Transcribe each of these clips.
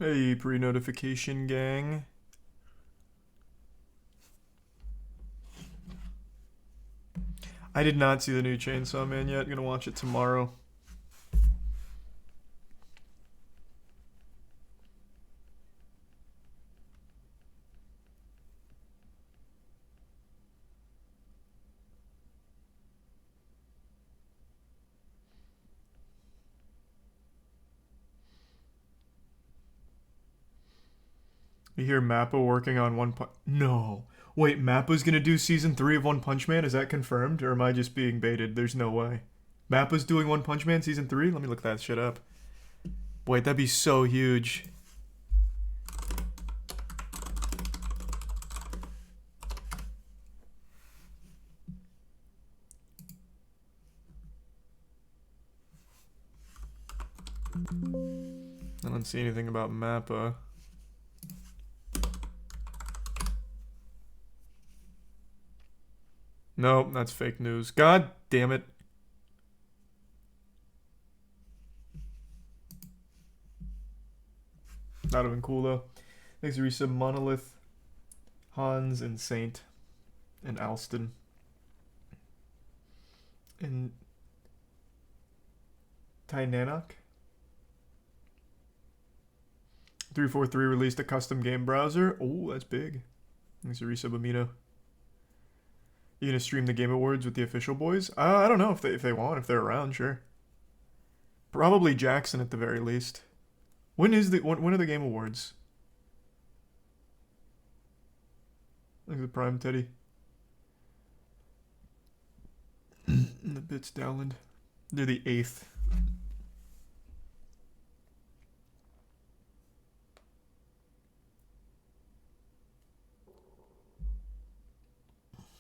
Hey, pre-notification gang. I did not see the new Chainsaw Man yet. Gonna watch it tomorrow. You hear Mappa working on One Punch? No. Wait, Mappa's gonna do season 3 of One Punch Man? Is that confirmed? Or am I just being baited? There's no way. Mappa's doing One Punch Man season 3? Let me look that shit up. Wait, that'd be so huge. I don't see anything about Mappa. Nope, that's fake news. God damn it. That'd have been cool though. Thanks to resub Monolith, Hans, and Saint, and Alston. And Tynanok. 343 released a custom game browser. Oh, that's big. Thanks to resub Amino. You gonna stream the Game Awards with the official boys? I don't know if they want, if they're around, sure. Probably Jackson at the very least. When are the Game Awards? Look at the Prime Teddy. And the Bits Dowland. They're the 8th.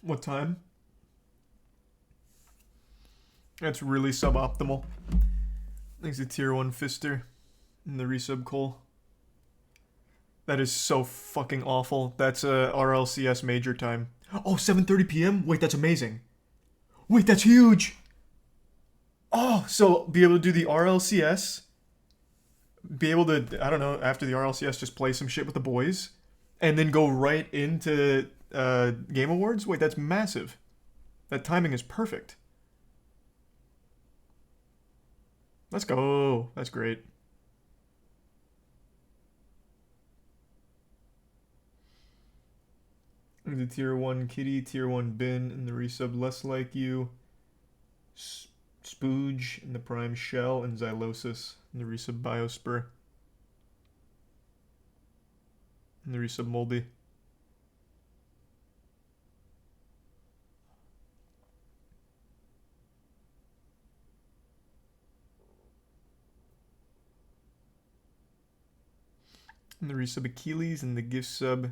What time? That's really suboptimal. Thanks to Tier 1 Fister and the resub Cole. That is so fucking awful. That's a RLCS major time. Oh, 7:30 p.m.? Wait, that's amazing. Wait, that's huge. Oh, so be able to do the RLCS. Be able to, I don't know, after the RLCS, just play some shit with the boys. And then go right into Game Awards? Wait, that's massive. That timing is perfect. Let's go. That's great. The Tier 1 Kitty, Tier 1 Bin, and the resub Less Like You. Spooge, and the Prime Shell, and Xylosis, and the resub Biospur. And the resub Moldy. And the resub Achilles, and the gift sub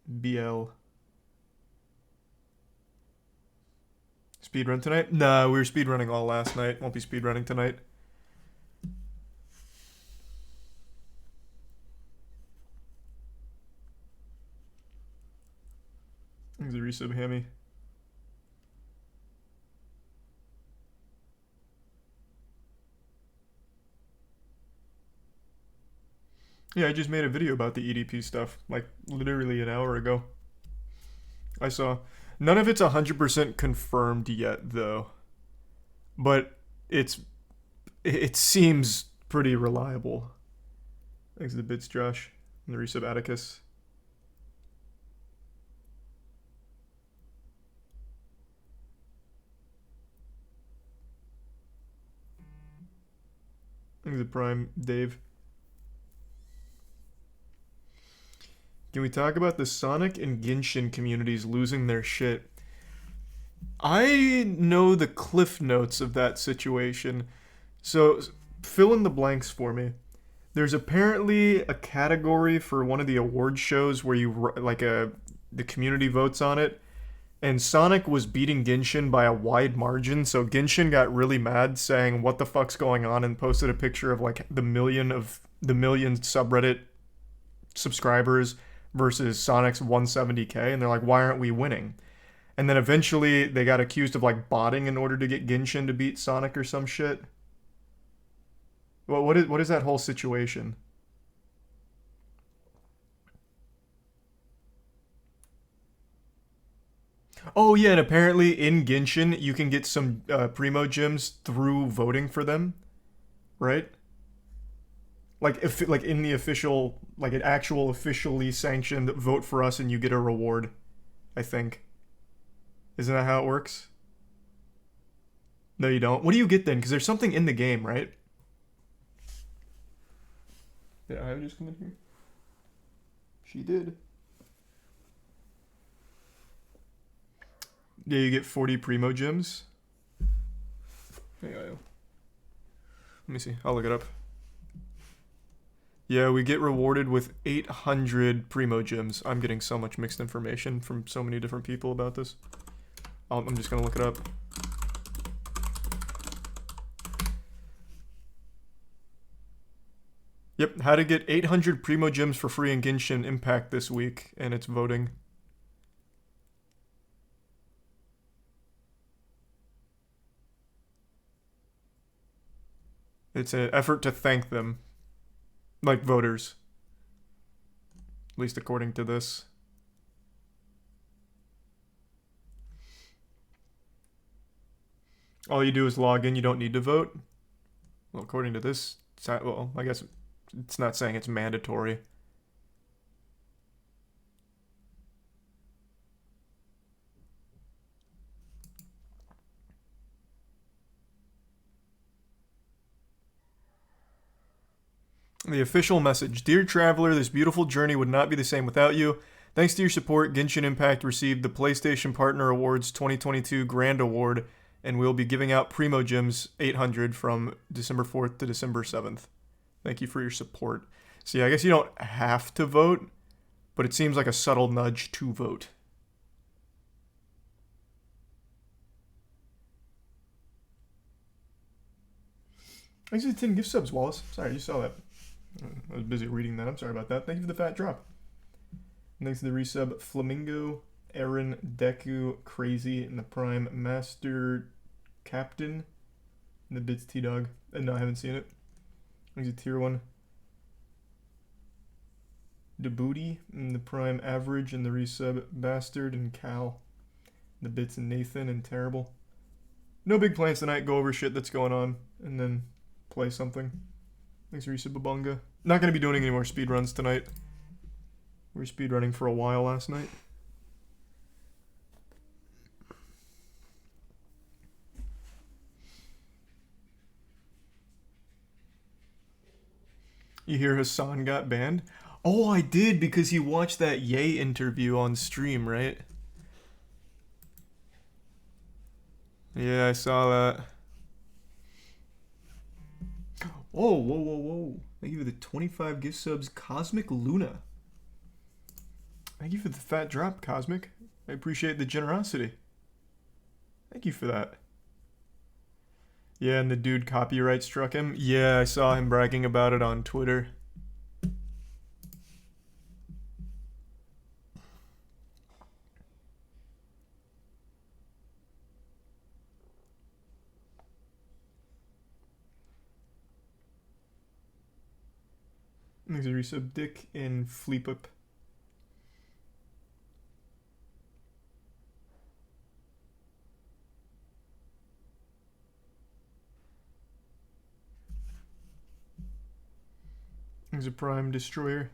BL. Speedrun tonight? Nah, we were speedrunning all last night. Won't be speedrunning tonight. There's a resub Hammy. Yeah, I just made a video about the EDP stuff, like literally an hour ago. I saw. None of it's 100% confirmed yet, though. But it seems pretty reliable. Thanks to the bits, Josh. And the resub Atticus. Thanks to Prime, Dave. Can we talk about the Sonic and Genshin communities losing their shit? I know the cliff notes of that situation. So fill in the blanks for me. There's apparently a category for one of the award shows where you the community votes on it, and Sonic was beating Genshin by a wide margin. So Genshin got really mad, saying what the fuck's going on, and posted a picture of like the million subreddit subscribers versus Sonic's 170k, and they're like, why aren't we winning? And then eventually they got accused of like botting in order to get Genshin to beat Sonic or some shit. What is that whole situation? Oh yeah, and apparently in Genshin you can get some primo gems through voting for them, right? Like if like in the official, like an actual officially sanctioned vote for us and you get a reward. I think. Isn't that how it works? No, you don't. What do you get then? Because there's something in the game, right? Did I just come in here? She did. Yeah, you get 40 primo gems. There you go. Let me see. I'll look it up. Yeah, we get rewarded with 800 primo gems. I'm getting so much mixed information from so many different people about this. I'm just gonna look it up. Yep, how to get 800 primo gems for free in Genshin Impact this week, and it's voting. It's an effort to thank them. Like voters. At least according to this. All you do is log in, you don't need to vote. Well, according to this, well, I guess it's not saying it's mandatory. The official message. Dear traveler, this beautiful journey would not be the same without you. Thanks to your support, Genshin Impact received the PlayStation Partner Awards 2022 Grand Award, and we'll be giving out Primo Gems 800 from December 4th to December 7th. Thank you for your support. See, I guess you don't have to vote, but it seems like a subtle nudge to vote. Thanks for the 10 gift subs, Wallace. Sorry, you saw that. I was busy reading that. I'm sorry about that. Thank you for the fat drop. Thanks to the resub, Flamingo, Aaron, Deku, Crazy, and the Prime Master Captain, and the Bits T-Dog. No, I haven't seen it. Thanks to Tier 1. Debooty, and the Prime Average, and the resub, Bastard, and Cal. The Bits and Nathan, and Terrible. No big plans tonight. Go over shit that's going on, and then play something. Thanks, Risa Babunga. Not going to be doing any more speedruns tonight. We were speedrunning for a while last night. You hear Hassan got banned? Oh, I did, because he watched that Ye interview on stream, right? Yeah, I saw that. Oh, whoa, whoa, whoa. Thank you for the 25 gift subs, Cosmic Luna. Thank you for the fat drop, Cosmic. I appreciate the generosity. Thank you for that. Yeah, and the dude copyright struck him. Yeah, I saw him bragging about it on Twitter. There's a resub, Dick and Fleep Up. There's a Prime Destroyer.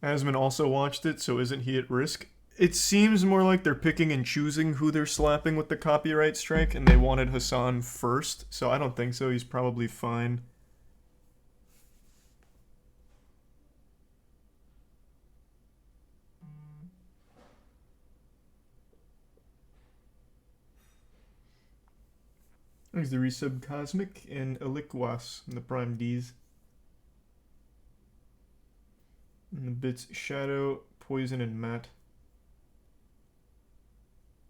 Asman also watched it, so isn't he at risk? It seems more like they're picking and choosing who they're slapping with the copyright strike, and they wanted Hassan first, so I don't think so. He's probably fine. There's the resub Cosmic and Eliquas and the Prime Ds. And the bits Shadow, Poison, and Matt.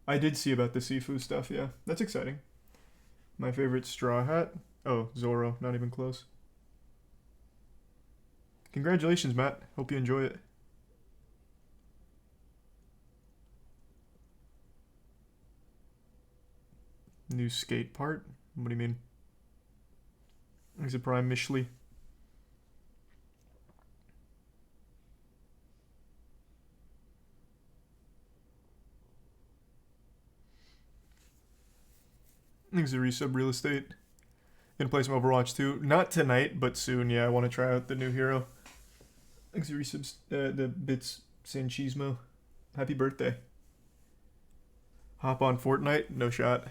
I did see about the Sifu stuff, yeah. That's exciting. My favorite Straw Hat. Oh, Zoro, not even close. Congratulations, Matt. Hope you enjoy it. New skate part? What do you mean? There's a Prime Mishley. Thanks to resub real estate. Gonna play some Overwatch 2. Not tonight, but soon. Yeah, I want to try out the new hero. Thanks to resubs, the bits Sanchismo. Happy birthday. Hop on Fortnite? No shot.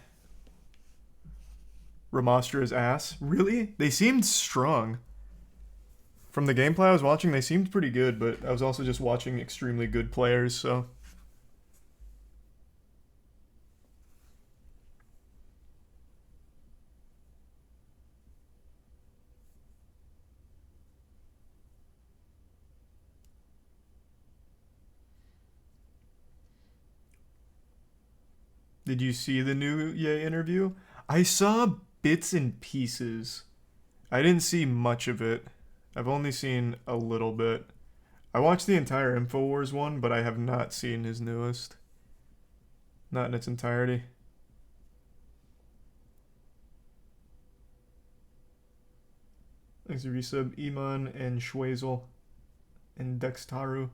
Ramastra's ass? Really? They seemed strong. From the gameplay I was watching, they seemed pretty good, but I was also just watching extremely good players, so... Did you see the new Ye interview? I saw bits and pieces. I didn't see much of it. I've only seen a little bit. I watched the entire InfoWars one, but I have not seen his newest. Not in its entirety. Thanks to resub Iman and Schwazel and Dextaru.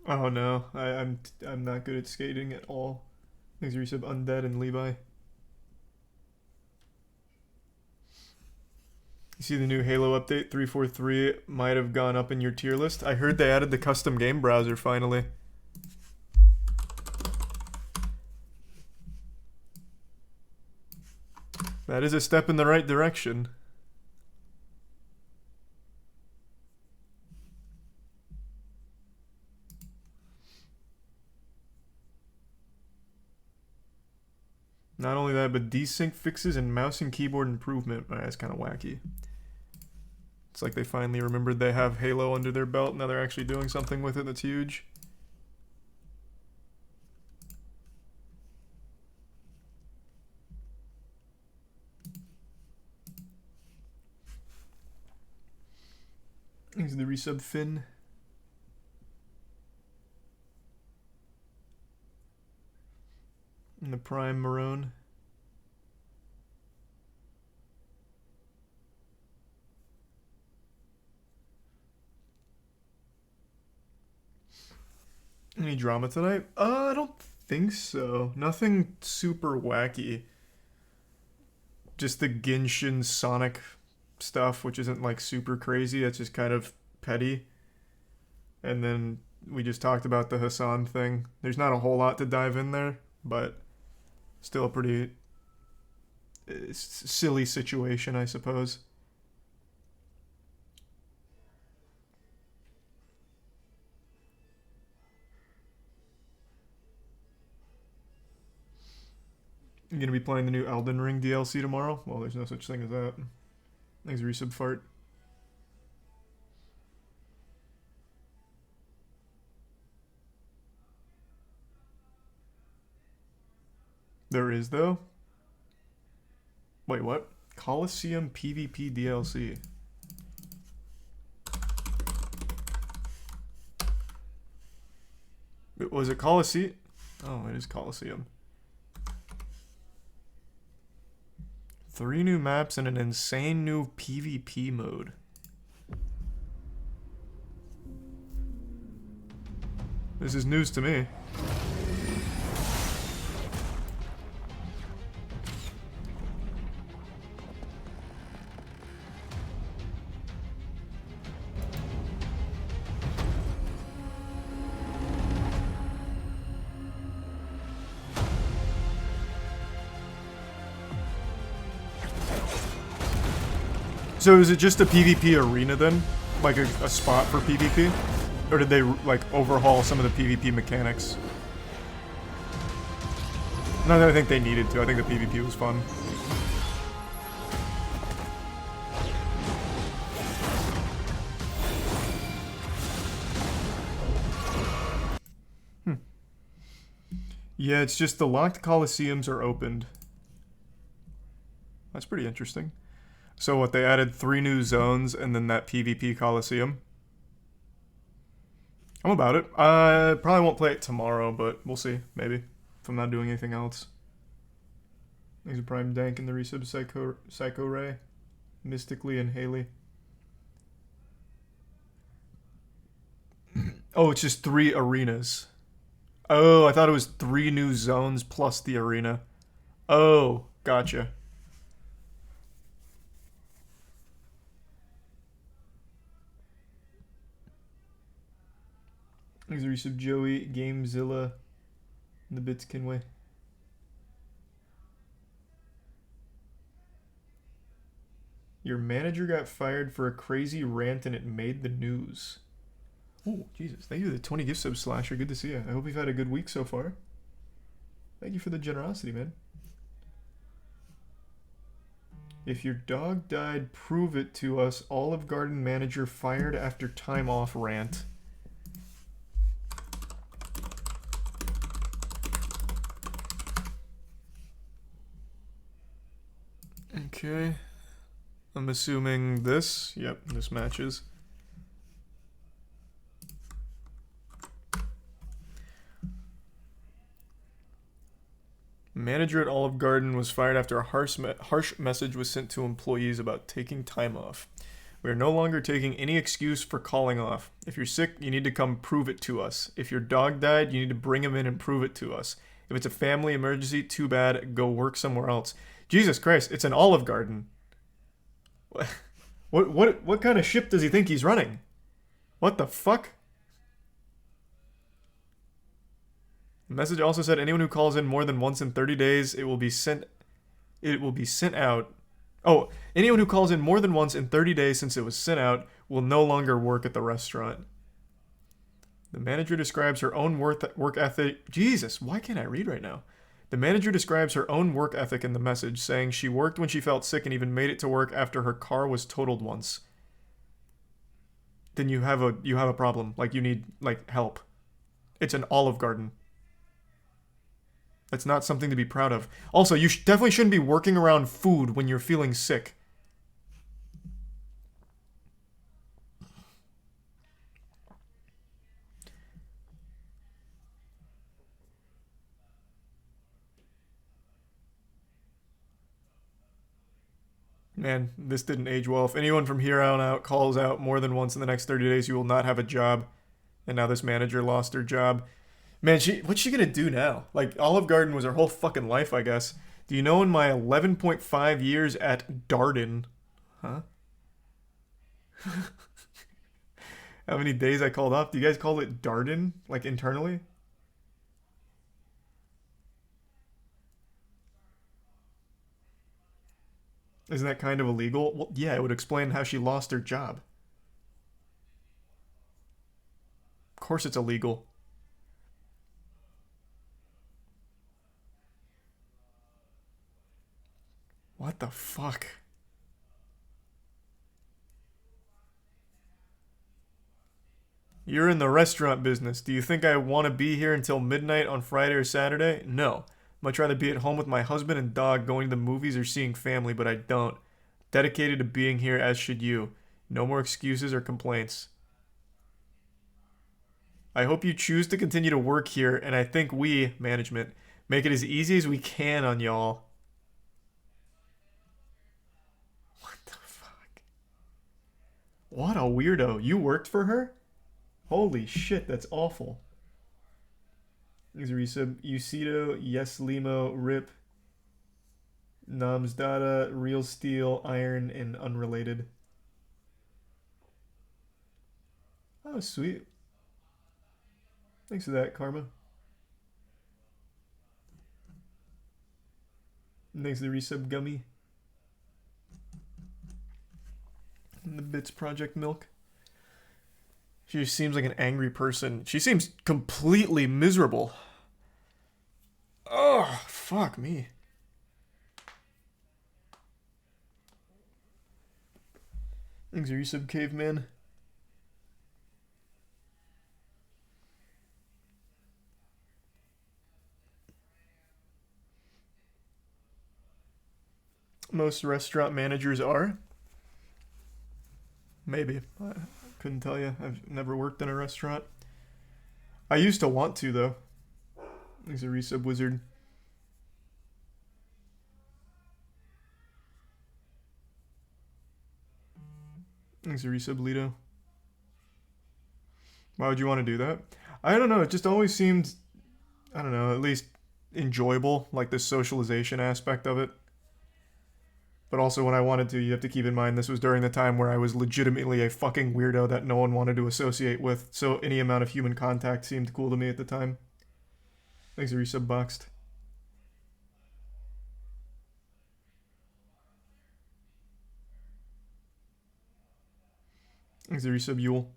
Oh no, I'm not good at skating at all. Thanks to resub Undead and Levi. You see the new Halo update 343 might have gone up in your tier list. I heard they added the custom game browser finally. That is a step in the right direction. Not only that, but desync fixes and mouse and keyboard improvement. That's kind of wacky. It's like they finally remembered they have Halo under their belt. Now they're actually doing something with it that's huge. Thanks to the resub Finn. And the Prime Marone. Any drama tonight? I don't think so. Nothing super wacky. Just the Genshin Sonic stuff, which isn't like super crazy. It's just kind of petty. And then we just talked about the Hassan thing. There's not a whole lot to dive in there, but still a pretty silly situation, I suppose. You gonna be playing the new Elden Ring DLC tomorrow? Well, there's no such thing as that. Thanks, resub fart. There is, though? Wait, what? Coliseum PvP DLC. Was it Coliseum? Oh, it is Coliseum. 3 new maps and an insane new PvP mode. This is news to me. So is it just a PvP arena then? Like a spot for PvP? Or did they like overhaul some of the PvP mechanics? Not that I think they needed to. I think the PvP was fun. Yeah, it's just the locked coliseums are opened. That's pretty interesting. So what, they added 3 new zones and then that PvP Coliseum? I'm about it. I probably won't play it tomorrow, but we'll see. Maybe. If I'm not doing anything else. Thanks to Prime Dank and the resub Psycho Ray. Mystically and Haley. Oh, it's just 3 arenas. Oh, I thought it was 3 new zones plus the arena. Oh, gotcha. Thanks to resub Joey, Gamezilla, and the Bits Kinway. Your manager got fired for a crazy rant and it made the news. Oh, Jesus. Thank you for the 20 gift subs, Slasher. Good to see you. I hope you've had a good week so far. Thank you for the generosity, man. If your dog died, prove it to us. Olive Garden manager fired after time off rant. Okay. I'm assuming this. Yep, this matches. Manager at Olive Garden was fired after a harsh message was sent to employees about taking time off. We are no longer taking any excuse for calling off. If you're sick, you need to come prove it to us. If your dog died, you need to bring him in and prove it to us. If it's a family emergency, too bad. Go work somewhere else. Jesus Christ, it's an Olive Garden. What kind of ship does he think he's running? What the fuck? The message also said anyone who calls in more than once in 30 days, it will be sent out. Oh, anyone who calls in more than once in 30 days since it was sent out will no longer work at the restaurant. The manager describes her own work ethic. Jesus, why can't I read right now? The manager describes her own work ethic in the message, saying she worked when she felt sick and even made it to work after her car was totaled once. Then you have a problem. Like, you need, like, help. It's an Olive Garden. That's not something to be proud of. Also, you definitely shouldn't be working around food when you're feeling sick. Man, this didn't age well. If anyone from here on out calls out more than once in the next 30 days, you will not have a job. And now this manager lost her job. Man, what's she gonna do now? Like, Olive Garden was her whole fucking life, I guess. Do you know in my 11.5 years at Darden... Huh? How many days I called off? Do you guys call it Darden? Like, internally? Isn't that kind of illegal? Well, yeah, it would explain how she lost her job. Of course it's illegal. What the fuck? You're in the restaurant business. Do you think I want to be here until midnight on Friday or Saturday? No. Much rather be at home with my husband and dog going to the movies or seeing family, but I don't. Dedicated to being here, as should you. No more excuses or complaints. I hope you choose to continue to work here, and I think we, management, make it as easy as we can on y'all. What the fuck? What a weirdo. You worked for her? Holy shit, that's awful. There's a resub. Ucito, Yes Limo, Rip, Namsdata, Real Steel, Iron, and Unrelated. Oh, sweet. Thanks for that, Karma. And thanks for the resub, Gummy. And the Bits Project Milk. She just seems like an angry person. She seems completely miserable. Oh, fuck me. Thanks for resub, Caveman. Most restaurant managers are. Maybe. I couldn't tell you. I've never worked in a restaurant. I used to want to, though. Thanks a resub, Wizard. Thanks, Arisa Belito. Why would you want to do that? I don't know. It just always seemed, I don't know, at least enjoyable, like the socialization aspect of it. But also, when I wanted to, you have to keep in mind this was during the time where I was legitimately a fucking weirdo that no one wanted to associate with, so any amount of human contact seemed cool to me at the time. Thanks, Resub Boxed. Thanks, Resub Yule.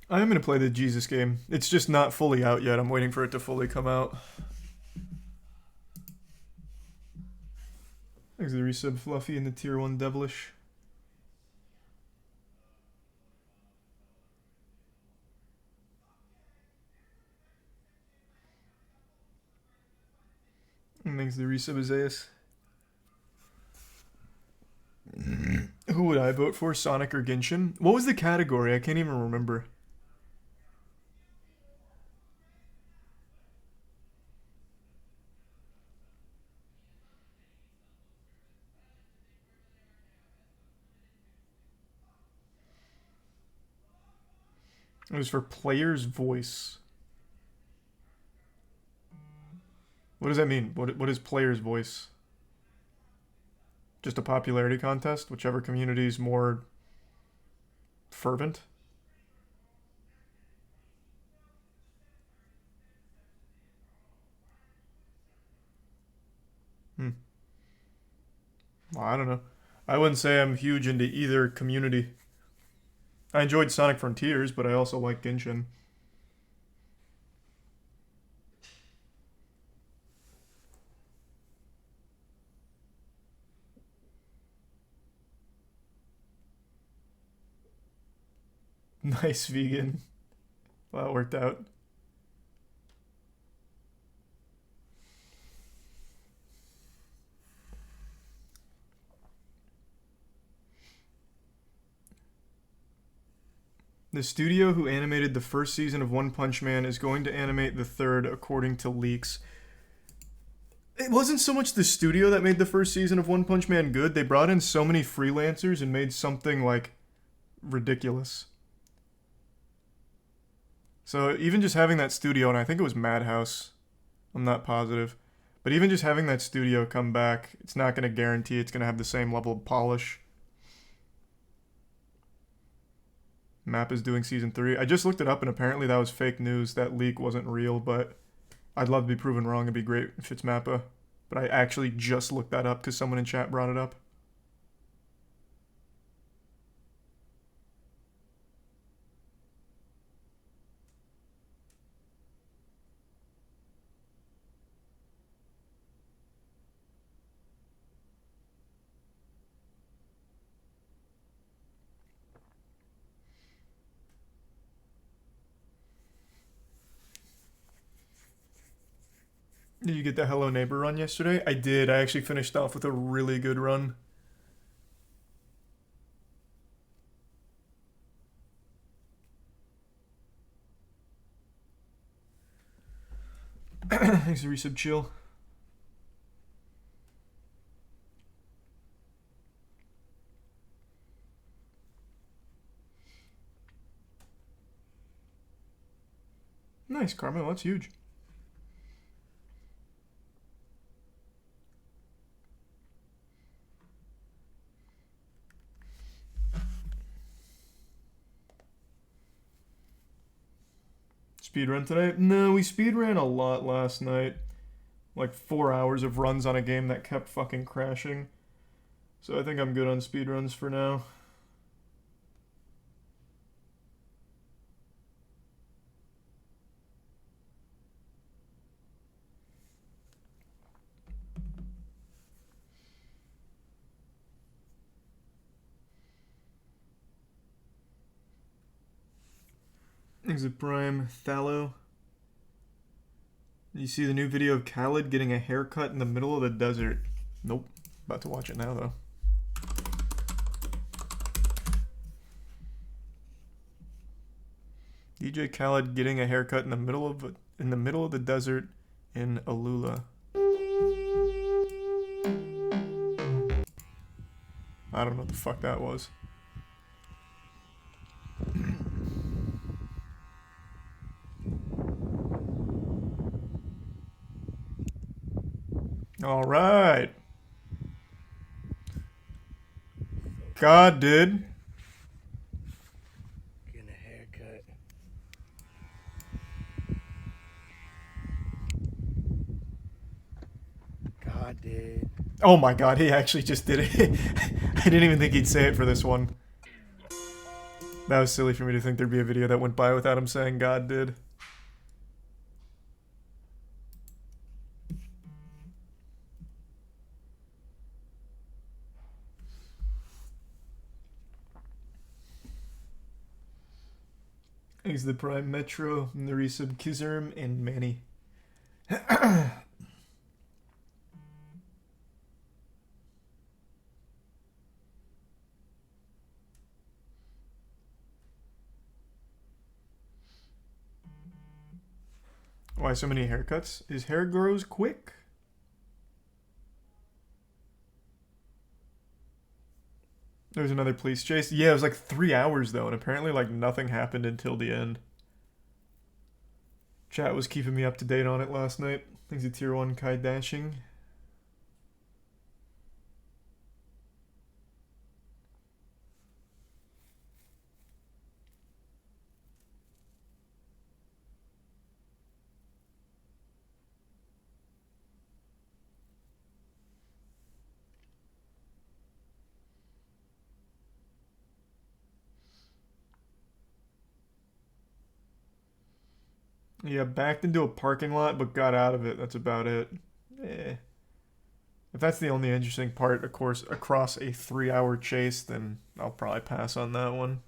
I am going to play the Jesus game. It's just not fully out yet. I'm waiting for it to fully come out. Thanks to the resub Fluffy and the tier 1 Devilish. And thanks to the resub Isaias. Who would I vote for, Sonic or Genshin? What was the category? I can't even remember. It was for player's voice. What does that mean? What is player's voice? Just a popularity contest? Whichever community is more fervent? Well, I don't know. I wouldn't say I'm huge into either community. I enjoyed Sonic Frontiers, but I also like Genshin. Nice vegan. Well, that worked out. The studio who animated the first season of One Punch Man is going to animate the third, according to leaks. It wasn't so much the studio that made the first season of One Punch Man good. They brought in so many freelancers and made something, like, ridiculous. So even just having that studio, and I think it was Madhouse, I'm not positive, but even just having that studio come back, it's not going to guarantee it's going to have the same level of polish. Map is doing season 3. I just looked it up, and apparently that was fake news. That leak wasn't real, but I'd love to be proven wrong. It'd be great if it's Mappa. But I actually just looked that up because someone in chat brought it up. Did you get the Hello Neighbor run yesterday? I did. I actually finished off with a really good run. Thanks for resub chill. Nice, Carmel. That's huge. Speedrun today? No, we speedran a lot last night. Like 4 hours of runs on a game that kept fucking crashing. So I think I'm good on speedruns for now. Exit Prime, Thallow. You see the new video of Khaled getting a haircut in the middle of the desert? Nope. About to watch it now, though. DJ Khaled getting a haircut in the middle of the desert in Alula. I don't know what the fuck that was. All right. God did. Getting a haircut. God did. Oh my god, he actually just did it. I didn't even think he'd say it for this one. That was silly for me to think there'd be a video that went by without him saying God did. He's the Prime Metro, and the resub Kizerm, and Manny. Why so many haircuts? His hair grows quick. There's another police chase. Yeah, it was like 3 hours though, and apparently like nothing happened until the end. Chat was keeping me up to date on it last night. Thanks to Tier 1 Kai Dashing. Yeah, backed into a parking lot but got out of it. That's about it. Eh. If that's the only interesting part, of course, across a 3-hour chase, then I'll probably pass on that one.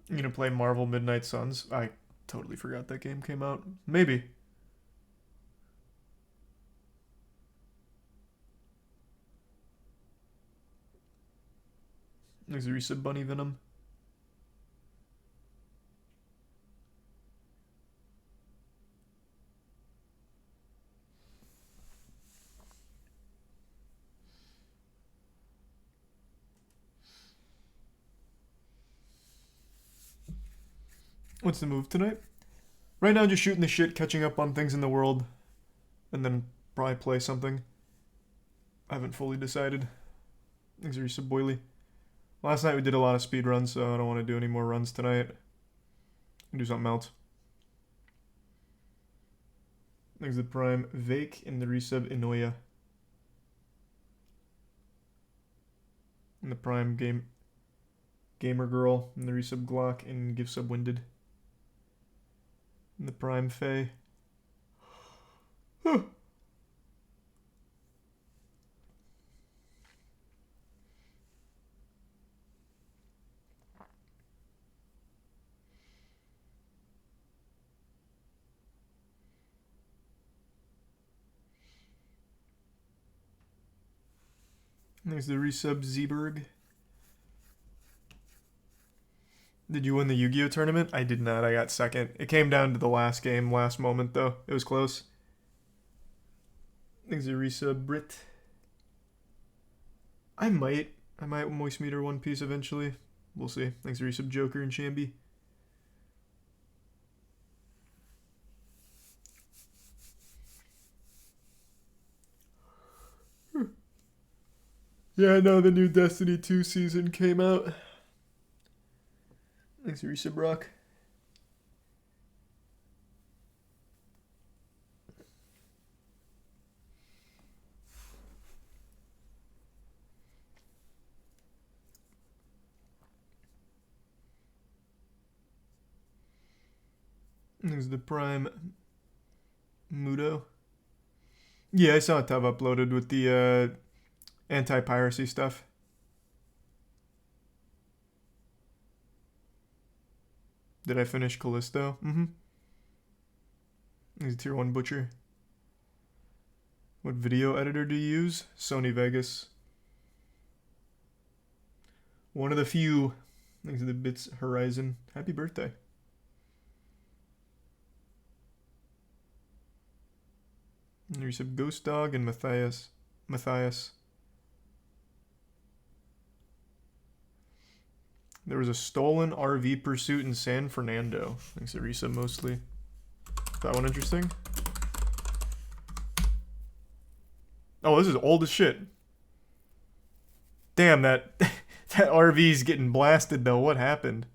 You gonna play Marvel Midnight Suns? I totally forgot that game came out. Maybe. There's a recent Bunny Venom. What's the move tonight? Right now, just shooting the shit, catching up on things in the world, and then probably play something. I haven't fully decided. Thanks, Risa Boily. Last night we did a lot of speed runs, so I don't want to do any more runs tonight. Do something else. Thanks to Prime Vake and the resub Inoya. And the Prime Gamer Girl and the resub Glock and give sub Winded. And the Prime Faye. There's the resub Zeeberg. Did you win the Yu-Gi-Oh tournament? I did not. I got second. It came down to the last game, last moment though. It was close. There's a resub Brit. I might moist meter One Piece eventually. We'll see. Thanks to resub Joker and Shambi. Yeah, I know the new Destiny 2 season came out. Thanks, Risa Brock. Thanks the Prime Mudo. Yeah, I saw a tub uploaded with the anti-piracy stuff. Did I finish Callisto? Mm-hmm. He's a tier 1 butcher. What video editor do you use? Sony Vegas. One of the few. Thanks to the Bits Horizon. Happy birthday. And there's some Ghost Dog and Matthias. There was a stolen RV pursuit in San Fernando. Thanks to Risa mostly. That one interesting? Oh, this is old as shit. Damn, that RV's getting blasted though. What happened?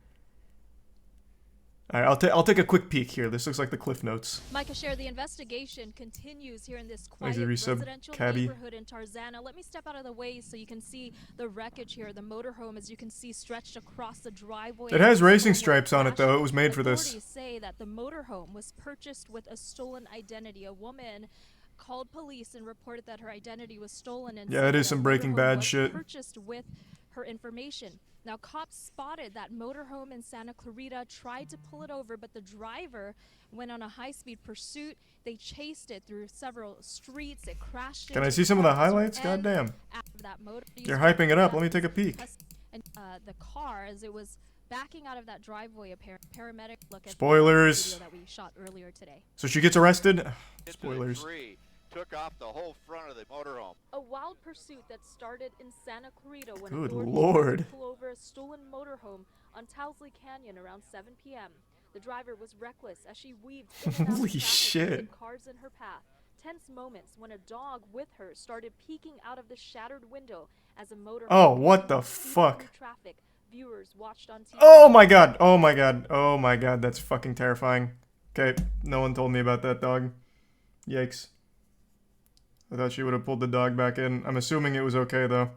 Alright, I'll take a quick peek here. This looks like the Cliff Notes. Micah, share the investigation continues here in this quiet resub, residential Cabby. neighborhood in Tarzana. Let me step out of the way so you can see the wreckage here. The motorhome, as you can see, stretched across the driveway. It has racing stripes on it though. It was made for this. Authorities say that the motorhome was purchased with a stolen identity. A woman called police and reported that her identity was stolen. And Yeah, it is some Breaking Bad shit. Purchased with her information. Now, cops spotted that motorhome in Santa Clarita, tried to pull it over, but the driver went on a high-speed pursuit. They chased it through several streets. It crashed. Can I see some of the highlights? Goddamn. You're hyping it up. Let me take a peek. And the car, as it was backing out of that driveway, a paramedic look at Spoilers. the video that we shot earlier today. So she gets arrested? Spoilers. Took off the whole front of the motorhome. A wild pursuit that started in Santa Clarita when Good authorities Lord. tried to pull over a stolen motorhome on Towsley Canyon around 7 p.m. The driver was reckless as she weaved in and out of Holy traffic, shit. hitting cars in her path. Tense moments when a dog with her started peeking out of the shattered window as a motorhome. Oh, what the speeded fuck? through traffic. Viewers watched on TV. Oh my god. Oh my god. Oh my god. That's fucking terrifying. Okay, no one told me about that dog. Yikes. I thought she would have pulled the dog back in. I'm assuming it was okay, though.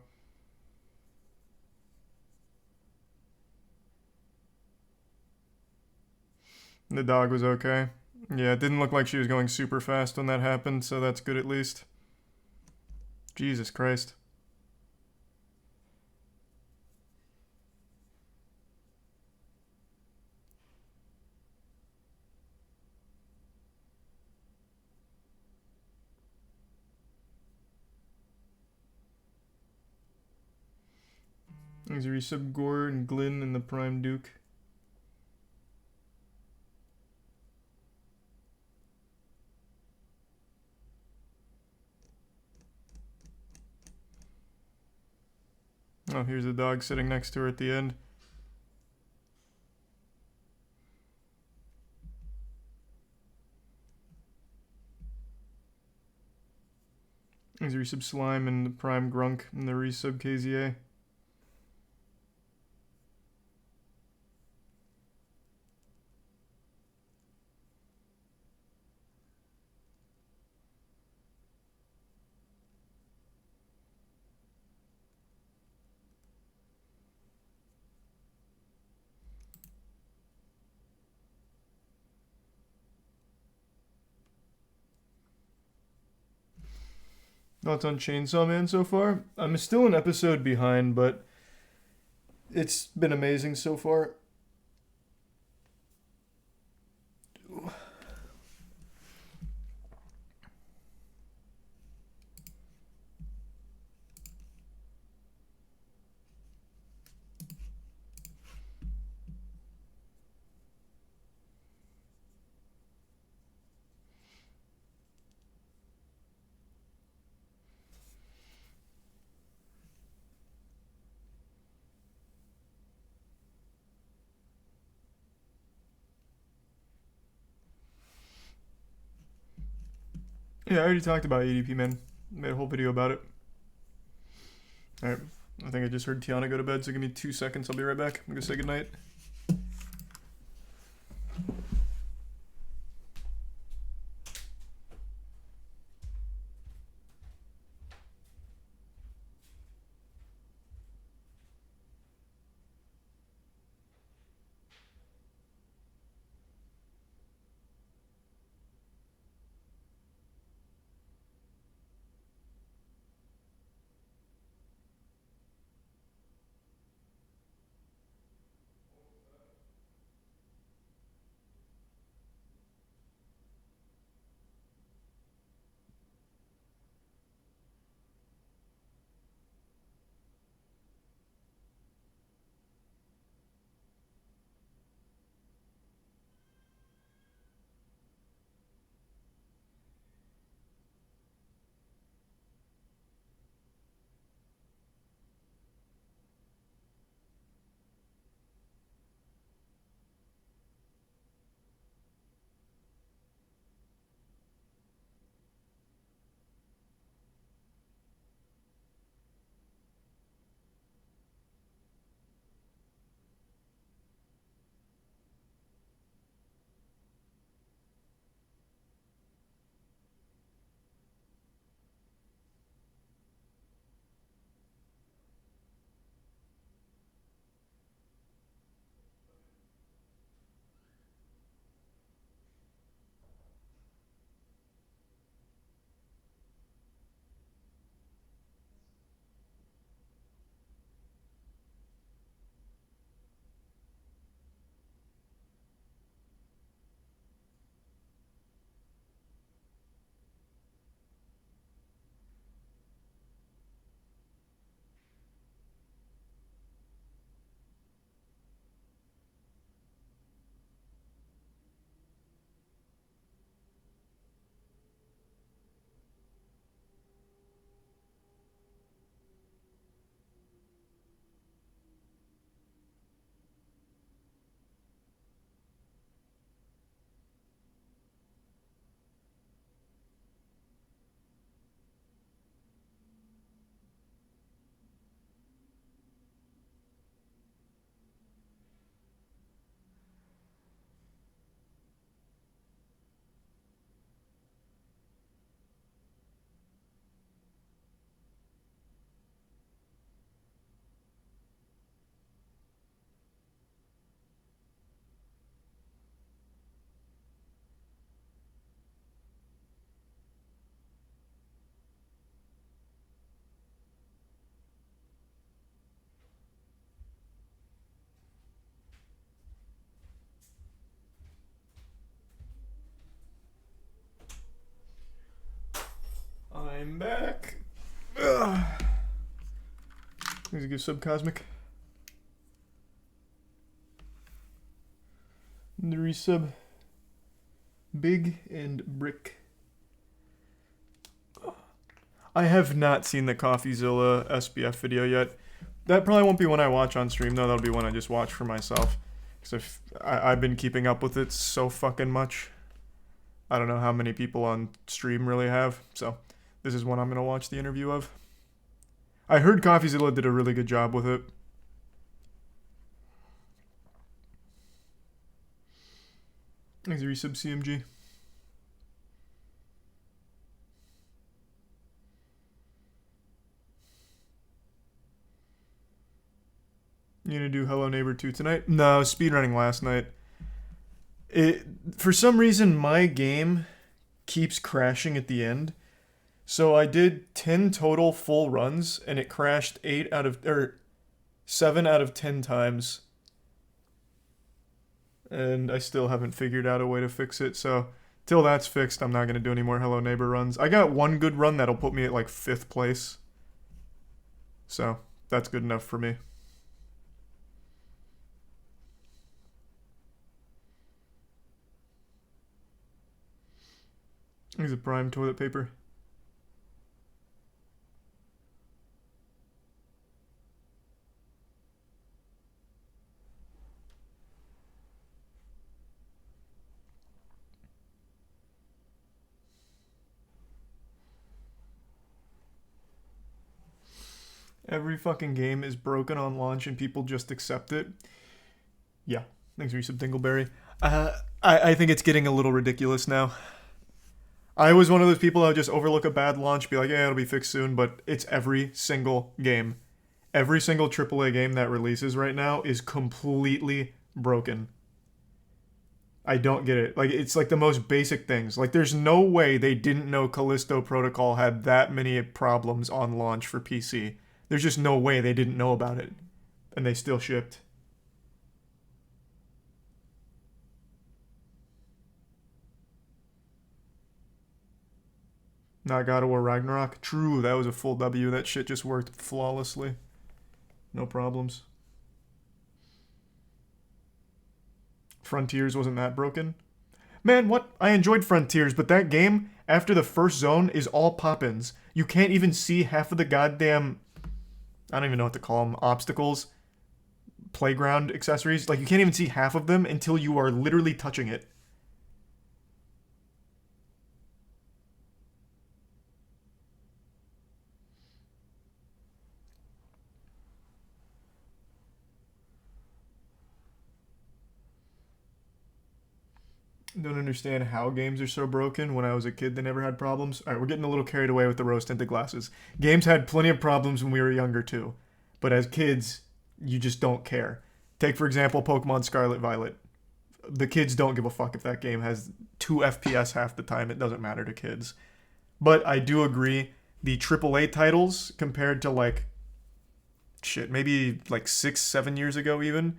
The dog was okay. Yeah, it didn't look like she was going super fast when that happened, so that's good at least. Jesus Christ. These are Resub Gore and Glynn and the Prime Duke. Oh, here's a dog sitting next to her at the end. These are Resub Slime and the Prime Grunk and the Resub KZA. Thoughts on Chainsaw Man so far? I'm still an episode behind, but it's been amazing so far. Yeah, I already talked about ADP, man. Made a whole video about it. Alright, I think I just heard Tiana go to bed, so give me 2 seconds. I'll be right back. I'm gonna say goodnight. Thanks a good sub, Cosmic. And the resub. Big and Brick. I have not seen the CoffeeZilla SBF video yet. That probably won't be one I watch on stream, though. That'll be one I just watch for myself. Because I've been keeping up with it so fucking much. I don't know how many people on stream really have. So this is one I'm going to watch the interview of. I heard CoffeeZilla did a really good job with it. Thanks, resub CMG. You gonna do Hello Neighbor 2 tonight? No, speedrunning last night. For some reason, my game keeps crashing at the end. So I did 10 total full runs, and it crashed 7 out of 10 times. And I still haven't figured out a way to fix it, so till that's fixed, I'm not gonna do any more Hello Neighbor runs. I got one good run that'll put me at like 5th place. So that's good enough for me. Here's a prime toilet paper. Every fucking game is broken on launch and people just accept it. Yeah, thanks for your sub, Dingleberry. I think it's getting a little ridiculous now. I was one of those people that would just overlook a bad launch, be like, yeah, it'll be fixed soon, but it's every single game. Every single AAA game that releases right now is completely broken. I don't get it. Like, it's like the most basic things. Like, there's no way they didn't know Callisto Protocol had that many problems on launch for PC. There's just no way they didn't know about it. And they still shipped. Not God of War Ragnarok. True, that was a full W. That shit just worked flawlessly. No problems. Frontiers wasn't that broken. Man, what? I enjoyed Frontiers, but that game, after the first zone, is all pop-ins. You can't even see half of the goddamn... I don't even know what to call them. Obstacles. Playground accessories. Like, you can't even see half of them until you are literally touching it. Don't understand how games are so broken. When I was a kid, they never had problems. Alright, we're getting a little carried away with the rose-tinted glasses. Games had plenty of problems when we were younger, too. But as kids, you just don't care. Take, for example, Pokemon Scarlet Violet. The kids don't give a fuck if that game has 2 FPS half the time. It doesn't matter to kids. But I do agree, the AAA titles, compared to, like, shit, maybe, like, 6-7 years ago, even,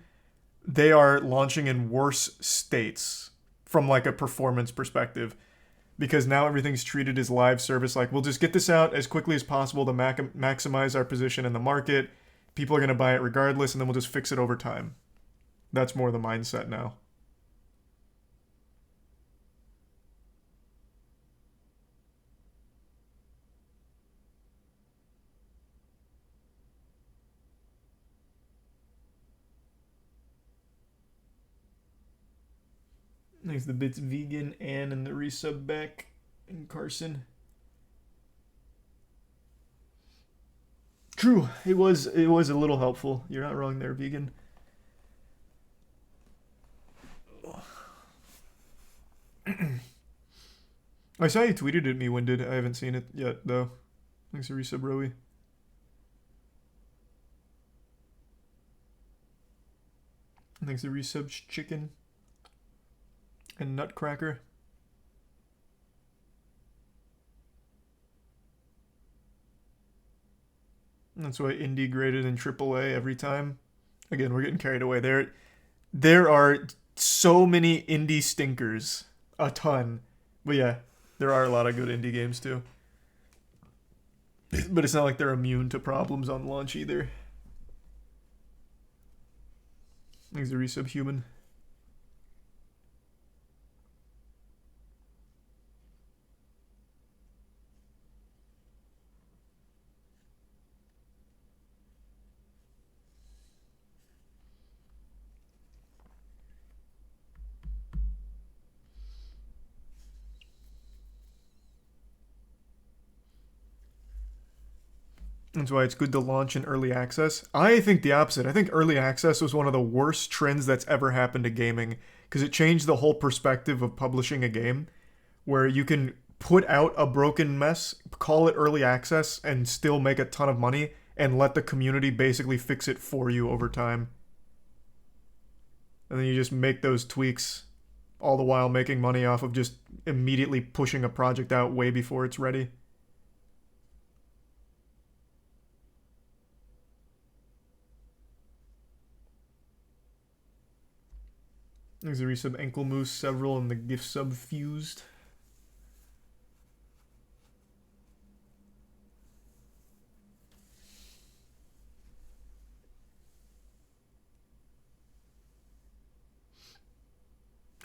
they are launching in worse states from like a performance perspective, because now everything's treated as live service. Like, we'll just get this out as quickly as possible to maximize our position in the market. People are going to buy it regardless, and then we'll just fix it over time. That's more the mindset now. Thanks the bits vegan, Ann, and the resub back, and Carson. True, it was a little helpful. You're not wrong there, vegan. I saw you tweeted at me, Winded. I haven't seen it yet, though. Thanks for resub, Rowie. Thanks for resub, Chicken. And Nutcracker. That's why indie graded in AAA every time. Again, we're getting carried away. There are so many indie stinkers. A ton. But yeah, there are a lot of good indie games too. But it's not like they're immune to problems on launch either. He's a resub human. That's why it's good to launch in early access. I think the opposite. I think early access was one of the worst trends that's ever happened to gaming because it changed the whole perspective of publishing a game where you can put out a broken mess, call it early access, and still make a ton of money and let the community basically fix it for you over time. And then you just make those tweaks all the while making money off of just immediately pushing a project out way before it's ready. There's a resub ankle moose, several, and the gift sub fused.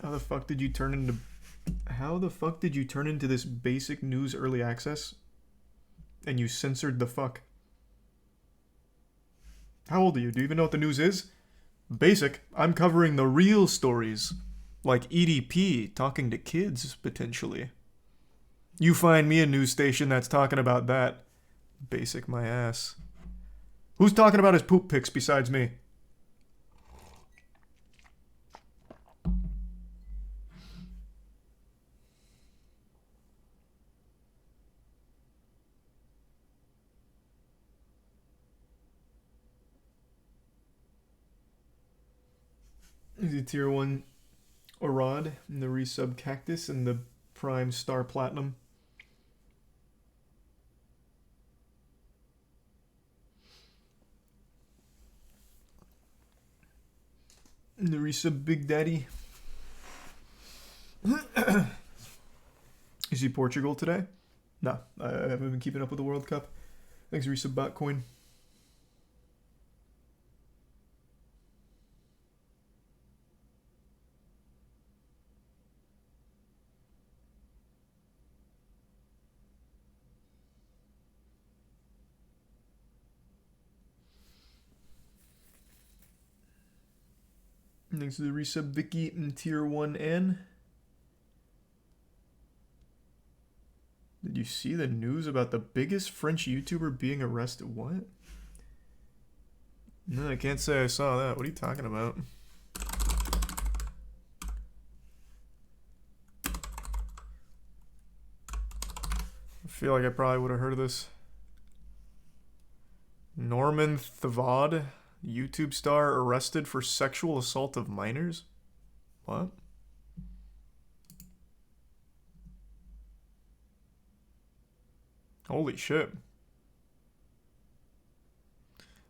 How the fuck did you turn into this basic news early access? And you censored the fuck. How old are you? Do you even know what the news is? Basic. I'm covering the real stories. Like EDP talking to kids, potentially. You find me a news station that's talking about that. Basic my ass. Who's talking about his poop pics besides me? The tier 1 Orad, and the resub Cactus, and the Prime Star Platinum. And the resub Big Daddy. Is he Portugal today? No, I haven't been keeping up with the World Cup. Thanks, resub Botcoin. Thanks to the resub Vicky in tier 1N. Did you see the news about the biggest French YouTuber being arrested? What? No, I can't say I saw that. What are you talking about? I feel like I probably would have heard of this. Norman Thavad, YouTube star, arrested for sexual assault of minors? What? Holy shit.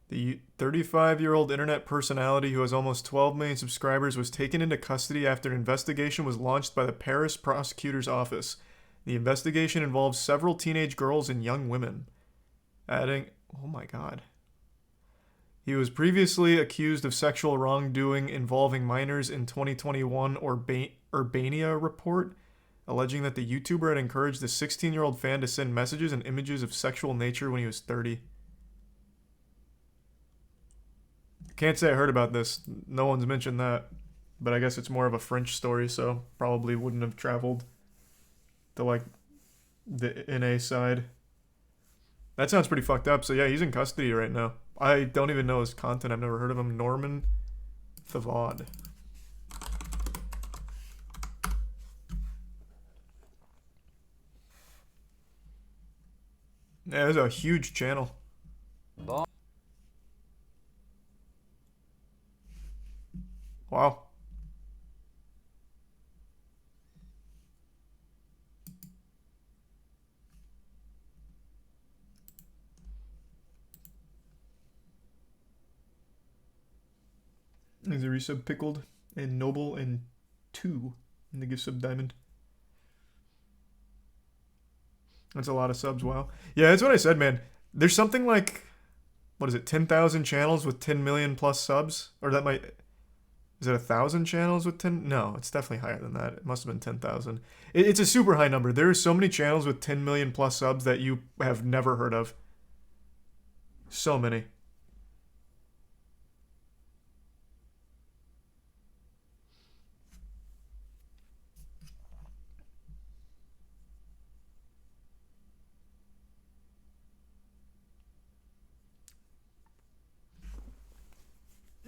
The 35-year-old internet personality who has almost 12 million subscribers was taken into custody after an investigation was launched by the Paris prosecutor's office. The investigation involves several teenage girls and young women. Adding, oh my god. He was previously accused of sexual wrongdoing involving minors in 2021 Urbania report, alleging that the YouTuber had encouraged the 16-year-old fan to send messages and images of sexual nature when he was 30. Can't say I heard about this. No one's mentioned that. But I guess it's more of a French story, so probably wouldn't have traveled to, like, the NA side. That sounds pretty fucked up. So yeah, he's in custody right now. I don't even know his content. I've never heard of him. Norman Thavad. Yeah, it's a huge channel. Wow. There's a resub Pickled and Noble and 2 in the gift sub Diamond. That's a lot of subs, wow. Yeah, that's what I said, man. There's something like, what is it, 10,000 channels with 10 million plus subs? Or that might... Is it 1,000 channels with 10? No, it's definitely higher than that. It must have been 10,000. It's a super high number. There are so many channels with 10 million plus subs that you have never heard of. So many.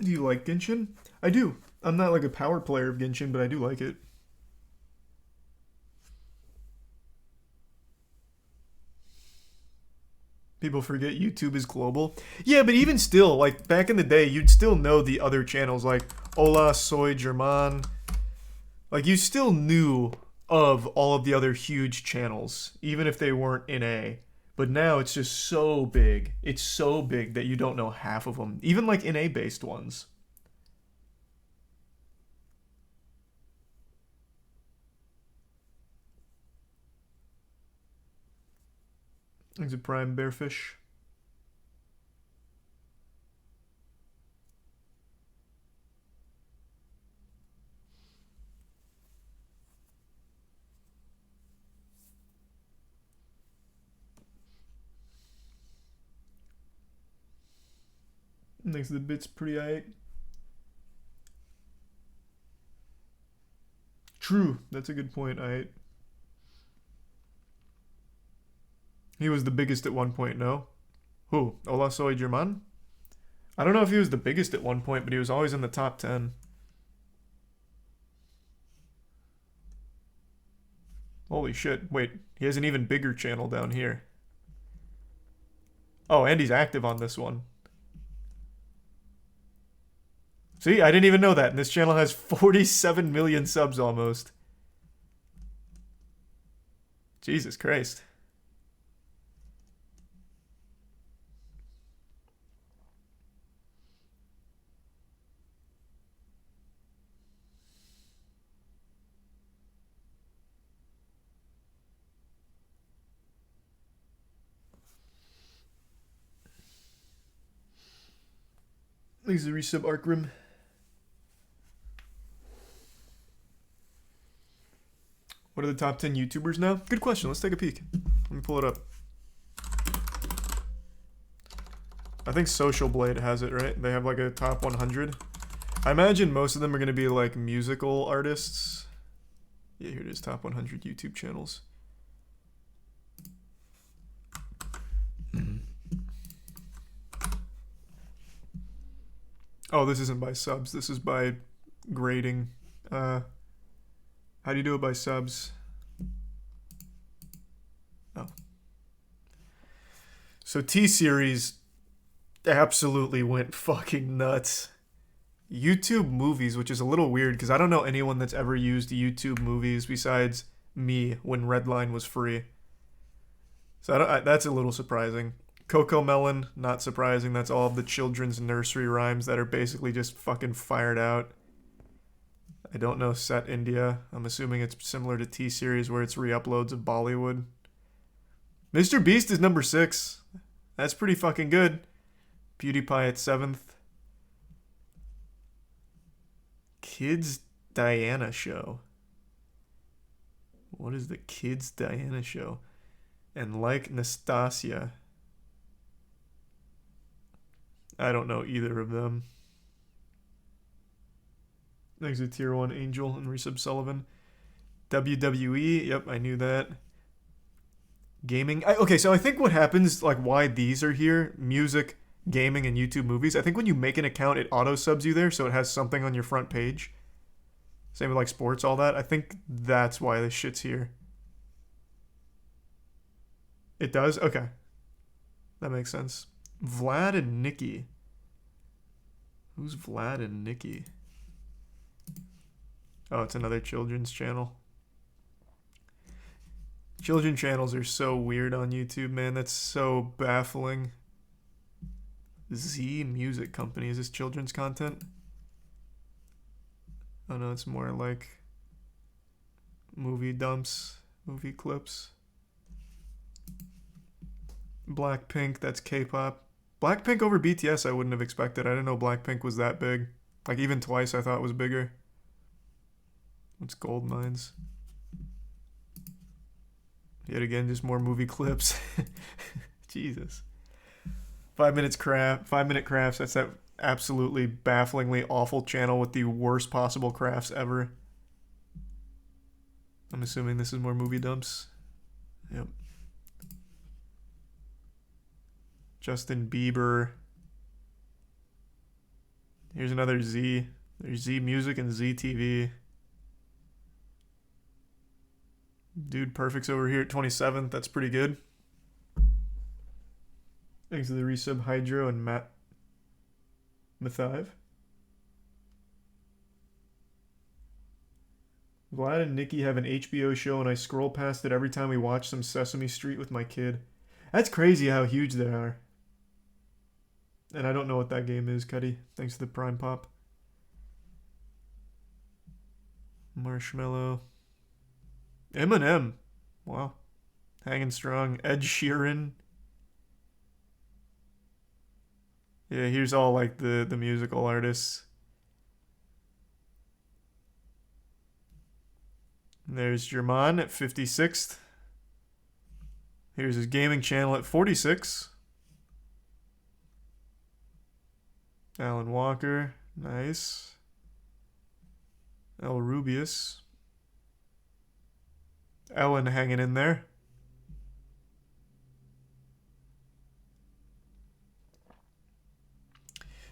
Do you like Genshin? I do. I'm not like a power player of Genshin, but I do like it. People forget YouTube is global. Yeah, but even still, like back in the day, you'd still know the other channels like Hola, Soy German. Like you still knew of all of the other huge channels, even if they weren't in A. But now it's just so big. It's so big that you don't know half of them, even like in A based ones. It's a prime bearfish. Thinks the bit's pretty aight. True, that's a good point, aight. He was the biggest at one point, no? Who? Hola Soy German? I don't know if he was the biggest at one point, but he was always in the top 10. Holy shit, wait, he has an even bigger channel down here. Oh, and he's active on this one. See, I didn't even know that, and this channel has 47 million subs almost. Jesus Christ. Thanks to resub Arcrim. What are the top 10 YouTubers now? Good question. Let's take a peek. Let me pull it up. I think Social Blade has it, right? They have like a top 100. I imagine most of them are going to be like musical artists. Yeah, here it is. Top 100 YouTube channels. Oh, this isn't by subs. This is by grading. How do you do it by subs? Oh. So T-Series absolutely went fucking nuts. YouTube Movies, which is a little weird because I don't know anyone that's ever used YouTube Movies besides me when Redline was free. So that's a little surprising. Coco Melon, not surprising. That's all of the children's nursery rhymes that are basically just fucking fired out. I don't know Set India. I'm assuming it's similar to T-Series where it's re-uploads of Bollywood. Mr. Beast is number 6. That's pretty fucking good. PewDiePie at 7th. Kids Diana Show. What is the Kids Diana Show? And like Nastasia. I don't know either of them. Thanks to Tier 1 Angel and Resub Sullivan. WWE, yep, I knew that. Gaming. Okay, so I think what happens, like why these are here, music, gaming, and YouTube Movies, I think when you make an account, it auto-subs you there, so it has something on your front page. Same with like sports, all that. I think that's why this shit's here. It does? Okay. That makes sense. Vlad and Nikki. Who's Vlad and Nikki? Oh, it's another children's channel. Children channels are so weird on YouTube, man. That's so baffling. Z Music Company. Is this children's content? Oh no, it's more like movie dumps, movie clips. Blackpink, that's K-pop. Blackpink over BTS I wouldn't have expected. I didn't know Blackpink was that big. Like even twice I thought was bigger. What's gold mines? Yet again, just more movie clips. Jesus. 5 minute crafts. That's that absolutely bafflingly awful channel with the worst possible crafts ever. I'm assuming this is more movie dumps. Yep. Justin Bieber. Here's another Z. There's Z Music and Z TV. Dude Perfect's over here at 27th. That's pretty good. Thanks to the resub Hydro and Matt Mathive. Vlad and Nikki have an HBO show and I scroll past it every time we watch some Sesame Street with my kid. That's crazy how huge they are. And I don't know what that game is, Cuddy. Thanks to the Prime Pop. Marshmallow. Eminem. Wow. Hanging strong. Ed Sheeran. Yeah, here's all like the musical artists. There's German at 56th. Here's his gaming channel at 46. Alan Walker. Nice. El Rubius. Ellen hanging in there.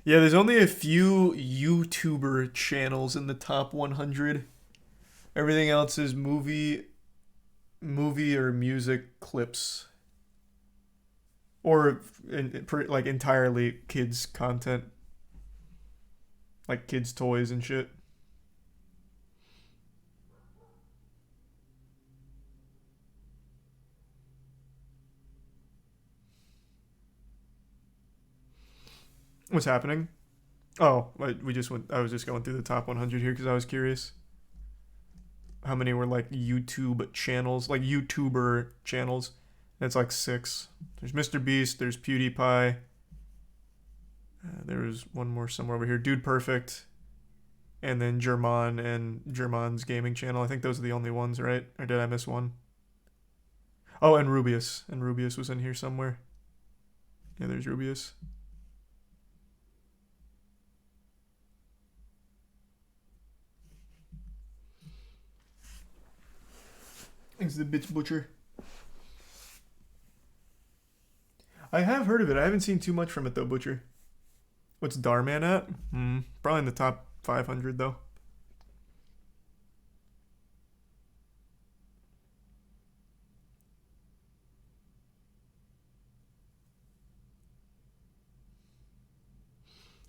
Yeah, there's only a few YouTuber channels in the top 100. Everything else is movie or music clips. Or like entirely kids content. Like kids toys and shit. What's happening? Oh, I was just going through the top 100 here because I was curious. How many were like YouTube channels, like YouTuber channels? It's like 6. There's Mr. Beast. There's PewDiePie. There was one more somewhere over here. Dude Perfect. And then German and German's gaming channel. I think those are the only ones, right? Or did I miss one? Oh, and Rubius. And Rubius was in here somewhere. Yeah, there's Rubius. Thanks to the bitch butcher. I have heard of it. I haven't seen too much from it though, Butcher. What's Darman at? Probably in the top 500 though.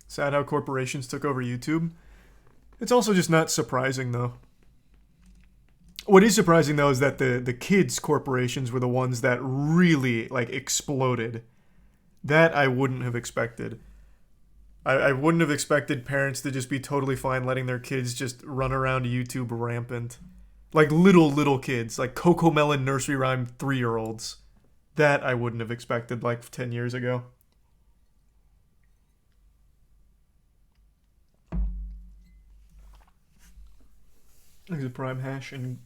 Sad how corporations took over YouTube. It's also just not surprising though. What is surprising though is that the kids corporations were the ones that really like exploded. That I wouldn't have expected. I wouldn't have expected parents to just be totally fine letting their kids just run around YouTube rampant. Like little kids, like Coco Melon nursery rhyme 3-year-olds. That I wouldn't have expected like 10 years ago. There's a prime hash and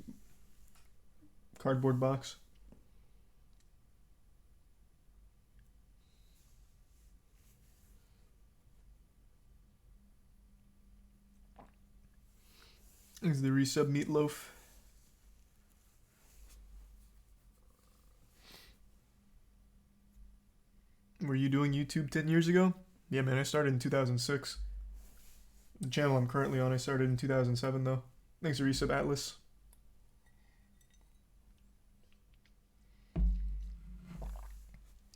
cardboard box. There's the resub meatloaf. Were you doing YouTube 10 years ago? Yeah, man, I started in 2006. The channel I'm currently on, I started in 2007, though. Thanks to resub Atlas.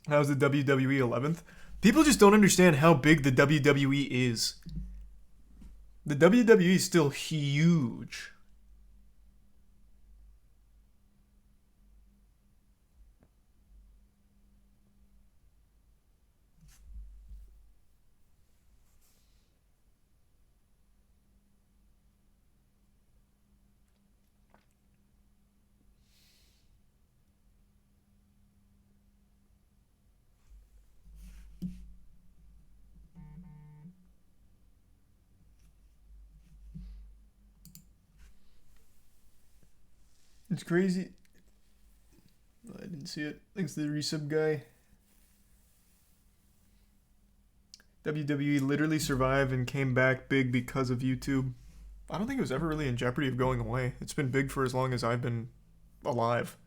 How's the WWE 11th? People just don't understand how big the WWE is. The WWE is still huge. It's crazy. I didn't see it. Thanks to the resub guy. WWE literally survived and came back big because of YouTube. I don't think it was ever really in jeopardy of going away. It's been big for as long as I've been alive.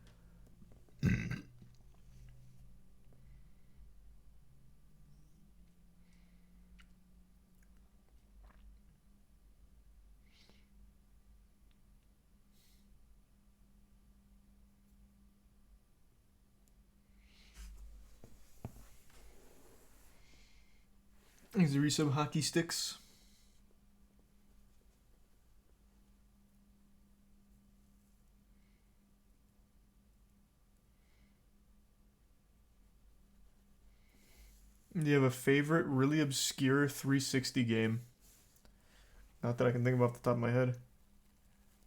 These are resub hockey sticks. Do you have a favorite, really obscure 360 game? Not that I can think of off the top of my head.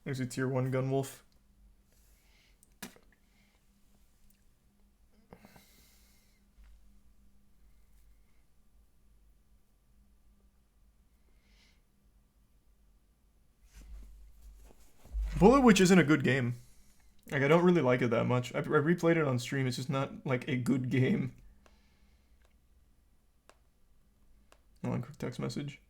There's a tier 1 Gunwolf. Bullet Witch isn't a good game. Like, I don't really like it that much. I replayed it on stream. It's just not, like, a good game. Hold on, quick text message.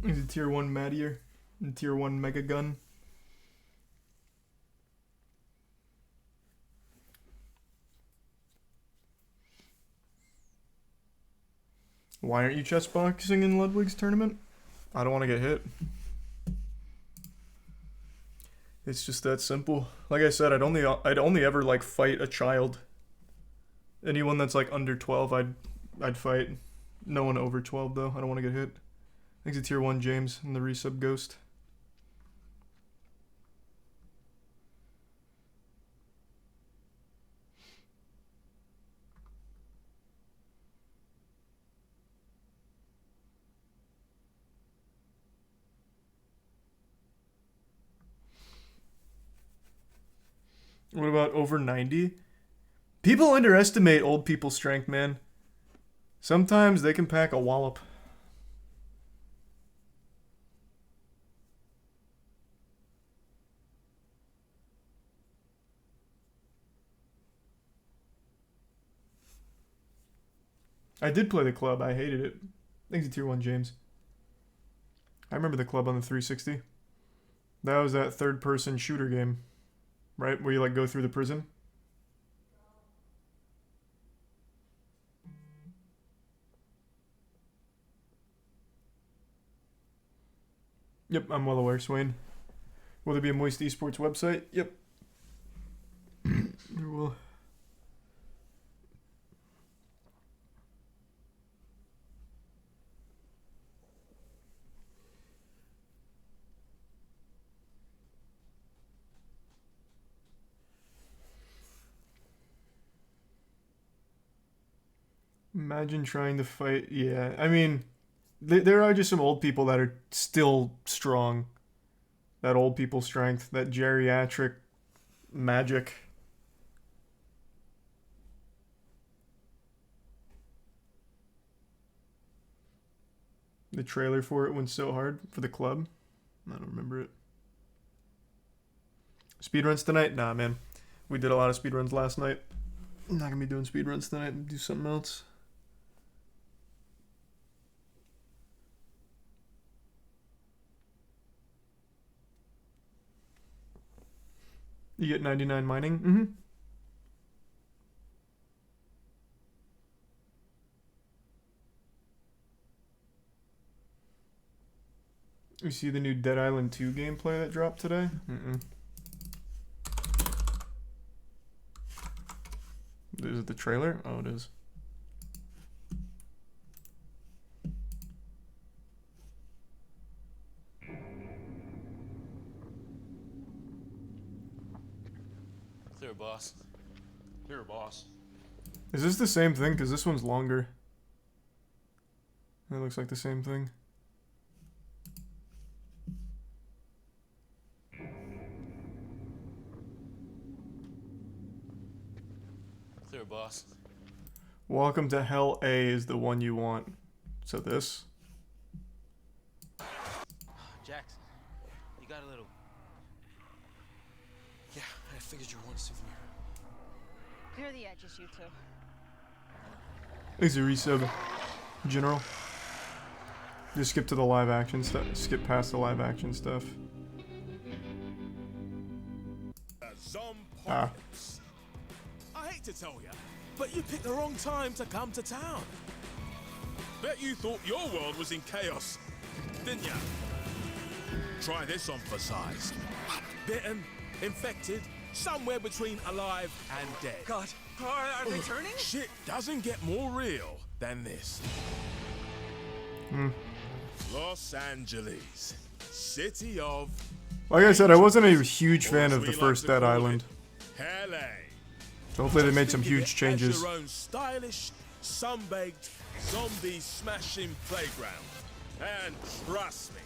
He's a tier 1 Madier and tier 1 Mega Gun. Why aren't you chess boxing in Ludwig's tournament? I don't want to get hit. It's just that simple. Like I said, I'd only ever like fight a child. Anyone that's like under 12, I'd fight. No one over 12 though. I don't want to get hit. Thanks to tier 1 James and the resub Ghost. What about over 90? People underestimate old people's strength, man. Sometimes they can pack a wallop. I did play the club. I hated it. Thanks to tier 1 James. I remember the club on the 360. That was that third-person shooter game. Right? Where you like go through the prison. Yep, I'm well aware, Swain. Will there be a Moist Esports website? Yep. There will. Imagine trying to fight. Yeah, I mean, there are just some old people that are still strong. That old people strength, that geriatric magic. The trailer for it went so hard for the club. I don't remember it. Speedruns tonight? Nah, man. We did a lot of speedruns last night. I'm not gonna be doing speedruns tonight. Do something else. You get 99 mining? Mm-hmm. You see the new Dead Island 2 gameplay that dropped today? Mm-mm. Is it the trailer? Oh, it is. Clear, boss. Clear, boss. Is this the same thing? Because this one's longer. That looks like the same thing. Clear, boss. Welcome to Hell A is the one you want. So this? Jackson, you got a little. Yeah, I figured you want a souvenir. Clear the edges, you two. Thanks a resub, General. Just skip to the live action stuff. Skip past the live action stuff. Ah. I hate to tell you, but you picked the wrong time to come to town. Bet you thought your world was in chaos, didn't ya? Try this on for size. Bitten, infected, somewhere between alive and dead. God, are they turning? Shit doesn't get more real than this. Los Angeles, city of... Like I said, I wasn't a huge fan of the first Dead Island. LA. So hopefully they made some huge changes. Your own stylish, sun-baked, zombie-smashing playground. And trust me,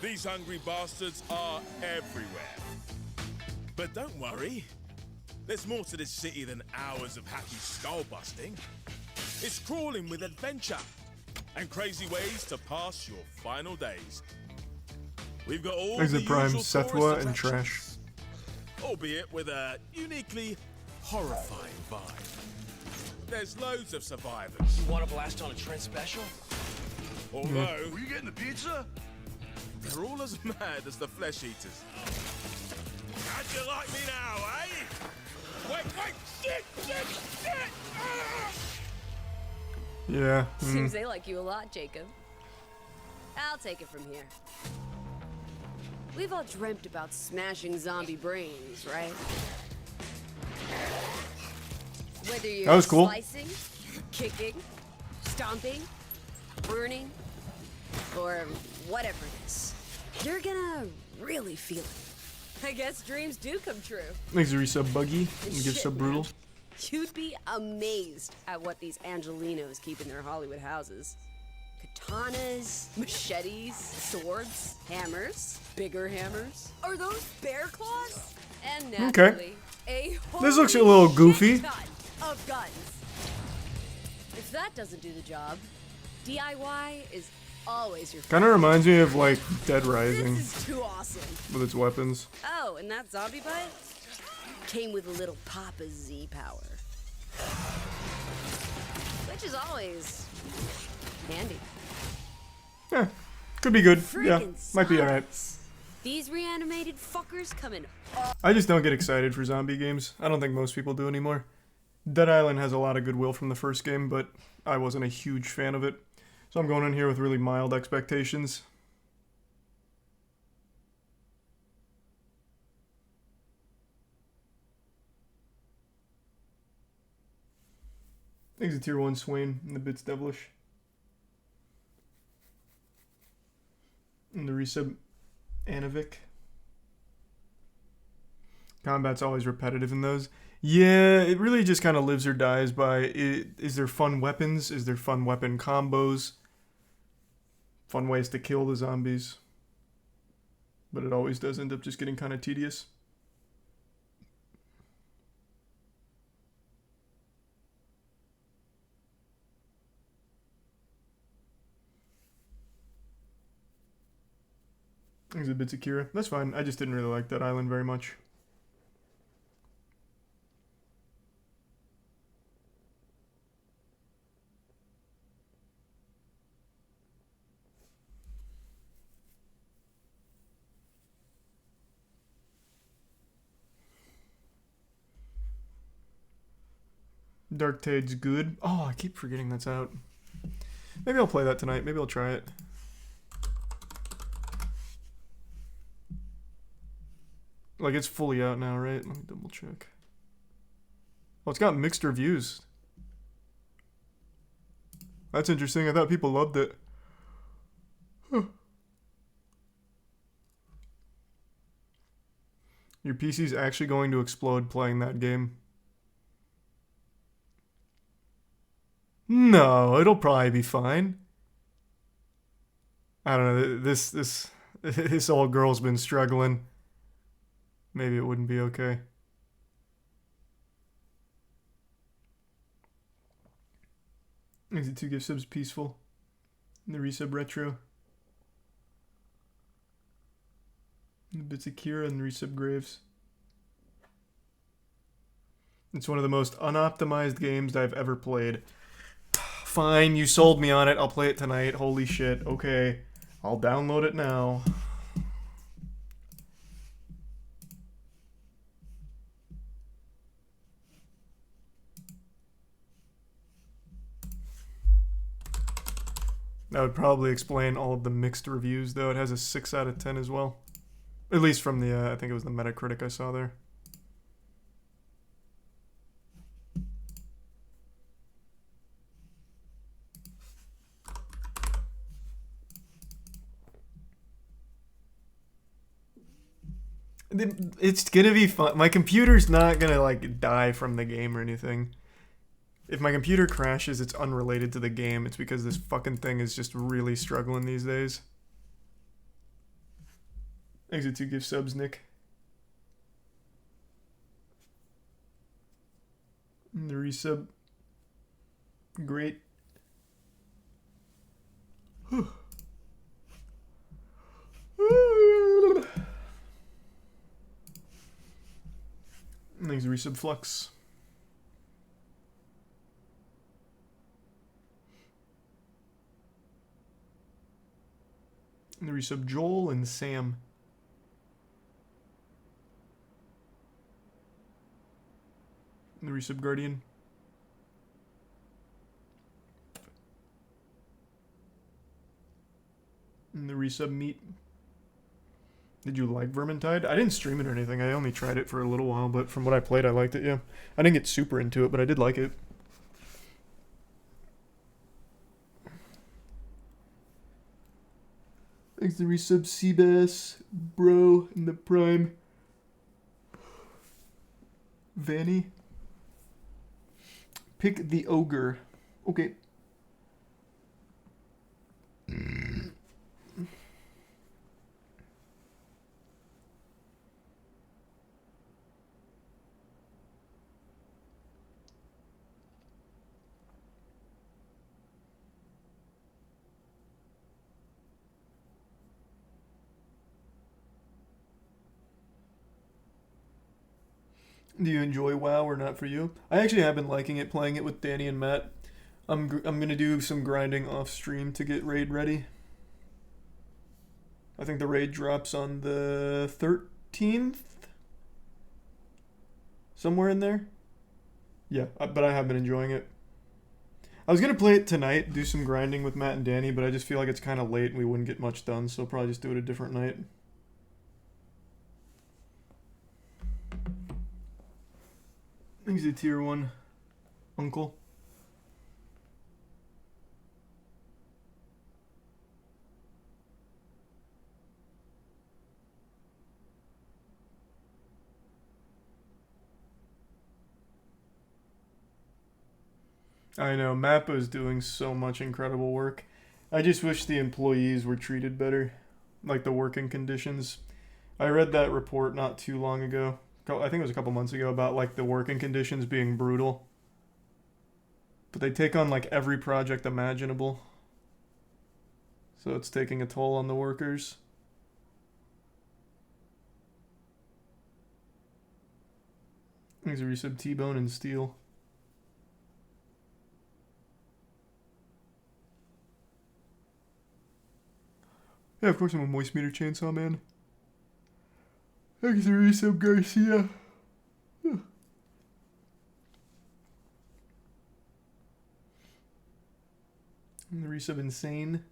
these hungry bastards are everywhere. But don't worry, there's more to this city than hours of happy skull-busting. It's crawling with adventure and crazy ways to pass your final days. We've got all Exit the Prime, usual Sethwa, tourist and Trash. attractions, albeit with a uniquely horrifying vibe. There's loads of survivors, You want to blast on a Trent special? although Were you getting the pizza? they're all as mad as the flesh eaters. How'd you like me now, eh? Wait, shit! Ah! Yeah. Seems they like you a lot, Jacob. I'll take it from here. We've all dreamt about smashing zombie brains, right? Whether you're That was cool. slicing, kicking, stomping, burning, or whatever it is, you're gonna really feel it. I guess dreams do come true. Thanks a resub, Buggy. And give Shit, sub man. Brutal. You'd be amazed at what these Angelinos keep in their Hollywood houses. Katanas, machetes, swords, hammers, bigger hammers. Are those bear claws? And naturally, a This looks a holy little shit goofy. ton of guns. If that doesn't do the job, DIY is always your Kind of reminds me of like Dead Rising This is too awesome. with its weapons. Oh, and that zombie bite came with a little Papa Z power. Which is always handy. Yeah, could be good. Yeah, Freaking might be alright. zombies. These reanimated fuckers come in. I just don't get excited for zombie games. I don't think most people do anymore. Dead Island has a lot of goodwill from the first game, but I wasn't a huge fan of it. So I'm going in here with really mild expectations. Thanks to Tier 1 Swain and the Bits Devilish. And the resub Anavic. Combat's always repetitive in those. Yeah, it really just kind of lives or dies by is there fun weapons? Is there fun weapon combos? Fun ways to kill the zombies? But it always does end up just getting kind of tedious. There's a bit of Kira. That's fine. I just didn't really like that island very much. Darktide's good. Oh, I keep forgetting that's out. Maybe I'll play that tonight. Maybe I'll try it. Like, it's fully out now, right? Let me double check. Oh, it's got mixed reviews. That's interesting. I thought people loved it. Huh. Your PC's actually going to explode playing that game. No, it'll probably be fine. I don't know. This old girl's been struggling. Maybe it wouldn't be okay. Is it 2 gift subs peaceful? And the resub retro. And the bits of Kira and the resub graves. It's one of the most unoptimized games I've ever played. Fine, you sold me on it. I'll play it tonight. Holy shit. Okay. I'll download it now. That would probably explain all of the mixed reviews, though. It has a 6 out of 10 as well. At least from the, I think it was the Metacritic I saw there. It's gonna be fun. My computer's not gonna, like, die from the game or anything. If my computer crashes, it's unrelated to the game. It's because this fucking thing is just really struggling these days. Thanks for 2 gift subs, Nick. And the resub. Great. Thanks for resub Flux. And the resub Joel and Sam. And the resub Guardian. And the resub Meat. Did you like Vermintide? I didn't stream it or anything. I only tried it for a little while, but from what I played, I liked it, yeah. I didn't get super into it, but I did like it. Thanks to resub Seabass, Bro, and the Prime. Vanny. Pick the Ogre. Okay. Do you enjoy WoW or not for you? I actually have been liking it, playing it with Danny and Matt. I'm gonna do some grinding off stream to get raid ready. I think the raid drops on the 13th? Somewhere in there? Yeah, but I have been enjoying it. I was gonna play it tonight, do some grinding with Matt and Danny, but I just feel like it's kind of late and we wouldn't get much done, so I'll probably just do it a different night. He's a tier 1 uncle. I know, Mappa's doing so much incredible work. I just wish the employees were treated better, like the working conditions. I read that report not too long ago. I think it was a couple months ago, about like the working conditions being brutal. But they take on like every project imaginable. So it's taking a toll on the workers. There's a resub T-Bone and Steel. Yeah, of course I'm a moist meter chainsaw man. Thanks for resub Garcia. And the resub Insane.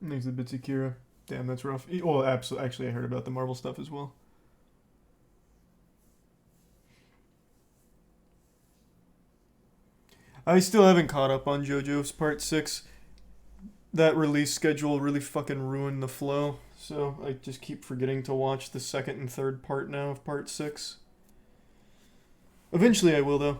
Thanks to Bitsy Kira. Damn, that's rough. Well, absolutely. Actually, I heard about the Marvel stuff as well. I still haven't caught up on JoJo's Part 6. That release schedule really fucking ruined the flow, so I just keep forgetting to watch the second and third part now of Part 6. Eventually I will, though.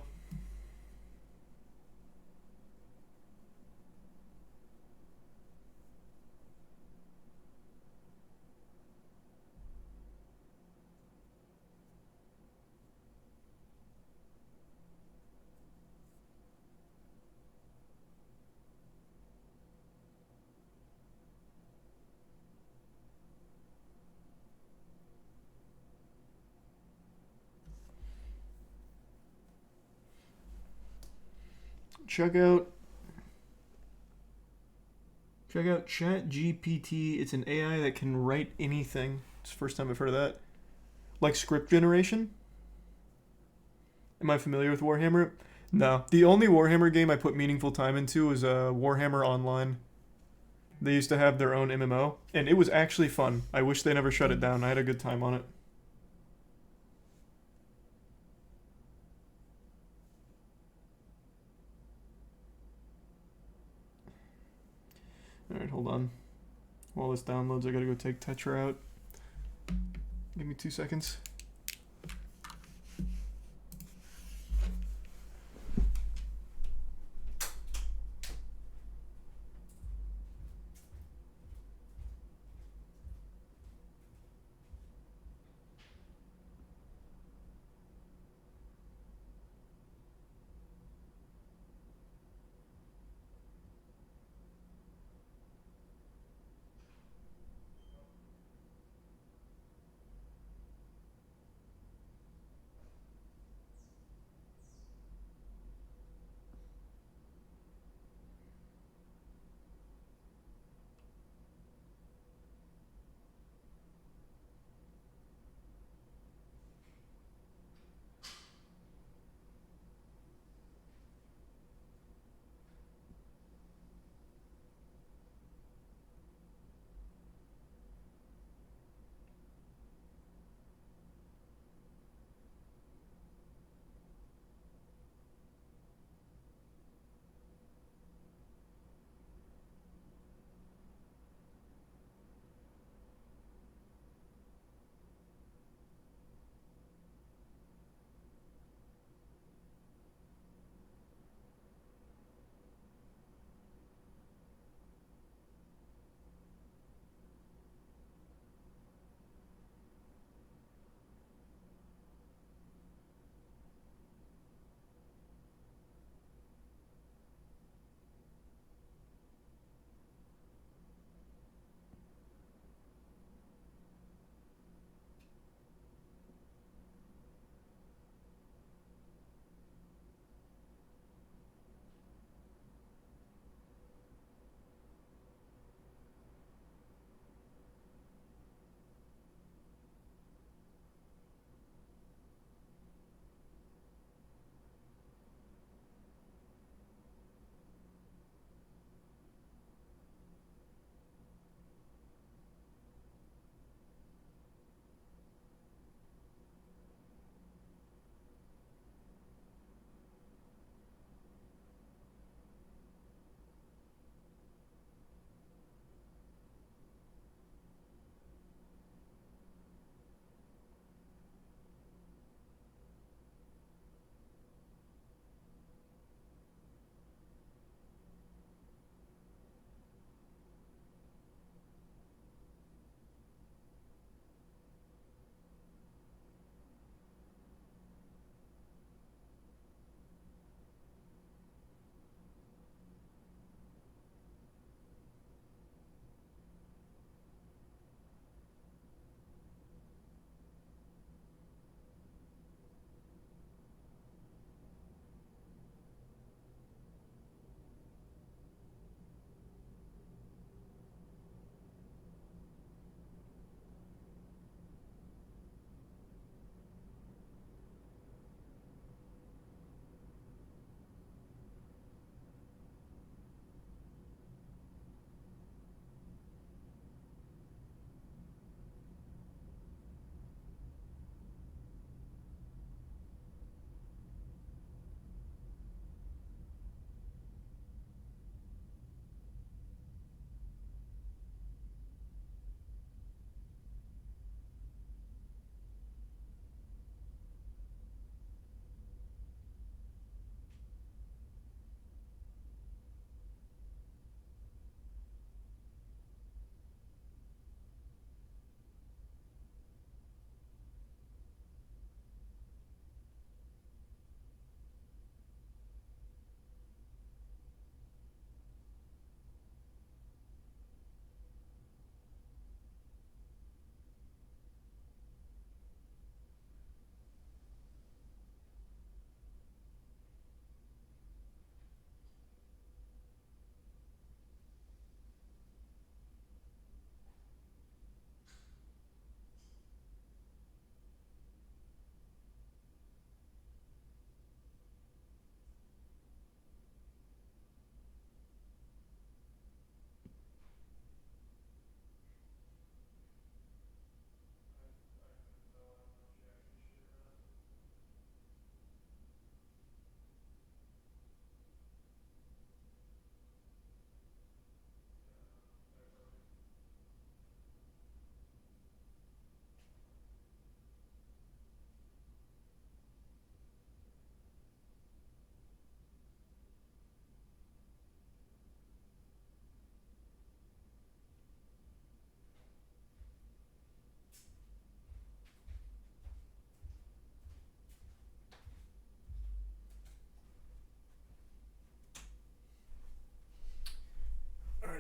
Check out ChatGPT. It's an AI that can write anything. It's the first time I've heard of that. Like script generation? Am I familiar with Warhammer? No. The only Warhammer game I put meaningful time into was Warhammer Online. They used to have their own MMO, and it was actually fun. I wish they never shut it down. I had a good time on it. Alright, hold on. While this downloads, I gotta go take Tetra out. Give me 2 seconds.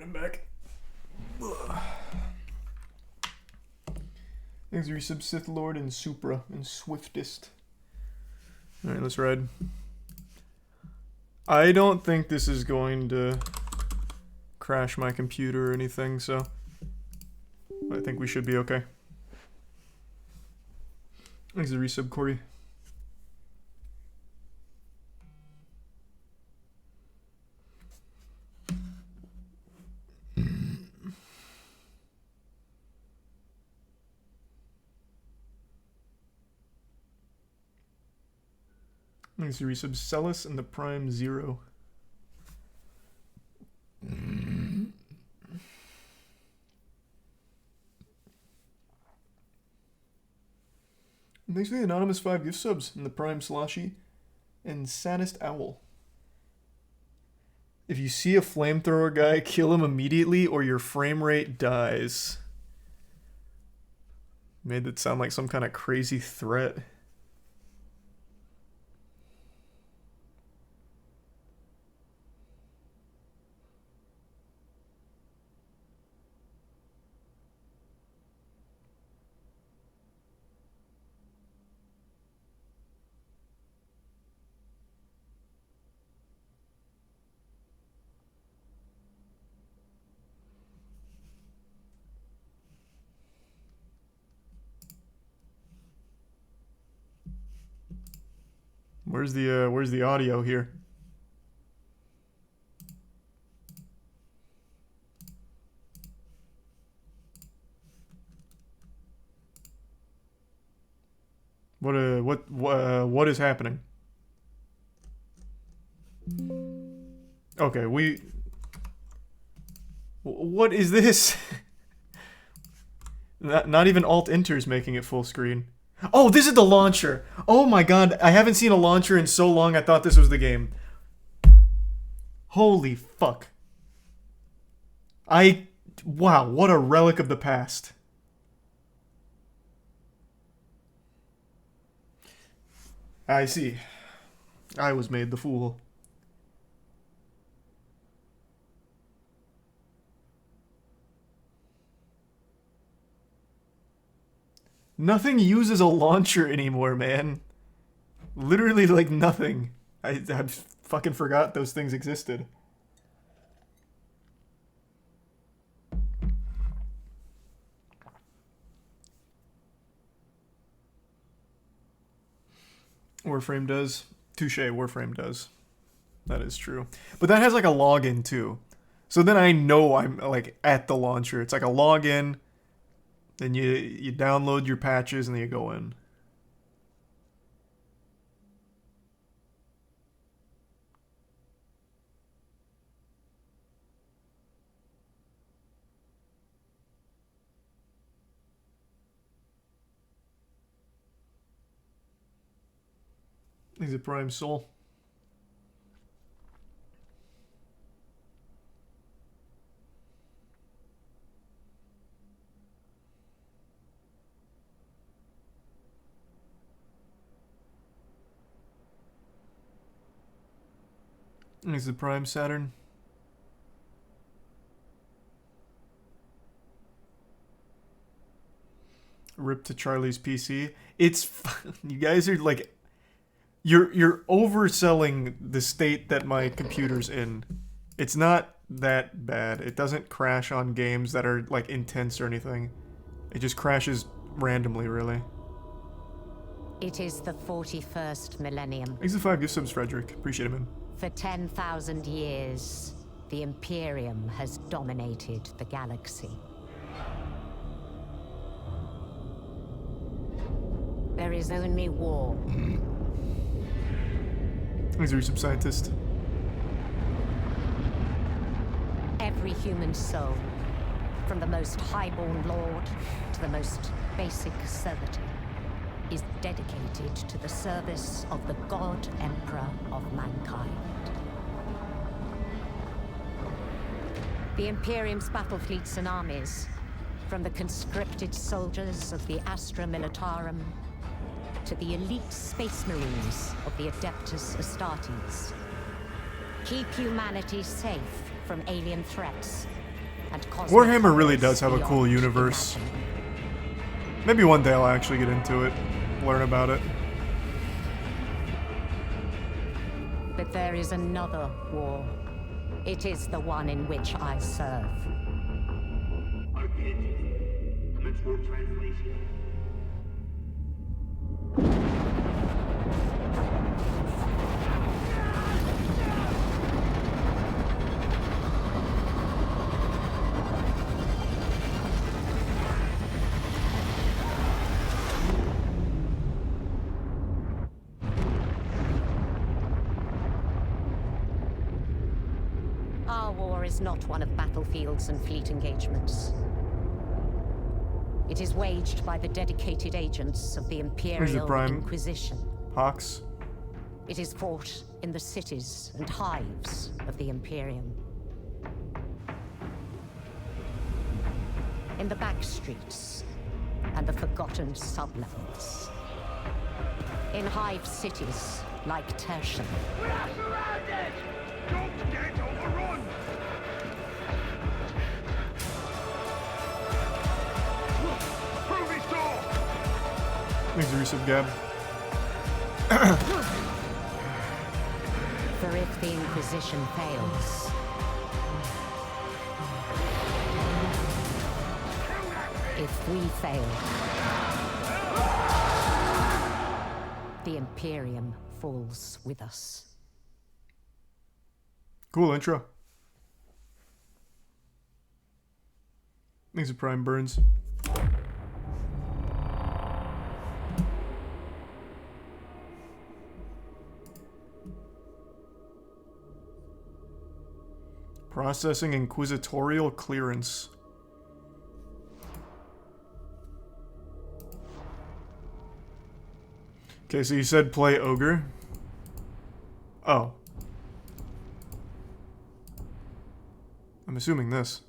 I'm back. Thanks for resub Sith Lord and Supra and Swiftest. Alright, let's ride. I don't think this is going to crash my computer or anything, so I think we should be okay. Thanks for resub, Corey. Thanks for resub Celis and the Prime Zero. Thanks for the anonymous 5 gift subs and the Prime Sloshy and Saddest Owl. If you see a flamethrower guy, kill him immediately or your frame rate dies. Made that sound like some kind of crazy threat. Where's the audio here? What is happening? Okay, what is this? Not even Alt-Enter's making it full screen. Oh, this is the launcher! Oh my god, I haven't seen a launcher in so long I thought this was the game. Holy fuck. Wow, what a relic of the past. I see. I was made the fool. Nothing uses a launcher anymore, man. Literally, like, nothing. I fucking forgot those things existed. Warframe does. Touche, Warframe does. That is true. But that has, like, a login, too. So then I know I'm, like, at the launcher. It's like a login. Then you download your patches and then you go in. He's a Prime Soul. He's the Prime Saturn. Rip to Charlie's PC. It's you guys are like you're overselling the state that my computer's in. It's not that bad. It doesn't crash on games that are like intense or anything. It just crashes randomly, really. It is the 41st millennium. Thanks for 5 gift subs, Frederick. Appreciate it, man. For 10,000 years, the Imperium has dominated the galaxy. There is only war. He's a research scientist. Every human soul, from the most highborn lord to the most basic servitor, is dedicated to the service of the God Emperor of mankind. The Imperium's battle fleets and armies, from the conscripted soldiers of the Astra Militarum to the elite space marines of the Adeptus Astartes, keep humanity safe from alien threats and cosmic Warhammer really horrors does have a cool beyond universe. imagining. Maybe one day I'll actually get into it, learn about it. But there is another war. It is the one in which I serve. Our war is not one of battlefields and fleet engagements. It is waged by the dedicated agents of the Imperial Prime? Inquisition. Hawks. It is fought in the cities and hives of the Imperium. In the back streets and the forgotten sublevels. In hive cities like Tertian. We are surrounded! Don't get overrun! Through this door! Thanks, Resub Gab. For if the Inquisition fails, if we fail, the Imperium falls with us. Cool intro. Thanks for Prime Burns. Processing inquisitorial clearance. Okay, so you said play ogre. Oh. I'm assuming this.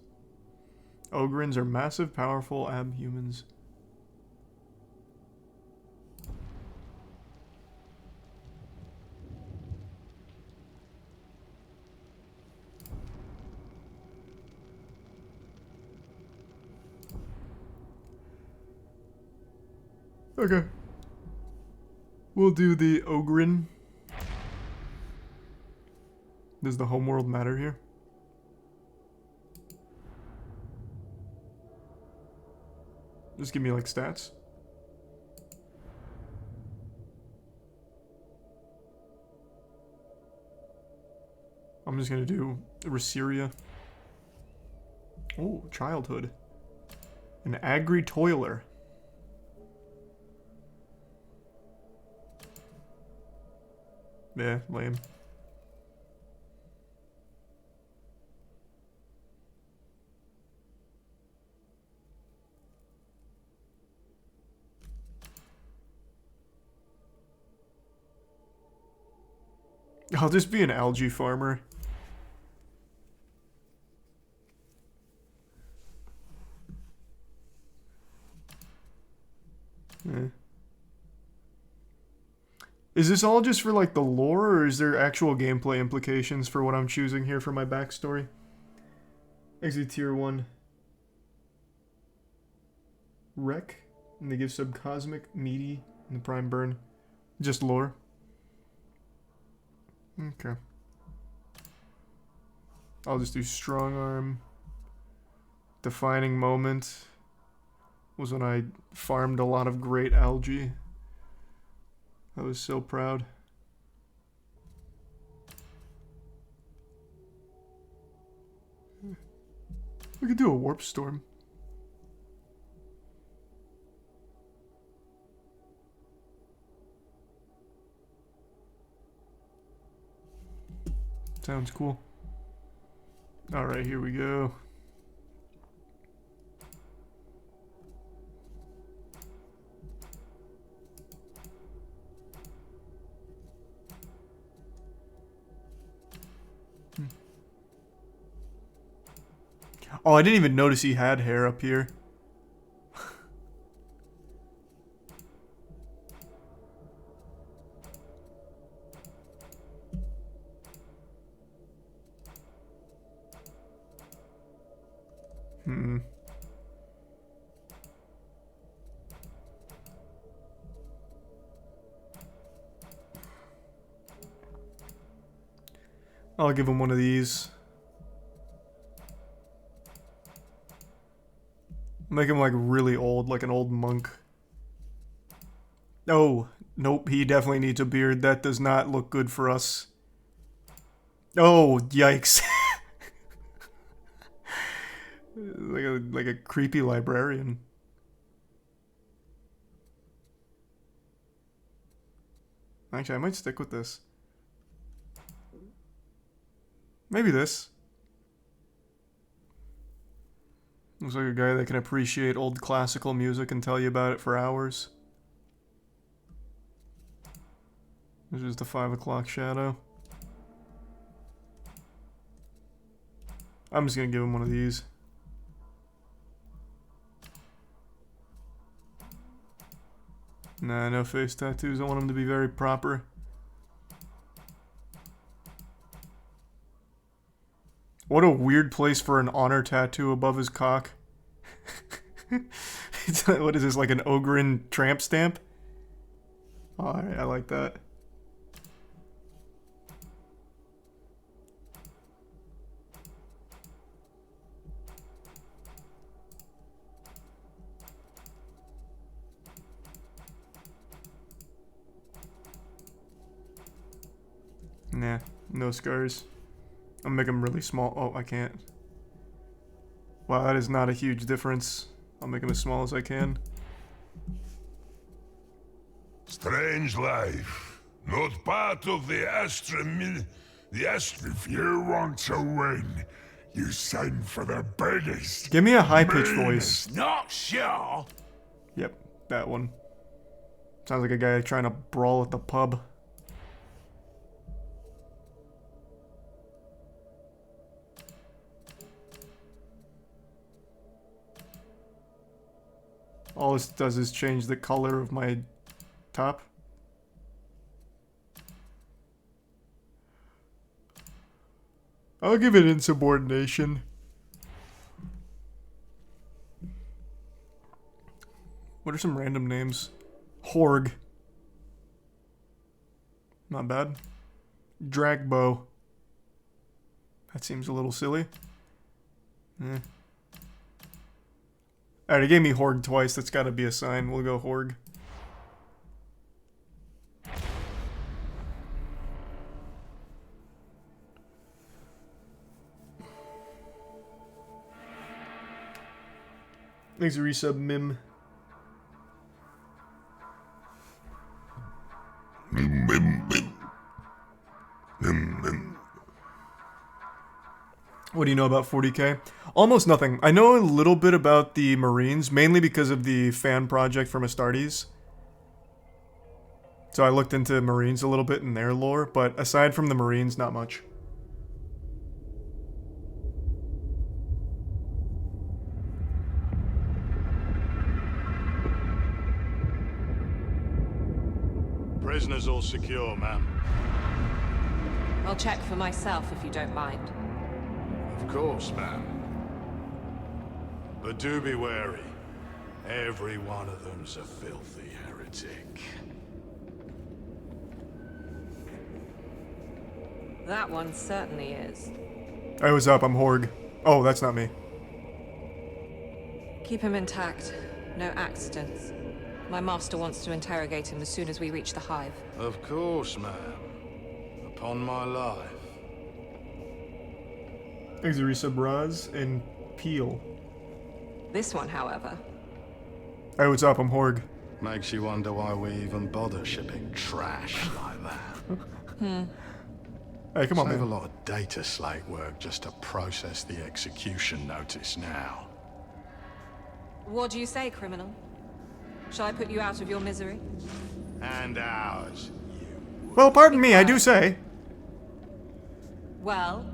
Ogrins are massive, powerful abhumans. Okay. We'll do the Ogrin. Does the homeworld matter here? Just give me like stats. I'm just gonna do Resiria. Oh, childhood. An agri-toiler. Yeah, lame. I'll just be an algae farmer. Eh. Is this all just for like the lore, or is there actual gameplay implications for what I'm choosing here for my backstory? Exit tier 1. Wreck, and they give subcosmic, meaty, and the prime burn. Just lore. Okay. I'll just do strong arm. Defining moment was when I farmed a lot of great algae. I was so proud. We could do a warp storm. Sounds cool. Alright, here we go. Oh, I didn't even notice he had hair up here. I'll give him one of these. Make him like really old, like an old monk. Oh, nope, he definitely needs a beard. That does not look good for us. Oh, yikes. like a creepy librarian. Actually, I might stick with this. Maybe this. Looks like a guy that can appreciate old classical music and tell you about it for hours. This is the 5 o'clock shadow. I'm just gonna give him one of these. Nah, no face tattoos. I want him to be very proper. What a weird place for an honor tattoo above his cock. What is this, like an Ogren tramp stamp? Alright, I like that. Nah, no scars. I'll make them really small. Oh, I can't. Wow, that is not a huge difference. I'll make them as small as I can. Strange life. Not part of the the Astrosphere wants to win. You sign for the biggest. Give me a high-pitched voice. Not sure. Yep, that one. Sounds like a guy trying to brawl at the pub. All this does is change the color of my top. I'll give it insubordination. What are some random names? Horg. Not bad. Dragbow. That seems a little silly. Alright, it gave me Horg twice. That's gotta be a sign. We'll go Horg. Thanks for resub, Mim. What do you know about 40k? Almost nothing. I know a little bit about the Marines, mainly because of the fan project from Astartes. So I looked into Marines a little bit in their lore, but aside from the Marines, not much. Prisoners all secure, ma'am. I'll check for myself if you don't mind. Of course, ma'am. But do be wary. Every one of them's a filthy heretic. That one certainly is. Hey, what's up? I'm Horg. Oh, that's not me. Keep him intact. No accidents. My master wants to interrogate him as soon as we reach the hive. Of course, ma'am. Upon my life. Thanks for resub, Raz and Peel. This one, however. Hey, what's up? I'm Horg. Makes you wonder why we even bother shipping trash like that. Hey, come on, Save man. a lot of data slate work just to process the execution notice now. What do you say, criminal? Shall I put you out of your misery? And ours. Well, pardon me, I do say. Well,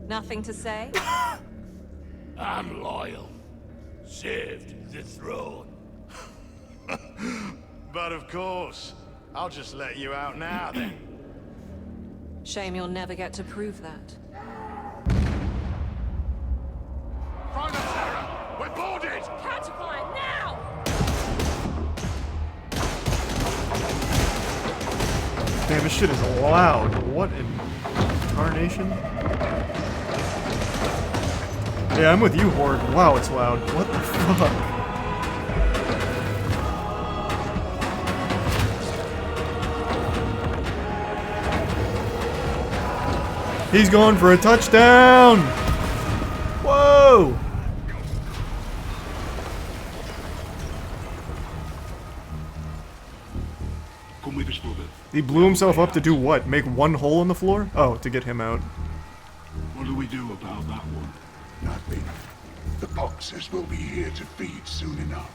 nothing to say? I'm loyal. Served the throne. But of course, I'll just let you out now then. Shame you'll never get to prove that. this shit is loud. What in tarnation? Yeah, I'm with you, Horde. Wow, it's loud. What the fuck? He's going for a touchdown! Whoa! Come with us, brother. He blew himself up to do what? Make one hole in the floor? Oh, to get him out. What do we do about that one? Nothing. The boxers will be here to feed soon enough.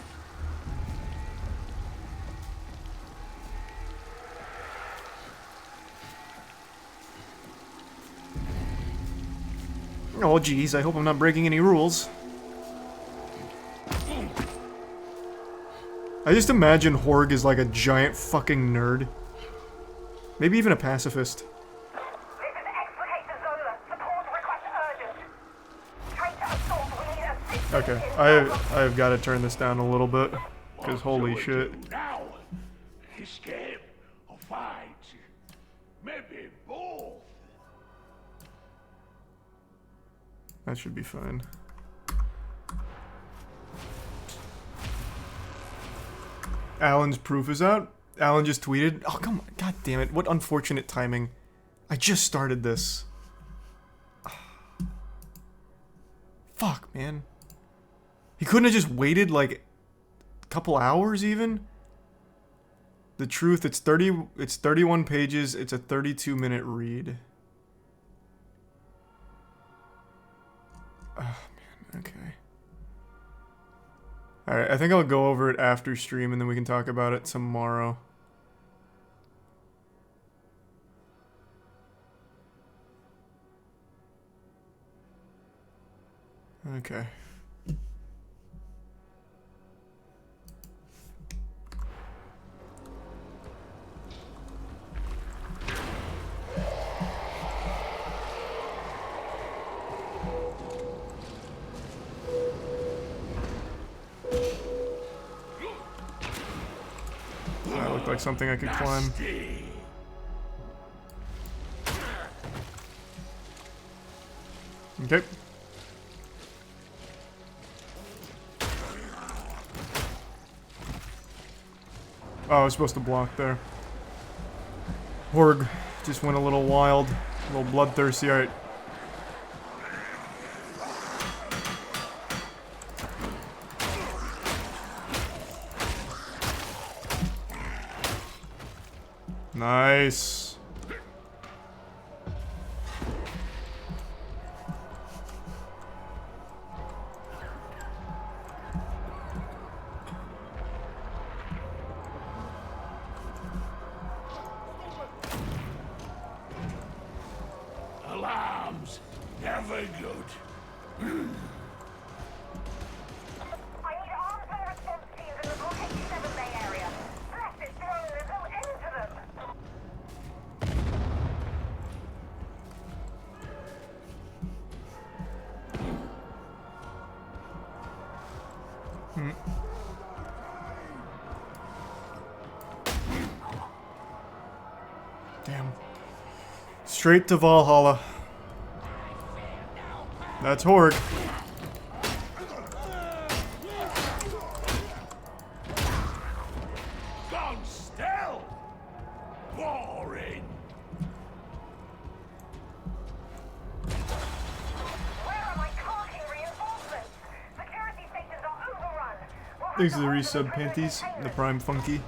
Oh, jeez, I hope I'm not breaking any rules. I just imagine Horg is like a giant fucking nerd. Maybe even a pacifist. Okay, I've got to turn this down a little bit, because holy shit. Now, escape or fight? Maybe both. That should be fine. Alan's proof is out. Alan just tweeted. Oh, come on. God damn it. What unfortunate timing. I just started this. Fuck, man. He couldn't have just waited like a couple hours even? The truth, it's 31 pages. It's a 32-minute read. Oh, man. Okay. Alright, I think I'll go over it after stream and then we can talk about it tomorrow. Okay. That looked like something I could climb. Okay. Oh, I was supposed to block there. Horg just went a little wild, a little bloodthirsty. Alright. Nice. Alarms. Never good. Damn. Straight to Valhalla. That's Horg. Gone still. Boring. Thanks to the resub panties, the Prime Funky.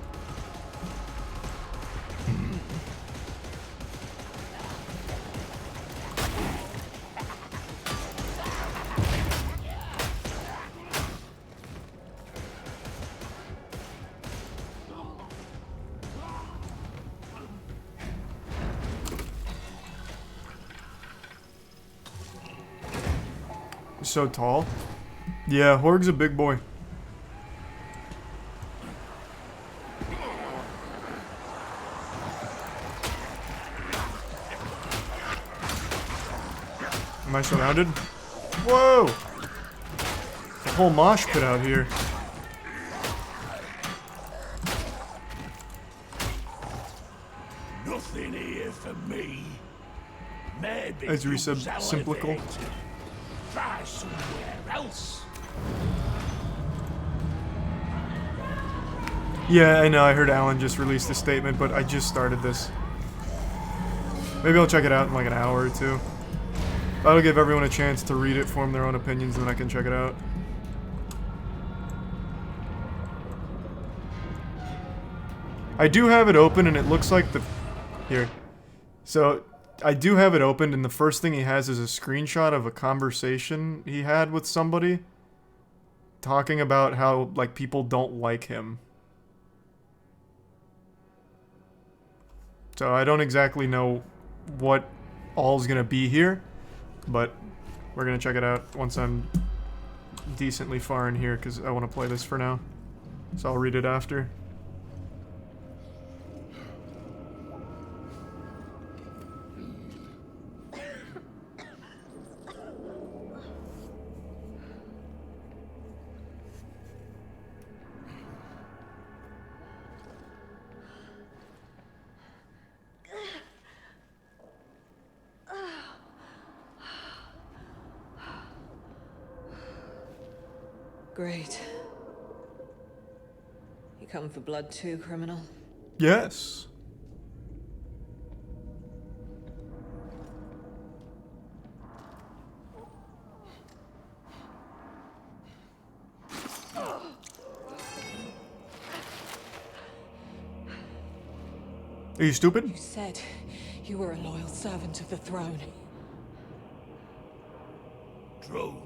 So tall. Yeah, Horg's a big boy. Am I surrounded? Whoa! The whole mosh pit out here. Nothing As we said, simplical. Try somewhere else. Yeah, I know, I heard Alan just released a statement, but I just started this. Maybe I'll check it out in like an hour or two. That'll give everyone a chance to read it, form their own opinions, and then I can check it out. I do have it open, and it looks like the... Here. So, I do have it opened, and the first thing he has is a screenshot of a conversation he had with somebody. Talking about how, like, people don't like him. So, I don't exactly know what all's gonna be here. But, we're gonna check it out once I'm decently far in here, because I want to play this for now. So, I'll read it after. Great. You come for blood too, criminal? Yes. Are you stupid? You said you were a loyal servant of the throne. True.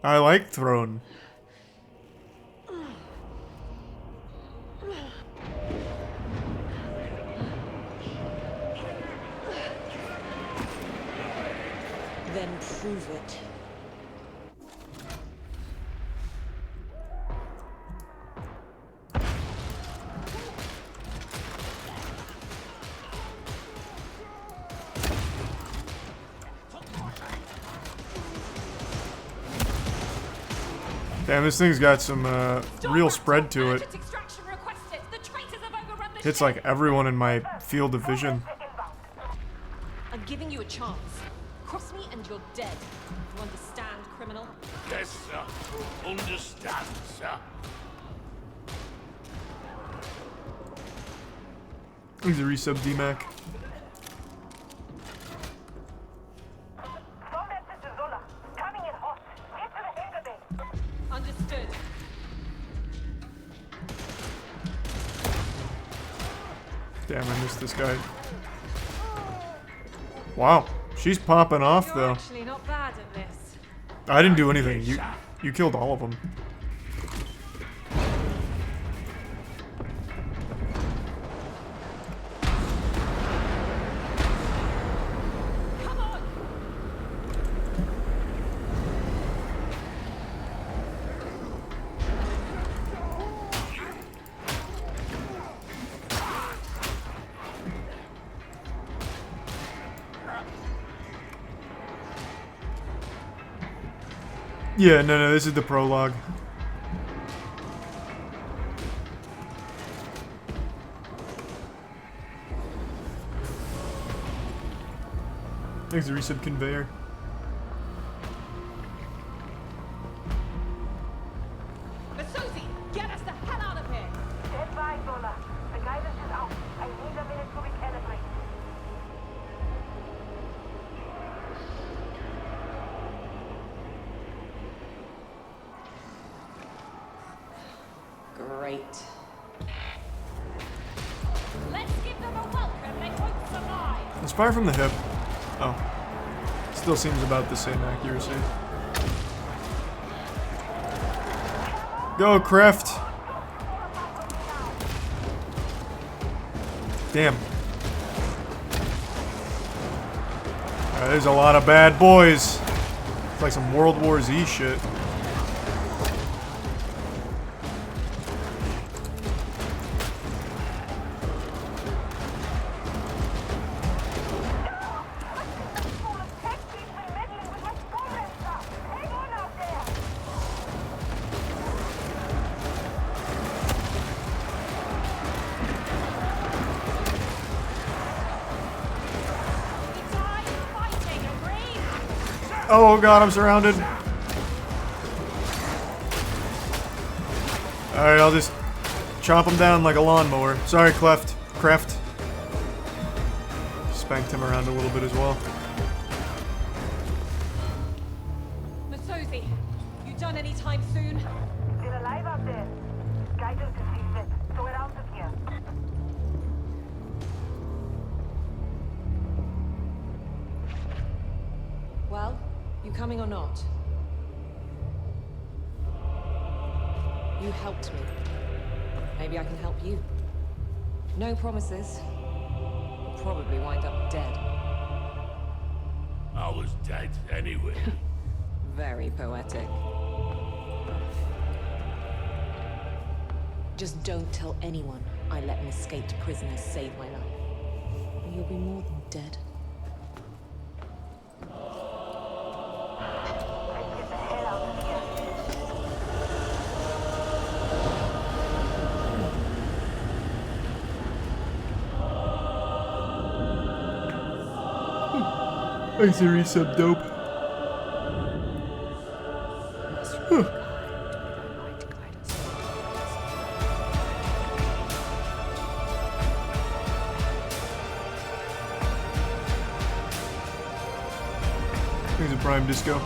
I like Throne. Then prove it. Damn, this thing's got some real spread to it. Hits like everyone in my field of vision. I'm giving you a chance. Cross me and you're dead. You understand, criminal? Yes, sir. Understand, sir. He's a resub DMAC. Understood. Damn, I missed this guy. Wow, she's popping off You're though. actually not bad at this. I didn't do anything. You killed all of them. Come on. Yeah, no, this is the prologue. Thanks, the resub conveyor. Masuzi, get us the hell out of here! Stand by, Zola. The guidance is out. I need a minute to recalibrate. Great. Let's give them a welcome they won't survive. Inspire from the hip. Oh. Still seems about the same accuracy. Go, Kreft! Damn. There's a lot of bad boys. It's like some World War Z shit. Oh god, I'm surrounded. Alright, I'll just chomp him down like a lawnmower. Sorry, Creft. Spanked him around a little bit as well. Masozi, you done any time soon? Still alive out there. Guidance is decent, so we're out of here. Well, you coming or not? You helped me. Maybe I can help you. No promises. You'll probably wind up dead. I was dead anyway. Very poetic. Just don't tell anyone I let an escaped prisoner save my life. Or you'll be more than dead. Thanks, the resub dope. Thanks, a Prime Disco.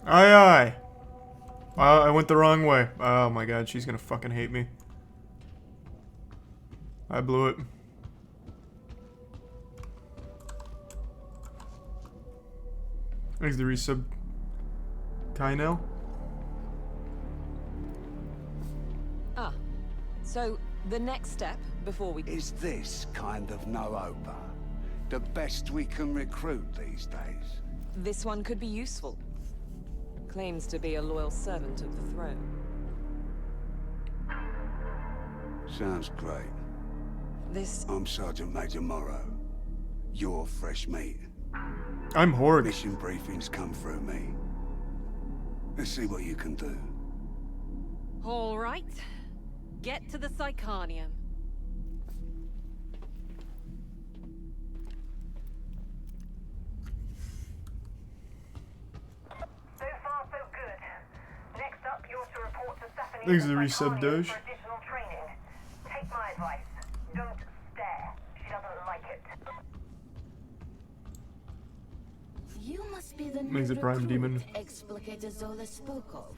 Aye, aye. I went the wrong way. Oh my god, she's gonna fucking hate me. I blew it. Thanks the resub. Kynel. Ah, so the next step before we... Is this kind of no-oper the best we can recruit these days? This one could be useful. Claims to be a loyal servant of the throne. Sounds great. I'm Sergeant Major Morrow. You're fresh meat. I'm Horde. Mission briefings come through me. Let's see what you can do. All right. Get to the Psychanium. Thanks to the resub Doge. Take my advice. Don't stare. She doesn't like it. You must be the Thanks to Prime Demon. Explicator Zola spoke of.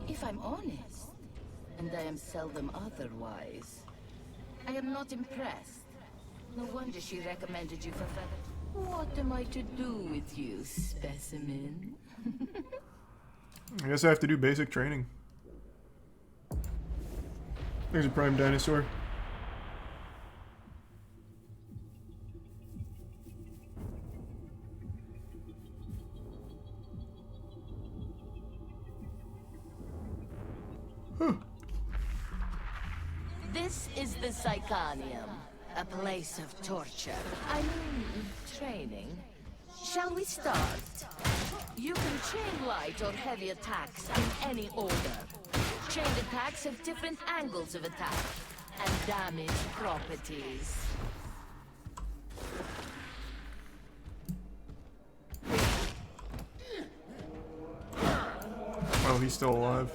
If I'm honest, and I am seldom otherwise, I am not impressed. No wonder she recommended you for feather. What am I to do with you, specimen? I guess I have to do basic training. There's a Prime Dinosaur. Huh. This is the Psychanium, a place of torture. I mean, training. Shall we start? You can chain light or heavy attacks in any order. Chained attacks have different angles of attack and damage properties. Oh, he's still alive.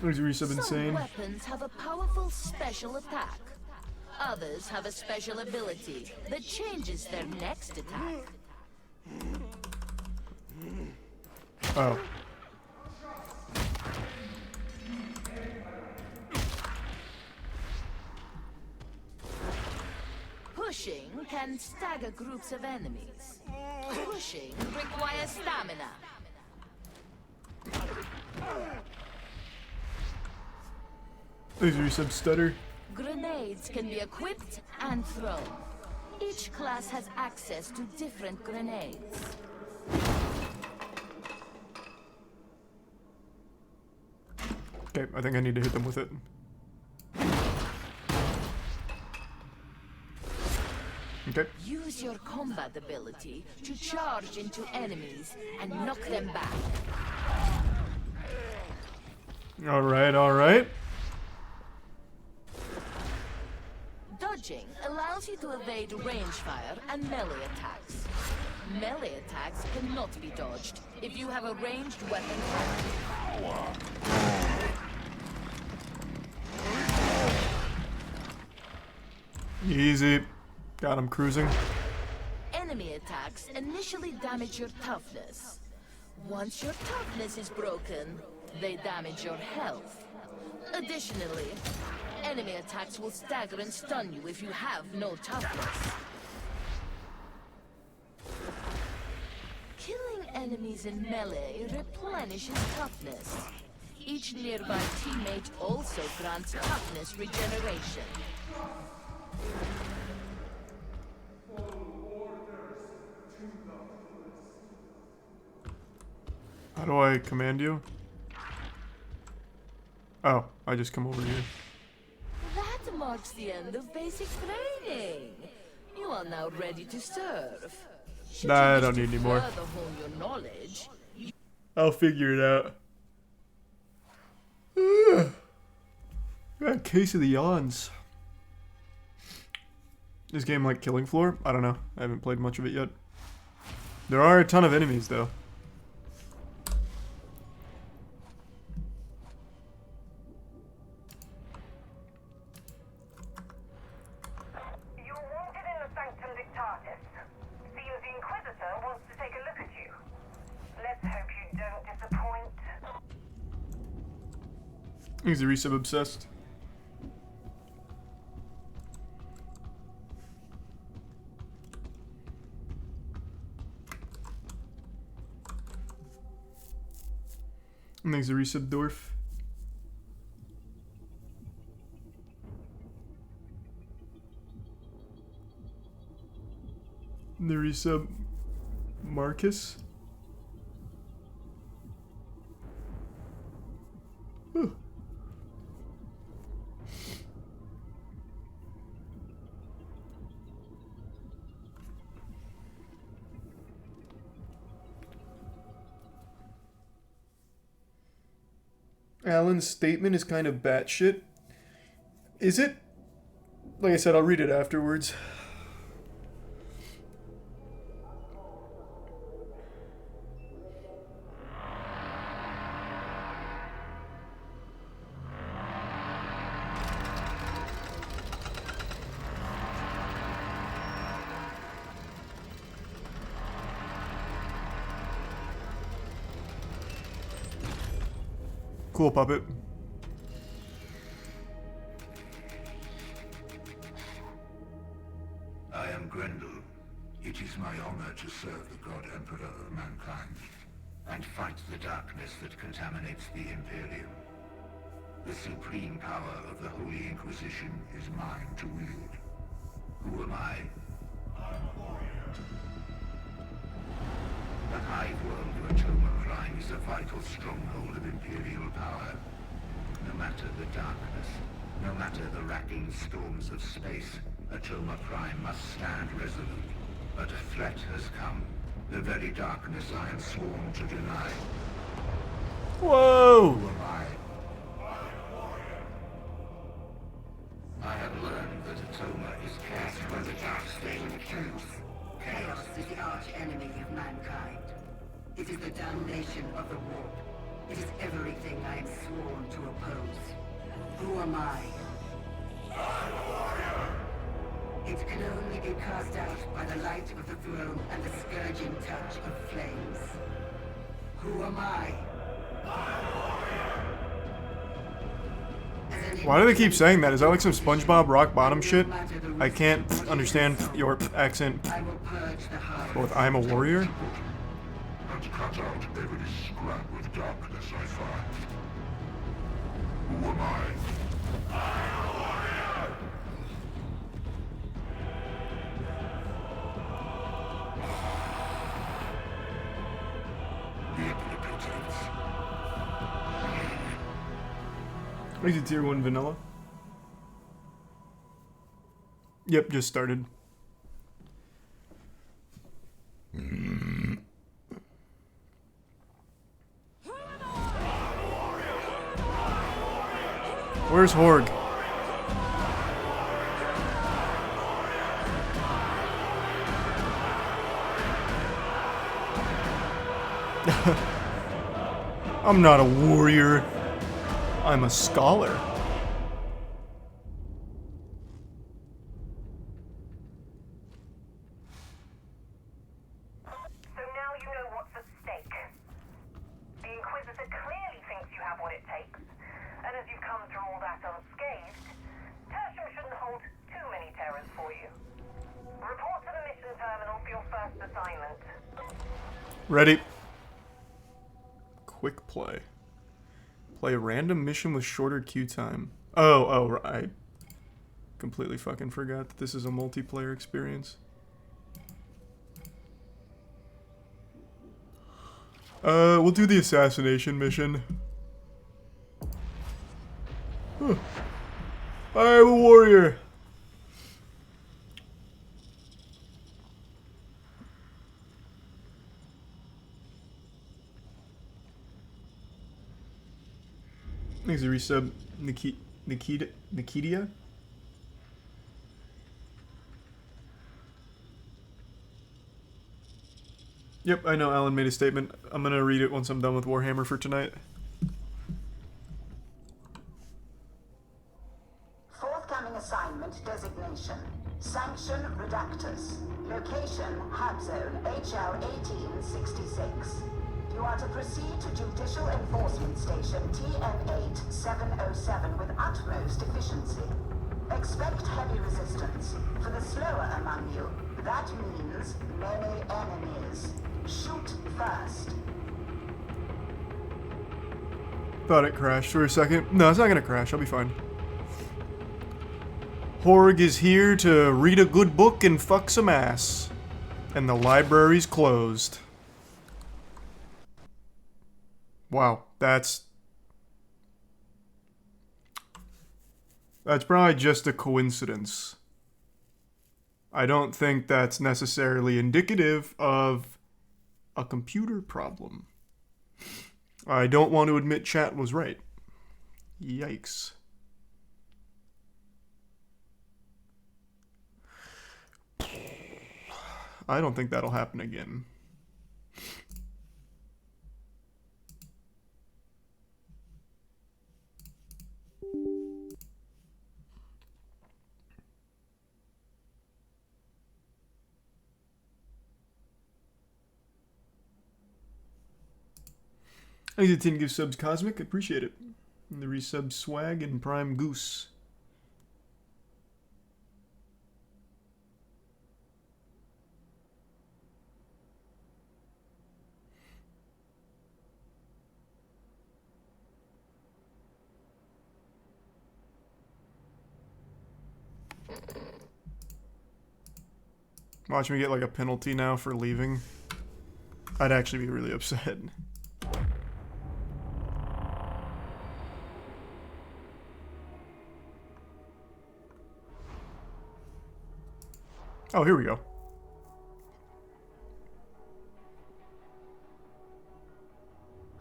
There's a resub insane. Some weapons have a powerful special attack. Others have a special ability that changes their next attack. Oh. Push Pushing can stagger groups of enemies. Pushing requires stamina. These are some stutter. Grenades can be equipped and thrown. Each class has access to different grenades. Okay, I think I need to hit them with it. Okay. Use your combat ability to charge into enemies and knock them back. Alright, alright. Dodging allows you to evade range fire and melee attacks. Melee attacks cannot be dodged if you have a ranged weapon hand. Easy. Got him cruising. Enemy attacks initially damage your toughness. Once your toughness is broken, they damage your health. Additionally, enemy attacks will stagger and stun you if you have no toughness. Killing enemies in melee replenishes toughness. Each nearby teammate also grants toughness regeneration. How do I command you? Oh, I just come over here. That marks the end of basic training. You are now ready to serve. Nah, I don't need any more. Further hone your knowledge. I'll figure it out. Ugh. Got a case of the yawns. This game like Killing Floor? I don't know. I haven't played much of it yet. There are a ton of enemies though. You're wanted in the Sanctum Dictatus. Seems the Inquisitor wants to take a look at you. Let's hope you don't disappoint. He's a resub obsessed. And there's a resub dwarf. The resub Marcus. Ooh. Alan's statement is kind of batshit. Is it? Like I said, I'll read it afterwards. Cool puppet. I am Grendel. It is my honor to serve the God Emperor of mankind and fight the darkness that contaminates the Imperium. The supreme power of the Holy Inquisition is mine to wield. Who am I? The hive world of Atomocline is a vital stronghold of Imperial power. No matter the darkness, no matter the racking storms of space, Atomocline must stand resolute. But a threat has come. The very darkness I am sworn to deny. Whoa! Who am I? I have learned that Atoma is cast by the dark state of chaos. Chaos is the arch-enemy of mankind. It is the damnation of the warp. It is everything I am sworn to oppose. Who am I? It can only be cast out by the light of the throne and the scourging touch of flames. Who am I? As an Why do they keep saying that? Is that like some SpongeBob rock bottom shit? I can't understand your accent. Both I'm a warrior? And cut out every scrap of darkness I find. Who am I? I'm a warrior! Is it tier 1 vanilla? Yep, just started. Where's Horg? I'm not a warrior. I'm a scholar. So now you know what's at stake. The Inquisitor clearly thinks you have what it takes. And as you've come through all that unscathed, Tertium shouldn't hold too many terrors for you. Report to the mission terminal for your first assignment. Ready. Quick play. Play a random mission with shorter queue time. Oh, I completely fucking forgot that this is a multiplayer experience. We'll do the assassination mission. Huh. I'm a warrior. Thanks to resub Nikidia. Yep, I know Alan made a statement. I'm gonna read it once I'm done with Warhammer for tonight. Forthcoming assignment designation. Sanction Redactus. Location Hub Zone HL 1866. You are to proceed to Judicial Enforcement Station TN8707 with utmost efficiency. Expect heavy resistance. For the slower among you, that means many enemies. Shoot first. Thought it crashed for a second. No, it's not gonna crash. I'll be fine. Horg is here to read a good book and fuck some ass. And the library's closed. Wow, that's probably just a coincidence. I don't think that's necessarily indicative of a computer problem. I don't want to admit chat was right. Yikes. I don't think that'll happen again. I need to give subs Cosmic, appreciate it. And the resub Swag and Prime Goose. Watch me get like a penalty now for leaving. I'd actually be really upset. Oh, here we go.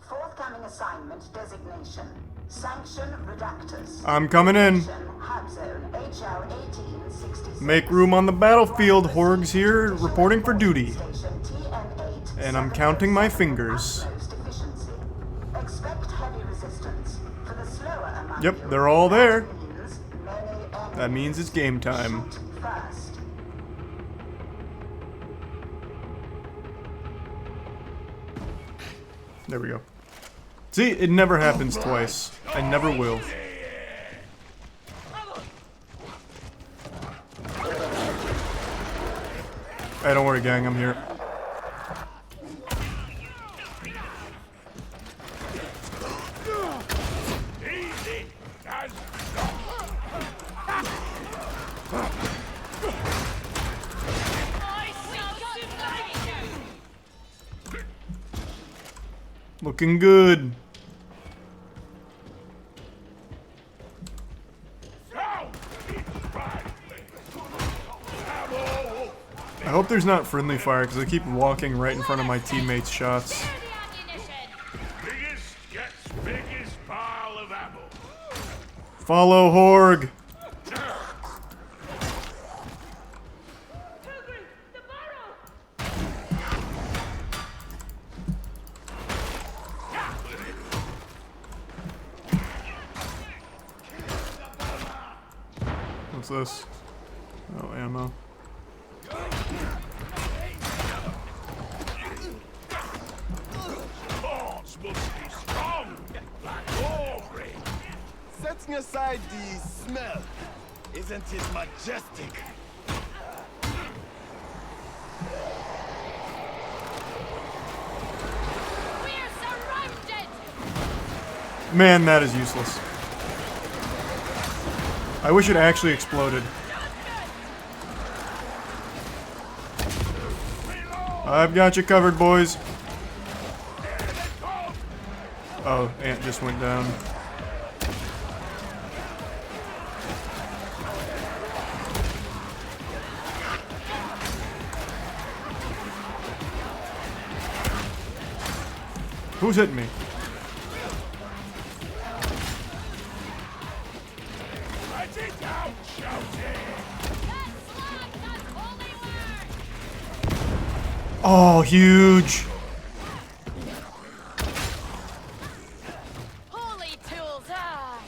Forthcoming assignment designation. Sanction Redactus. I'm coming in. Hub Zone HL 1866. Make room on the battlefield. Horg's here, reporting for duty. And I'm counting my fingers. Expect heavy resistance. For the slower among Yep, you, they're all there. that That means it's game time. shoot first. There we go. See, it never happens twice. I never will. Hey, don't worry, gang. I'm here. Looking good. I hope there's not friendly fire because I keep walking right in front of my teammates' shots. Biggest gets biggest pile of ammo. Follow Horg. What's this? Oh, ammo. Setting aside the smell, isn't it majestic? We're surrounded! Man, that is useless. I wish it actually exploded. I've got you covered, boys. Oh, ant just went down. Who's hitting me? Oh, huge. Holy tools, ah!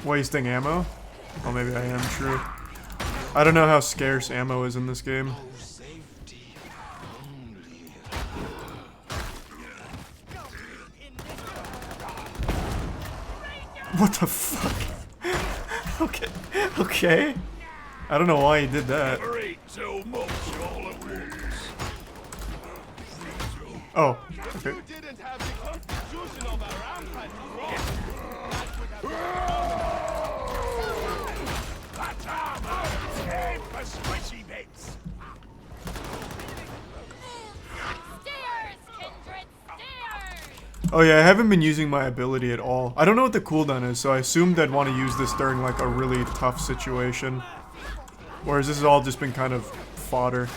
Wasting ammo? Oh, maybe I am, true. I don't know how scarce ammo is in this game. What the fuck? Okay. Okay. I don't know why he did that. Oh, okay. Oh yeah, I haven't been using my ability at all. I don't know what the cooldown is, so I assumed I'd want to use this during like a really tough situation. Whereas this has all just been kind of fodder.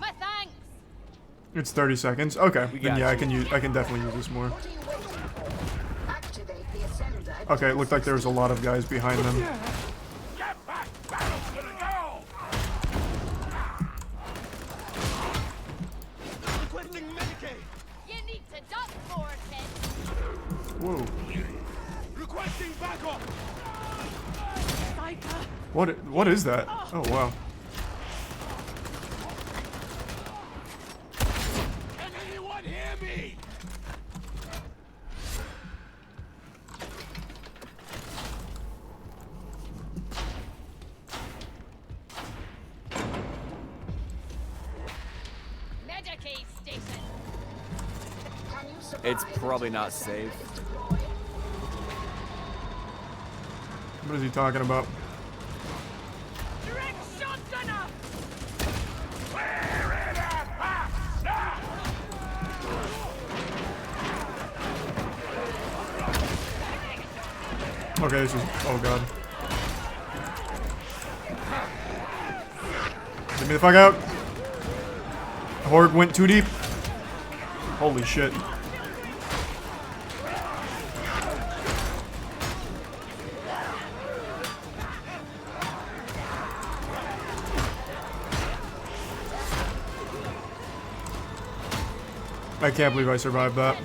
My thanks! It's 30 seconds. Okay, then yeah, I can definitely use this more. Okay, it looked like there was a lot of guys behind them. Whoa. What is that? Oh wow. Can anyone hear me? It's probably not safe. What is he talking about? Okay, this is... oh god. Get me the fuck out! Horde went too deep. Holy shit. I can't believe I survived that.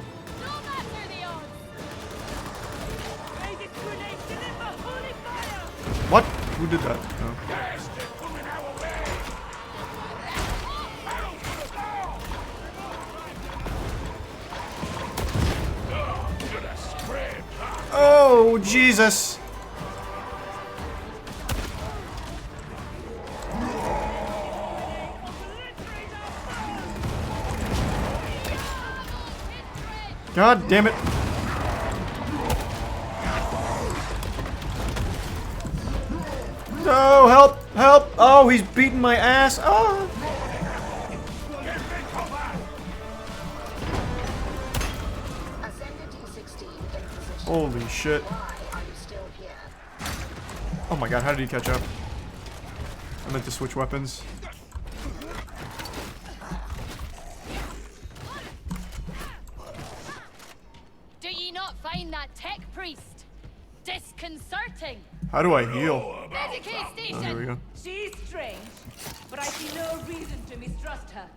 What? Who did that? Oh. Oh, Jesus. God damn it. No, help, help. Oh, he's beating my ass. Oh. Holy shit. Oh my god, how did he catch up? I meant to switch weapons. Do ye not find that tech priest disconcerting? How do I heal? Medicaid Oh, here we station! go. She's strange, but I see no reason to mistrust her.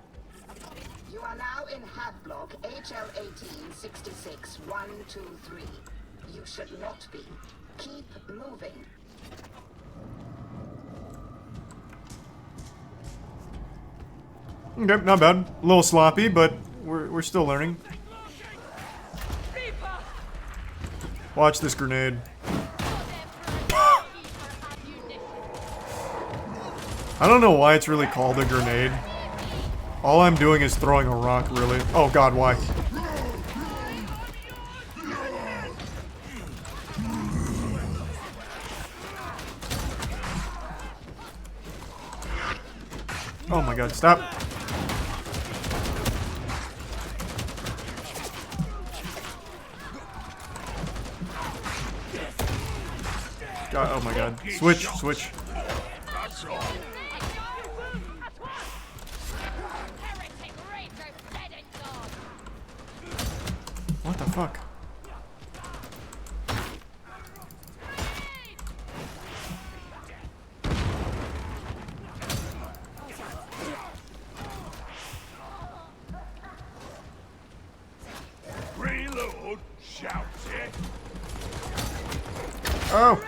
You are now in HAB block HL1866123. You should not be. Keep moving. Okay, not bad. A little sloppy, but we're still learning. Watch this grenade. I don't know why it's really called a grenade. All I'm doing is throwing a rock, really. Oh god, why? Oh my god, stop. God, oh my god. Switch, switch. What the fuck? Reload, shout it. Oh.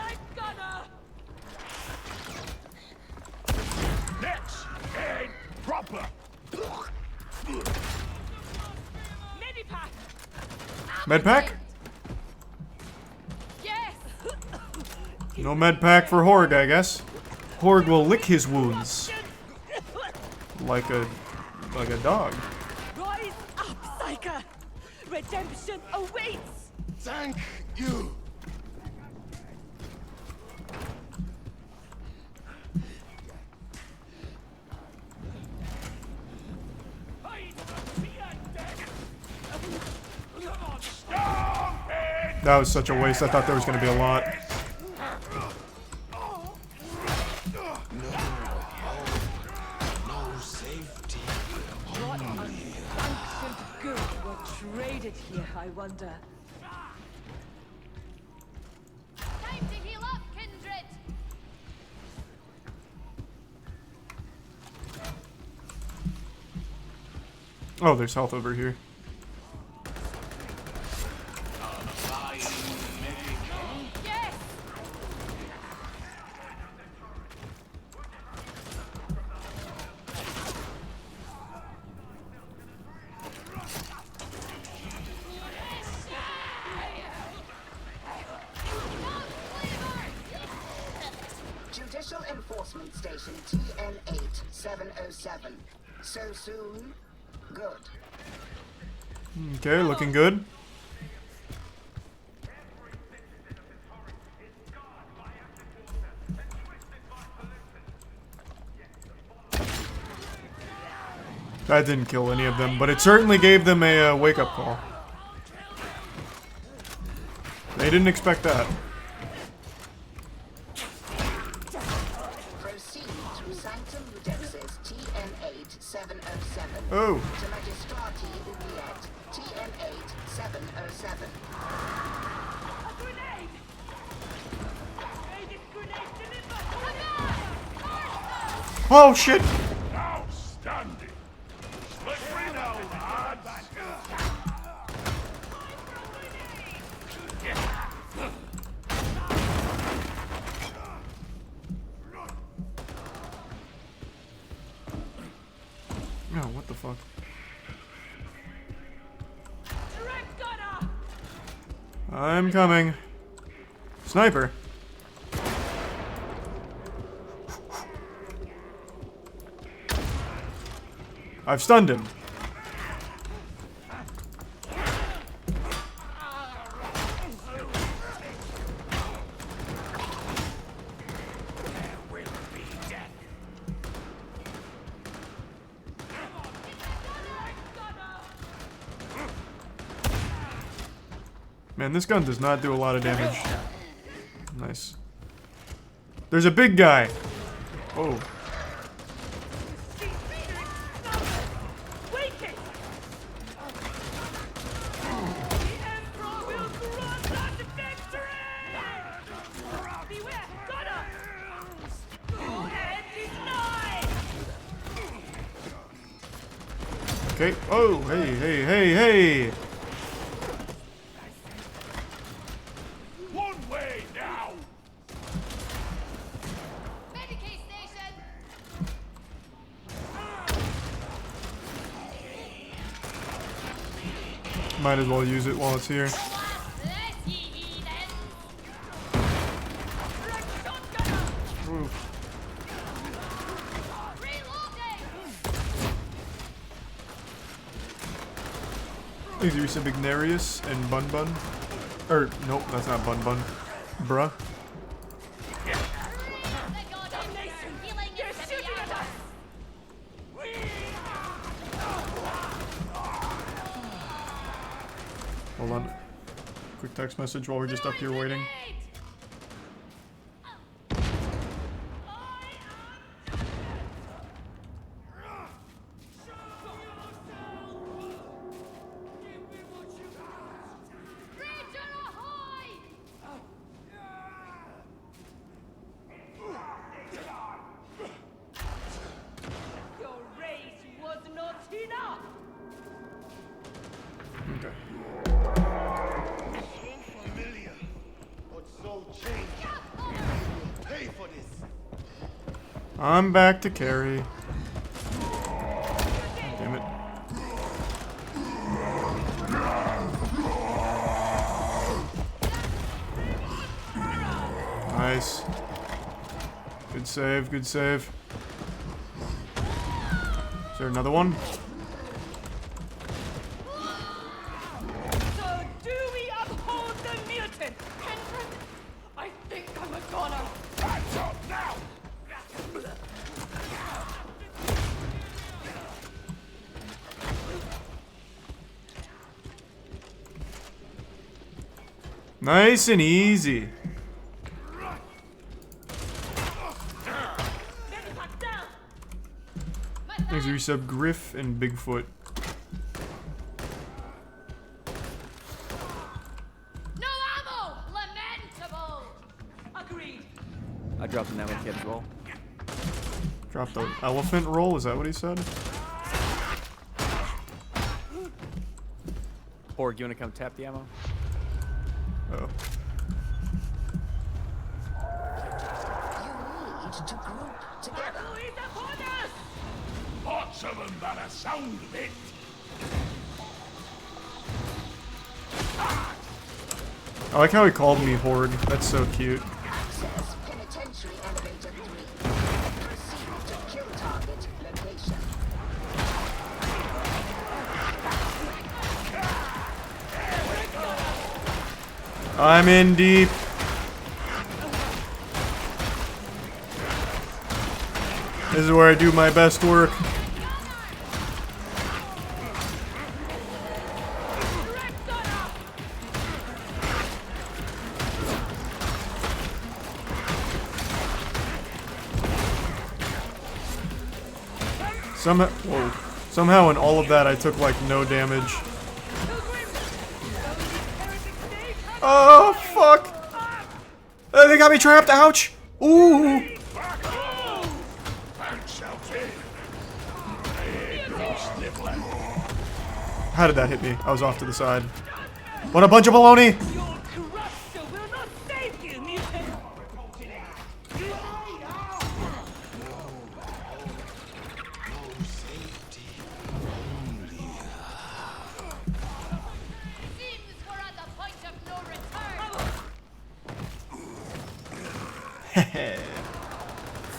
Next, and proper. Medpack? Yes! No medpack for Horg, I guess. Horg will lick his wounds. Like a dog. Rise up, Psyker! Redemption awaits! Thank you. That was such a waste. I thought there was going to be a lot. No safety. What unsanctioned goods were traded here, I wonder. Time to heal up, kindred! Oh, there's health over here. Judicial Enforcement Station TN8707. So soon? Good. Okay, looking good. That didn't kill any of them, but it certainly gave them a wake-up call. They didn't expect that. Proceed through Sanctum Ludexis TN8707. Oh. To Magistrati Oubliette TN8707. Oh shit! Outstanding. Slippery now, lads. fuck? I'm coming. Sniper. I've stunned him. Man, this gun does not do a lot of damage. Nice. There's a big guy. Oh. Okay. Oh, hey, hey, hey, hey. One way now. Medicaid station. Might as well use it while it's here. Oof. Thanks, Risa Bignarius and Bun Bun. Or, nope, that's not Bun Bun. Bruh. Hold on. Quick text message while we're just up here waiting. I'm back to carry. Damn it. Nice. Good save, good save. Is there another one? So do we uphold the mutant? I think I'm a goner. Hands up now! Nice and easy. Thanks for resub Griff and Bigfoot. No ammo! Lamentable! Agreed. I dropped an ammo kit as well. Dropped the elephant roll, is that what he said? Borg, you wanna come tap the ammo? Oh. You need to group together. Lots of them by the sound of it. I like how he called me Horde. That's so cute. Access penitentiary elevator 3. Proceed to kill target location. I'm in deep. This is where I do my best work. Somehow in all of that I took like no damage. Oh fuck! They got me trapped. Ouch! Ooh! How did that hit me? I was off to the side. What a bunch of baloney!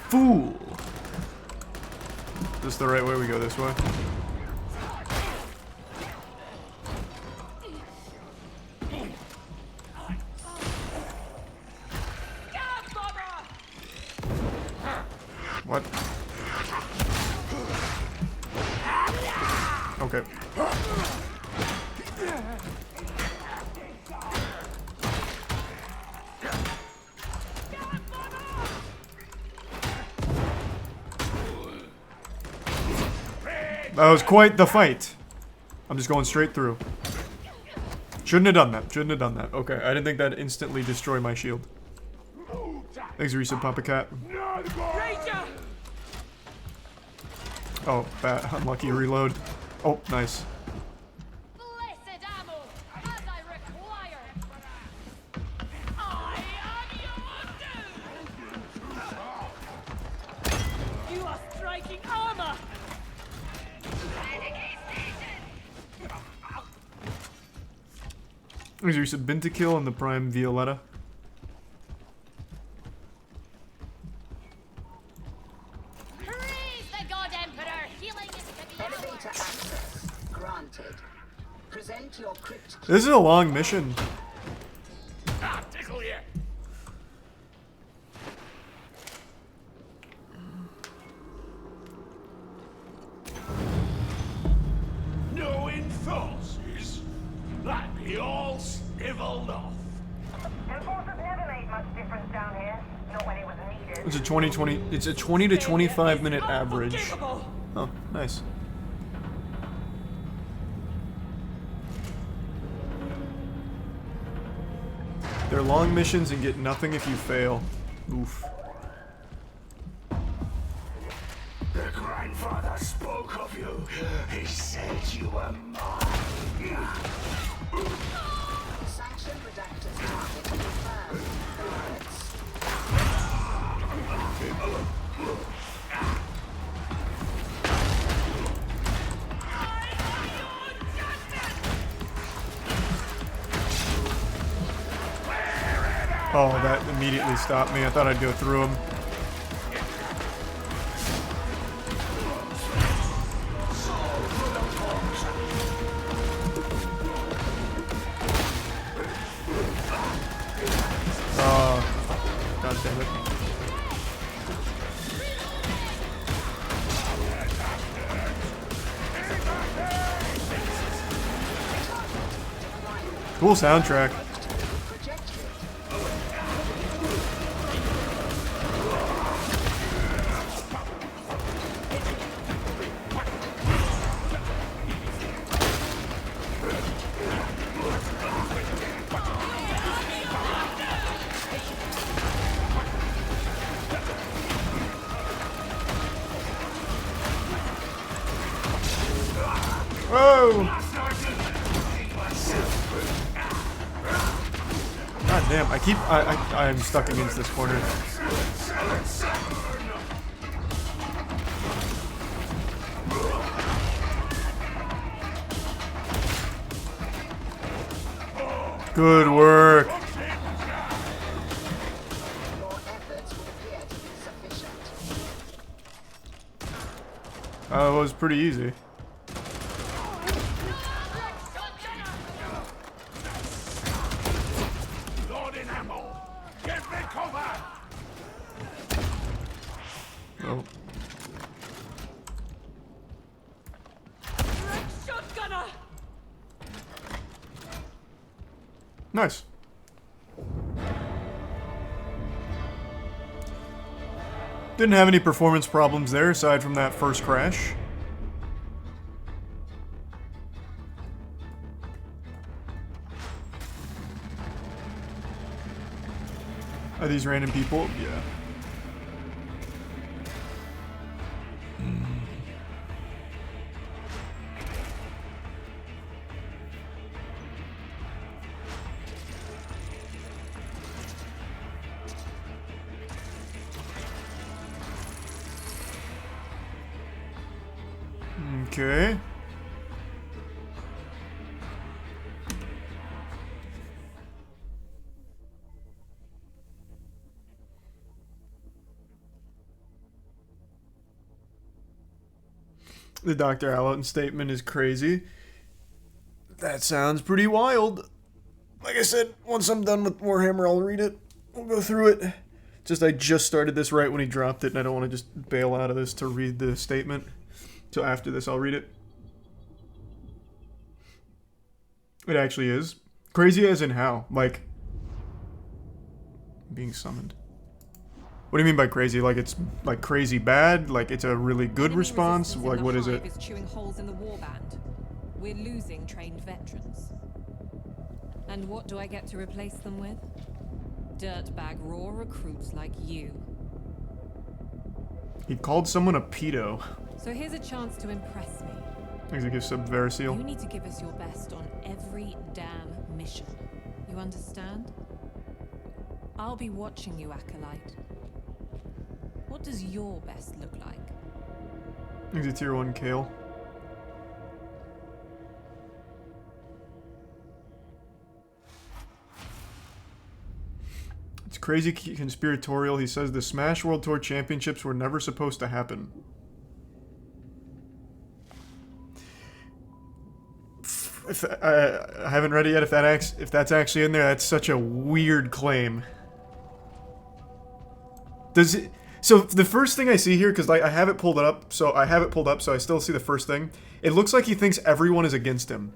Fool. Is this the right way? We go this way. What? Okay. That was quite the fight. I'm just going straight through. Shouldn't have done that. Shouldn't have done that. Okay, I didn't think that'd instantly destroy my shield. Thanks, Reset Papa Cat. Oh, bad. Unlucky reload. Oh, nice. You are striking armor! Thanks, Reset Bintakill and the Prime Violetta. This is a long mission. Tickle here. No enforcers? That be all sniveled off. Enforcers never made much difference down here. Not when it was needed. It's a 20 to 25 minute average. Oh, nice. They're long missions and get nothing if you fail. Oof. The grandfather spoke of you. He said you were mine. Sanction redactors target confirmed. Oh, that immediately stopped me. I thought I'd go through him. God damn it. Cool soundtrack. Whoa! God damn, I'm stuck against this corner. Good work. It was pretty easy. Oh. Nice. Didn't have any performance problems there aside from that first crash. Are these random people? Yeah. Okay. The Dr. Allen statement is crazy. That sounds pretty wild. Like I said, once I'm done with Warhammer, I'll read it. We'll go through it. I just started this right when he dropped it, and I don't want to just bail out of this to read the statement. So after this, I'll read it. It actually is. Crazy as in how? Like, being summoned. What do you mean by crazy? Like it's like crazy bad? Like it's a really good response? Like what is it? Is chewing holes in the warband. We're losing trained veterans. And what do I get to replace them with? Dirtbag raw recruits like you. He called someone a pedo. So here's a chance to impress me. Executive Subversial. You need to give us your best on every damn mission. You understand? I'll be watching you, Acolyte. What does your best look like? Exit Tier 1 Kale. It's crazy conspiratorial. He says the Smash World Tour Championships were never supposed to happen. I haven't read it yet. If that's actually in there, that's such a weird claim. Does it? So the first thing I see here, because I have it pulled up, so I still see the first thing. It looks like he thinks everyone is against him,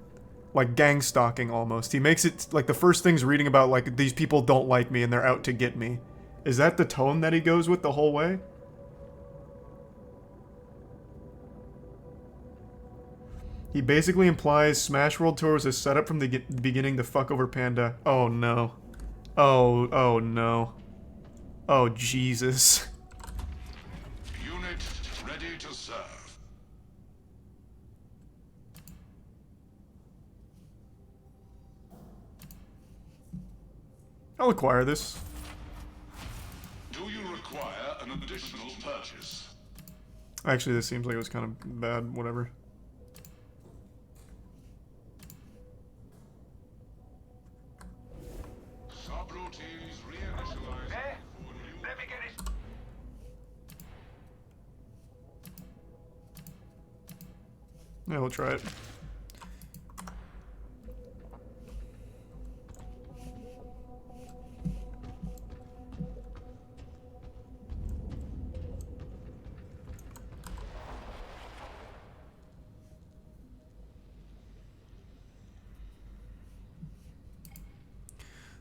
like gang stalking almost. He makes it like the first thing's reading about like these people don't like me and they're out to get me. Is that the tone that he goes with the whole way? He basically implies Smash World Tour was a setup from the beginning to fuck over Panda. Oh no. Oh no. Oh Jesus. Unit ready to serve. I'll acquire this. Do you require an additional purchase? Actually, this seems like it was kind of bad. Whatever. Yeah, we'll try it.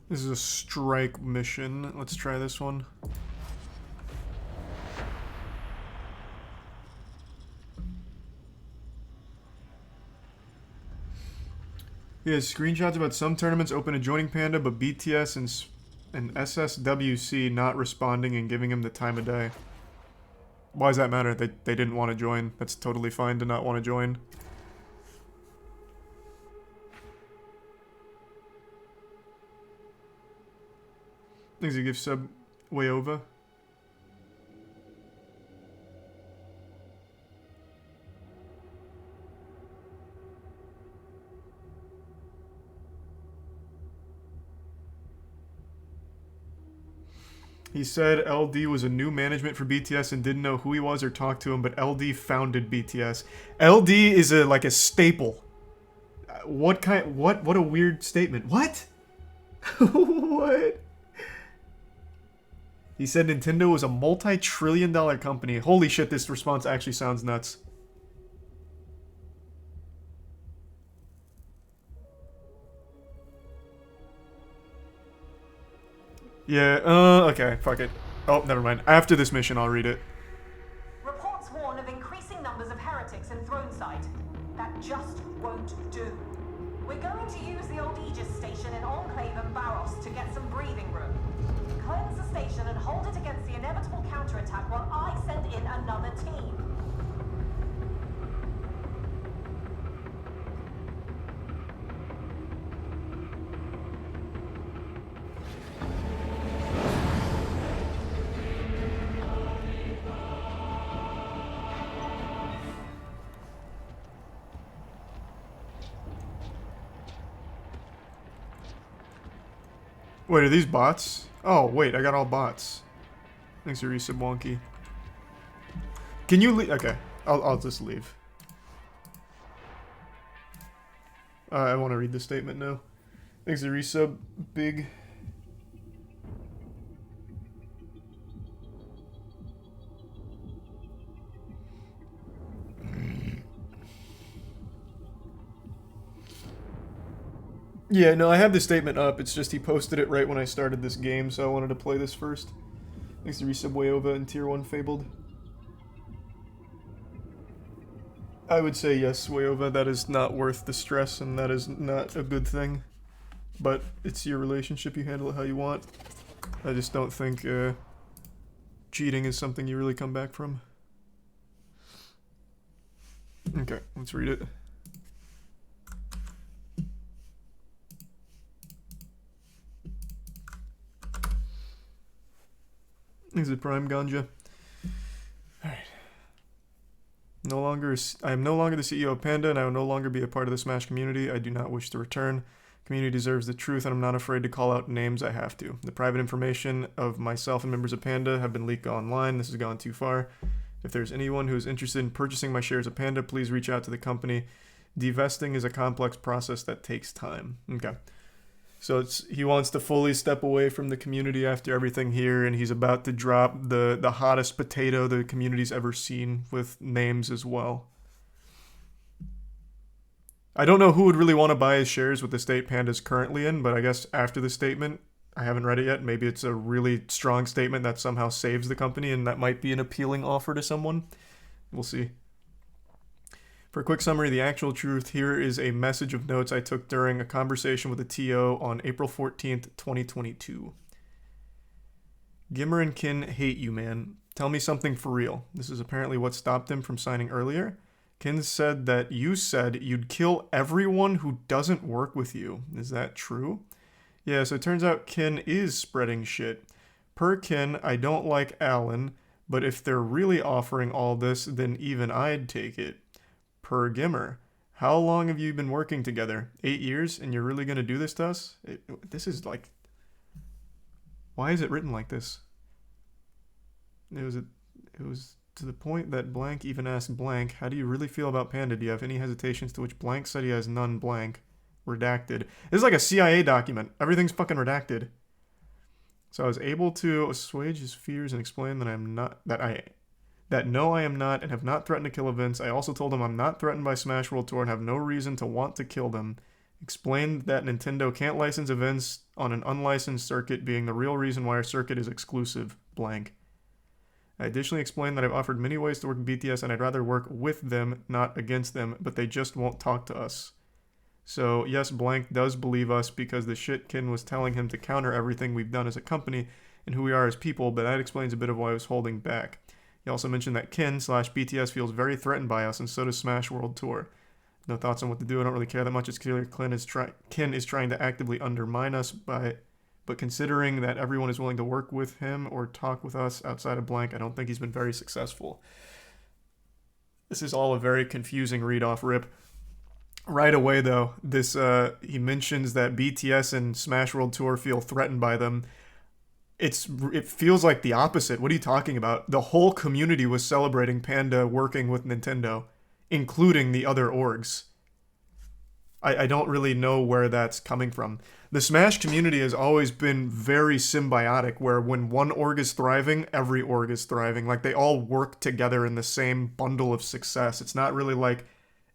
This is a strike mission. Let's try this one. He has screenshots about some tournaments open to joining Panda, but BTS and SSWC not responding and giving him the time of day. Why does that matter? They didn't want to join. That's totally fine to not want to join. Things you give sub way over. He said LD was a new management for BTS and didn't know who he was or talk to him, but LD founded BTS. LD is like a staple. What a weird statement. What? What? He said Nintendo was a multi-trillion-dollar company. Holy shit, this response actually sounds nuts. Yeah, okay, fuck it. Oh, never mind. After this mission, I'll read it. Reports warn of increasing numbers of heretics in Throneside. That just won't do. We're going to use the old Aegis station in Enclave and Barros to get some breathing room. Cleanse the station and hold it against the inevitable counterattack while I send in another team. Wait, are these bots? Oh, wait, I got all bots. Thanks for resub wonky. Can you leave? Okay, I'll just leave. I want to read the statement now. Thanks to resub, big. Yeah, no, I have the statement up. It's just he posted it right when I started this game, so I wanted to play this first. Thanks to resub Wayova and Tier 1 Fabled. I would say yes, Wayova, that is not worth the stress, and that is not a good thing. But it's your relationship, you handle it how you want. I just don't think cheating is something you really come back from. Okay, let's read it. Is it Prime Ganja? Alright. I am no longer the CEO of Panda, and I will no longer be a part of the Smash community. I do not wish to return. Community deserves the truth, and I'm not afraid to call out names I have to. The private information of myself and members of Panda have been leaked online. This has gone too far. If there's anyone who is interested in purchasing my shares of Panda, please reach out to the company. Divesting is a complex process that takes time. Okay. So he wants to fully step away from the community after everything here, and he's about to drop the hottest potato the community's ever seen with names as well. I don't know who would really want to buy his shares with the state Panda's currently in, but I guess after the statement, I haven't read it yet, maybe it's a really strong statement that somehow saves the company, and that might be an appealing offer to someone. We'll see. For a quick summary, the actual truth, here is a message of notes I took during a conversation with a TO on April 14th, 2022. Gimmer and Kin hate you, man. Tell me something for real. This is apparently what stopped them from signing earlier. Kin said that you said you'd kill everyone who doesn't work with you. Is that true? Yeah, so it turns out Kin is spreading shit. Per Kin, I don't like Alan, but if they're really offering all this, then even I'd take it. Per Gimmer, how long have you been working together? 8 years, and you're really going to do this to us? This is like... Why is it written like this? It was to the point that blank even asked blank, how do you really feel about Panda? Do you have any hesitations? To which blank said he has none, blank. Redacted. This is like a CIA document. Everything's fucking redacted. So I was able to assuage his fears and explain that I am not... no, I am not, and have not threatened to kill events. I also told him I'm not threatened by Smash World Tour and have no reason to want to kill them. Explained that Nintendo can't license events on an unlicensed circuit, being the real reason why our circuit is exclusive, blank. I additionally explained that I've offered many ways to work with BTS and I'd rather work with them, not against them, but they just won't talk to us. So, yes, blank does believe us because the shit Kin was telling him to counter everything we've done as a company and who we are as people, but that explains a bit of why I was holding back. He also mentioned that Kin/BTS feels very threatened by us, and so does Smash World Tour. No thoughts on what to do. I don't really care that much. It's clear Kin is trying to actively undermine us, but considering that everyone is willing to work with him or talk with us outside of blank, I don't think he's been very successful. This is all a very confusing read off rip. Right away, though, this he mentions that BTS and Smash World Tour feel threatened by them. It feels like the opposite. What are you talking about? The whole community was celebrating Panda working with Nintendo, including the other orgs. I don't really know where that's coming from. The Smash community has always been very symbiotic, where when one org is thriving, every org is thriving. Like, they all work together in the same bundle of success. It's not really like,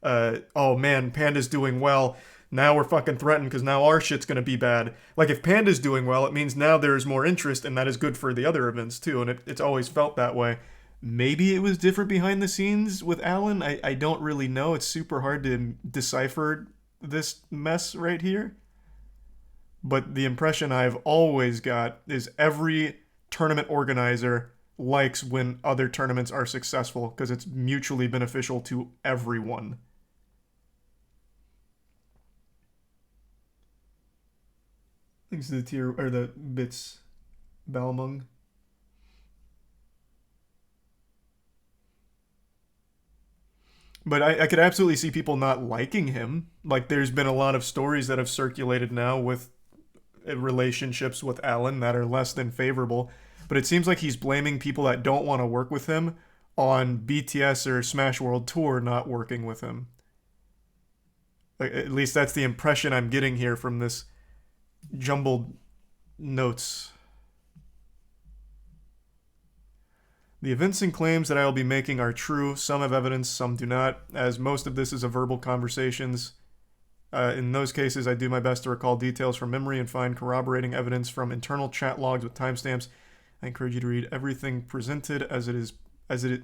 oh man, Panda's doing well, now we're fucking threatened because now our shit's gonna be bad. Like, if Panda's doing well, it means now there's more interest, and that is good for the other events too, and it's always felt that way. Maybe it was different behind the scenes with Alan. I don't really know. It's super hard to decipher this mess right here. But the impression I've always got is every tournament organizer likes when other tournaments are successful because it's mutually beneficial to everyone. Thanks to the tier or the bits, Balmung. But I could absolutely see people not liking him. Like, there's been a lot of stories that have circulated now with relationships with Alan that are less than favorable. But it seems like he's blaming people that don't want to work with him on BTS or Smash World Tour not working with him. At least that's the impression I'm getting here from this jumbled notes. The events and claims that I will be making are true. Some have evidence, some do not, as most of this is a verbal conversations. In those cases, I do my best to recall details from memory and find corroborating evidence from internal chat logs with timestamps. I encourage you to read everything presented as it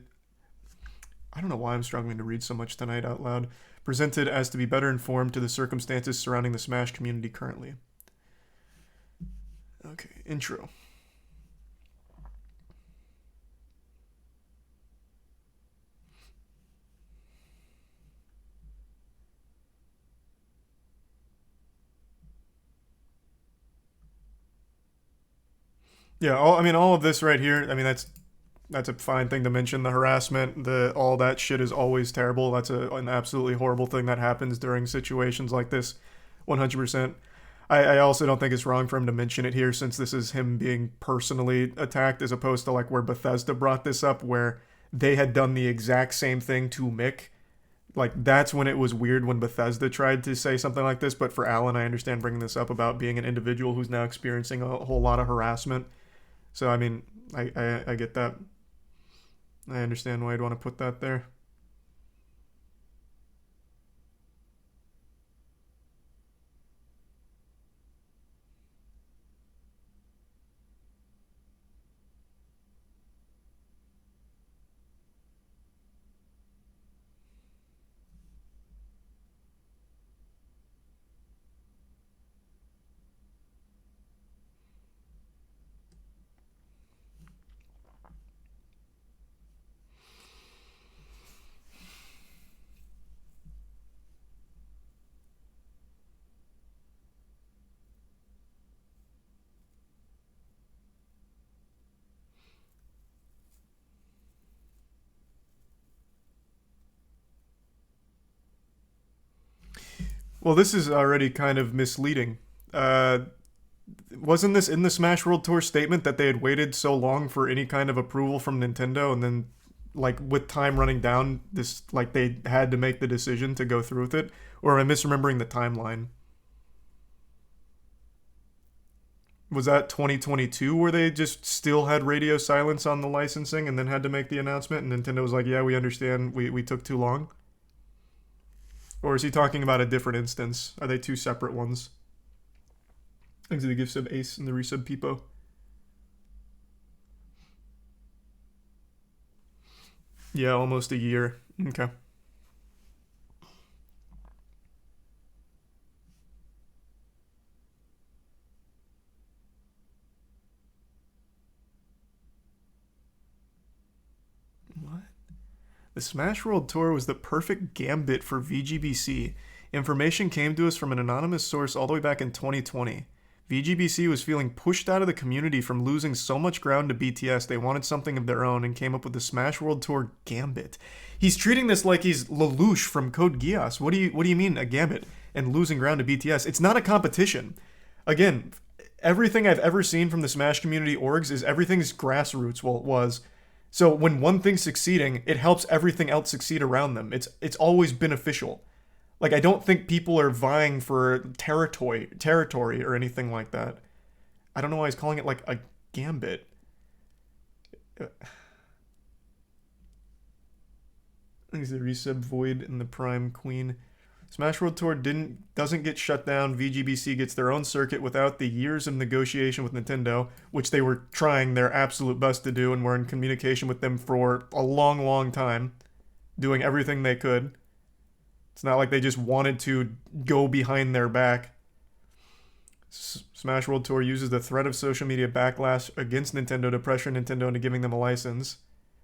I don't know why I'm struggling to read so much tonight out loud. Presented as to be better informed to the circumstances surrounding the Smash community currently. Okay, intro. Yeah, all of this right here, I mean, that's a fine thing to mention. The harassment, all that shit is always terrible. That's an absolutely horrible thing that happens during situations like this, 100%. I also don't think it's wrong for him to mention it here, since this is him being personally attacked, as opposed to like where Bethesda brought this up, where they had done the exact same thing to Mick. Like, that's when it was weird when Bethesda tried to say something like this, but for Alan, I understand bringing this up about being an individual who's now experiencing a whole lot of harassment. So, I mean, I get that. I understand why you'd want to put that there. Well, this is already kind of misleading. Wasn't this in the Smash World Tour statement that they had waited so long for any kind of approval from Nintendo, and then, like, with time running down, this, like, they had to make the decision to go through with it? Or am I misremembering the timeline? Was that 2022 where they just still had radio silence on the licensing and then had to make the announcement, and Nintendo was like, yeah, we understand, we took too long? Or is he talking about a different instance? Are they two separate ones? Thanks to the gift sub Ace and the resub Peepo. Yeah, almost a year. Okay. What? The Smash World Tour was the perfect gambit for VGBC. Information came to us from an anonymous source all the way back in 2020. VGBC was feeling pushed out of the community from losing so much ground to BTS, they wanted something of their own and came up with the Smash World Tour gambit. He's treating this like he's Lelouch from Code Geass. What do you mean a gambit and losing ground to BTS? It's not a competition. Again, everything I've ever seen from the Smash community orgs is everything's grassroots. Well, it was. So when one thing's succeeding, it helps everything else succeed around them. It's always beneficial. Like, I don't think people are vying for territory or anything like that. I don't know why he's calling it like a gambit. He's the resub Void and the Prime Queen. Smash World Tour doesn't get shut down. VGBC gets their own circuit without the years of negotiation with Nintendo, which they were trying their absolute best to do and were in communication with them for a long, long time, doing everything they could. It's not like they just wanted to go behind their back. Smash World Tour uses the threat of social media backlash against Nintendo to pressure Nintendo into giving them a license,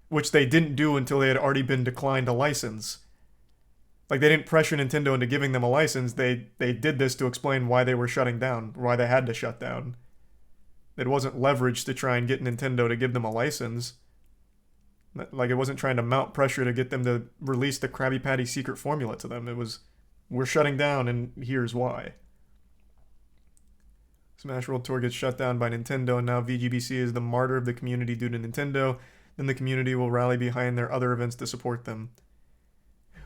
which they didn't do until they had already been declined a license. Like, they didn't pressure Nintendo into giving them a license. They did this to explain why they were shutting down, why they had to shut down. It wasn't leverage to try and get Nintendo to give them a license. Like, it wasn't trying to mount pressure to get them to release the Krabby Patty secret formula to them. It was, we're shutting down and here's why. Smash World Tour gets shut down by Nintendo, and now VGBC is the martyr of the community due to Nintendo. Then the community will rally behind their other events to support them.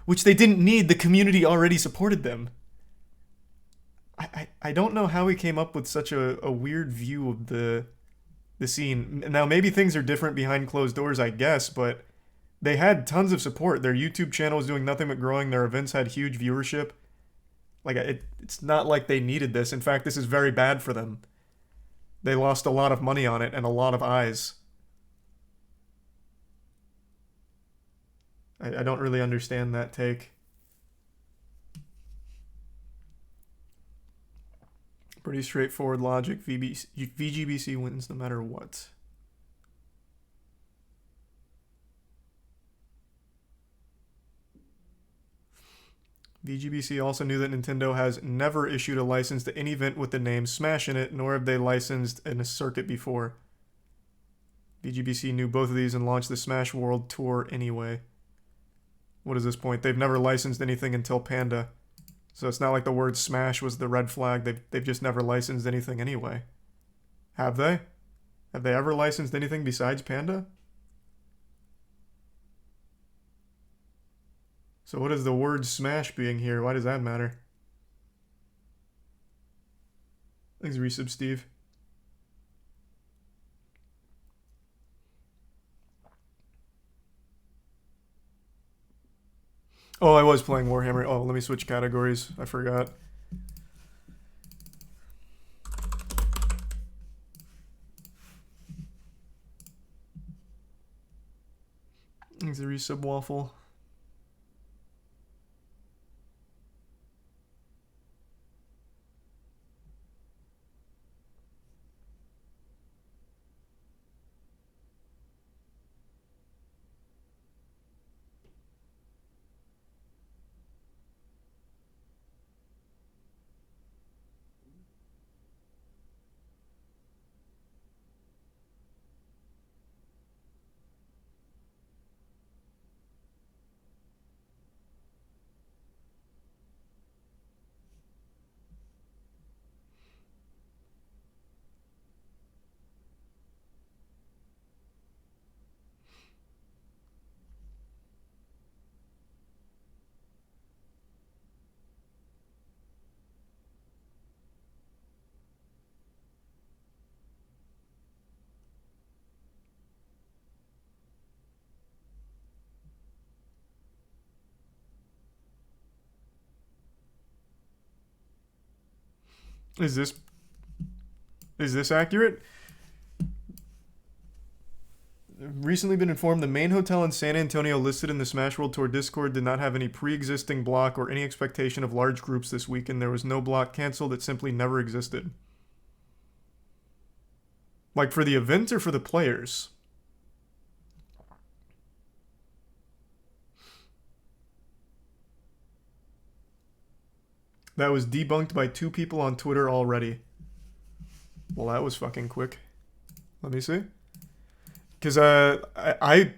Which they didn't need. The community already supported them. I don't know how he came up with such a weird view of the scene. Now, maybe things are different behind closed doors, I guess, but they had tons of support. Their YouTube channel was doing nothing but growing. Their events had huge viewership. Like, it's not like they needed this. In fact, this is very bad for them. They lost a lot of money on it and a lot of eyes. I don't really understand that take. Pretty straightforward logic. VGBC wins no matter what. VGBC also knew that Nintendo has never issued a license to any event with the name Smash in it, nor have they licensed in a circuit before. VGBC knew both of these and launched the Smash World Tour anyway. What is this point? They've never licensed anything until Panda. So it's not like the word Smash was the red flag. They've just never licensed anything anyway. Have they? Have they ever licensed anything besides Panda? So what is the word Smash being here? Why does that matter? Thanks, Resub Steve. Oh, I was playing Warhammer. Oh, let me switch categories. I forgot. Thanks, the Resub Waffle. Is this accurate? Recently been informed the main hotel in San Antonio listed in the Smash World Tour Discord did not have any pre-existing block or any expectation of large groups this weekend. There was no block canceled. It simply never existed. Like for the event or for the players? That was debunked by 2 people on Twitter already. Well, that was fucking quick. Let me see. Because I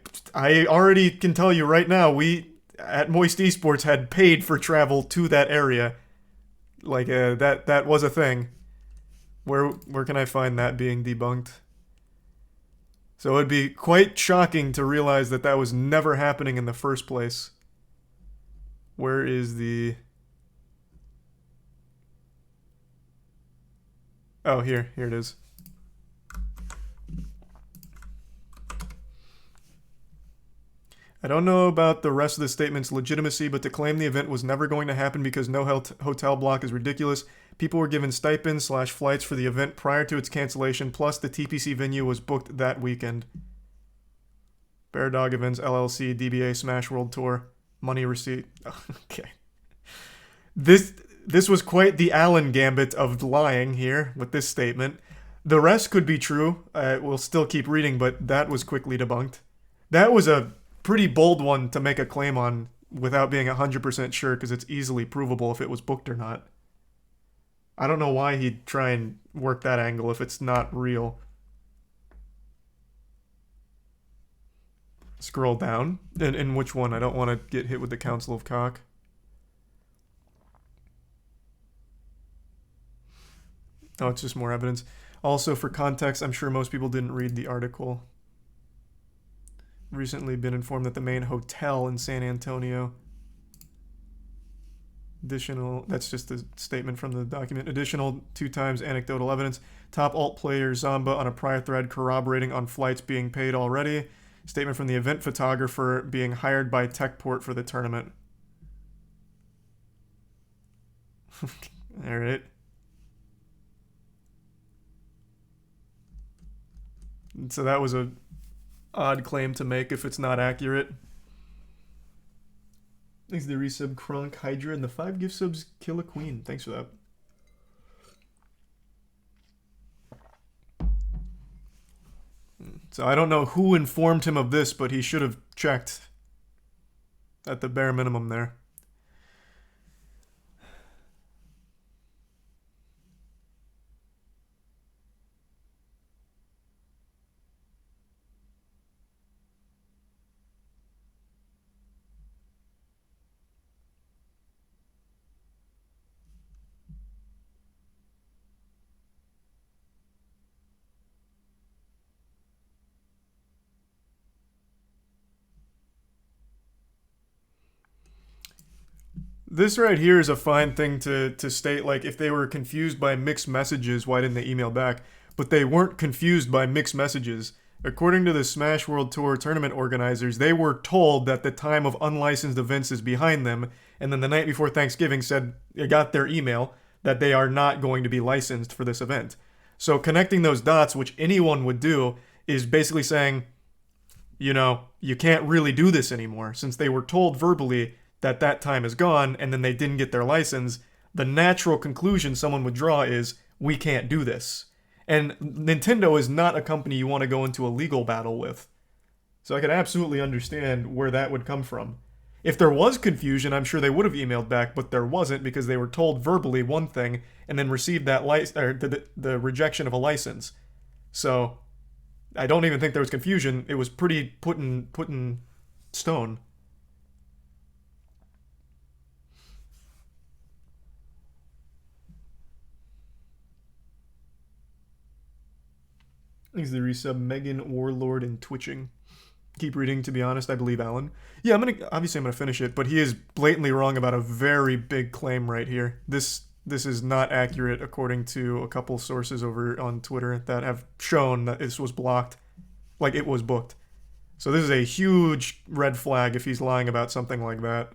already can tell you right now, we at Moist Esports had paid for travel to that area. Like that was a thing. Where can I find that being debunked? So it'd be quite shocking to realize that that was never happening in the first place. Where is the... Oh, here it is. I don't know about the rest of the statement's legitimacy, but to claim the event was never going to happen because no hotel block is ridiculous. People were given stipends / flights for the event prior to its cancellation, plus the TPC venue was booked that weekend. Bear Dog Events, LLC, DBA Smash World Tour, money receipt. Okay. This was quite the Allen gambit of lying here with this statement. The rest could be true. We'll still keep reading, but that was quickly debunked. That was a pretty bold one to make a claim on without being 100% sure because it's easily provable if it was booked or not. I don't know why he'd try and work that angle if it's not real. Scroll down. In which one? I don't want to get hit with the Council of Cock. Oh, it's just more evidence. Also, for context, I'm sure most people didn't read the article. Recently been informed that the main hotel in San Antonio Additional, that's just a statement from the document. Additional 2 times anecdotal evidence. Top alt player Zamba on a prior thread corroborating on flights being paid already. Statement from the event photographer being hired by Techport for the tournament. Alright. So that was a odd claim to make if it's not accurate. Thanks to the resub Kronk Hydra and the 5 gift subs Kill a Queen. Thanks for that. So I don't know who informed him of this, but he should have checked at the bare minimum there. This right here is a fine thing to state, like, if they were confused by mixed messages, why didn't they email back? But they weren't confused by mixed messages. According to the Smash World Tour tournament organizers, they were told that the time of unlicensed events is behind them, and then the night before Thanksgiving said they got their email that they are not going to be licensed for this event. So connecting those dots, which anyone would do, is basically saying, you know, you can't really do this anymore, since they were told verbally that that time is gone, and then they didn't get their license. The natural conclusion someone would draw is, we can't do this. And Nintendo is not a company you want to go into a legal battle with. So I could absolutely understand where that would come from. If there was confusion, I'm sure they would have emailed back, but there wasn't, because they were told verbally one thing and then received that the rejection of a license. So I don't even think there was confusion. It was pretty put in stone. Thanks to the resub Megan Warlord and Twitching. Keep reading, to be honest, I believe Alan. Yeah, obviously I'm gonna finish it, but he is blatantly wrong about a very big claim right here. This is not accurate according to a couple sources over on Twitter that have shown that this was blocked. Like, it was booked. So this is a huge red flag if he's lying about something like that.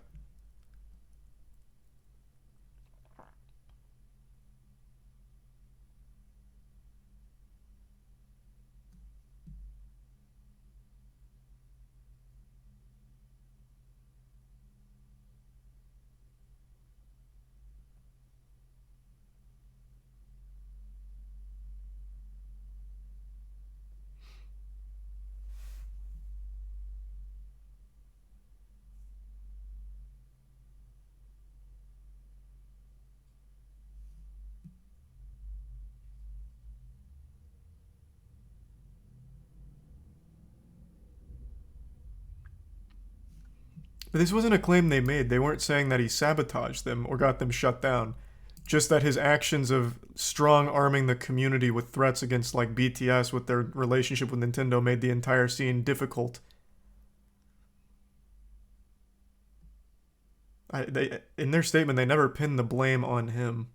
But this wasn't a claim they made. They weren't saying that he sabotaged them or got them shut down. Just that his actions of strong-arming the community with threats against, like, BTS with their relationship with Nintendo made the entire scene difficult. In their statement, they never pinned the blame on him.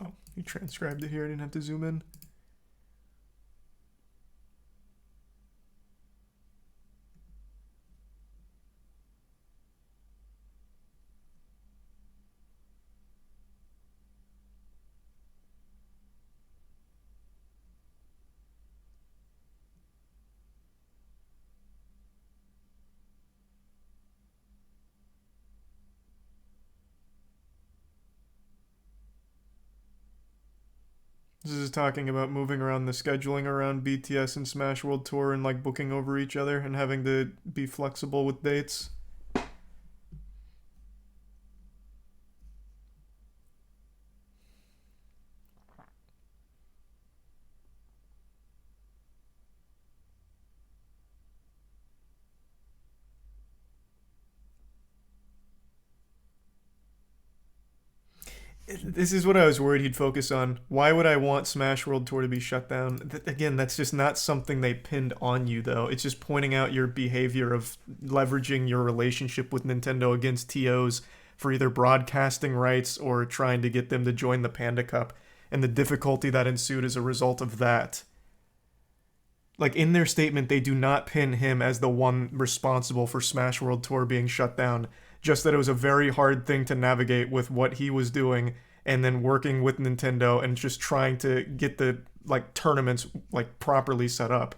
Oh, he transcribed it here. I didn't have to zoom in. This is talking about moving around the scheduling around BTS and Smash World Tour and like booking over each other and having to be flexible with dates. This is what I was worried he'd focus on. Why would I want Smash World Tour to be shut down? Again, that's just not something they pinned on you, though. It's just pointing out your behavior of leveraging your relationship with Nintendo against TOs for either broadcasting rights or trying to get them to join the Panda Cup, and the difficulty that ensued as a result of that. Like, in their statement, they do not pin him as the one responsible for Smash World Tour being shut down. Just that it was a very hard thing to navigate with what he was doing and then working with Nintendo and just trying to get the like tournaments like properly set up.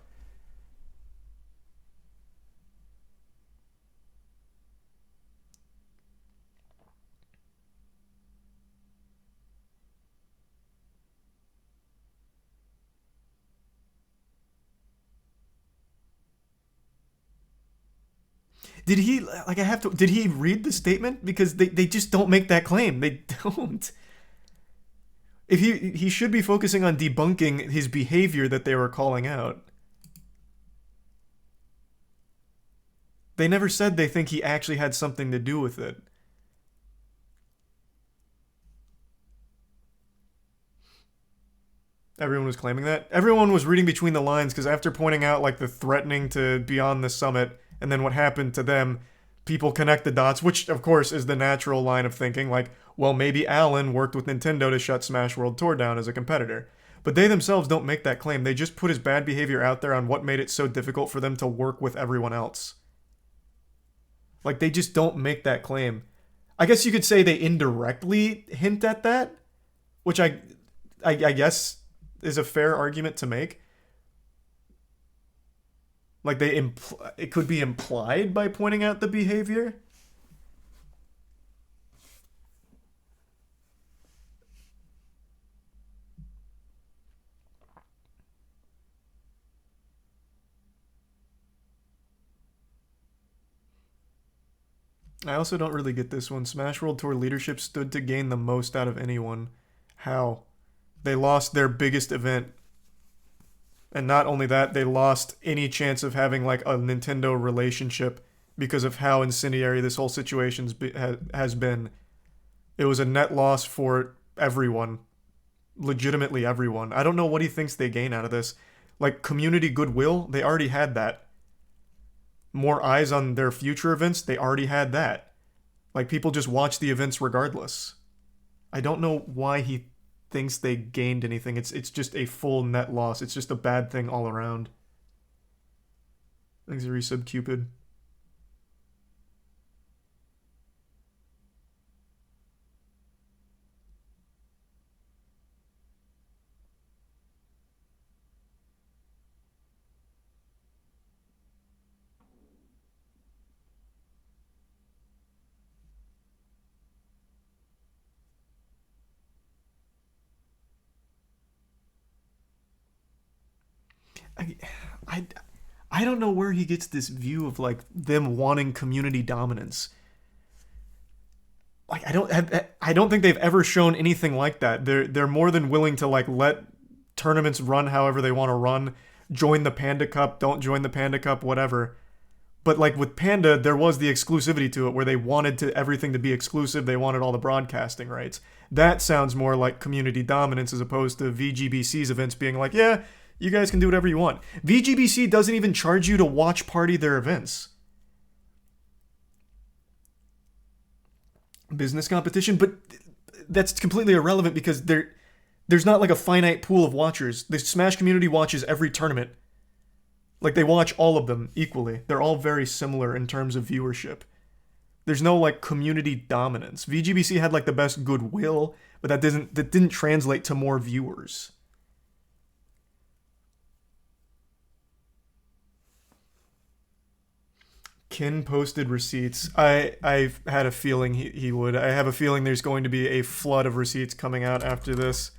Did he, like, did he read the statement? Because they just don't make that claim. They don't. If he should be focusing on debunking his behavior that they were calling out. They never said they think he actually had something to do with it. Everyone was claiming that. Everyone was reading between the lines because after pointing out like the threatening to be on the summit and then what happened to them, people connect the dots, which of course is the natural line of thinking, like, well, maybe Alan worked with Nintendo to shut Smash World Tour down as a competitor. But they themselves don't make that claim. They just put his bad behavior out there on what made it so difficult for them to work with everyone else. Like, they just don't make that claim. I guess you could say they indirectly hint at that, which I guess is a fair argument to make. Like, it could be implied by pointing out the behavior. I also don't really get this one. Smash World Tour leadership stood to gain the most out of anyone. How? They lost their biggest event. And not only that, they lost any chance of having like a Nintendo relationship because of how incendiary this whole situation has been. It was a net loss for everyone. Legitimately everyone. I don't know what he thinks they gain out of this. Like, community goodwill, they already had that. More eyes on their future events, they already had that. Like, people just watch the events regardless. I don't know why he thinks they gained anything. It's just a full net loss. It's just a bad thing all around. Thanks, Resub Cupid. I don't know where he gets this view of like them wanting community dominance. Like, I don't think they've ever shown anything like that. They're more than willing to like let tournaments run however they want to run, join the Panda Cup, don't join the Panda Cup, whatever. But like with Panda, there was the exclusivity to it where they wanted everything to be exclusive. They wanted all the broadcasting rights. That sounds more like community dominance as opposed to VGBC's events being like, yeah, you guys can do whatever you want. VGBC doesn't even charge you to watch party their events. Business competition, but that's completely irrelevant because there's not like a finite pool of watchers. The Smash community watches every tournament. Like, they watch all of them equally. They're all very similar in terms of viewership. There's no, like, community dominance. VGBC had, like, the best goodwill, but that didn't translate to more viewers. Kin posted receipts. I've had a feeling he would. I have a feeling there's going to be a flood of receipts coming out after this.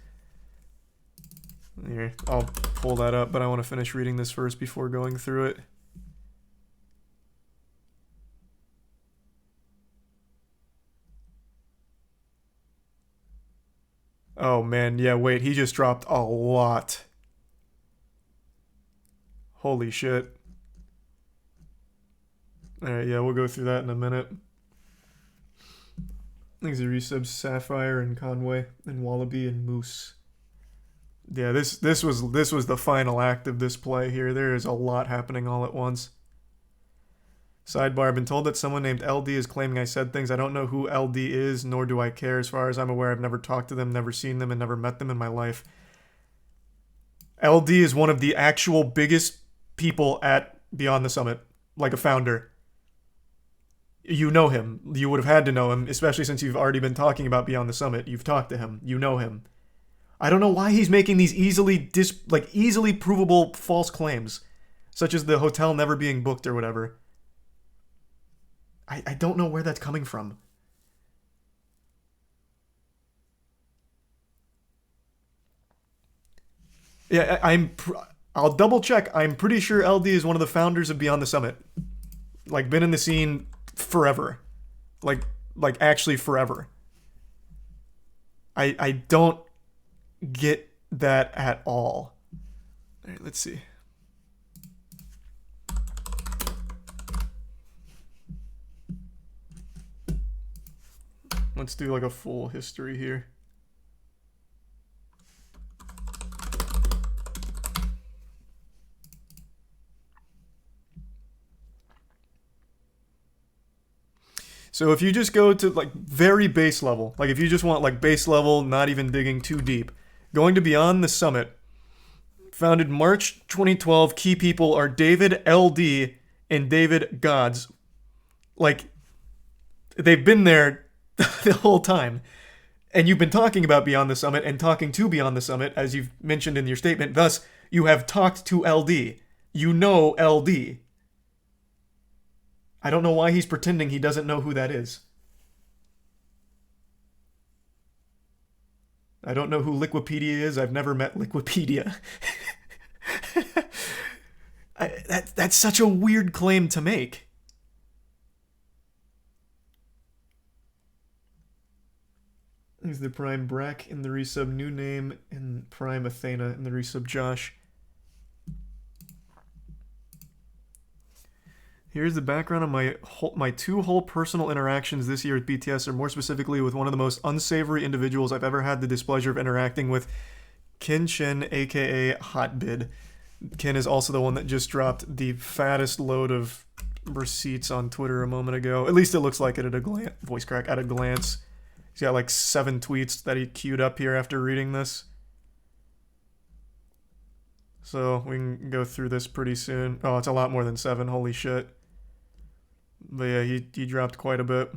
Here, I'll pull that up, but I want to finish reading this first before going through it. Oh man, yeah, wait, he just dropped a lot. Holy shit. Alright, yeah, we'll go through that in a minute. Thanks to resubs Sapphire and Conway and Wallaby and Moose. Yeah, this was the final act of this play here. There is a lot happening all at once. Sidebar, I've been told that someone named LD is claiming I said things. I don't know who LD is, nor do I care. As far as I'm aware, I've never talked to them, never seen them, and never met them in my life. LD is one of the actual biggest people at Beyond the Summit, like a founder. You know him. You would have had to know him, especially since you've already been talking about Beyond the Summit. You've talked to him. You know him. I don't know why he's making these easily provable false claims, such as the hotel never being booked or whatever. I don't know where that's coming from. Yeah, I'll double check. I'm pretty sure LD is one of the founders of Beyond the Summit. Like, been in the scene forever. Like actually forever. I don't get that at all. All right, let's see. Let's do like a full history here. So if you just go to like very base level, like if you just want like base level, not even digging too deep, going to Beyond the Summit, founded March 2012, key people are David LD and David Gods. Like, they've been there the whole time. And you've been talking about Beyond the Summit and talking to Beyond the Summit, as you've mentioned in your statement. Thus, you have talked to LD. You know LD. I don't know why he's pretending he doesn't know who that is. I don't know who Liquipedia is. I've never met Liquipedia. That's such a weird claim to make. There's the Prime Brack in the resub new name, and Prime Athena in the resub Josh. Here's the background on my two whole personal interactions this year with BTS, or more specifically with one of the most unsavory individuals I've ever had the displeasure of interacting with, Kin Chen, aka Hotbid. Kin is also the one that just dropped the fattest load of receipts on Twitter a moment ago. At least it looks like it at a glance. Voice crack, at a glance. He's got like 7 tweets that he queued up here after reading this. So we can go through this pretty soon. Oh, it's a lot more than 7. Holy shit. But yeah, he dropped quite a bit.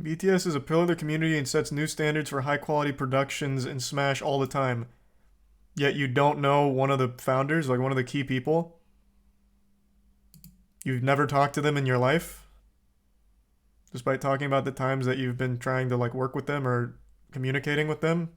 BTS is a pillar of the community and sets new standards for high quality productions in Smash all the time. yet you don't know one of the founders, like one of the key people? You've never talked to them in your life? Despite talking about the times that you've been trying to like work with them or communicating with them?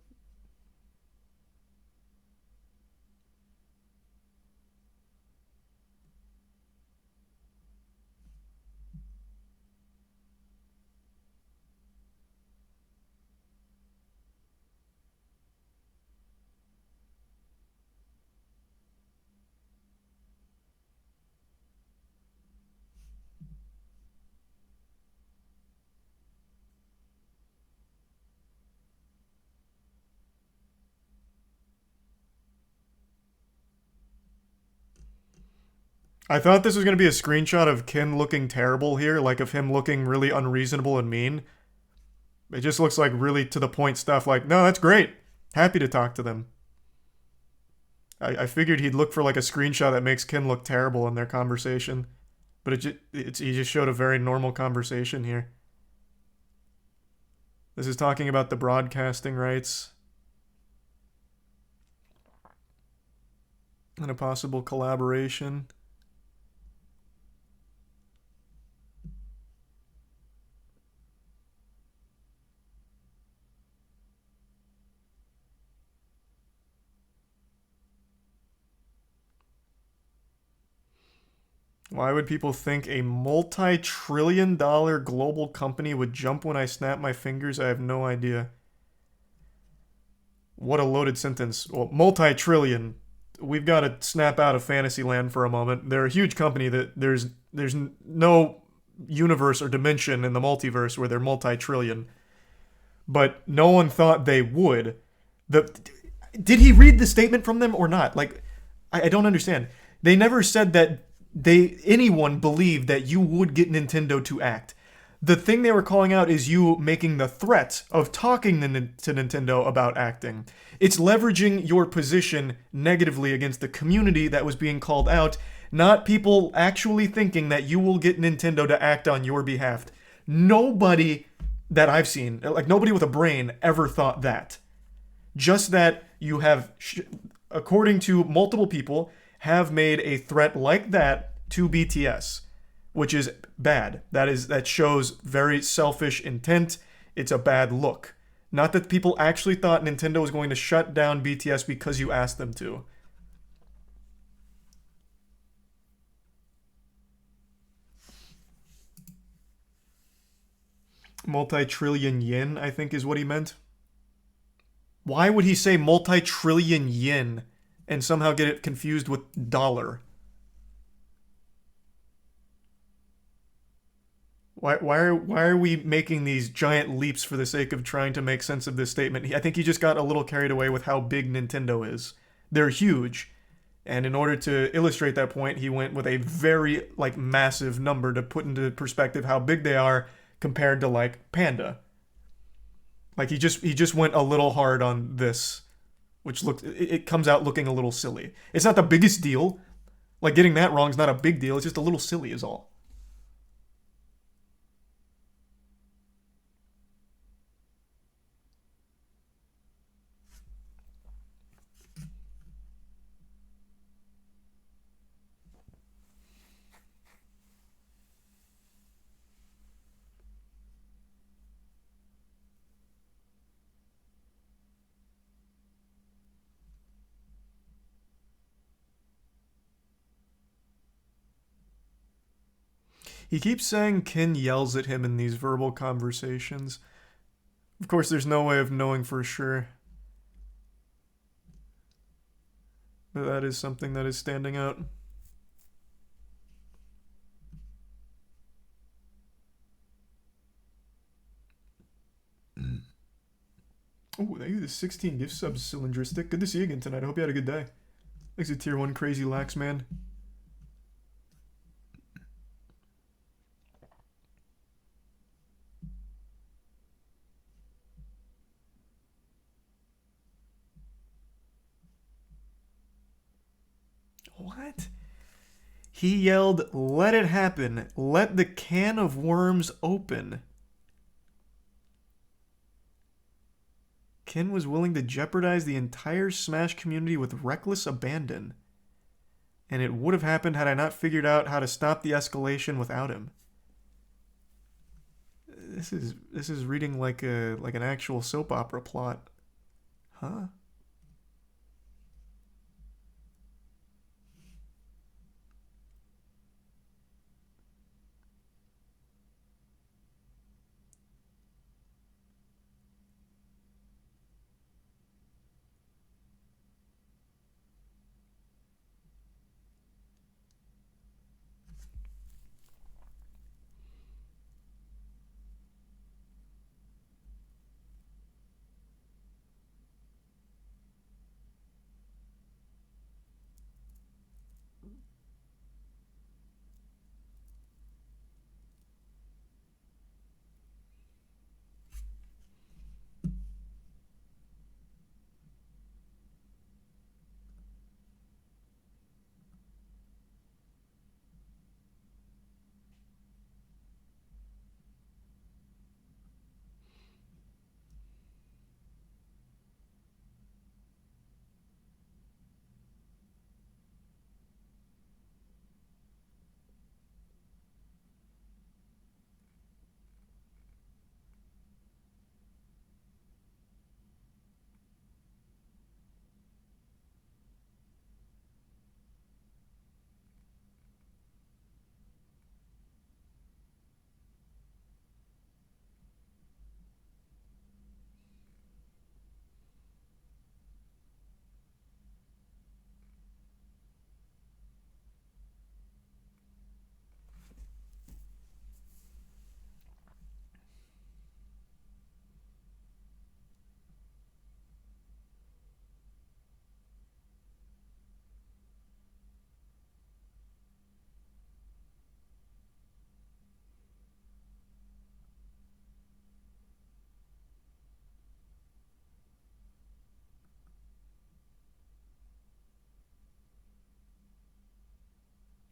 I thought this was going to be a screenshot of Kin looking terrible here, like of him looking really unreasonable and mean. It just looks like really to the point stuff like, no, that's great. Happy to talk to them. I figured he'd look for like a screenshot that makes Kin look terrible in their conversation. But he just showed a very normal conversation here. This is talking about the broadcasting rights. And a possible collaboration. Why would people think a multi-trillion-dollar global company would jump when I snap my fingers? I have no idea. What a loaded sentence. Well, multi-trillion. We've got to snap out of Fantasyland for a moment. They're a huge company that there's no universe or dimension in the multiverse where they're multi-trillion. But no one thought they would. Did he read the statement from them or not? Like, I don't understand. They never said that anyone believed that you would get Nintendo to act. The thing they were calling out is you making the threat of talking to Nintendo about acting. It's leveraging your position negatively against the community that was being called out, not people actually thinking that you will get Nintendo to act on your behalf. Nobody that I've seen, like nobody with a brain, ever thought that. Just that you have, according to multiple people, have made a threat like that to BTS, which is bad. That shows very selfish intent. It's a bad look. Not that people actually thought Nintendo was going to shut down BTS because you asked them to. Multi-trillion yen, I think is what he meant. Why would he say multi-trillion yen and somehow get it confused with dollar? Why are we making these giant leaps for the sake of trying to make sense of this statement? I think he just got a little carried away with how big Nintendo is. They're huge. And in order to illustrate that point, he went with a very, like, massive number to put into perspective how big they are compared to, like, Panda. Like, he just went a little hard on this, which it comes out looking a little silly. It's not the biggest deal. Like, getting that wrong is not a big deal. It's just a little silly is all. He keeps saying Kin yells at him in these verbal conversations. Of course, there's no way of knowing for sure. But that is something that is standing out. Oh, thank you the 16 gift subs, Cylindristic. Good to see you again tonight. I hope you had a good day. Thanks to Tier 1 Crazy Lax Man. What? He yelled, "Let it happen. Let the can of worms open." Ken was willing to jeopardize the entire Smash community with reckless abandon. And it would have happened had I not figured out how to stop the escalation without him. This is reading like an actual soap opera plot. Huh?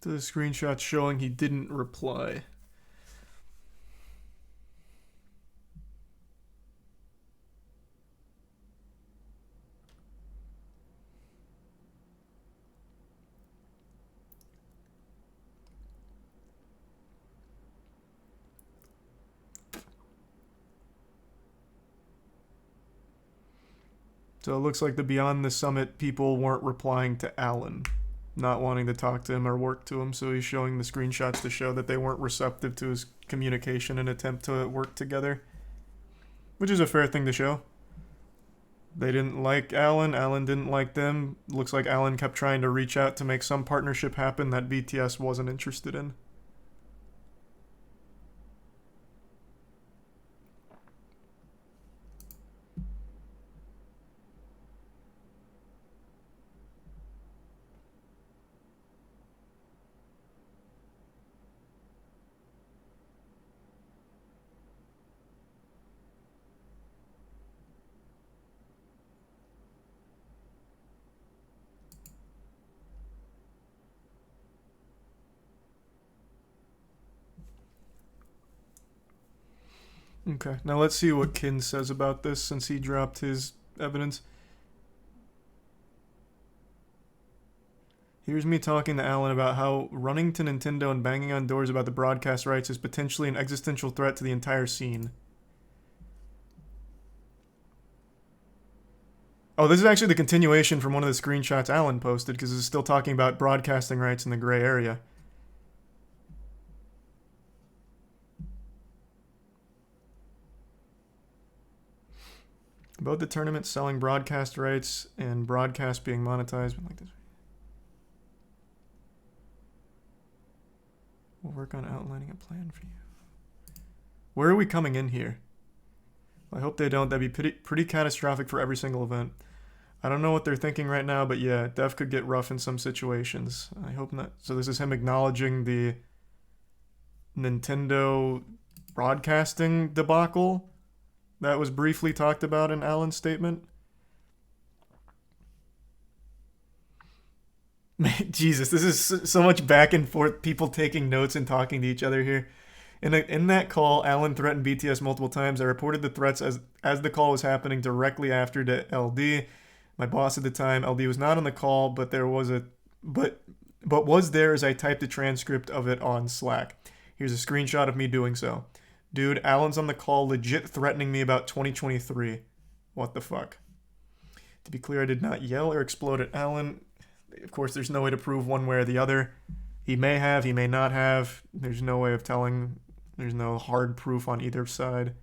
The screenshot showing he didn't reply. So it looks like the Beyond the Summit people weren't replying to Alan, not wanting to talk to him or work to him, so he's showing the screenshots to show that they weren't receptive to his communication and attempt to work together. Which is a fair thing to show. They didn't like Alan, Alan didn't like them. Looks like Alan kept trying to reach out to make some partnership happen that BTS wasn't interested in. Okay, now let's see what Kin says about this since he dropped his evidence. Here's me talking to Alan about how running to Nintendo and banging on doors about the broadcast rights is potentially an existential threat to the entire scene. Oh, this is actually the continuation from one of the screenshots Alan posted, because it's still talking about broadcasting rights in the gray area. About the tournament selling broadcast rights and broadcast being monetized. Like this. We'll work on outlining a plan for you. Where are we coming in here? I hope they don't. That'd be pretty catastrophic for every single event. I don't know what they're thinking right now, but yeah, dev could get rough in some situations. I hope not. So this is him acknowledging the Nintendo broadcasting debacle that was briefly talked about in Alan's statement. Jesus, this is so much back and forth, people taking notes and talking to each other here. In that call, Alan threatened BTS multiple times. I reported the threats as the call was happening directly after to LD. My boss at the time, LD was not on the call, but was there as I typed a transcript of it on Slack. Here's a screenshot of me doing so. Dude, Alan's on the call legit threatening me about 2023. What the fuck? To be clear, I did not yell or explode at Alan. Of course, there's no way to prove one way or the other. He may have, he may not have. There's no way of telling. There's no hard proof on either side.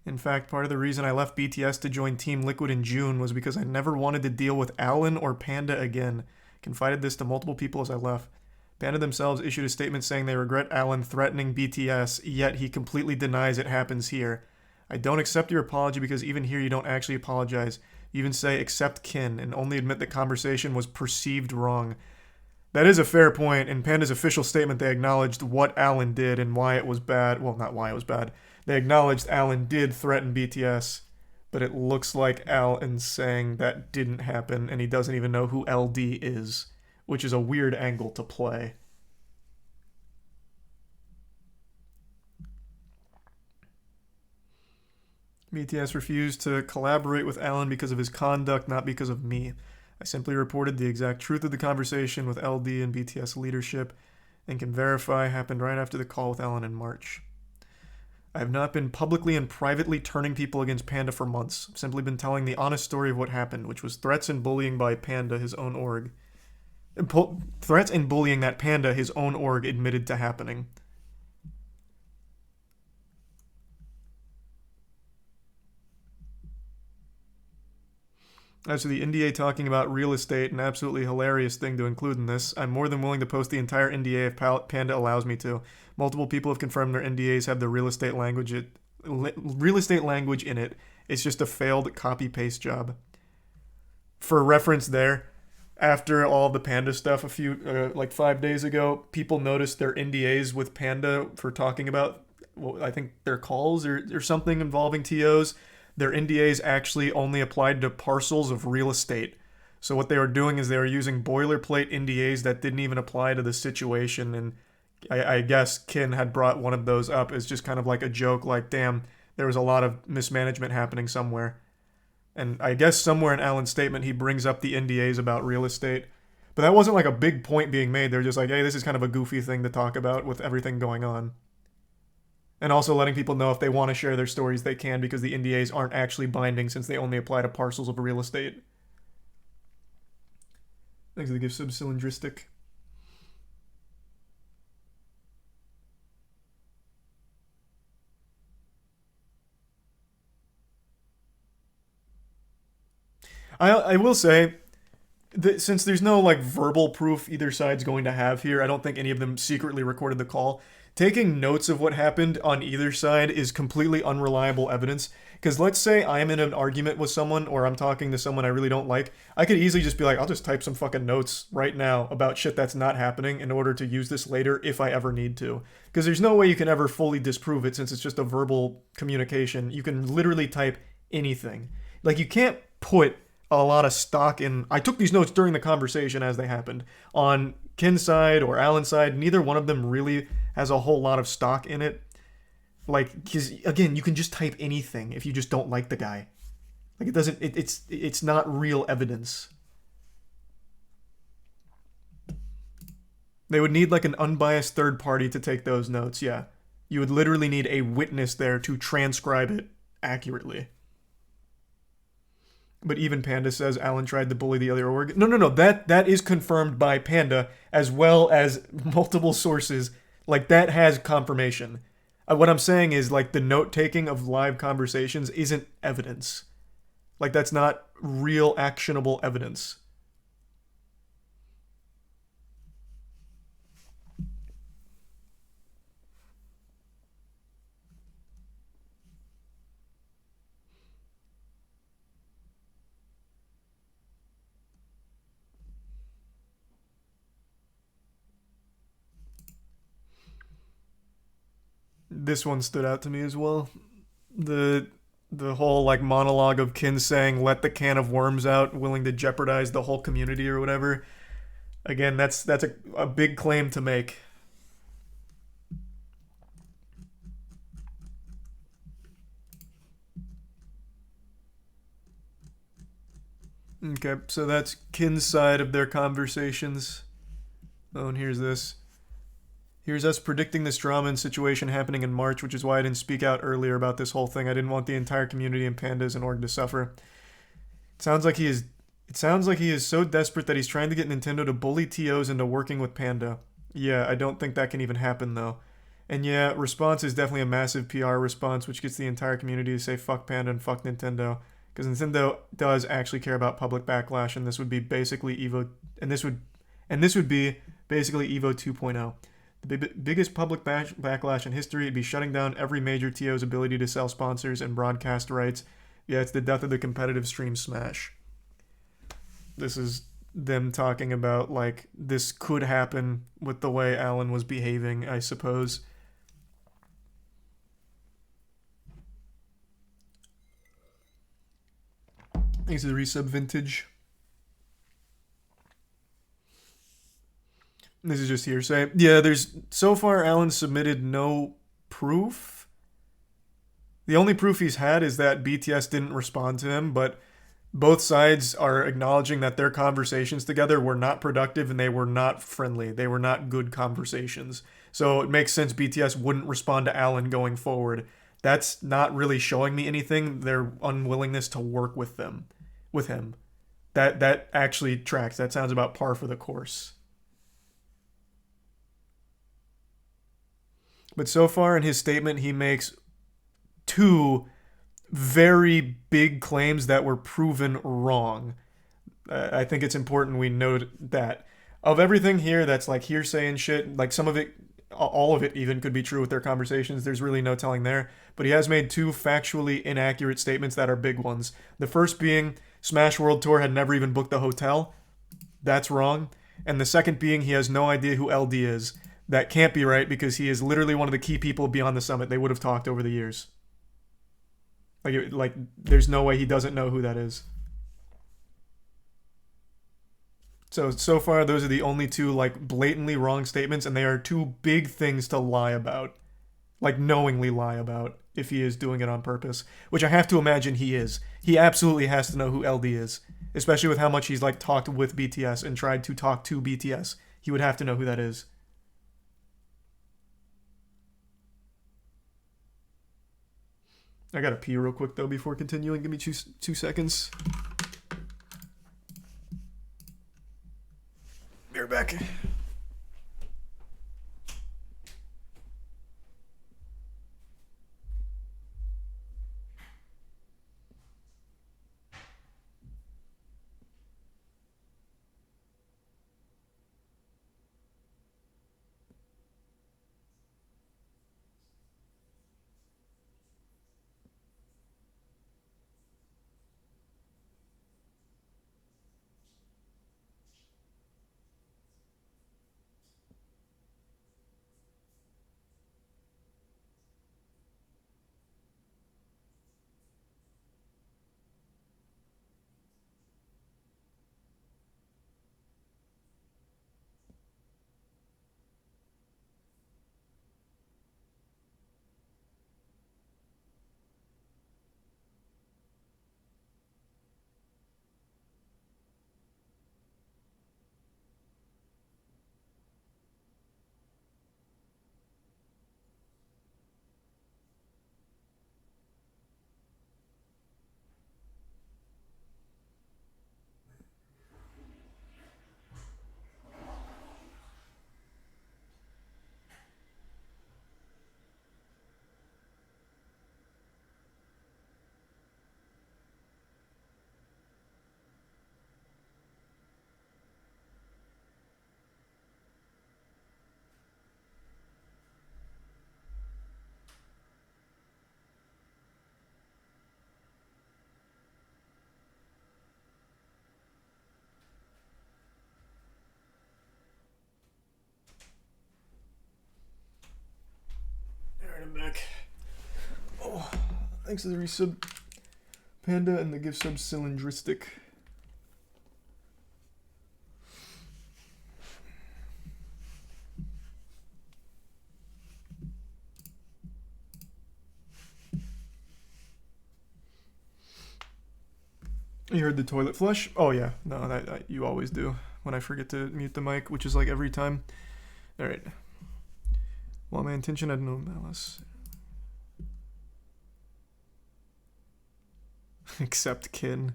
In fact, part of the reason I left BTS to join Team Liquid in June was because I never wanted to deal with Alan or Panda again. Confided this to multiple people as I left. Panda themselves issued a statement saying they regret Alan threatening BTS, yet he completely denies it happens here. I don't accept your apology because even here you don't actually apologize. You even say accept kin and only admit the conversation was perceived wrong. That is a fair point. In Panda's official statement, they acknowledged what Alan did and why it was bad. Well, not why it was bad. They acknowledged Alan did threaten BTS, but it looks like Alan's saying that didn't happen and he doesn't even know who LD is, which is a weird angle to play. BTS refused to collaborate with Alan because of his conduct, not because of me. I simply reported the exact truth of the conversation with LD and BTS leadership and can verify happened right after the call with Alan in March. I have not been publicly and privately turning people against Panda for months. I've simply been telling the honest story of what happened, which was threats and bullying by Panda, his own org. Threats and bullying that Panda, his own org, admitted to happening. As for the NDA talking about real estate, an absolutely hilarious thing to include in this, I'm more than willing to post the entire NDA if Panda allows me to. Multiple people have confirmed their NDAs have the real estate language in it. It's just a failed copy-paste job. For reference there, after all the Panda stuff like 5 days ago, people noticed their NDAs with Panda for talking about, well, I think their calls or something involving TOs. Their NDAs actually only applied to parcels of real estate. So what they were doing is they were using boilerplate NDAs that didn't even apply to the situation. And I guess Kin had brought one of those up as just kind of like a joke, like, damn, there was a lot of mismanagement happening somewhere. And I guess somewhere in Alan's statement, he brings up the NDAs about real estate. But that wasn't like a big point being made. They're just like, hey, this is kind of a goofy thing to talk about with everything going on. And also letting people know if they want to share their stories, they can, because the NDAs aren't actually binding since they only apply to parcels of real estate. Thanks for the gift, Subcylindristic. I will say that since there's no like verbal proof either side's going to have here, I don't think any of them secretly recorded the call. Taking notes of what happened on either side is completely unreliable evidence. Because let's say I'm in an argument with someone or I'm talking to someone I really don't like. I could easily just be like, I'll just type some fucking notes right now about shit that's not happening in order to use this later if I ever need to. Because there's no way you can ever fully disprove it since it's just a verbal communication. You can literally type anything. Like, you can't put a lot of stock in, I took these notes during the conversation as they happened. On Kin's side or Alan's side, neither one of them really has a whole lot of stock in it. Like, because again, you can just type anything if you just don't like the guy. Like, it's not real evidence. They would need like an unbiased third party to take those notes, yeah. You would literally need a witness there to transcribe it accurately. But even Panda says Alan tried to bully the other org. No, that is confirmed by Panda as well as multiple sources. Like, that has confirmation. What I'm saying is, like, the note-taking of live conversations isn't evidence. Like, that's not real, actionable evidence. This one stood out to me as well. The whole like monologue of Kin saying, let the can of worms out, willing to jeopardize the whole community or whatever. Again, that's a big claim to make. Okay, so that's Kin's side of their conversations. Oh, and here's this. Here's us predicting this drama and situation happening in March, which is why I didn't speak out earlier about this whole thing. I didn't want the entire community and pandas and org to suffer. It sounds like he is so desperate that he's trying to get Nintendo to bully TOs into working with Panda. Yeah, I don't think that can even happen though. And yeah, response is definitely a massive PR response, which gets the entire community to say fuck Panda and fuck Nintendo. Because Nintendo does actually care about public backlash, and this would be basically Evo, and this would be basically Evo 2.0. The biggest public backlash in history. It'd be shutting down every major TO's ability to sell sponsors and broadcast rights. Yeah, it's the death of the competitive stream smash. This is them talking about, like, this could happen with the way Alan was behaving, I suppose. Thanks to the resub vintage. This is just hearsay. Yeah, so far Alan submitted no proof. The only proof he's had is that BTS didn't respond to him, but both sides are acknowledging that their conversations together were not productive and they were not friendly. They were not good conversations. So it makes sense BTS wouldn't respond to Alan going forward. That's not really showing me anything. Their unwillingness to work with him. That actually tracks. That sounds about par for the course. But so far in his statement, he makes two very big claims that were proven wrong. I think it's important we note that. Of everything here that's like hearsay and shit, like some of it, all of it even could be true with their conversations. There's really no telling there. But he has made two factually inaccurate statements that are big ones. The first being Smash World Tour had never even booked the hotel. That's wrong. And the second being he has no idea who LD is. That can't be right because he is literally one of the key people beyond the summit. They would have talked over the years. Like there's no way he doesn't know who that is. So far, those are the only two, like, blatantly wrong statements, and they are two big things to lie about. Like, knowingly lie about, if he is doing it on purpose. Which I have to imagine he is. He absolutely has to know who LD is. Especially with how much he's, like, talked with BTS and tried to talk to BTS. He would have to know who that is. I gotta pee real quick, though, before continuing. Give me two seconds. Be right back. I'm back. Oh, thanks to the resub Panda and the gift sub Cylindristic. You heard the toilet flush? Oh yeah, no, that you always do when I forget to mute the mic, which is like every time. All right. While my intention had no malice, except kin.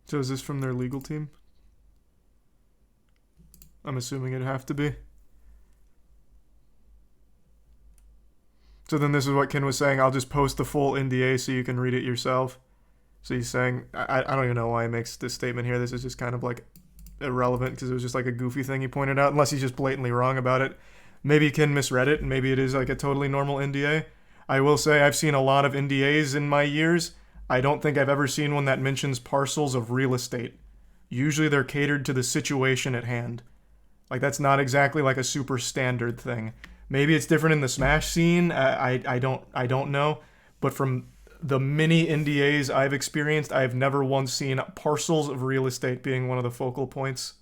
So is this from their legal team? I'm assuming it'd have to be. So then this is what Ken was saying. I'll just post the full NDA so you can read it yourself. So he's saying, I don't even know why he makes this statement here. This is just kind of like irrelevant because it was just like a goofy thing he pointed out, unless he's just blatantly wrong about it. Maybe Ken misread it and maybe it is like a totally normal NDA. I will say I've seen a lot of NDAs in my years. I don't think I've ever seen one that mentions parcels of real estate. Usually they're catered to the situation at hand. Like that's not exactly like a super standard thing. Maybe it's different in the Smash scene. I don't know. But from the many NDAs I've experienced, I've never once seen parcels of real estate being one of the focal points.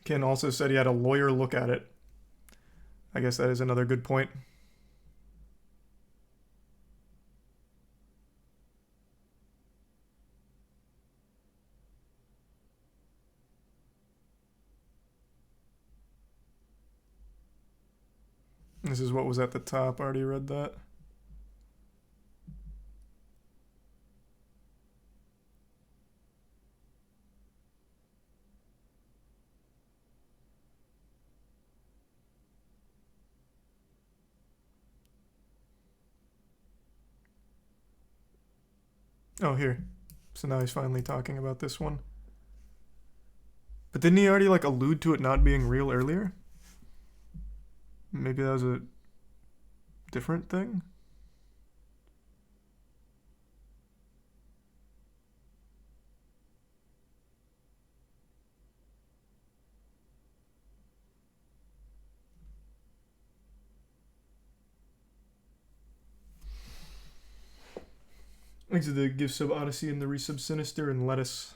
Ken also said he had a lawyer look at it. I guess that is another good point. This is what was at the top. I already read that. Oh, here. So now he's finally talking about this one. But didn't he already like allude to it not being real earlier? Maybe that was a different thing? Thanks to the gift sub Odyssey and the resub Sinister and Lettuce.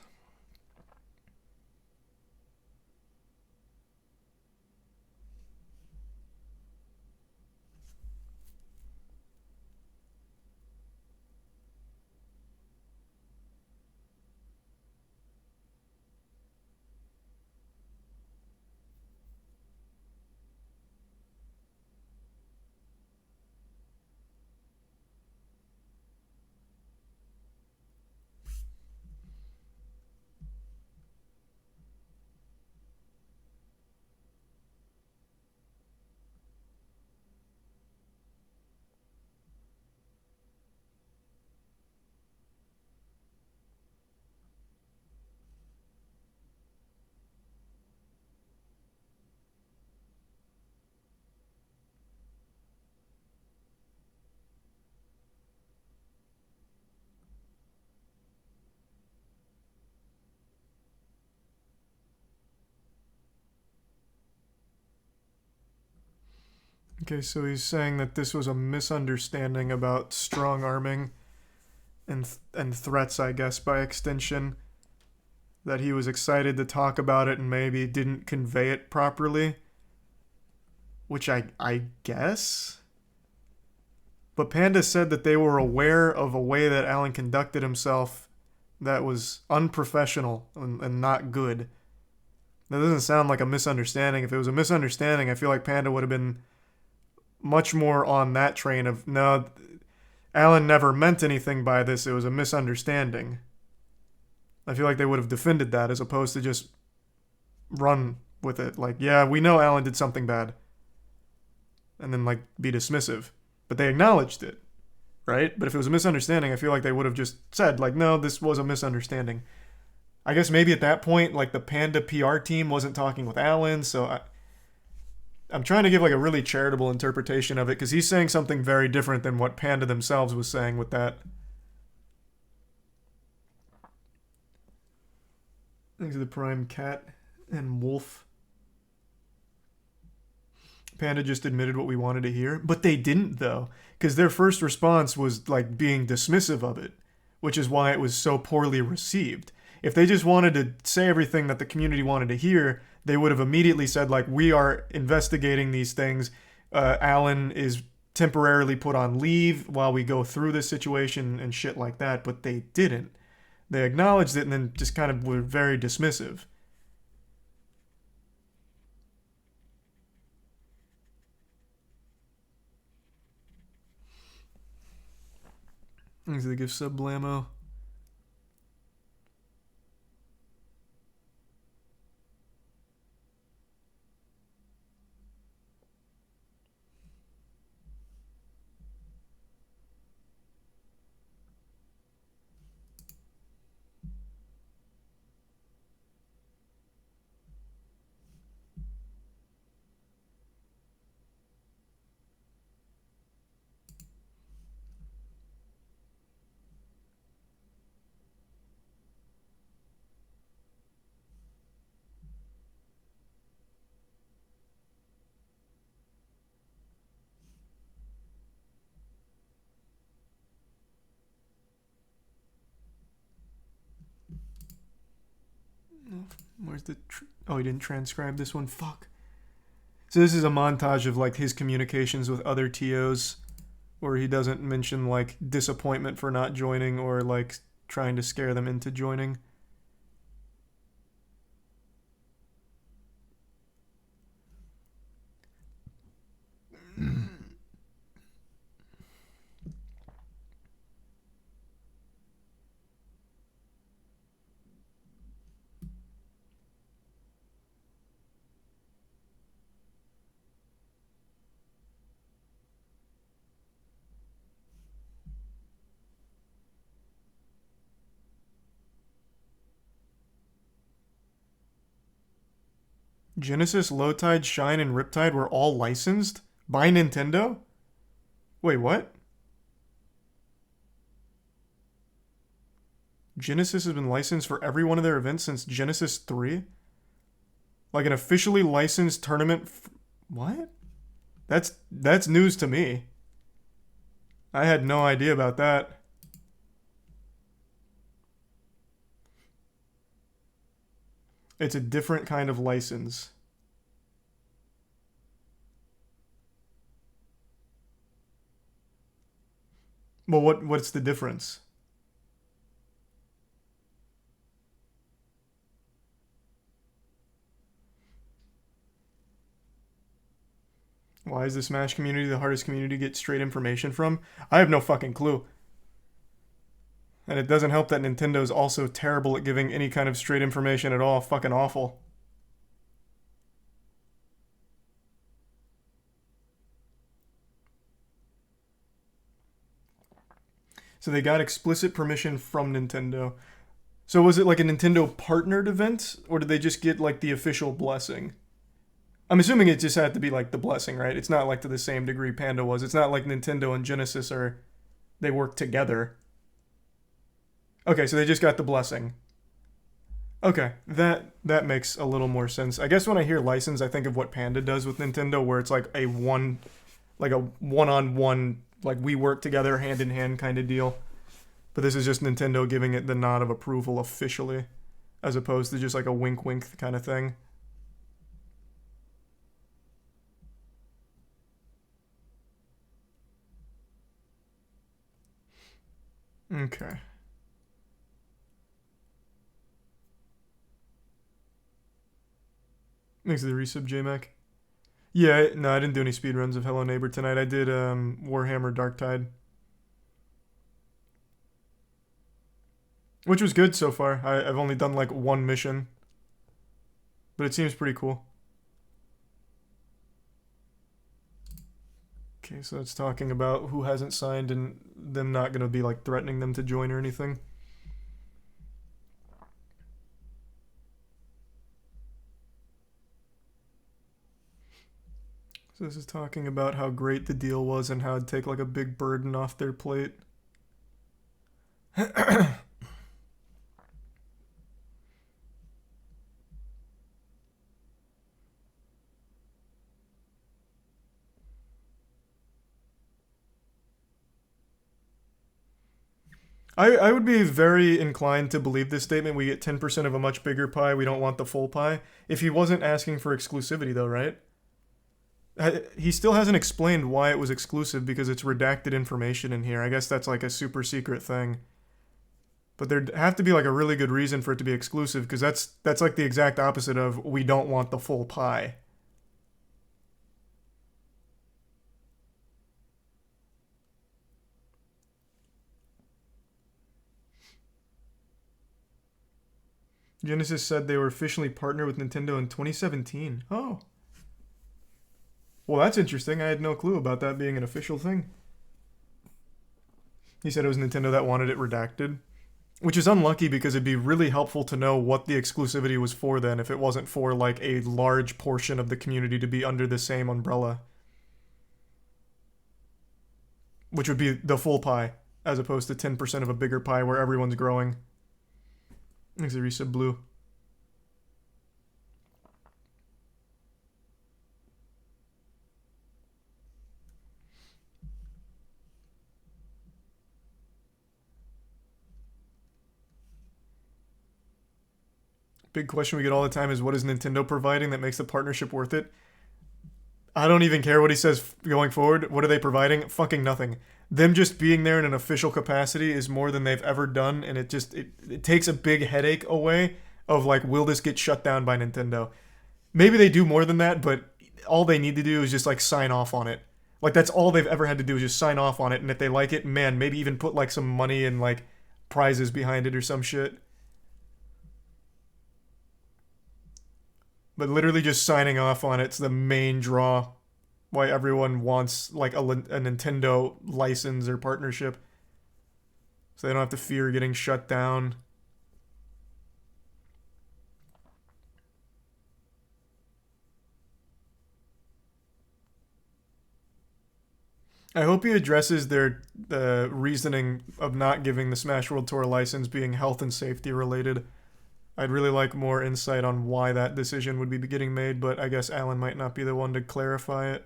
Okay, so he's saying that this was a misunderstanding about strong arming and threats, I guess, by extension. That he was excited to talk about it and maybe didn't convey it properly. Which I guess? But Panda said that they were aware of a way that Alan conducted himself that was unprofessional and not good. That doesn't sound like a misunderstanding. If it was a misunderstanding, I feel like Panda would have been much more on that train of, no, Alan never meant anything by this, it was a misunderstanding. I feel like they would have defended that as opposed to just run with it. Like, yeah, we know Alan did something bad. And then, like, be dismissive. But they acknowledged it, right? But if it was a misunderstanding, I feel like they would have just said, like, no, this was a misunderstanding. I guess maybe at that point, like, the Panda PR team wasn't talking with Alan, so I'm trying to give, like, a really charitable interpretation of it, because he's saying something very different than what Panda themselves was saying with that. Thanks to the Prime Cat and Wolf. Panda just admitted what we wanted to hear. But they didn't, though. Because their first response was, like, being dismissive of it. Which is why it was so poorly received. If they just wanted to say everything that the community wanted to hear, they would have immediately said, like, we are investigating these things. Alan is temporarily put on leave while we go through this situation and shit like that. But they didn't. They acknowledged it and then just kind of were very dismissive. Thanks for the gift sub, Blammo. Where's the... oh, he didn't transcribe this one. Fuck. So this is a montage of, like, his communications with other TOs, where he doesn't mention, like, disappointment for not joining or, like, trying to scare them into joining. Genesis, Lowtide, Shine, and Riptide were all licensed by Nintendo? Wait, what? Genesis has been licensed for every one of their events since Genesis 3? Like an officially licensed tournament? What? That's news to me. I had no idea about that. It's a different kind of license. Well, what's the difference? Why is the Smash community the hardest community to get straight information from? I have no fucking clue. And it doesn't help that Nintendo's also terrible at giving any kind of straight information at all. Fucking awful. So they got explicit permission from Nintendo. So was it like a Nintendo partnered event? Or did they just get like the official blessing? I'm assuming it just had to be like the blessing, right? It's not like to the same degree Panda was. It's not like Nintendo and Genesis are... they work together. Okay, so they just got the blessing. Okay, that makes a little more sense. I guess when I hear license, I think of what Panda does with Nintendo, where it's like a one like a one-on-one, like we work together hand in hand kind of deal. But this is just Nintendo giving it the nod of approval officially, as opposed to just like a wink wink kind of thing. Okay. Thanks for the resub, JMac. Yeah, no, I didn't do any speedruns of Hello Neighbor tonight. I did Warhammer Darktide, which was good so far. I've only done like one mission, but it seems pretty cool. Okay, so it's talking about who hasn't signed and them not going to be like threatening them to join or anything. So this is talking about how great the deal was and how it'd take like a big burden off their plate. I would be very inclined to believe this statement. We get 10% of a much bigger pie. We don't want the full pie. If he wasn't asking for exclusivity though, right? He still hasn't explained why it was exclusive because it's redacted information in here. I guess that's like a super secret thing. But there'd have to be like a really good reason for it to be exclusive because that's like the exact opposite of we don't want the full pie. Genesis said they were officially partnered with Nintendo in 2017. Oh. Well, that's interesting. I had no clue about that being an official thing. He said it was Nintendo that wanted it redacted. Which is unlucky because it'd be really helpful to know what the exclusivity was for then if it wasn't for like a large portion of the community to be under the same umbrella. Which would be the full pie, as opposed to 10% of a bigger pie where everyone's growing. Thanks, Arisa Blue. Big question we get all the time is what is Nintendo providing that makes the partnership worth it? I don't even care what he says going forward. What are they providing? Fucking nothing. Them just being there in an official capacity is more than they've ever done, and it takes a big headache away of like, will this get shut down by Nintendo? Maybe they do more than that, but all they need to do is just like sign off on it. Like that's all they've ever had to do is just sign off on it, and if they like it, man, maybe even put like some money and like prizes behind it or some shit. But literally just signing off on it's the main draw why everyone wants like a Nintendo license or partnership. So they don't have to fear getting shut down. I hope he addresses their reasoning of not giving the Smash World Tour license being health and safety related. I'd really like more insight on why that decision would be getting made, but I guess Alan might not be the one to clarify it.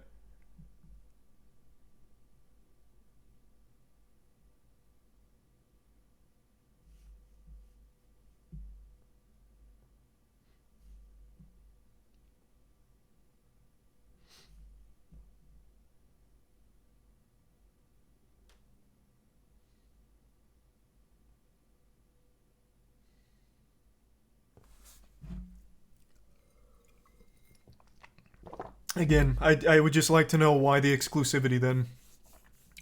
Again, I would just like to know why the exclusivity then.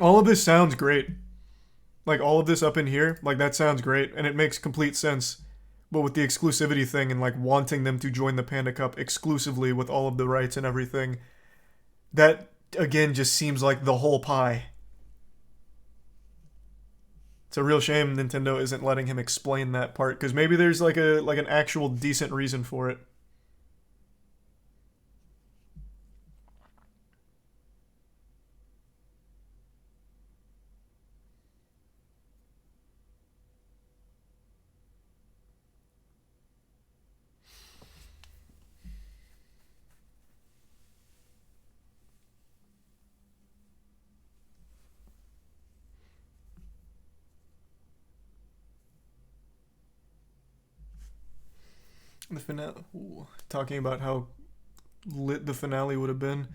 All of this sounds great. Like, all of this up in here, like, that sounds great, and it makes complete sense. But with the exclusivity thing and, like, wanting them to join the Panda Cup exclusively with all of the rights and everything, that, again, just seems like the whole pie. It's a real shame Nintendo isn't letting him explain that part, because maybe there's, like, an actual decent reason for it. The finale. Ooh, talking about how lit the finale would have been.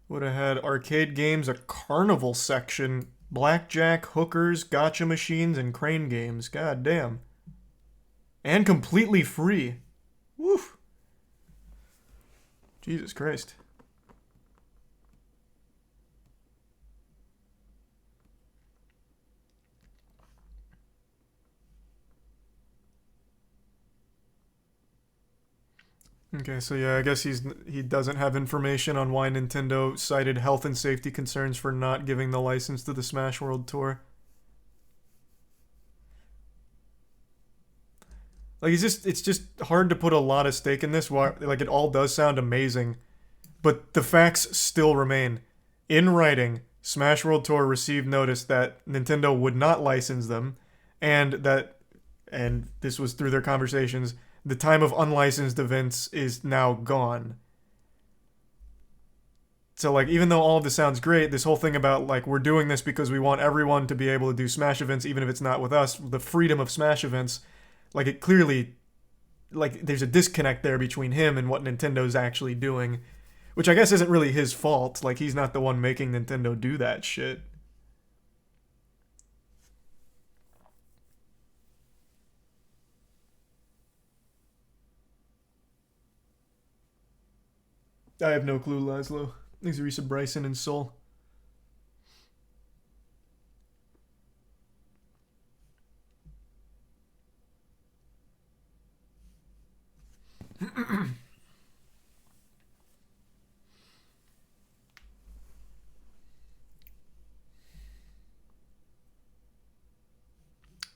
Would have had arcade games, a carnival section, blackjack, hookers, gotcha machines, and crane games. God damn. And completely free. Woof. Jesus Christ. Okay, so yeah, I guess he doesn't have information on why Nintendo cited health and safety concerns for not giving the license to the Smash World Tour. Like, it's just hard to put a lot of stake in this. Like, it all does sound amazing, but the facts still remain. In writing, Smash World Tour received notice that Nintendo would not license them, and this was through their conversations, the time of unlicensed events is now gone. So, like, even though all of this sounds great, this whole thing about, like, we're doing this because we want everyone to be able to do Smash events, even if it's not with us, the freedom of Smash events, like, it clearly, like, there's a disconnect there between him and what Nintendo's actually doing, which I guess isn't really his fault. Like, he's not the one making Nintendo do that shit. I have no clue, Laszlo. Thanks, Risa Bryson and Soul.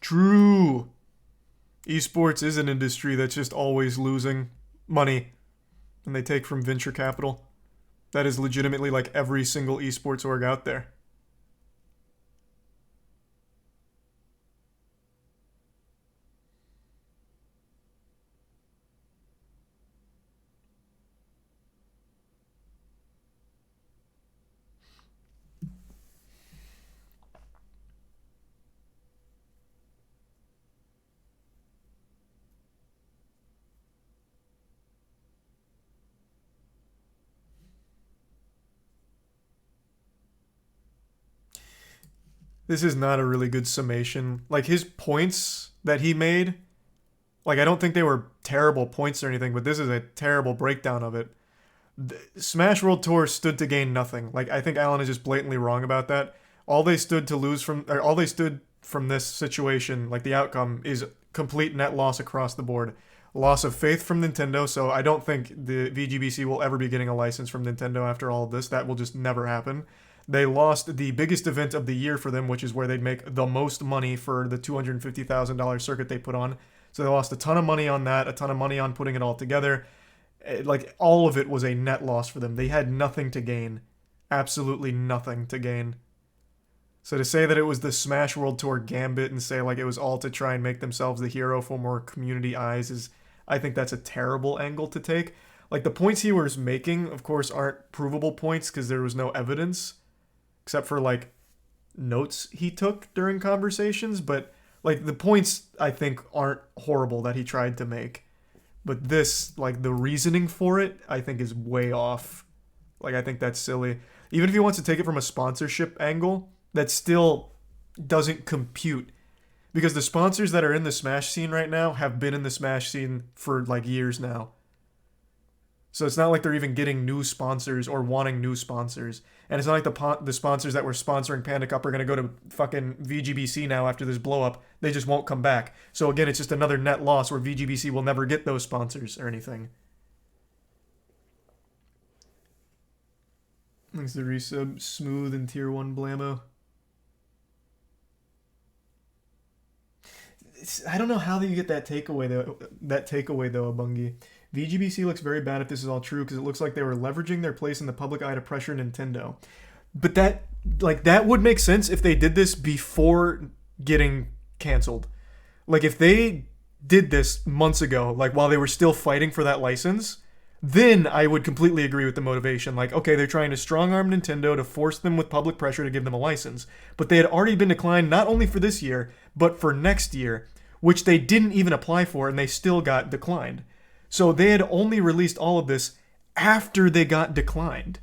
True. Esports is an industry that's just always losing money. And they take from venture capital. That is legitimately like every single esports org out there. This is not a really good summation. Like, his points that he made, like, I don't think they were terrible points or anything, but this is a terrible breakdown of it. Smash World Tour stood to gain nothing. Like, I think Alan is just blatantly wrong about that. All they stood from this situation, like the outcome, is complete net loss across the board. Loss of faith from Nintendo, so I don't think the VGBC will ever be getting a license from Nintendo after all of this. That will just never happen. They lost the biggest event of the year for them, which is where they'd make the most money for the $250,000 circuit they put on. So they lost a ton of money on that, a ton of money on putting it all together. Like, all of it was a net loss for them. They had nothing to gain. Absolutely nothing to gain. So to say that it was the Smash World Tour gambit and say, like, it was all to try and make themselves the hero for more community eyes is, I think that's a terrible angle to take. Like, the points he was making, of course, aren't provable points because there was no evidence. Except for, like, notes he took during conversations. But, like, the points, I think, aren't horrible that he tried to make. But this, like, the reasoning for it, I think is way off. Like, I think that's silly. Even if he wants to take it from a sponsorship angle, that still doesn't compute. Because the sponsors that are in the Smash scene right now have been in the Smash scene for, like, years now. So it's not like they're even getting new sponsors or wanting new sponsors. And it's not like the sponsors that were sponsoring Panda Cup are going to go to fucking VGBC now after this blow up. They just won't come back. So again, it's just another net loss where VGBC will never get those sponsors or anything. Thanks to resub, Smooth and Tier 1 Blammo. I don't know how you get that takeaway though, Abungi. VGBC looks very bad if this is all true because it looks like they were leveraging their place in the public eye to pressure Nintendo. But that would make sense if they did this before getting canceled. Like, if they did this months ago, like while they were still fighting for that license, then I would completely agree with the motivation. Like, okay, they're trying to strong-arm Nintendo to force them with public pressure to give them a license. But they had already been declined not only for this year, but for next year, which they didn't even apply for and they still got declined. So they had only released all of this after they got declined.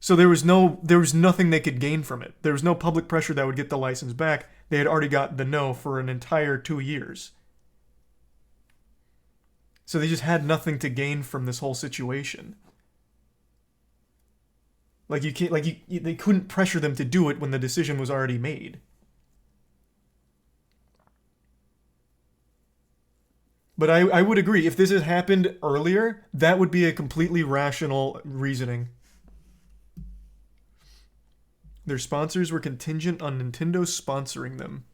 So there was nothing they could gain from it. There was no public pressure that would get the license back. They had already got the no for an entire 2 years. So they just had nothing to gain from this whole situation. Like you can't, they couldn't pressure them to do it when the decision was already made. But I would agree, if this had happened earlier, that would be a completely rational reasoning. Their sponsors were contingent on Nintendo sponsoring them.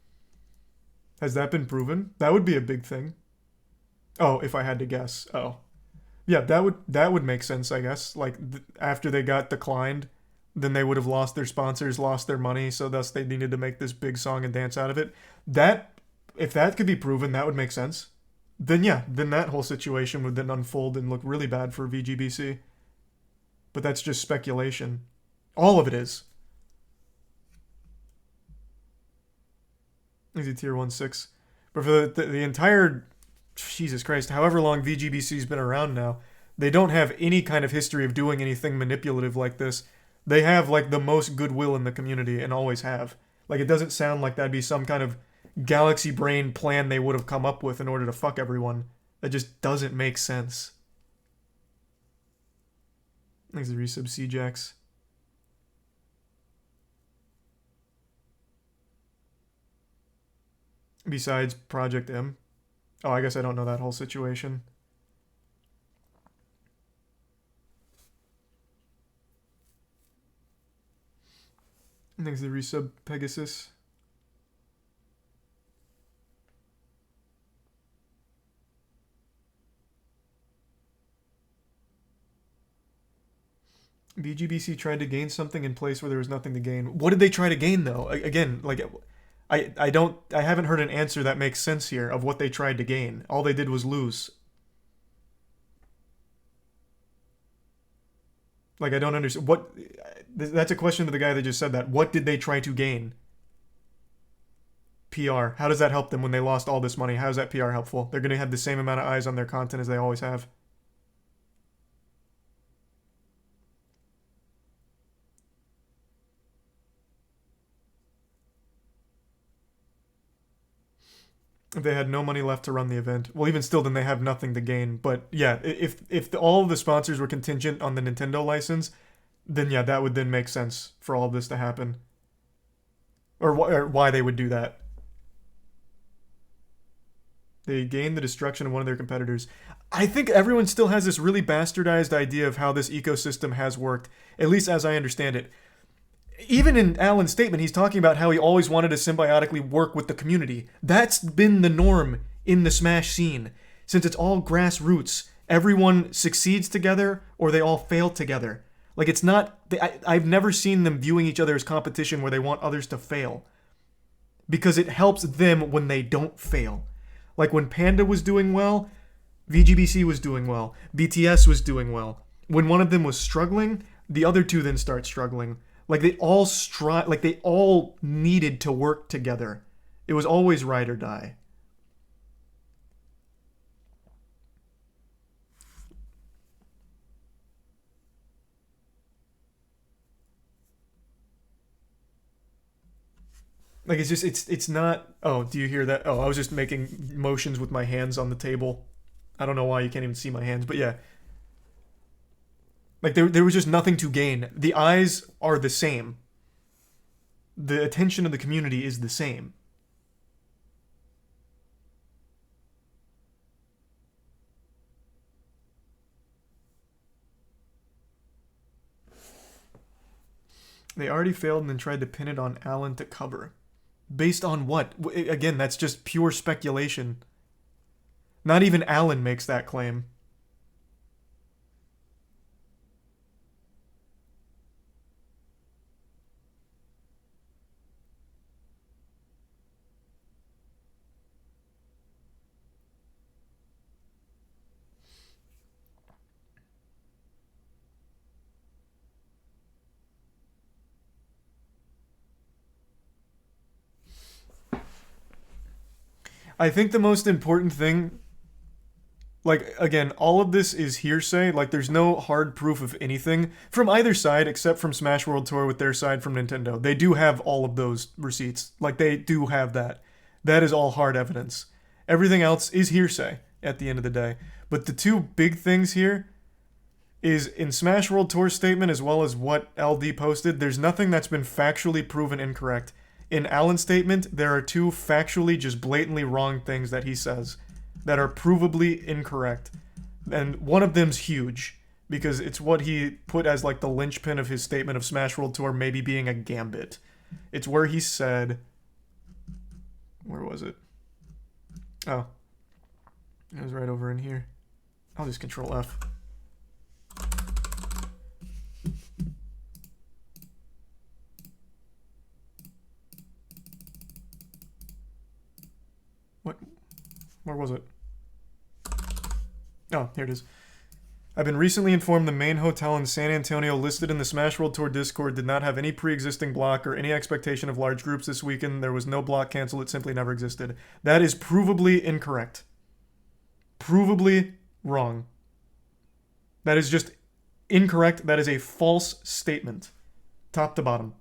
Has that been proven? That would be a big thing. Oh, if I had to guess. Oh. Yeah, that would make sense, I guess. Like, after they got declined, then they would have lost their sponsors, lost their money, so thus they needed to make this big song and dance out of it. If that could be proven, that would make sense. Then yeah, then that whole situation would then unfold and look really bad for VGBC. But that's just speculation. All of it is. Easy tier 1-6. But for the entire, Jesus Christ, however long VGBC's been around now, they don't have any kind of history of doing anything manipulative like this. They have like the most goodwill in the community and always have. Like, it doesn't sound like that'd be some kind of galaxy brain plan they would have come up with in order to fuck everyone. That just doesn't make sense. Thanks to resub CJax. Besides Project M. Oh, I guess I don't know that whole situation. Thanks to resub Pegasus. BGBC tried to gain something in place where there was nothing to gain. What did they try to gain, though? Again, like, I haven't heard an answer that makes sense here of what they tried to gain. All they did was lose. Like, I don't understand. That's a question to the guy that just said that. What did they try to gain? PR. How does that help them when they lost all this money? How is that PR helpful? They're going to have the same amount of eyes on their content as they always have. If they had no money left to run the event, well, even still, then they have nothing to gain. But yeah, if all of the sponsors were contingent on the Nintendo license, then yeah, that would then make sense for all of this to happen. Or why they would do that. They gained the destruction of one of their competitors. I think everyone still has this really bastardized idea of how this ecosystem has worked, at least as I understand it. Even in Alan's statement, he's talking about how he always wanted to symbiotically work with the community. That's been the norm in the Smash scene. Since it's all grassroots, everyone succeeds together or they all fail together. Like, it's not... I've never seen them viewing each other as competition where they want others to fail. Because it helps them when they don't fail. Like, when Panda was doing well, VGBC was doing well, BTS was doing well. When one of them was struggling, the other two then start struggling. Like, they all needed to work together. It was always ride or die. Like, it's not... Oh, do you hear that? Oh, I was just making motions with my hands on the table. I don't know why you can't even see my hands, but yeah. Like, there was just nothing to gain. The eyes are the same. The attention of the community is the same. They already failed and then tried to pin it on Alan to cover. Based on what? Again, that's just pure speculation. Not even Alan makes that claim. I think the most important thing Like, again, all of this is hearsay. Like, there's no hard proof of anything from either side except from Smash World Tour with their side from Nintendo. They do have all of those receipts. Like, they do have that. That is all hard evidence. Everything else is hearsay at the end of the day. But the two big things here is in Smash World Tour's statement as well as what LD posted, there's nothing that's been factually proven incorrect. In Alan's statement, there are two factually just blatantly wrong things that he says that are provably incorrect. And one of them's huge, because it's what he put as like the linchpin of his statement of Smash World Tour maybe being a gambit. It's where he said... Where was it? Oh. It was right over in here. I'll just Control F. What? Where was it? Oh, here it is. I've been recently informed the main hotel in San Antonio listed in the Smash World Tour Discord did not have any pre-existing block or any expectation of large groups this weekend. There was no block canceled. It simply never existed. That is provably incorrect. Provably wrong. That is just incorrect. That is a false statement. Top to bottom.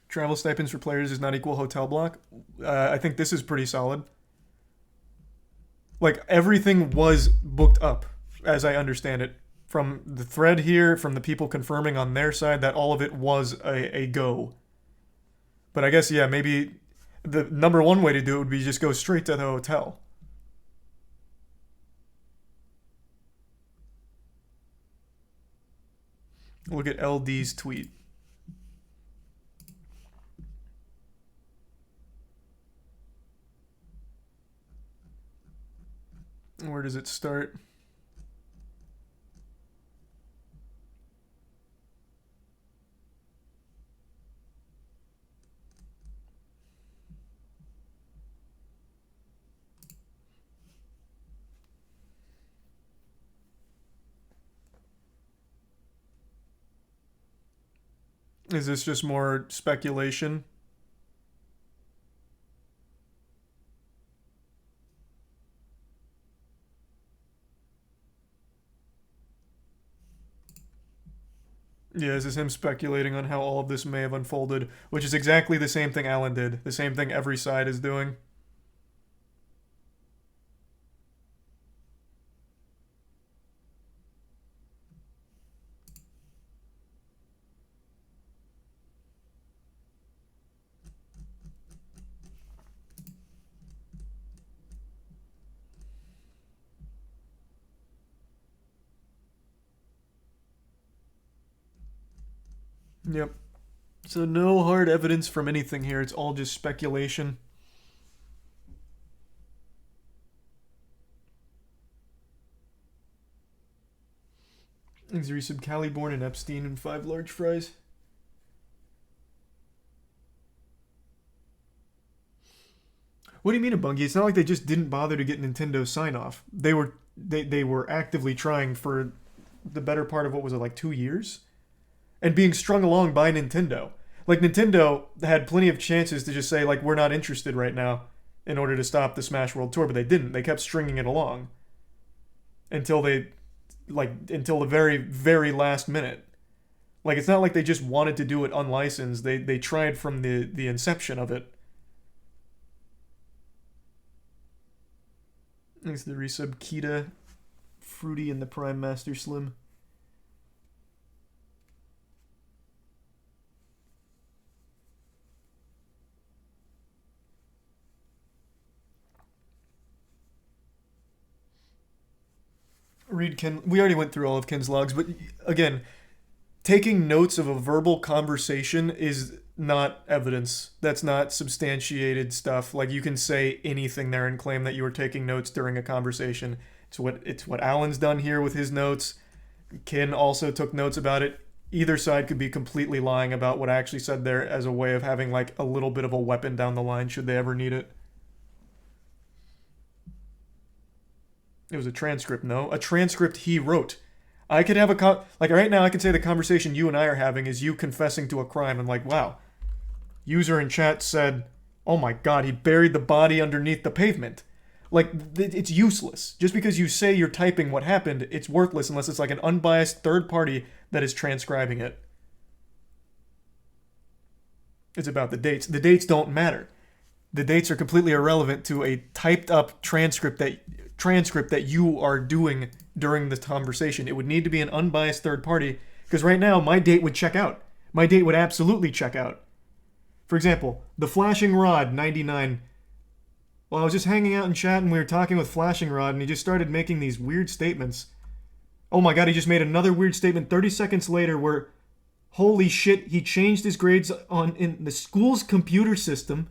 Travel stipends for players is not equal hotel block. I think this is pretty solid. Like, everything was booked up, as I understand it. From the thread here, from the people confirming on their side, that all of it was a go. But I guess, yeah, maybe the number one way to do it would be just go straight to the hotel. Look at LD's tweet. Where does it start? Is this just more speculation? Yeah, this is him speculating on how all of this may have unfolded, which is exactly the same thing Alan did. The same thing every side is doing. Yep. So no hard evidence from anything here. It's all just speculation. Thanks, resub Caliborn and Epstein and 5 large fries. What do you mean a bungie? It's not like they just didn't bother to get Nintendo sign-off. They were actively trying for the better part of, what was it, like 2 years? And being strung along by Nintendo. Like, Nintendo had plenty of chances to just say, like, we're not interested right now in order to stop the Smash World Tour, but they didn't. They kept stringing it along. Until the very, very last minute. Like, it's not like they just wanted to do it unlicensed. They tried from the inception of it. Thanks to the resub Kita, Fruity, and the Prime Master Slim. Read Ken. We already went through all of Ken's logs, but again, taking notes of a verbal conversation is not evidence. That's not substantiated stuff. Like, you can say anything there and claim that you were taking notes during a conversation. It's what Alan's done here with his notes. Ken also took notes about it. Either side could be completely lying about what I actually said there as a way of having, like, a little bit of a weapon down the line should they ever need it. It was a transcript, no. A transcript he wrote. I could have like right now I can say the conversation you and I are having is you confessing to a crime and like, wow. User in chat said, "Oh my god, he buried the body underneath the pavement." Like, it's useless. Just because you say you're typing what happened, it's worthless unless it's like an unbiased third party that is transcribing it. It's about the dates. The dates don't matter. The dates are completely irrelevant to a typed up transcript that you are doing during the conversation. It would need to be an unbiased third party, because right now my date would check out. My date would absolutely check out. For example, the Flashing Rod 99. Well, I was just hanging out in chat and we were talking with Flashing Rod and he just started making these weird statements. Oh my god, he just made another weird statement 30 seconds later where, holy shit, he changed his grades in the school's computer system.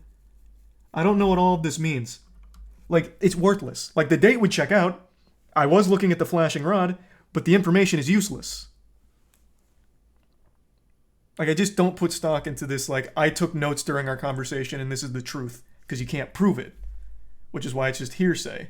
I don't know what all of this means. Like, it's worthless. Like, the date would check out. I was looking at the Flashing Rod, but the information is useless. Like, I just don't put stock into this, like, I took notes during our conversation and this is the truth, because you can't prove it. Which is why it's just hearsay.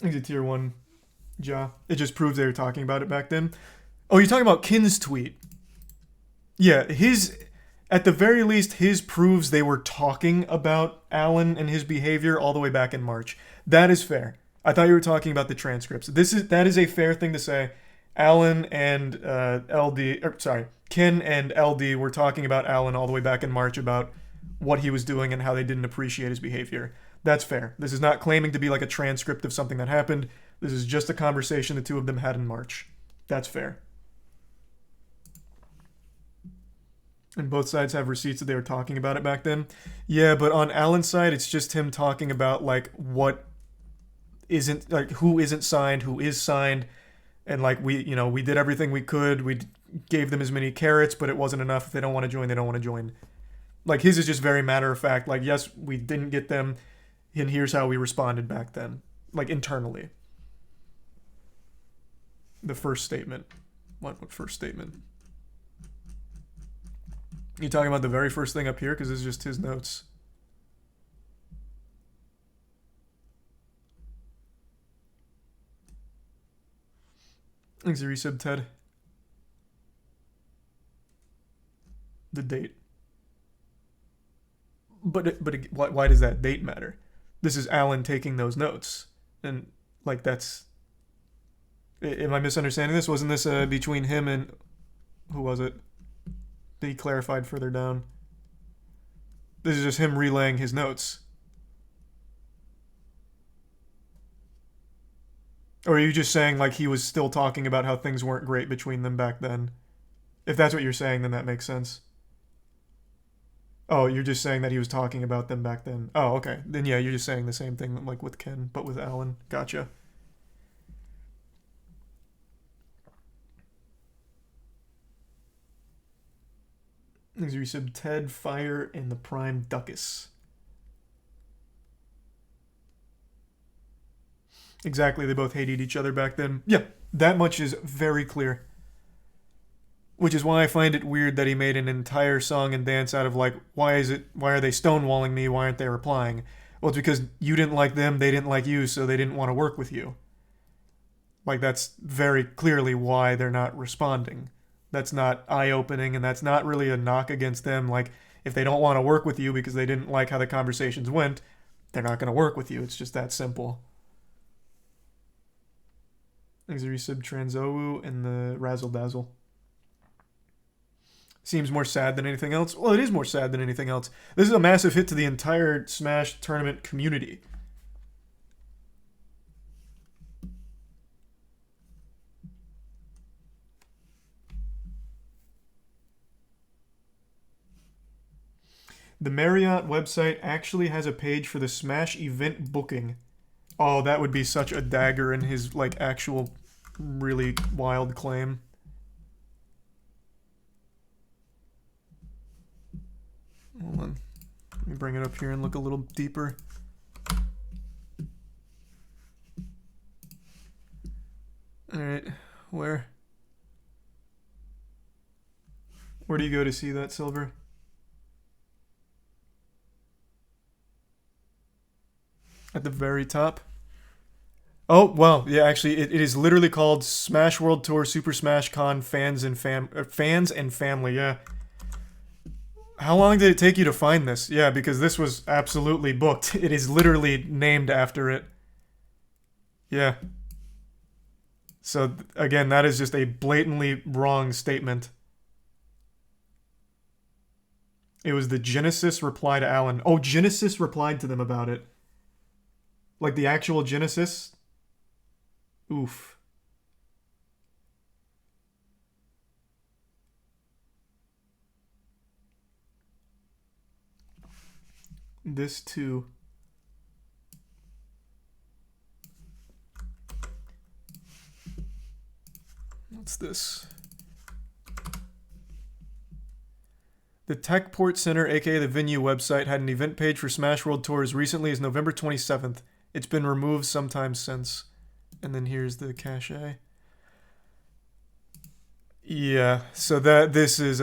It's a tier 1 Ja. It just proves they were talking about it back then. Oh, you're talking about Kin's tweet. Yeah, at the very least, his proves they were talking about Alan and his behavior all the way back in March. That is fair. I thought you were talking about the transcripts. That is a fair thing to say. Alan and Kin and LD were talking about Alan all the way back in March about what he was doing and how they didn't appreciate his behavior. That's fair. This is not claiming to be like a transcript of something that happened. This is just a conversation the two of them had in March. That's fair. And both sides have receipts that they were talking about it back then. Yeah, but on Alan's side, it's just him talking about, like, what isn't, like, who isn't signed, who is signed. And, like, we did everything we could. We gave them as many carrots, but it wasn't enough. If they don't want to join, they don't want to join. Like, his is just very matter of fact. Like, yes, we didn't get them, and here's how we responded back then. Like, internally. The first statement. What first statement? You talking about the very first thing up here? Because this is just his notes. Thanks, resub, Ted. The date. But why does that date matter? This is Alan taking those notes. And, like, that's... Am I misunderstanding this? Wasn't this between him and... Who was it? That he clarified further down. This is just him relaying his notes. Or are you just saying, like, he was still talking about how things weren't great between them back then? If that's what you're saying, then that makes sense. Oh, you're just saying that he was talking about them back then. Oh, okay. Then yeah, you're just saying the same thing, like, with Ken, but with Alan. Gotcha. Thanks, resub, Ted, Fire, and the Prime Duckus. Exactly, they both hated each other back then. Yeah, that much is very clear. Which is why I find it weird that he made an entire song and dance out of, like, why are they stonewalling me, why aren't they replying? Well, it's because you didn't like them, they didn't like you, so they didn't want to work with you. Like, that's very clearly why they're not responding. That's not eye-opening, and that's not really a knock against them. Like, if they don't want to work with you because they didn't like how the conversations went, they're not going to work with you. It's just that simple. Thanks, resub, Transowu, and the Razzle Dazzle. Seems more sad than anything else. Well, it is more sad than anything else. This is a massive hit to the entire Smash tournament community. The Marriott website actually has a page for the Smash event booking. Oh, that would be such a dagger in his, like, actual really wild claim. Hold on. Let me bring it up here and look a little deeper. Alright, where? Where do you go to see that, Silver? At the very top. Oh, well, yeah, actually, it is literally called Smash World Tour Super Smash Con Fans and Family, yeah. How long did it take you to find this? Yeah, because this was absolutely booked. It is literally named after it. Yeah. So, again, that is just a blatantly wrong statement. It was the Genesis reply to Alan. Oh, Genesis replied to them about it. Like the actual Genesis? Oof. This too. What's this? The Techport Center, aka the venue website, had an event page for Smash World Tour as recently as November 27th. It's been removed sometime since. And then here's the cache. Yeah, so this is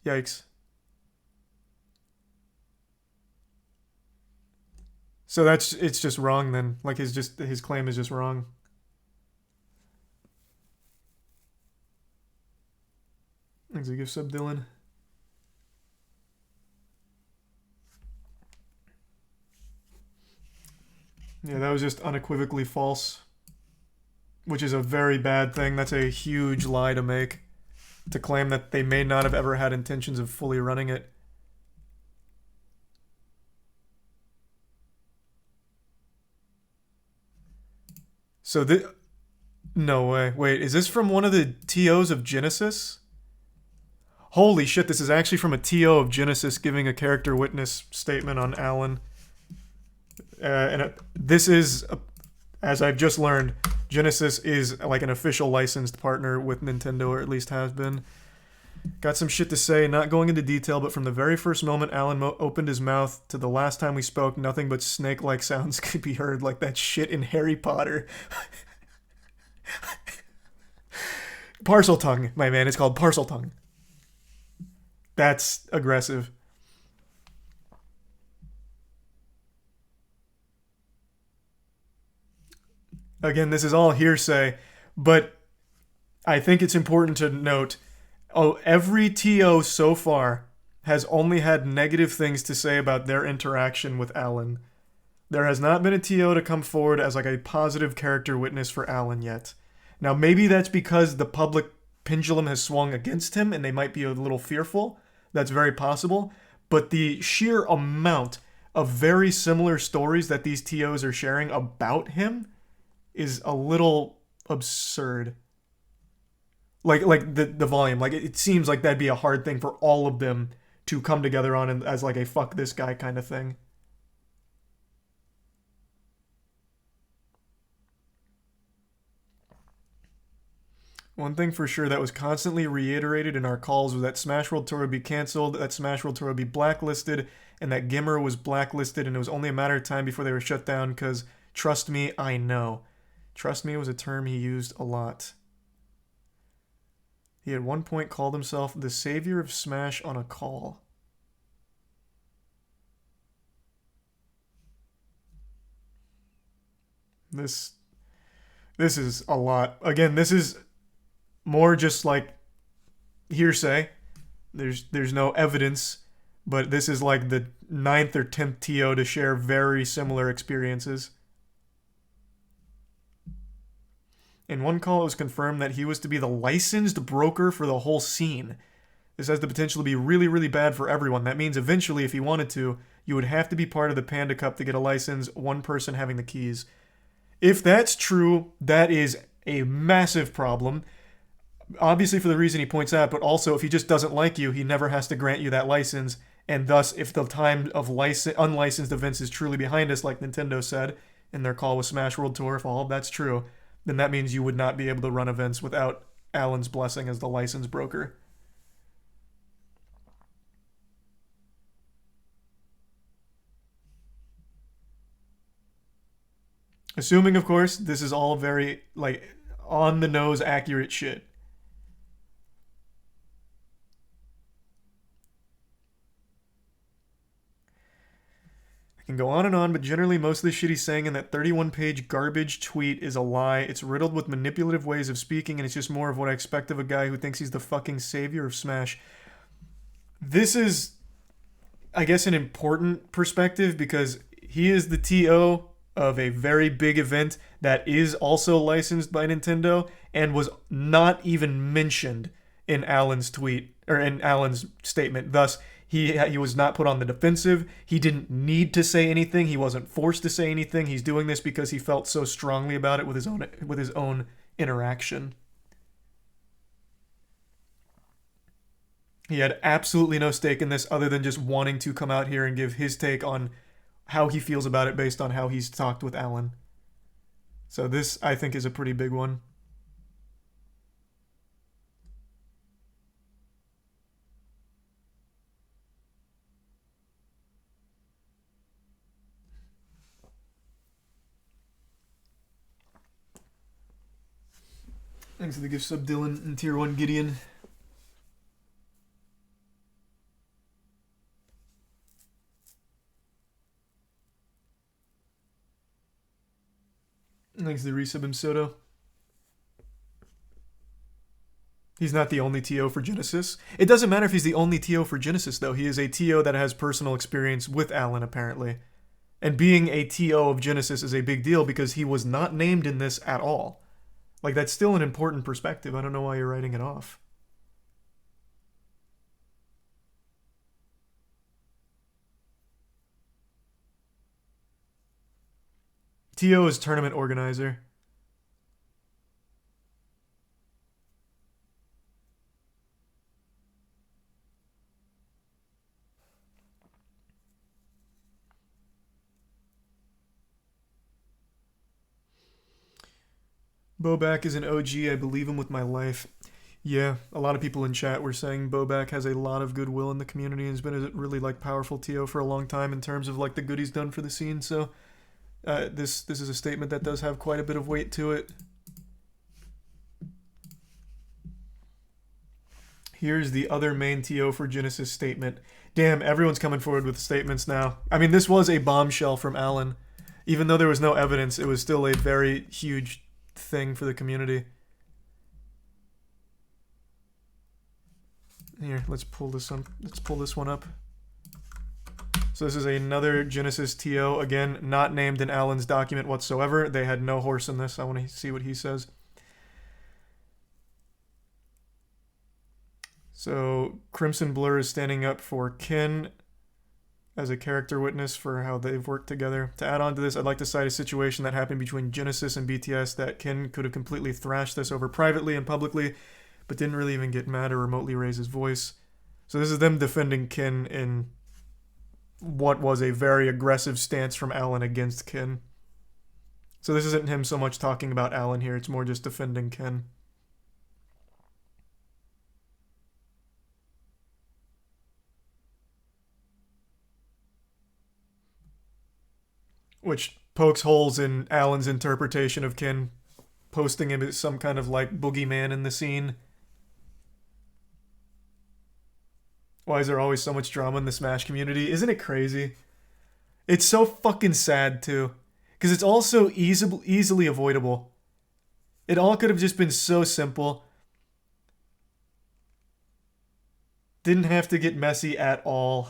yikes. So it's just wrong then. Like his claim is just wrong. Thanks a gift sub, Dylan. Yeah, that was just unequivocally false. Which is a very bad thing. That's a huge lie to make. To claim that they may not have ever had intentions of fully running it. So no way. Wait, is this from one of the TOs of Genesis? Holy shit, this is actually from a TO of Genesis giving a character witness statement on Alan. This is, as I've just learned, Genesis is like an official licensed partner with Nintendo, or at least has been. Got some shit to say, not going into detail, but from the very first moment Alan opened his mouth to the last time we spoke, nothing but snake-like sounds could be heard, like that shit in Harry Potter. Parcel tongue, my man. It's called parcel tongue. That's aggressive. Again, this is all hearsay, but I think it's important to note, every TO so far has only had negative things to say about their interaction with Alan. There has not been a TO to come forward as like a positive character witness for Alan yet. Now, maybe that's because the public pendulum has swung against him and they might be a little fearful. That's very possible. But the sheer amount of very similar stories that these TOs are sharing about him is a little absurd. Like the volume. Like it seems like that'd be a hard thing for all of them to come together on as like a fuck this guy kind of thing. One thing for sure that was constantly reiterated in our calls was that Smash World Tour would be canceled, that Smash World Tour would be blacklisted, and that Gimmer was blacklisted, and it was only a matter of time before they were shut down, because, trust me, I know. Trust me was a term he used a lot. He at one point called himself the savior of Smash on a call. This is a lot. Again, this is more just like hearsay. There's no evidence, but this is like the 9th or 10th TO to share very similar experiences. In one call, it was confirmed that he was to be the licensed broker for the whole scene. This has the potential to be really, really bad for everyone. That means eventually, if you wanted to, you would have to be part of the Panda Cup to get a license, one person having the keys. If that's true, that is a massive problem. Obviously for the reason he points out, but also if he just doesn't like you, he never has to grant you that license. And thus, if the time of unlicensed events is truly behind us, like Nintendo said in their call with Smash World Tour, if all of that's true, then that means you would not be able to run events without Alan's blessing as the license broker. Assuming, of course, this is all very, like, on-the-nose accurate shit. Can go on, but generally most of the shit he's saying in that 31-page garbage tweet is a lie. It's riddled with manipulative ways of speaking, and it's just more of what I expect of a guy who thinks he's the fucking savior of Smash. This is, I guess, an important perspective because he is the TO of a very big event that is also licensed by Nintendo and was not even mentioned in Alan's tweet or in Alan's statement. Thus, he was not put on the defensive. He didn't need to say anything. He wasn't forced to say anything. He's doing this because he felt so strongly about it with his own interaction. He had absolutely no stake in this other than just wanting to come out here and give his take on how he feels about it based on how he's talked with Alan. So this, I think, is a pretty big one. Thanks for the gift sub, Dylan, and Tier 1 Gideon. Thanks to the resub, Soto. He's not the only TO for Genesis. It doesn't matter if he's the only TO for Genesis, though. He is a TO that has personal experience with Alan, apparently. And being a TO of Genesis is a big deal because he was not named in this at all. Like, that's still an important perspective. I don't know why you're writing it off. TO is tournament organizer. Bobak is an OG. I believe him with my life. Yeah, a lot of people in chat were saying Bobak has a lot of goodwill in the community and has been a really like powerful TO for a long time in terms of like the good he's done for the scene. So this is a statement that does have quite a bit of weight to it. Here's the other main TO for Genesis statement. Damn, everyone's coming forward with statements now. I mean, this was a bombshell from Alan. Even though there was no evidence, it was still a very huge thing for the community. Here, let's pull this one up. So this is another Genesis TO, again, not named in Alan's document whatsoever. They had no horse in this. I want to see what he says. So Crimson Blur is standing up for Ken as a character witness for how they've worked together. To add on to this, I'd like to cite a situation that happened between Genesis and BTS that Ken could have completely thrashed this over privately and publicly, but didn't really even get mad or remotely raise his voice. So this is them defending Ken in what was a very aggressive stance from Alan against Ken. So this isn't him so much talking about Alan here, it's more just defending Ken. Which pokes holes in Alan's interpretation of Ken, posting him as some kind of like boogeyman in the scene. Why is there always so much drama in the Smash community? Isn't it crazy? It's so fucking sad too, because it's all so easily avoidable. It all could have just been so simple. Didn't have to get messy at all.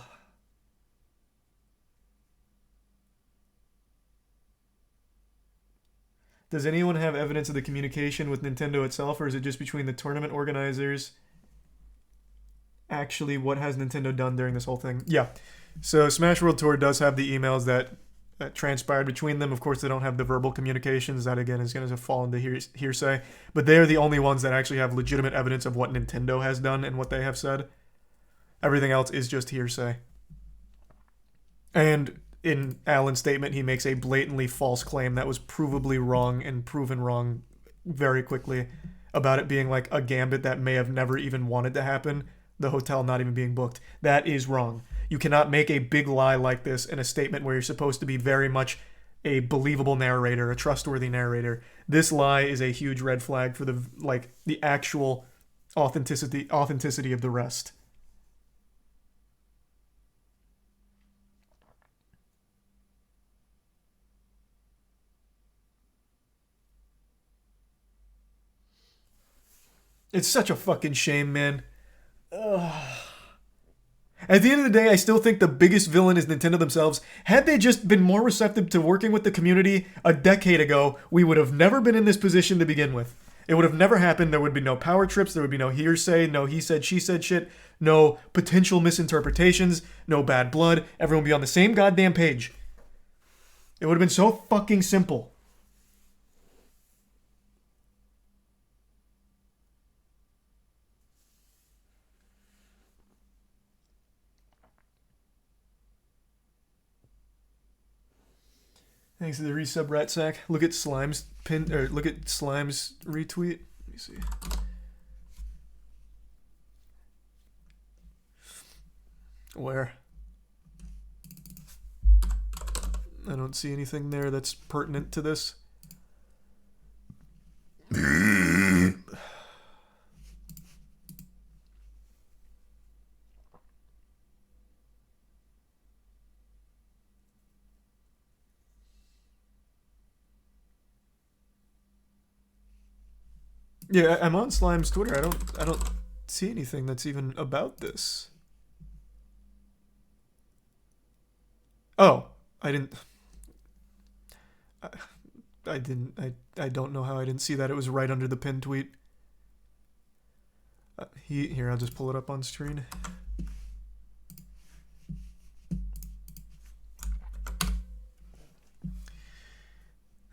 Does anyone have evidence of the communication with Nintendo itself, or is it just between the tournament organizers? Actually, what has Nintendo done during this whole thing? Yeah. So Smash World Tour does have the emails that transpired between them. Of course, they don't have the verbal communications. That, again, is going to fall into hearsay. But they are the only ones that actually have legitimate evidence of what Nintendo has done and what they have said. Everything else is just hearsay. And in Alan's statement, he makes a blatantly false claim that was provably wrong and proven wrong very quickly about it being like a gambit that may have never even wanted to happen, the hotel not even being booked. That is wrong. You cannot make a big lie like this in a statement where you're supposed to be very much a believable narrator, a trustworthy narrator. This lie is a huge red flag for the actual authenticity of the rest. It's such a fucking shame, man. Ugh. At the end of the day, I still think the biggest villain is Nintendo themselves. Had they just been more receptive to working with the community a decade ago, we would have never been in this position to begin with. It would have never happened. There would be no power trips. There would be no hearsay, no he said, she said shit, no potential misinterpretations, no bad blood. Everyone would be on the same goddamn page. It would have been so fucking simple. Thanks to the resub rat sack. Look at Slime's pin, or look at Slime's retweet. Let me see. Where? I don't see anything there that's pertinent to this. Yeah, I'm on Slime's Twitter. I don't see anything that's even about this. Oh, I didn't. I don't know how I didn't see that. It was right under the pinned tweet. Here, I'll just pull it up on screen.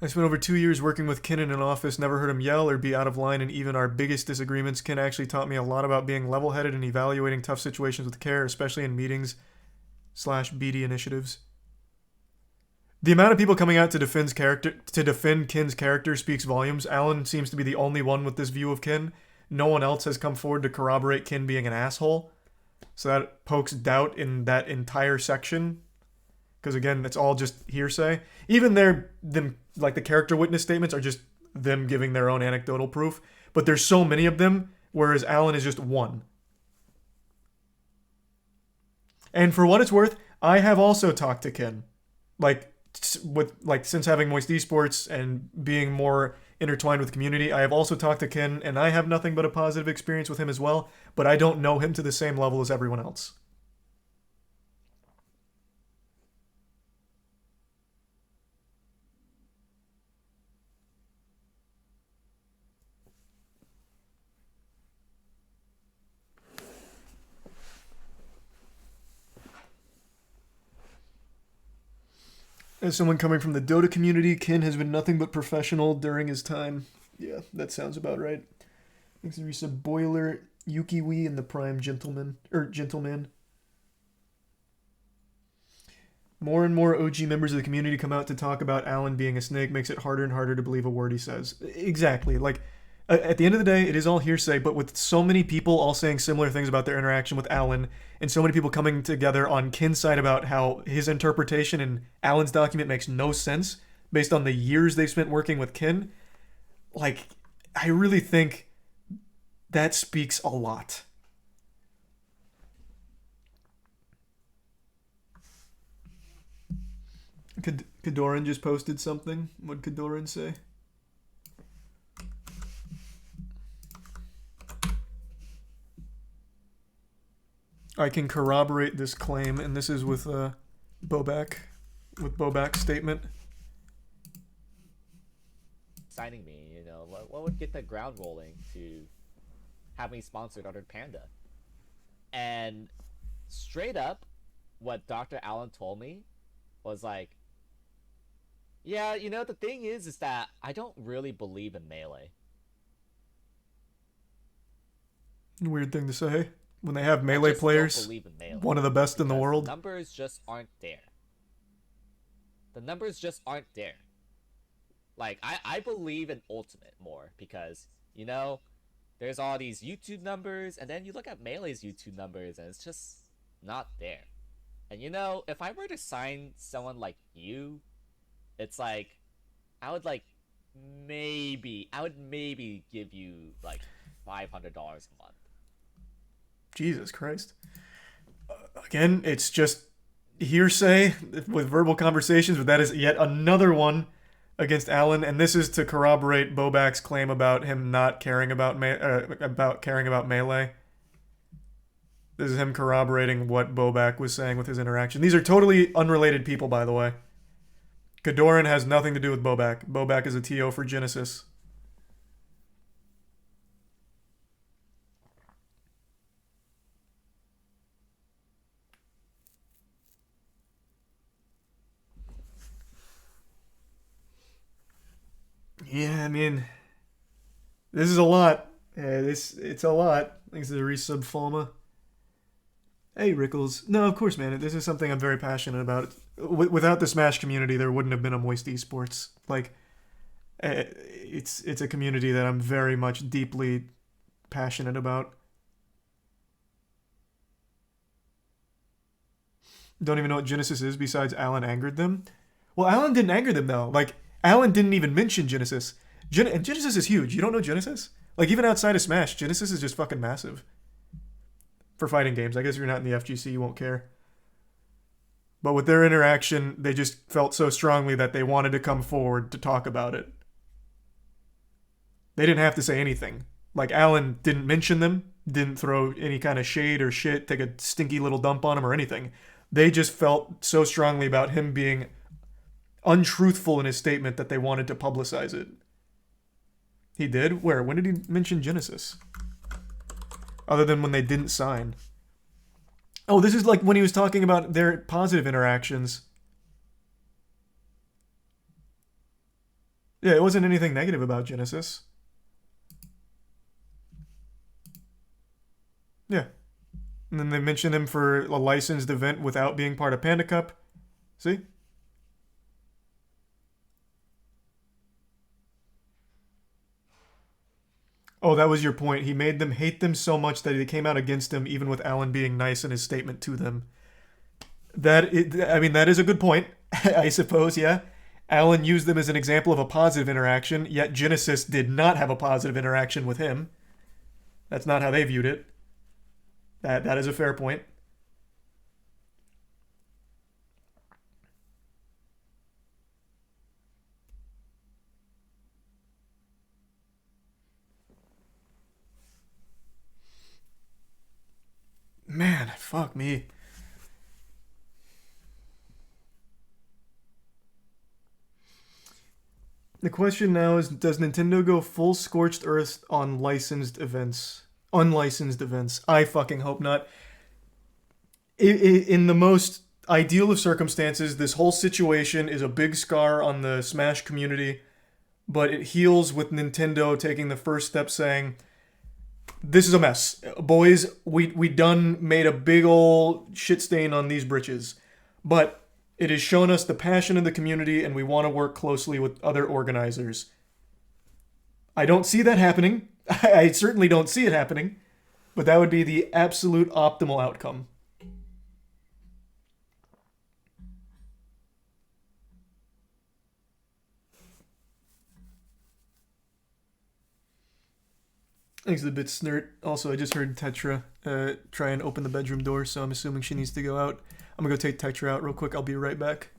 I spent over 2 years working with Ken in an office, never heard him yell or be out of line in even our biggest disagreements. Ken actually taught me a lot about being level-headed and evaluating tough situations with care, especially in meetings / BD initiatives. The amount of people coming out to defend Ken's character speaks volumes. Alan seems to be the only one with this view of Ken. No one else has come forward to corroborate Ken being an asshole. So that pokes doubt in that entire section. Because again, it's all just hearsay. Even like the character witness statements are just them giving their own anecdotal proof. But there's so many of them, whereas Alan is just one. And for what it's worth, I have also talked to Ken. Since having Moist Esports and being more intertwined with the community, I have also talked to Ken, and I have nothing but a positive experience with him as well, but I don't know him to the same level as everyone else. As someone coming from the Dota community, Ken has been nothing but professional during his time. Yeah, that sounds about right. Thanks to resub Boiler, Yukiwi, and the Prime Gentleman. More and more OG members of the community come out to talk about Alan being a snake, makes it harder and harder to believe a word he says. Exactly. At the end of the day, it is all hearsay, but with so many people all saying similar things about their interaction with Alan, and so many people coming together on Ken's side about how his interpretation in Alan's document makes no sense based on the years they've spent working with Ken, I really think that speaks a lot. Kadoran just posted something. What'd Kadoran say? I can corroborate this claim, and this is with Bobak's statement. Signing me, what would get the ground rolling to have me sponsored under Panda? And straight up, what Dr. Allen told me was yeah, the thing is that I don't really believe in Melee. Weird thing to say. When they have Melee players, Melee, one of the best in the world. The numbers just aren't there. I believe in Ultimate more because, there's all these YouTube numbers, and then you look at Melee's YouTube numbers, and it's just not there. And if I were to sign someone like you, it's I would maybe give you $500 a month. Jesus Christ. Again, it's just hearsay with verbal conversations, but that is yet another one against Alan, and this is to corroborate Bobak's claim about him not caring about Melee. This is him corroborating what Bobak was saying with his interaction. These are totally unrelated people, by the way. Kadoran has nothing to do with Bobak. Bobak is a TO for Genesis. Yeah, I mean, this is a lot. It's a lot. Thanks to the resub Falma. Hey, Rickles. No, of course, man. This is something I'm very passionate about. Without the Smash community, there wouldn't have been a Moist Esports. Like, it's a community that I'm very much deeply passionate about. Don't even know what Genesis is besides Alan angered them. Well, Alan didn't anger them, though. Like, Alan didn't even mention Genesis. And Genesis is huge. You don't know Genesis? Like, even outside of Smash, Genesis is just fucking massive. For fighting games. I guess if you're not in the FGC, you won't care. But with their interaction, they just felt so strongly that they wanted to come forward to talk about it. They didn't have to say anything. Like, Alan didn't mention them, didn't throw any kind of shade or shit, take a stinky little dump on him or anything. They just felt so strongly about him being untruthful in his statement that they wanted to publicize it. He did? Where? When did he mention Genesis? Other than when they didn't sign. Oh, this is like when he was talking about their positive interactions. Yeah, it wasn't anything negative about Genesis. Yeah. And then they mentioned him for a licensed event without being part of Panda Cup. See? Oh, that was your point. He made them hate them so much that they came out against him, even with Alan being nice in his statement to them. That is a good point, I suppose, yeah. Alan used them as an example of a positive interaction, yet Genesis did not have a positive interaction with him. That's not how they viewed it. That is a fair point. Man, fuck me. The question now is, does Nintendo go full scorched earth on licensed events? Unlicensed events? I fucking hope not. In the most ideal of circumstances, this whole situation is a big scar on the Smash community, but it heals with Nintendo taking the first step saying, this is a mess. Boys, we done made a big ol' shit stain on these britches. But it has shown us the passion of the community and we want to work closely with other organizers. I don't see that happening. I certainly don't see it happening. But that would be the absolute optimal outcome. Thanks to the bit snert. Also, I just heard Tetra try and open the bedroom door, so I'm assuming she needs to go out. I'm gonna go take Tetra out real quick. I'll be right back.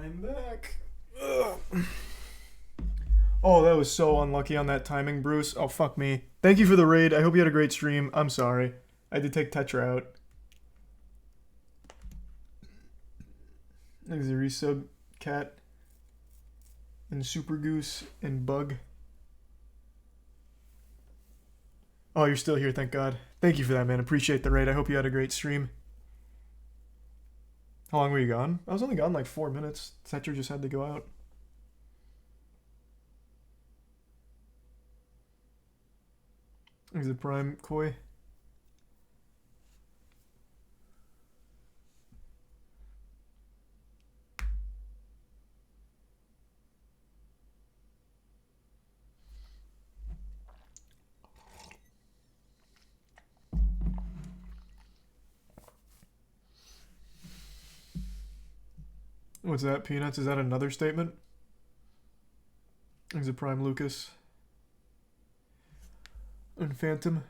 I'm back. Ugh. Oh, that was so unlucky on that timing, Bruce. Oh, fuck me. Thank you for the raid. I hope you had a great stream. I'm sorry. I had to take Tetra out. There's a resub, Cat, and Super Goose, and Bug. Oh, you're still here, thank God. Thank you for that, man. Appreciate the raid. I hope you had a great stream. How long were you gone? I was only gone like 4 minutes. Tetra just had to go out. Is it Prime Koi? What's that, Peanuts? Is that another statement? Is it Prime Lucas? And Phantom?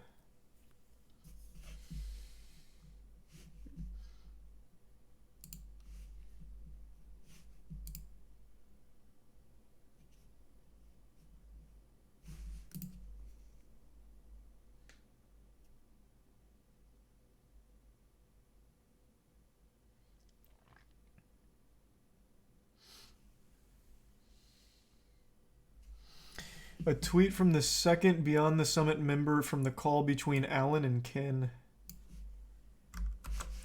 A tweet from the second Beyond the Summit member from the call between Alan and Ken.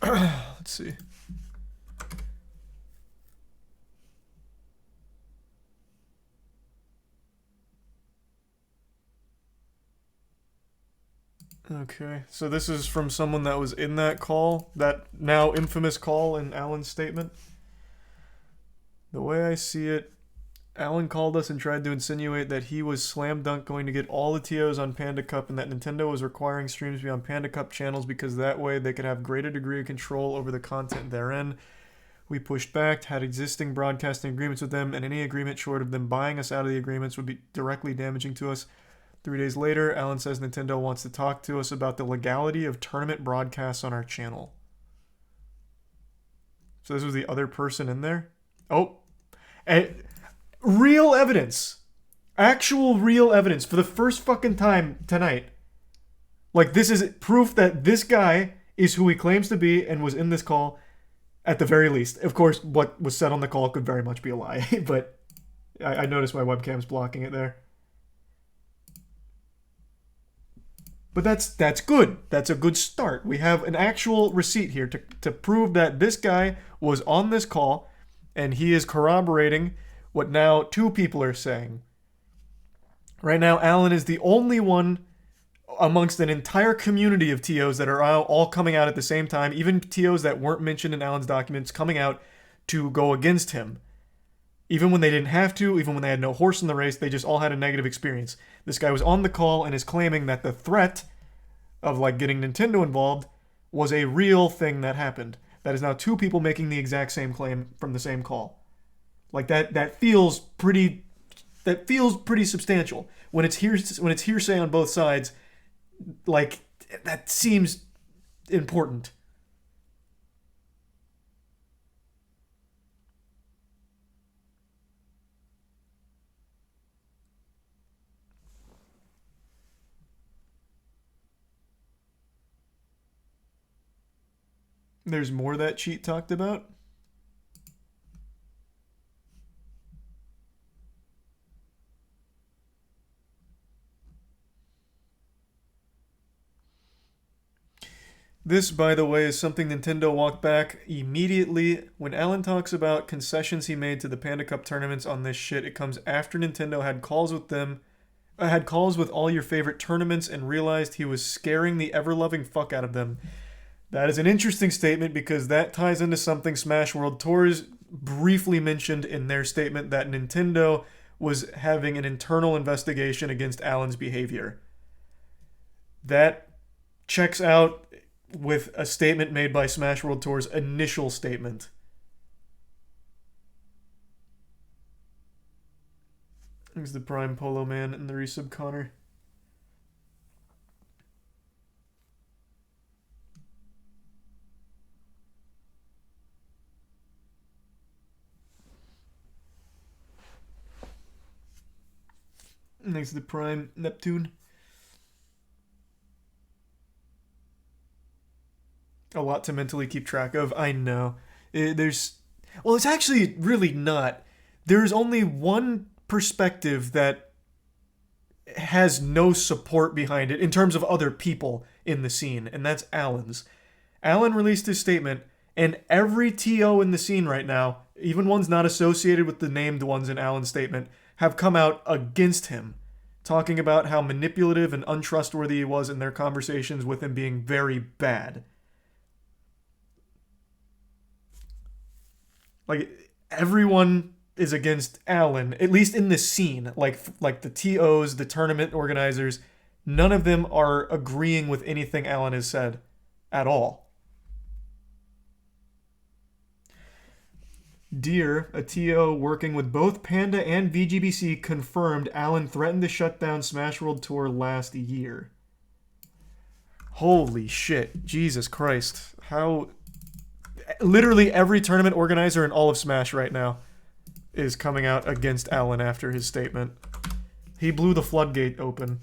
Let's see. Okay, so this is from someone that was in that call, that now infamous call in Alan's statement. The way I see it, Alan called us and tried to insinuate that he was slam dunk going to get all the TOs on Panda Cup and that Nintendo was requiring streams be on Panda Cup channels because that way they could have greater degree of control over the content therein. We pushed back, had existing broadcasting agreements with them, and any agreement short of them buying us out of the agreements would be directly damaging to us. 3 days later, Alan says Nintendo wants to talk to us about the legality of tournament broadcasts on our channel. So this was the other person in there? Oh. And real evidence. Actual real evidence for the first fucking time tonight. Like, this is proof that this guy is who he claims to be and was in this call at the very least. Of course, what was said on the call could very much be a lie, but I noticed my webcam's blocking it there. But that's good. That's a good start. We have an actual receipt here to prove that this guy was on this call and he is corroborating what now 2 people are saying. Right now, Alan is the only one amongst an entire community of TOs that are all coming out at the same time, even TOs that weren't mentioned in Alan's documents coming out to go against him. Even when they didn't have to, even when they had no horse in the race, they just all had a negative experience. This guy was on the call and is claiming that the threat of like getting Nintendo involved was a real thing that happened. That is now 2 people making the exact same claim from the same call. Like that feels pretty substantial. When it's hearsay on both sides, like that seems important. There's more that cheat talked about. This, by the way, is something Nintendo walked back immediately. When Alan talks about concessions he made to the Panda Cup tournaments on this shit, it comes after Nintendo had calls with them, had calls with all your favorite tournaments and realized he was scaring the ever-loving fuck out of them. That is an interesting statement because that ties into something Smash World Tours briefly mentioned in their statement that Nintendo was having an internal investigation against Alan's behavior. That checks out with a statement made by Smash World Tour's initial statement. Here's the Prime Polo Man and the resub Connor. Thanks to the Prime Neptune. A lot to mentally keep track of. I know. Well, it's actually really not. There's only one perspective that has no support behind it in terms of other people in the scene, and that's Alan's. Alan released his statement, and every TO in the scene right now, even ones not associated with the named ones in Alan's statement, have come out against him, talking about how manipulative and untrustworthy he was in their conversations with him being very bad. Like, everyone is against Alan, at least in the scene. Like the TOs, the tournament organizers, none of them are agreeing with anything Alan has said at all. Deer, a TO working with both Panda and VGBC, confirmed Alan threatened to shut down Smash World Tour last year. Holy shit. Jesus Christ. How... Literally every tournament organizer in all of Smash right now is coming out against Alan after his statement. He blew the floodgate open.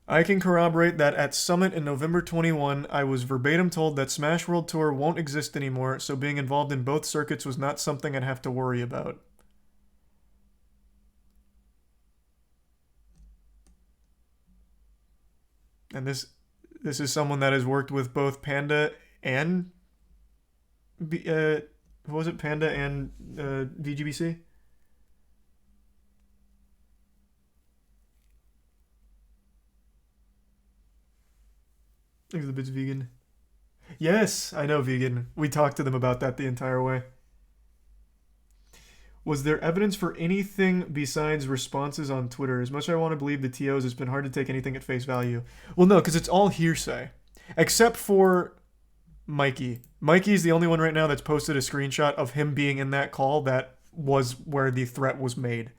I can corroborate that at Summit in November 21, I was verbatim told that Smash World Tour won't exist anymore, so being involved in both circuits was not something I'd have to worry about. And this is someone that has worked with both Panda and what was it? Panda and VGBC? Thanks for the bits, Vegan. Yes, I know, Vegan. We talked to them about that the entire way. Was there evidence for anything besides responses on Twitter? As much as I want to believe the TOs, it's been hard to take anything at face value. Well, no, because it's all hearsay. Except for Mikey. Mikey's the only one right now that's posted a screenshot of him being in that call that was where the threat was made.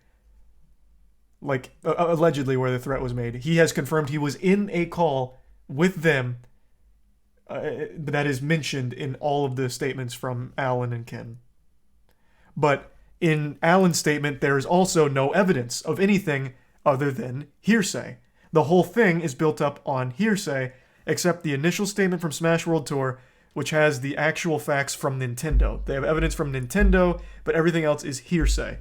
Like, allegedly where the threat was made. He has confirmed he was in a call with them that is mentioned in all of the statements from Alan and Ken. But in Alan's statement, there is also no evidence of anything other than hearsay. The whole thing is built up on hearsay, except the initial statement from Smash World Tour, which has the actual facts from Nintendo. They have evidence from Nintendo, but everything else is hearsay.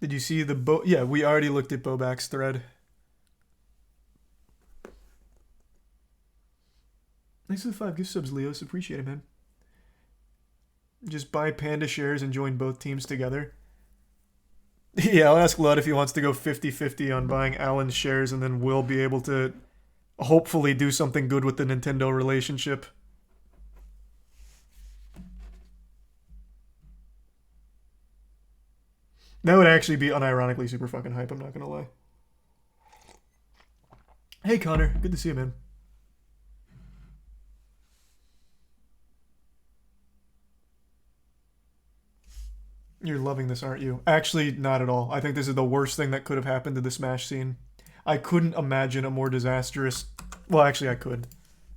Did you see the Yeah, we already looked at Bobak's thread. Thanks for the 5 gift subs, Leos. Appreciate it, man. Just buy Panda shares and join both teams together. Yeah, I'll ask Lud if he wants to go 50-50 on buying Alan's shares, and then we'll be able to hopefully do something good with the Nintendo relationship. That would actually be unironically super fucking hype, I'm not gonna lie. Hey Connor, good to see you, man. You're loving this, aren't you? Actually, not at all. I think this is the worst thing that could have happened to the Smash scene. I couldn't imagine a more disastrous... Well, actually, I could.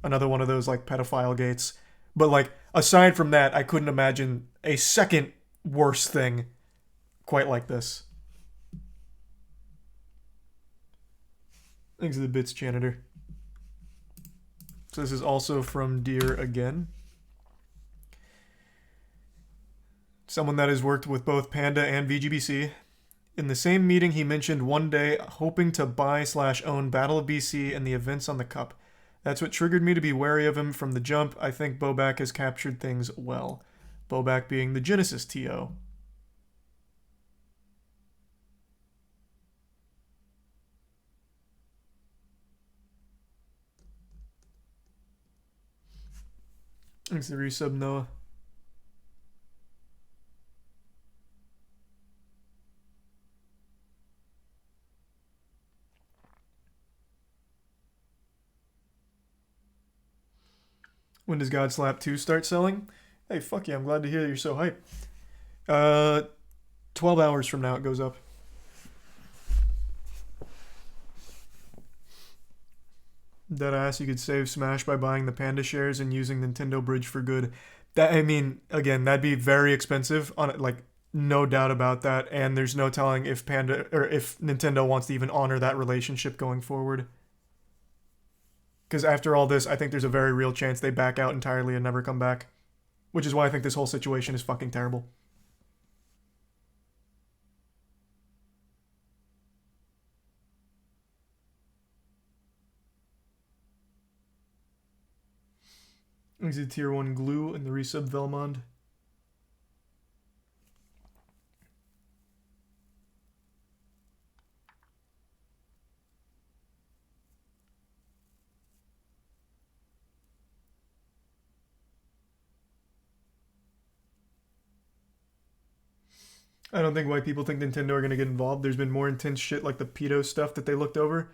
Another one of those, like, pedophile gates. But, like, aside from that, I couldn't imagine a second worse thing quite like this. Thanks to the bits, janitor. So this is also from Deer again. Someone that has worked with both Panda and VGBC. In the same meeting, he mentioned one day hoping to buy/own Battle of BC and the events on the Cup. That's what triggered me to be wary of him from the jump. I think Bobak has captured things well. Bobak being the Genesis TO. Thanks to the resub, Noah. When does God Slap 2 start selling? Hey, fuck yeah, I'm glad to hear that you're so hyped. 12 hours from now it goes up. Deadass, you could save Smash by buying the Panda shares and using Nintendo Bridge for good. That, I mean, again, that'd be very expensive, on like no doubt about that. And there's no telling if Panda or if Nintendo wants to even honor that relationship going forward. Because after all this, I think there's a very real chance they back out entirely and never come back. Which is why I think this whole situation is fucking terrible. Exit tier 1 glue and the resub Velmond. I don't think why people think Nintendo are going to get involved. There's been more intense shit like the pedo stuff that they looked over.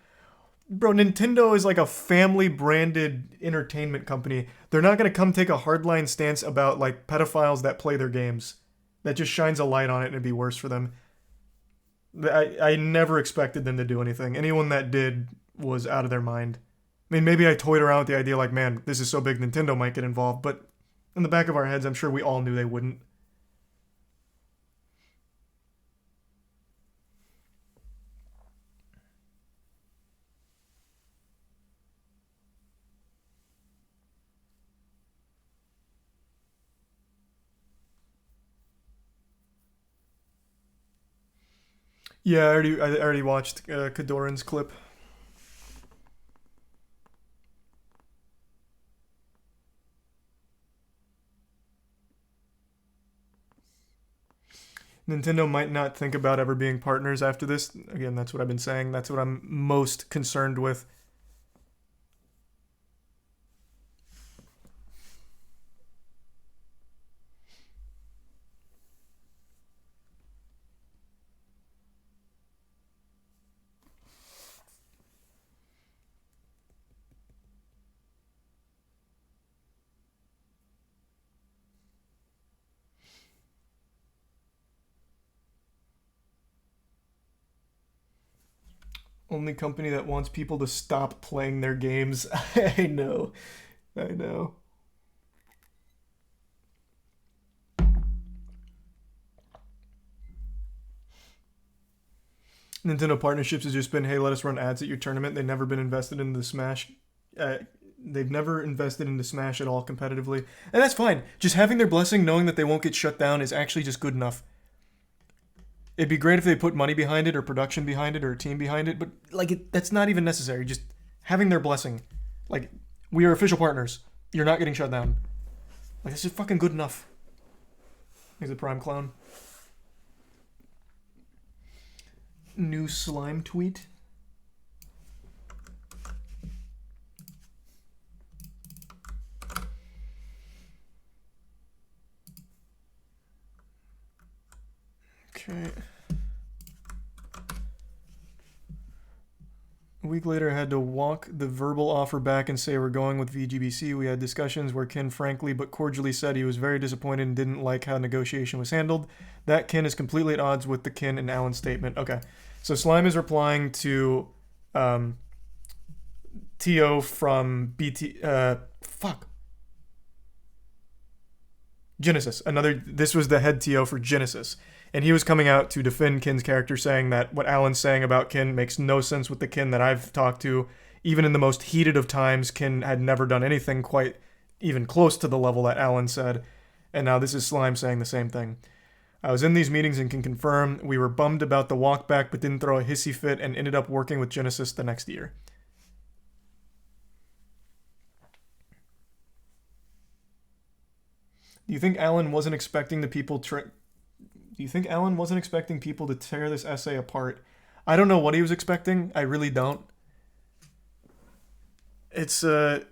Bro, Nintendo is like a family-branded entertainment company. They're not going to come take a hardline stance about, like, pedophiles that play their games. That just shines a light on it and it'd be worse for them. I never expected them to do anything. Anyone that did was out of their mind. I mean, maybe I toyed around with the idea like, man, this is so big Nintendo might get involved, but in the back of our heads, I'm sure we all knew they wouldn't. Yeah, I already watched Kadoran's clip. Nintendo might not think about ever being partners after this. Again, that's what I've been saying. That's what I'm most concerned with. Only company that wants people to stop playing their games. I know. I know. Nintendo partnerships has just been, hey, let us run ads at your tournament. They've never been invested in the Smash. They've never invested into Smash at all competitively. And that's fine. Just having their blessing, knowing that they won't get shut down, is actually just good enough. It'd be great if they put money behind it, or production behind it, or a team behind it, but like that's not even necessary. Just having their blessing. Like, we are official partners. You're not getting shut down. Like, this is fucking good enough. He's a prime clown. New slime tweet. Okay. A week later, I had to walk the verbal offer back and say we're going with VGBC. We had discussions where Ken frankly but cordially said he was very disappointed and didn't like how negotiation was handled. That Ken is completely at odds with the Ken and Allen statement. Okay, so Slime is replying to TO from BT... Genesis. This was the head TO for Genesis. And he was coming out to defend Ken's character, saying that what Alan's saying about Ken makes no sense with the Ken that I've talked to. Even in the most heated of times, Ken had never done anything quite even close to the level that Alan said. And now this is Slime saying the same thing. I was in these meetings and can confirm we were bummed about the walk back but didn't throw a hissy fit and ended up working with Genesis the next year. Do you think Alan wasn't expecting the people Do you think Alan wasn't expecting people to tear this essay apart? I don't know what he was expecting. I really don't. It's, again,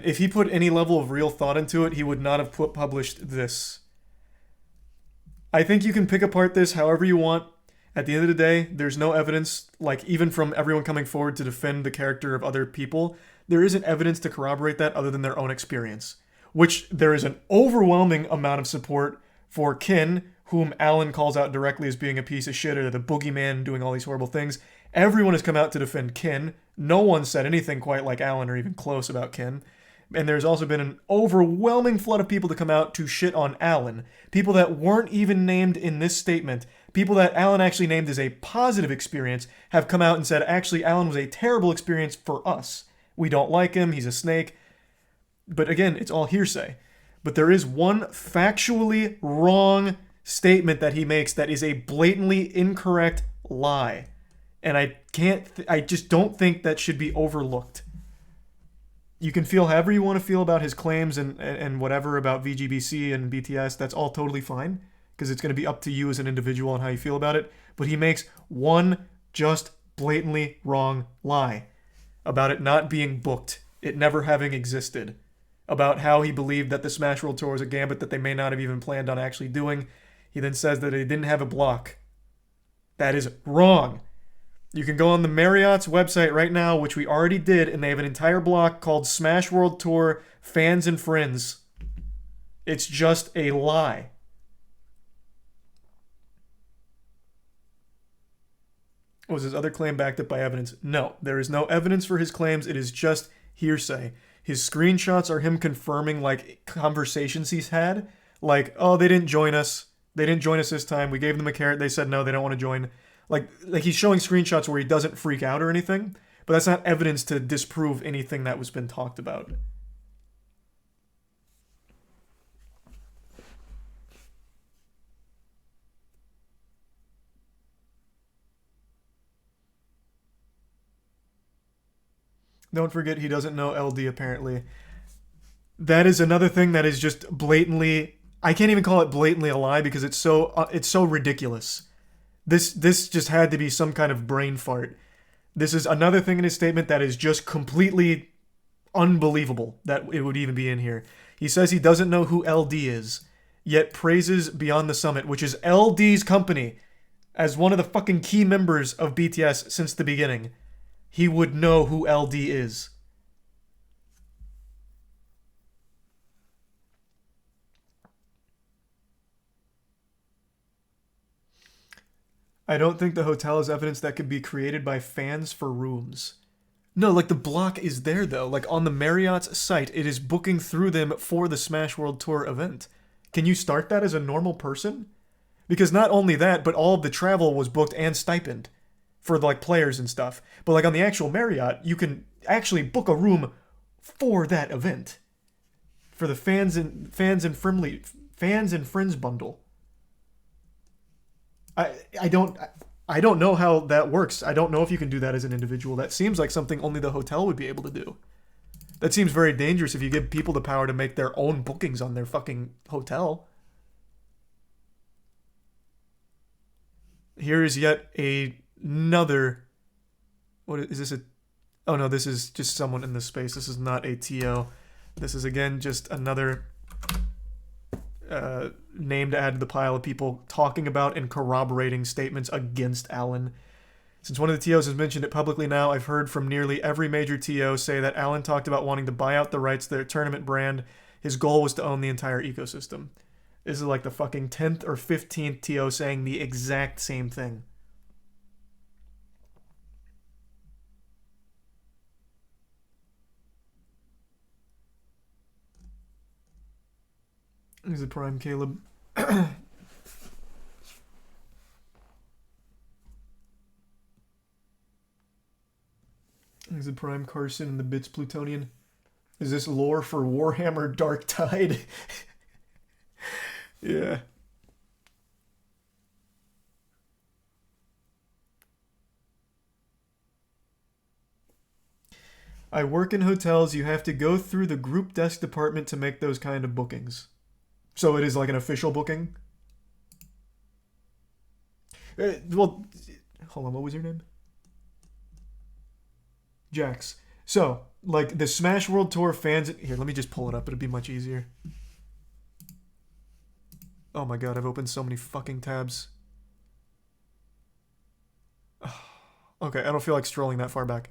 if he put any level of real thought into it, he would not have published this. I think you can pick apart this however you want. At the end of the day, there's no evidence, like, even from everyone coming forward to defend the character of other people, there isn't evidence to corroborate that other than their own experience. Which there is an overwhelming amount of support for Ken whom Alan calls out directly as being a piece of shit or the boogeyman doing all these horrible things. Everyone has come out to defend Kin. No one said anything quite like Alan or even close about Kin. And there's also been an overwhelming flood of people to come out to shit on Alan. People that weren't even named in this statement. People that Alan actually named as a positive experience have come out and said, actually, Alan was a terrible experience for us. We don't like him. He's a snake. But again, it's all hearsay. But there is one factually wrong statement that he makes that is a blatantly incorrect lie. And I just don't think that should be overlooked. You can feel however you want to feel about his claims and whatever about VGBC and BTS. That's all totally fine, because it's going to be up to you as an individual and how you feel about it. But he makes one just blatantly wrong lie about it not being booked, it never having existed, about how he believed that the Smash World Tour was a gambit that they may not have even planned on actually doing. He then says that they didn't have a block. That is wrong. You can go on the Marriott's website right now, which we already did, and they have an entire block called Smash World Tour Fans and Friends. It's just a lie. Was his other claim backed up by evidence? No, there is no evidence for his claims. It is just hearsay. His screenshots are him confirming, like, conversations he's had. Like, oh, they didn't join us. They didn't join us this time. We gave them a carrot. They said no, they don't want to join. Like he's showing screenshots where he doesn't freak out or anything, but that's not evidence to disprove anything that was been talked about. Don't forget he doesn't know LD apparently. That is another thing that is just blatantly, I can't even call it blatantly a lie because it's so ridiculous. This just had to be some kind of brain fart. This is another thing in his statement that is just completely unbelievable that it would even be in here. He says he doesn't know who LD is, yet praises Beyond the Summit, which is LD's company, as one of the fucking key members of BTS since the beginning. He would know who LD is. I don't think the hotel is evidence that could be created by fans for rooms. No, like the block is there though. Like on the Marriott's site, it is booking through them for the Smash World Tour event. Can you start that as a normal person? Because not only that, but all of the travel was booked and stipend for like players and stuff. But like on the actual Marriott, you can actually book a room for that event. For the fans and friends bundle. I don't know how that works. I don't know if you can do that as an individual. That seems like something only the hotel would be able to do. That seems very dangerous if you give people the power to make their own bookings on their fucking hotel. Here is yet another... What is this? Oh no, this is just someone in this space. This is not a TO. This is again just another... name to add to the pile of people talking about and corroborating statements against Alan. Since one of the TOs has mentioned it publicly now, I've heard from nearly every major TO say that Alan talked about wanting to buy out the rights to their tournament brand. His goal was to own the entire ecosystem. This is like the fucking 10th or 15th TO saying the exact same thing. He's a prime Caleb. He's a prime Carson and the Bits Plutonian. Is this lore for Warhammer Darktide? Yeah. I work in hotels. You have to go through the group desk department to make those kind of bookings. So it is like an official booking? Well, hold on, what was your name? Jax. So, like, the Smash World Tour fans... Here, let me just pull it up. It'll be much easier. Oh my god, I've opened so many fucking tabs. Okay, I don't feel like strolling that far back.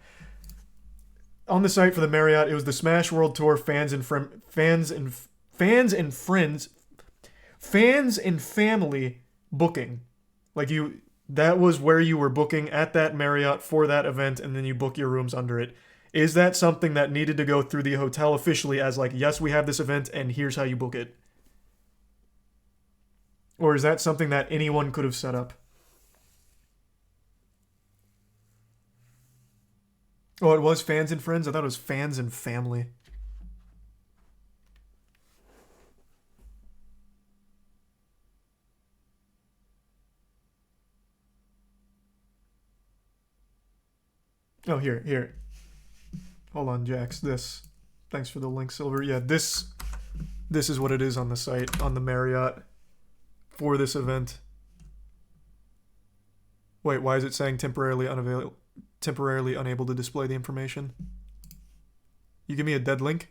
On the site for the Marriott, it was the Smash World Tour fans and family booking. Like that was where you were booking at that Marriott for that event, and then you book your rooms under it. Is that something that needed to go through the hotel officially as like, yes, we have this event and here's how you book it? Or is that something that anyone could have set up? Oh, it was fans and friends? I thought it was fans and family. Oh, here. Hold on, Jax. Thanks for the link, Silver. Yeah, this is what it is on the site, on the Marriott for this event. Wait, why is it saying temporarily unable to display the information? You give me a dead link?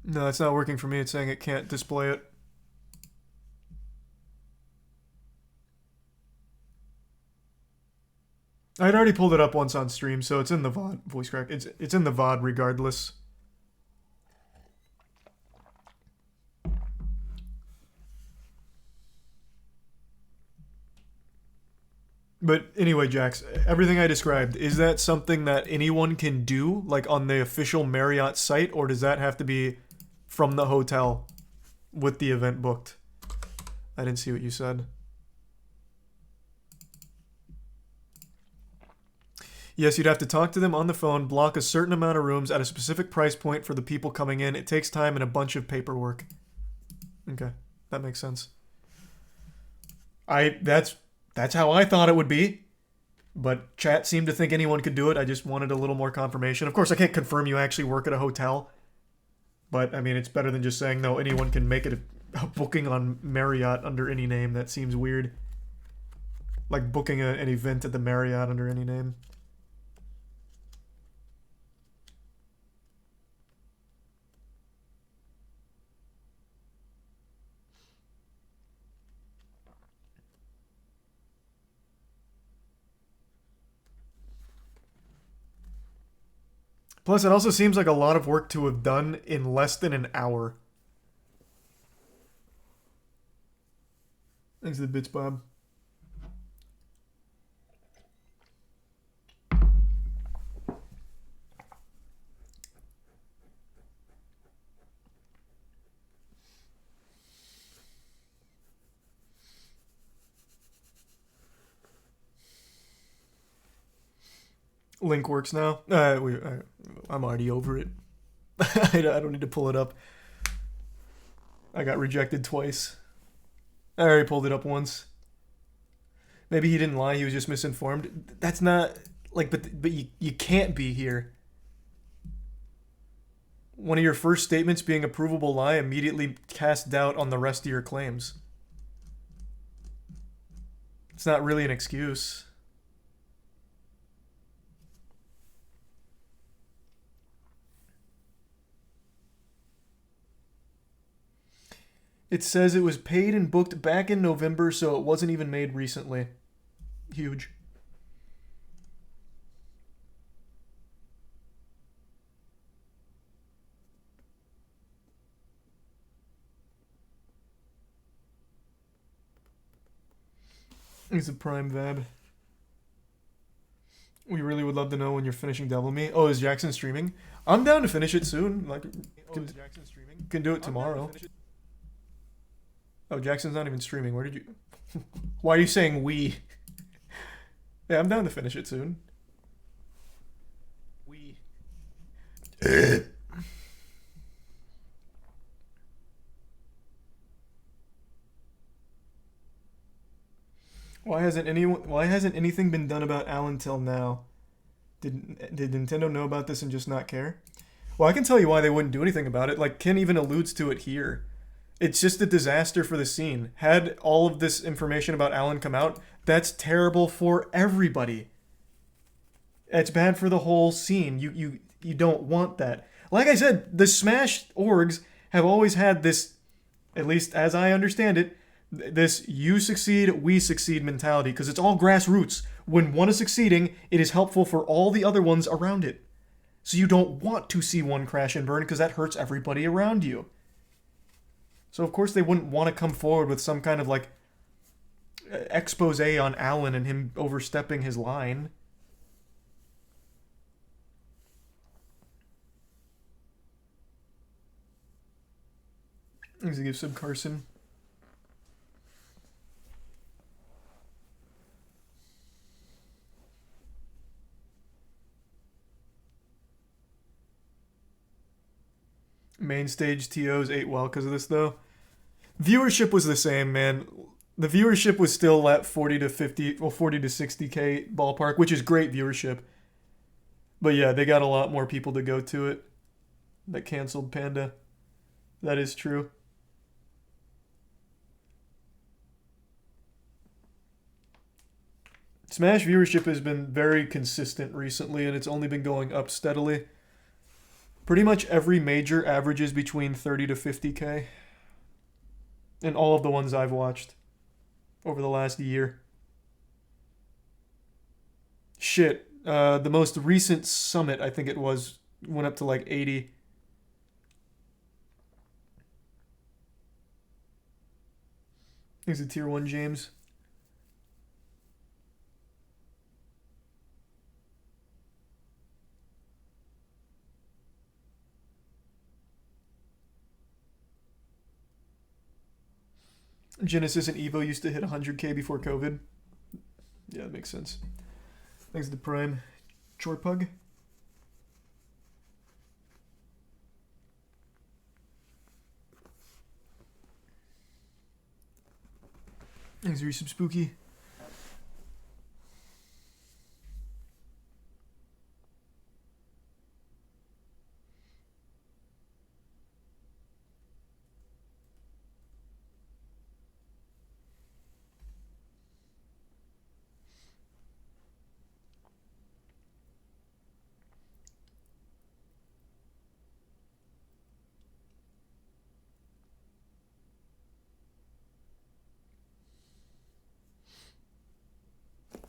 No, it's not working for me. It's saying it can't display it. I'd already pulled it up once on stream, so it's in the VOD. Voice crack. It's in the VOD regardless. But anyway, Jax, everything I described, is that something that anyone can do, like on the official Marriott site, or does that have to be from the hotel with the event booked? I didn't see what you said. Yes, you'd have to talk to them on the phone, block a certain amount of rooms at a specific price point for the people coming in. It takes time and a bunch of paperwork. Okay, that makes sense. That's how I thought it would be. But chat seemed to think anyone could do it. I just wanted a little more confirmation. Of course, I can't confirm you actually work at a hotel. But, I mean, it's better than just saying, no, anyone can make it a booking on Marriott under any name. That seems weird. Like booking an event at the Marriott under any name. Plus, it also seems like a lot of work to have done in less than an hour. Thanks to the bits, Bob. Link works now. I'm already over it. I don't need to pull it up. I got rejected twice. I already pulled it up once. Maybe he didn't lie. He was just misinformed. That's not like, but you can't be here. One of your first statements being a provable lie immediately casts doubt on the rest of your claims. It's not really an excuse. It says it was paid and booked back in November, so it wasn't even made recently. Huge. It's a prime vab. We really would love to know when you're finishing Devil Me. Oh, is Jackson streaming? I'm down to finish it soon. Like, can do it tomorrow. Oh, Jackson's not even streaming. Where did you... Why are you saying we? Yeah, I'm down to finish it soon. We. Why hasn't anything been done about Alan till now? Did Nintendo know about this and just not care? Well, I can tell you why they wouldn't do anything about it. Like, Ken even alludes to it here. It's just a disaster for the scene. Had all of this information about Alan come out, that's terrible for everybody. It's bad for the whole scene. You don't want that. Like I said, the Smash orgs have always had this At least as I understand it, this you succeed, we succeed mentality, because it's all grassroots. When one is succeeding, it is helpful for all the other ones around it. So you don't want to see one crash and burn because that hurts everybody around you. So of course they wouldn't want to come forward with some kind of like expose on Alan and him overstepping his line. He's a give sub Carson. Main stage TOs ate well because of this though. Viewership was the same, man. The viewership was still at 40 to 50, well 40 to 60k ballpark, which is great viewership. But yeah, they got a lot more people to go to it that canceled Panda. That is true. Smash viewership has been very consistent recently, and it's only been going up steadily. Pretty much every major averages between 30 to 50k. In all of the ones I've watched over the last year. Shit. The most recent summit, I think it was, went up to like 80. He's a tier 1 James. Genesis and Evo used to hit 100k before COVID. Yeah, that makes sense. Thanks to Prime. Chorpug. Thanks for some spooky.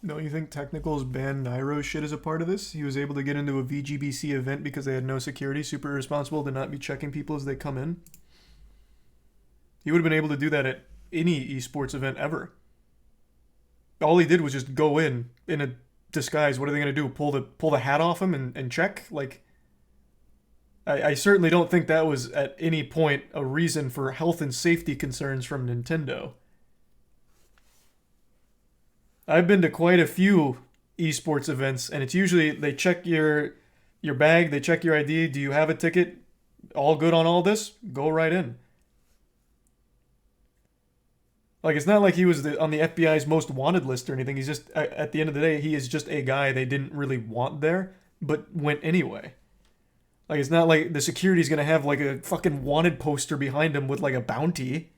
No, you think Technical's banned Nairo shit is a part of this? He was able to get into a VGBC event because they had no security, super irresponsible to not be checking people as they come in. He would have been able to do that at any esports event ever. All he did was just go in a disguise. What are they going to do? Pull the hat off him and check? Like, I certainly don't think that was at any point a reason for health and safety concerns from Nintendo. I've been to quite a few esports events, and it's usually they check your bag, they check your ID. Do you have a ticket? All good on all this? Go right in. Like, it's not like he was on the FBI's most wanted list or anything. He's just, at the end of the day, he is just a guy they didn't really want there, but went anyway. Like, it's not like the security's gonna have like a fucking wanted poster behind him with like a bounty.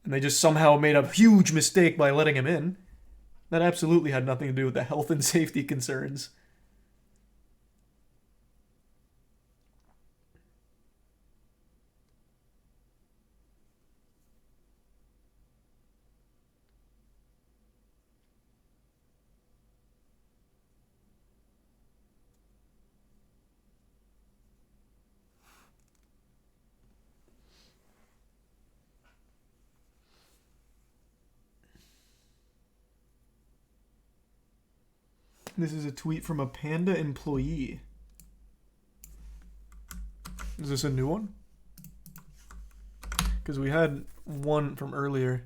And they just somehow made a huge mistake by letting him in. That absolutely had nothing to do with the health and safety concerns. This is a tweet from a Panda employee. Is this a new one? Because we had one from earlier.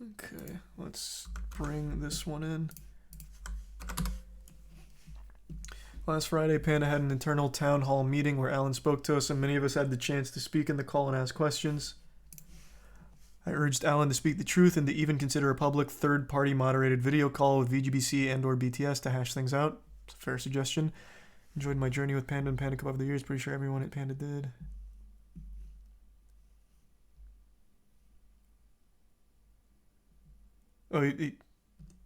Okay, let's bring this one in. Last Friday, Panda had an internal town hall meeting where Alan spoke to us, and many of us had the chance to speak in the call and ask questions. I urged Alan to speak the truth and to even consider a public third-party moderated video call with VGBC and or BTS to hash things out. It's a fair suggestion. Enjoyed my journey with Panda and Panda Cup over the years. Pretty sure everyone at Panda did. Oh,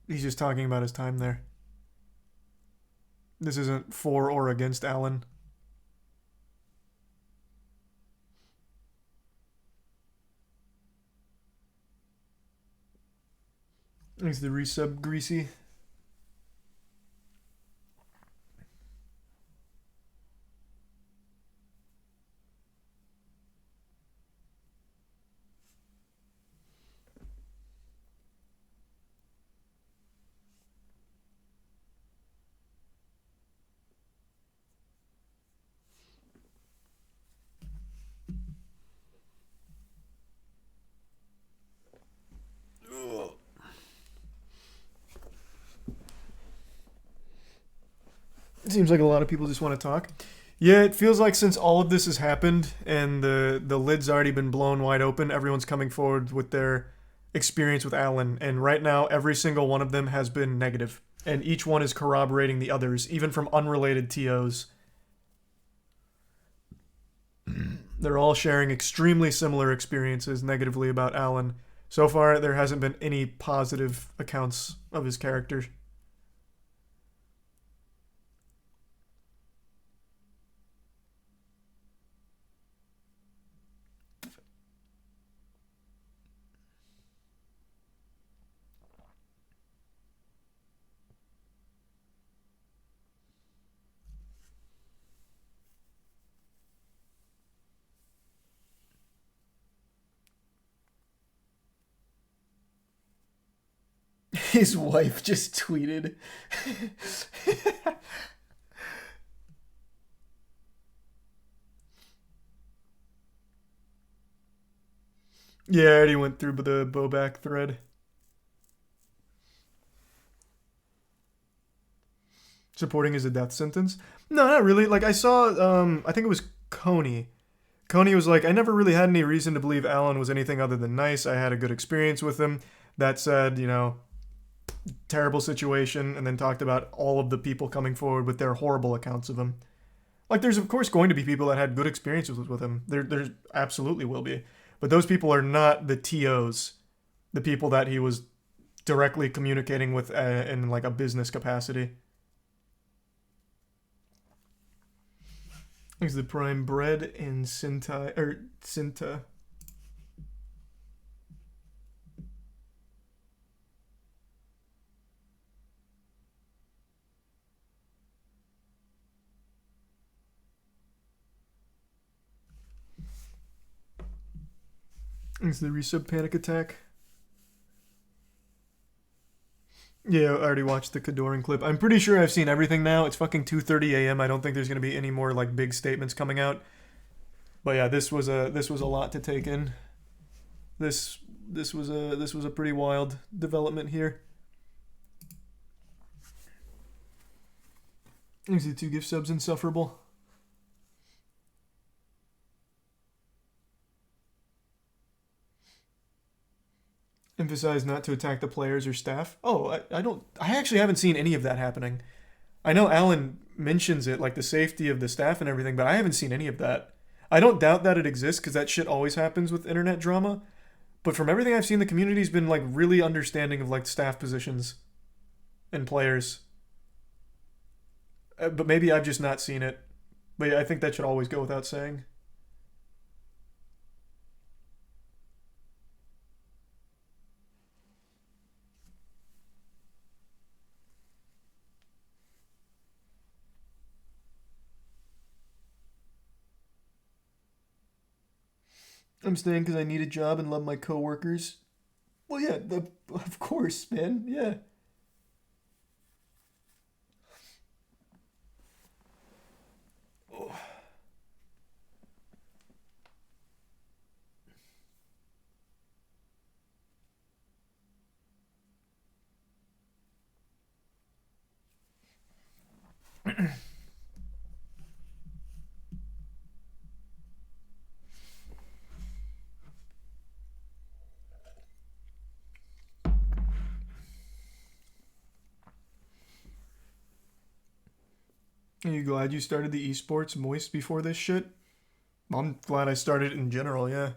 he's just talking about his time there. This isn't for or against Alan. Thanks the resub, Greasy. It seems like a lot of people just want to talk. Yeah, it feels like since all of this has happened and the lid's already been blown wide open, everyone's coming forward with their experience with Alan. And right now, every single one of them has been negative. And each one is corroborating the others, even from unrelated TOs. They're all sharing extremely similar experiences negatively about Alan. So far, there hasn't been any positive accounts of his character. His wife just tweeted. Yeah, I already went through the Bobak thread. Supporting is a death sentence? No, not really. Like, I saw, I think it was Coney. Coney was like, I never really had any reason to believe Alan was anything other than nice. I had a good experience with him. That said, you know, terrible situation, and then talked about all of the people coming forward with their horrible accounts of him. Like, there's of course going to be people that had good experiences with him. There absolutely will be. But those people are not the TOs, the people that he was directly communicating with in like a business capacity. Here's the prime bread and Cinta. Is the resub panic attack? Yeah, I already watched the Kadoran clip. I'm pretty sure I've seen everything now. It's fucking 2:30 a.m. I don't think there's gonna be any more like big statements coming out. But yeah, this was a lot to take in. This was a pretty wild development here. Is the 2 gift subs insufferable? Emphasize not to attack the players or staff. Oh, I actually haven't seen any of that happening. I know Alan mentions it, like the safety of the staff and everything, but I haven't seen any of that. I don't doubt that it exists, because that shit always happens with internet drama. But from everything I've seen, the community's been like really understanding of like staff positions and players. But maybe I've just not seen it. But yeah, I think that should always go without saying. I'm staying because I need a job and love my coworkers. Well, yeah, of course, man. Yeah. Oh. Are you glad you started the esports moist before this shit? I'm glad I started in general, yeah.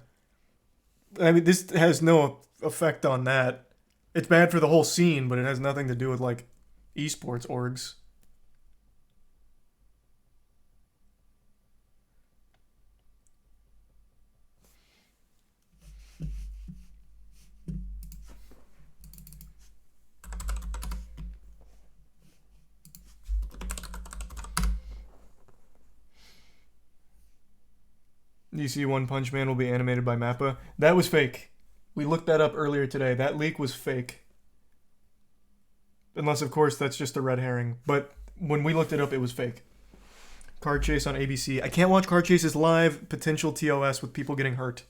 I mean, this has no effect on that. It's bad for the whole scene, but it has nothing to do with, like, esports orgs. DC One Punch Man will be animated by Mappa. That was fake. We looked that up earlier today. That leak was fake. Unless, of course, that's just a red herring. But when we looked it up, it was fake. Car Chase on ABC. I can't watch car chases live. Potential TOS with people getting hurt.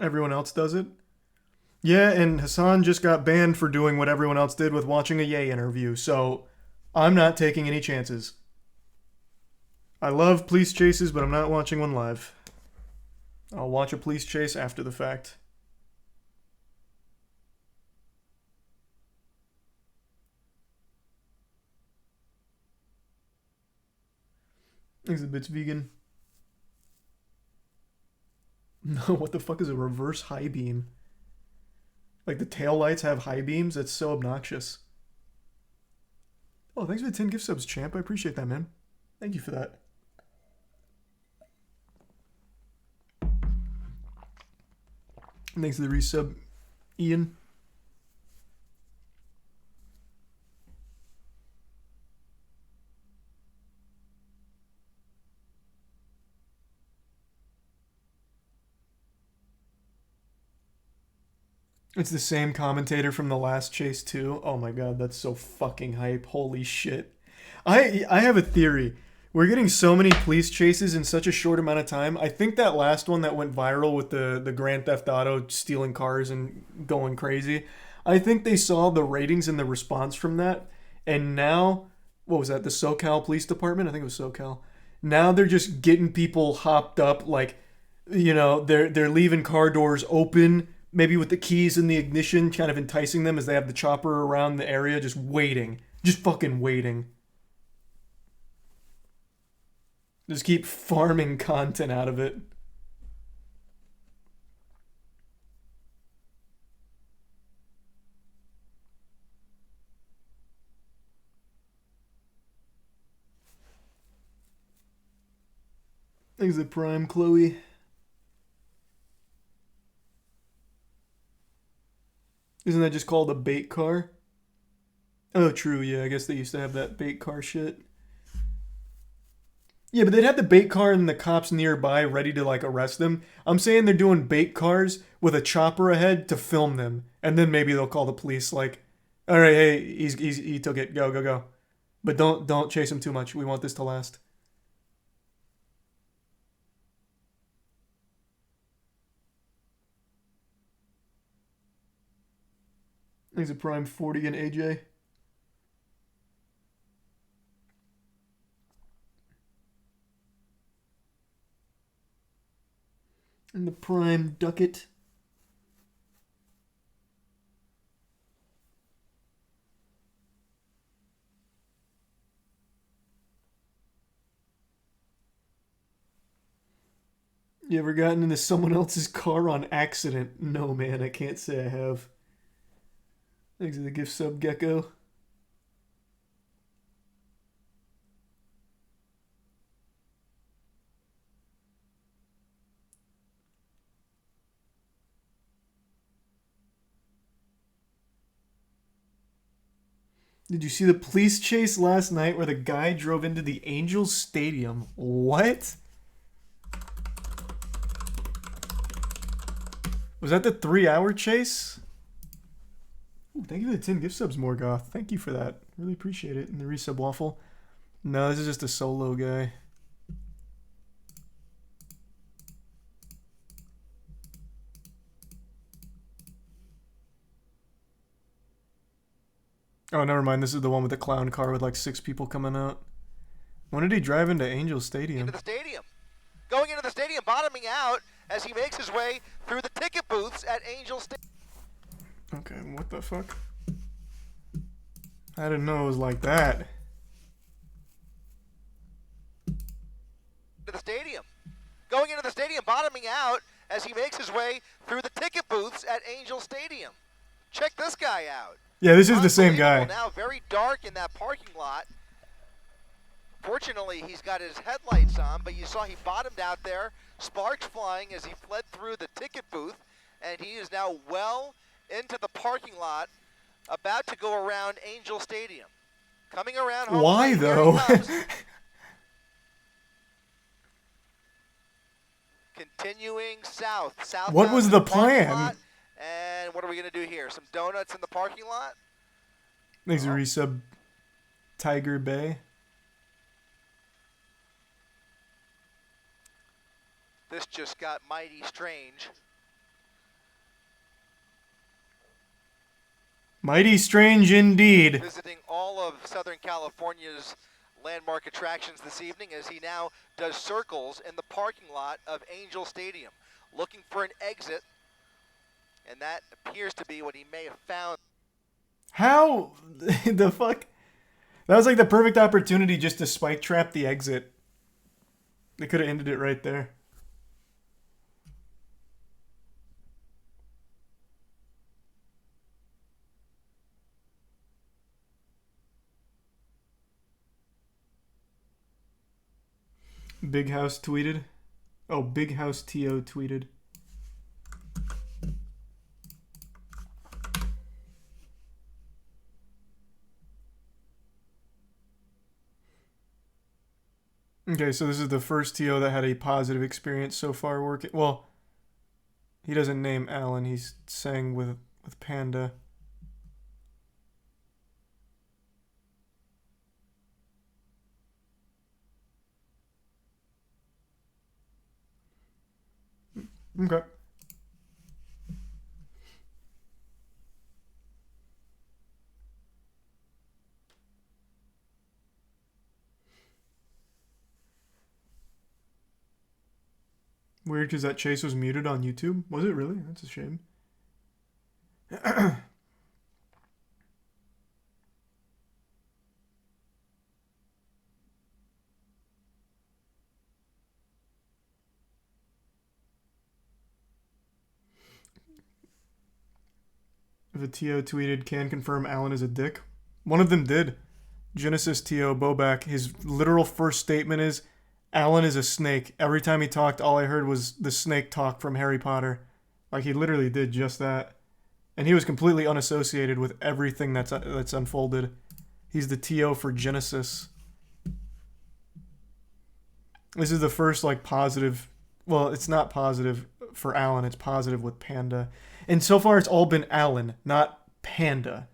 Everyone else does it. Yeah, and Hassan just got banned for doing what everyone else did with watching a Ye interview, so I'm not taking any chances. I love police chases, but I'm not watching one live. I'll watch a police chase after the fact. Exhibit's vegan. No, what the fuck is a reverse high beam? Like the tail lights have high beams? That's so obnoxious. Oh, thanks for the 10 gift subs, champ. I appreciate that, man. Thank you for that. Thanks for the resub, Ian. It's the same commentator from the last chase too. Oh my god, that's so fucking hype. Holy shit. I have a theory. We're getting so many police chases in such a short amount of time. I think that last one that went viral with the Grand Theft Auto stealing cars and going crazy, I think they saw the ratings and the response from that, and now, what was that, the SoCal Police Department? I think it was SoCal. Now they're just getting people hopped up, like, you know, they're leaving car doors open, maybe with the keys in the ignition, kind of enticing them as they have the chopper around the area, just waiting. Just fucking waiting. Just keep farming content out of it. Thanks, the Prime, Chloe. Isn't that just called a bait car? Oh, true, yeah, I guess they used to have that bait car shit. Yeah, but they'd have the bait car and the cops nearby ready to, like, arrest them. I'm saying they're doing bait cars with a chopper ahead to film them. And then maybe they'll call the police, like, alright, hey, he took it, go, go, go. But don't chase him too much, we want this to last. Thanks a Prime 40 and AJ. And the Prime Ducket. You ever gotten into someone else's car on accident? No, man, I can't say I have. Thanks for the gift sub, Gecko. Did you see the police chase last night where the guy drove into the Angels Stadium? What? Was that the 3-hour chase? Ooh, thank you for the 10 gift subs, Morgoth. Thank you for that. Really appreciate it. And the resub waffle. No, this is just a solo guy. Oh, never mind. This is the one with the clown car with like 6 people coming out. When did he drive into Angel Stadium? Into the stadium. Going into the stadium, bottoming out as he makes his way through the ticket booths at Angel Stadium. Okay, what the fuck? I didn't know it was like that. To the stadium. Going into the stadium, bottoming out as he makes his way through the ticket booths at Angel Stadium. Check this guy out. Yeah, this is the same guy. Now very dark in that parking lot. Fortunately, he's got his headlights on, but you saw he bottomed out there, sparks flying as he fled through the ticket booth, and he is now well into the parking lot, about to go around Angel Stadium. Coming around home Why, plate, here though? he comes. Continuing south. What was the parking plan? lot. And what are we going to do here? Some donuts in the parking lot? Thanks, resub Tiger Bay. This just got mighty strange. Mighty strange indeed. Visiting all of Southern California's landmark attractions this evening as he now does circles in the parking lot of Angel Stadium, looking for an exit, and that appears to be what he may have found. How the fuck? That was like the perfect opportunity just to spike trap the exit. They could have ended it right there. Big House tweeted. Oh, Big House TO tweeted. Okay, so this is the first TO that had a positive experience so far working. Well, he doesn't name Alan. He's saying with Panda. Okay. Weird because that chase was muted on YouTube. Was it really? That's a shame. If a TO tweeted, can confirm Alan is a dick. One of them did. Genesis TO Bobak, his literal first statement is, Alan is a snake. Every time he talked, all I heard was the snake talk from Harry Potter. Like, he literally did just that. And he was completely unassociated with everything that's unfolded. He's the TO for Genesis. This is the first, like, positive... Well, it's not positive for Alan. It's positive with Panda. And so far, it's all been Alan, not Panda.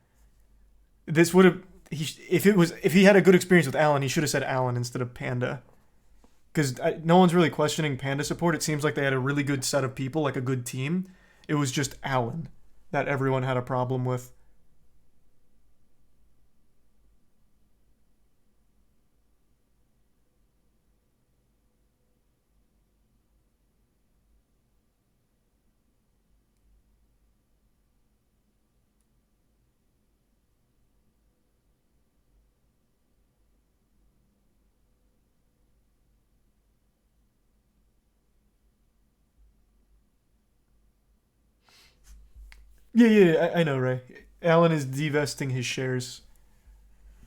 This would have... If he had a good experience with Alan, he should have said Alan instead of Panda. Because no one's really questioning Panda support. It seems like they had a really good set of people, like a good team. It was just Alan that everyone had a problem with. Yeah, I know, Ray. Alan is divesting his shares.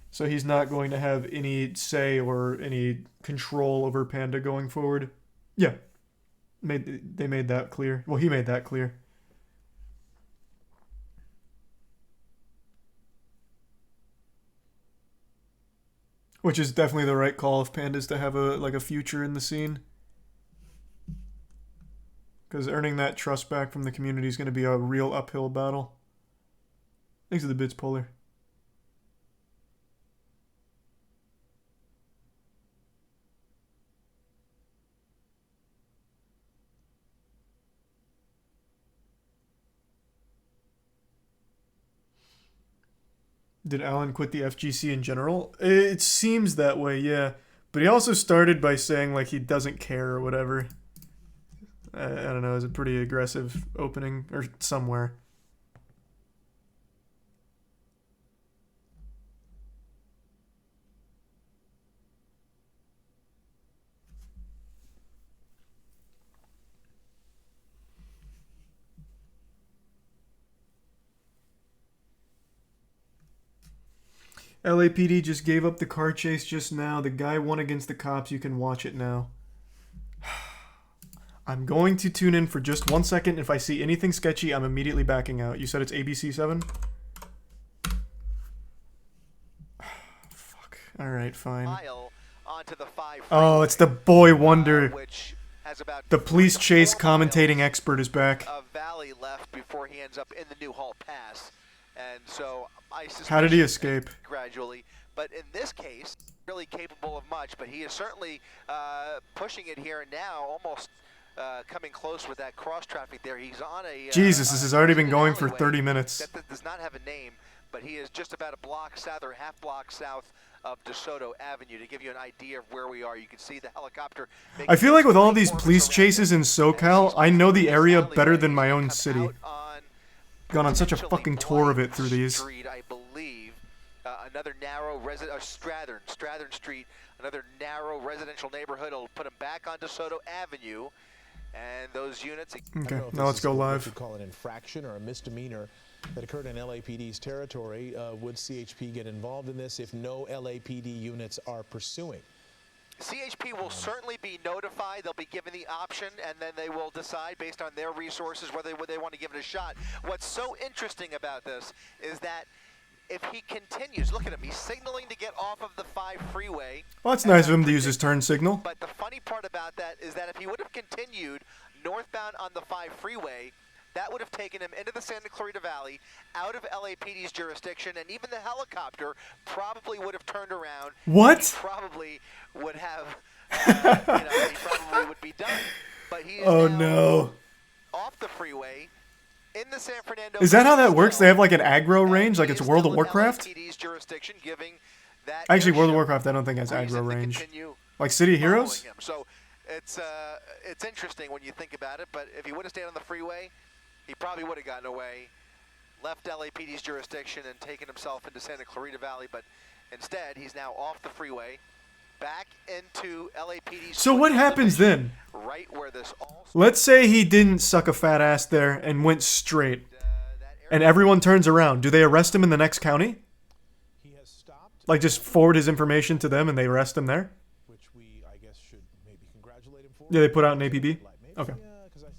So he's not going to have any say or any control over Panda going forward. Yeah. They made that clear. Well, he made that clear. Which is definitely the right call if Panda's to have a future in the scene. Because earning that trust back from the community is going to be a real uphill battle. Thanks to the bits, Polar. Did Alan quit the FGC in general? It seems that way, yeah. But he also started by saying, like, he doesn't care or whatever. I don't know, it was a pretty aggressive opening, or somewhere. LAPD just gave up the car chase just now. The guy won against the cops. You can watch it now. I'm going to tune in for just 1 second. If I see anything sketchy, I'm immediately backing out. You said it's ABC 7? Fuck. Alright, fine. Oh, it's the boy wonder. The police chase commentating expert is back. Valley left before he ends up in the New Hall Pass. And so I suspect How did he escape? Gradually, but in this case, really capable of much. But he is certainly pushing it here now, almost coming close with that cross traffic there. He's on a Jesus, this has already been going for 30 minutes. That does not have a name, but he is just about a block south or half block south of DeSoto Avenue. To give you an idea of where we are, you can see the helicopter. I feel like with all these police chases in SoCal, I know the area better than my own city. Gone on such a fucking tour of it through these. Street, I believe, another narrow Strathern Street, another narrow residential neighborhood. Will put him back on DeSoto Avenue, and those units. Okay, now let's go live. What you call an infraction or a misdemeanor that occurred in LAPD's territory. Would CHP get involved in this if no LAPD units are pursuing? CHP will certainly be notified. They'll be given the option, and then they will decide based on their resources whether they want to give it a shot. What's so interesting about this is that if he continues, look at him, he's signaling to get off of the 5 freeway. Well, that's nice of him to use his turn signal. But the funny part about that is that if he would have continued northbound on the 5 freeway, that would have taken him into the Santa Clarita Valley, out of LAPD's jurisdiction, and even the helicopter probably would have turned around. What? He probably would have, he probably would be done. But he is no. off the freeway in the San Fernando. Is that how that works? They have like an aggro range, like it's World of Warcraft? LAPD's jurisdiction, giving that Actually, World of Warcraft I don't think has aggro range. Like City of Heroes? So it's interesting when you think about it, but if he would have stayed on the freeway, he probably would have gotten away, left LAPD's jurisdiction, and taken himself into Santa Clarita Valley. But instead, he's now off the freeway, back into LAPD's. So what happens then? Right where this all. Let's say he didn't suck a fat ass there and went straight, and everyone turns around. Do they arrest him in the next county? He has stopped. Like just forward his information to them and they arrest him there? Which we, I guess, should maybe congratulate him for. Yeah, they put out an APB? Okay.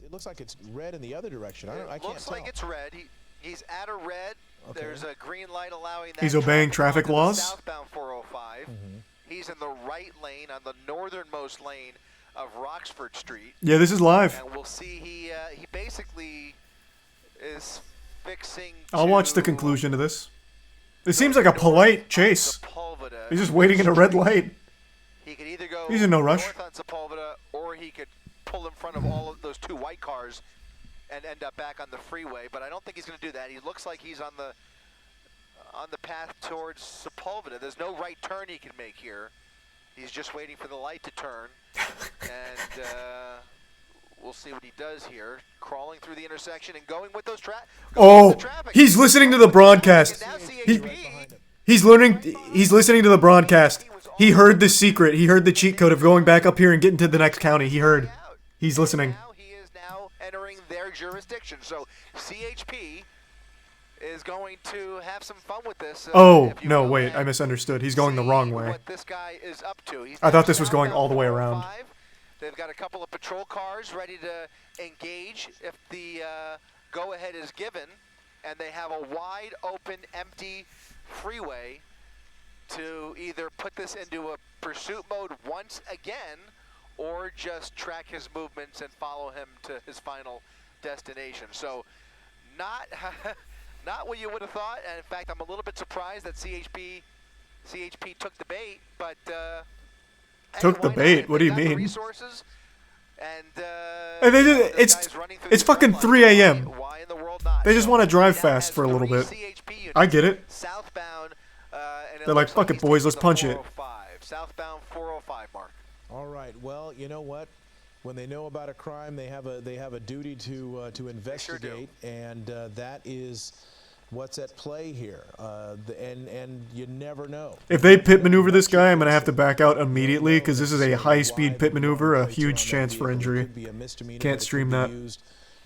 It looks like it's red in the other direction. I can't looks tell. like it's red. He's at a red. Okay. There's a green light allowing that. He's obeying traffic laws? Southbound 405. He's in the right lane on the northernmost lane of Roxford Street. Yeah, this is live. And we'll see. He basically is fixing. I'll watch the conclusion to this. It seems like a polite chase. He's just waiting in a red light. He could either go He's in no rush. north on Sepulveda, or he could pull in front of all of those 2 white cars and end up back on the freeway. But I don't think he's going to do that. He looks like he's on the path towards Sepulveda. There's no right turn he can make here. He's just waiting for the light to turn, and we'll see what he does here. Crawling through the intersection and going with those traffic. He's listening to the broadcast. He's listening to the broadcast. He heard the secret. He heard the cheat code of going back up here and getting to the next county. He heard. He's listening. He is now entering their jurisdiction. So CHP is going to have some fun with this. Oh, no, wait. I misunderstood. He's going the wrong way. What this guy is up to. I thought this was going all the way around. They've got a couple of patrol cars ready to engage if the go-ahead is given. And they have a wide open, empty freeway to either put this into a pursuit mode once again, or just track his movements and follow him to his final destination. So, not what you would have thought. And in fact, I'm a little bit surprised that CHP took the bait. But took the bait? What do you mean? Resources, and it's fucking 3 a.m. They just want to drive fast for a little bit. I get it. Southbound. They're like, fuck it, boys, let's punch it. Southbound 405, Mark. All right. Well, you know what? When they know about a crime, they have a duty to investigate, and that is what's at play here. And you never know. If they pit maneuver this guy, I'm gonna have to back out immediately because this is a high-speed pit maneuver, a huge chance for injury. Can't stream that.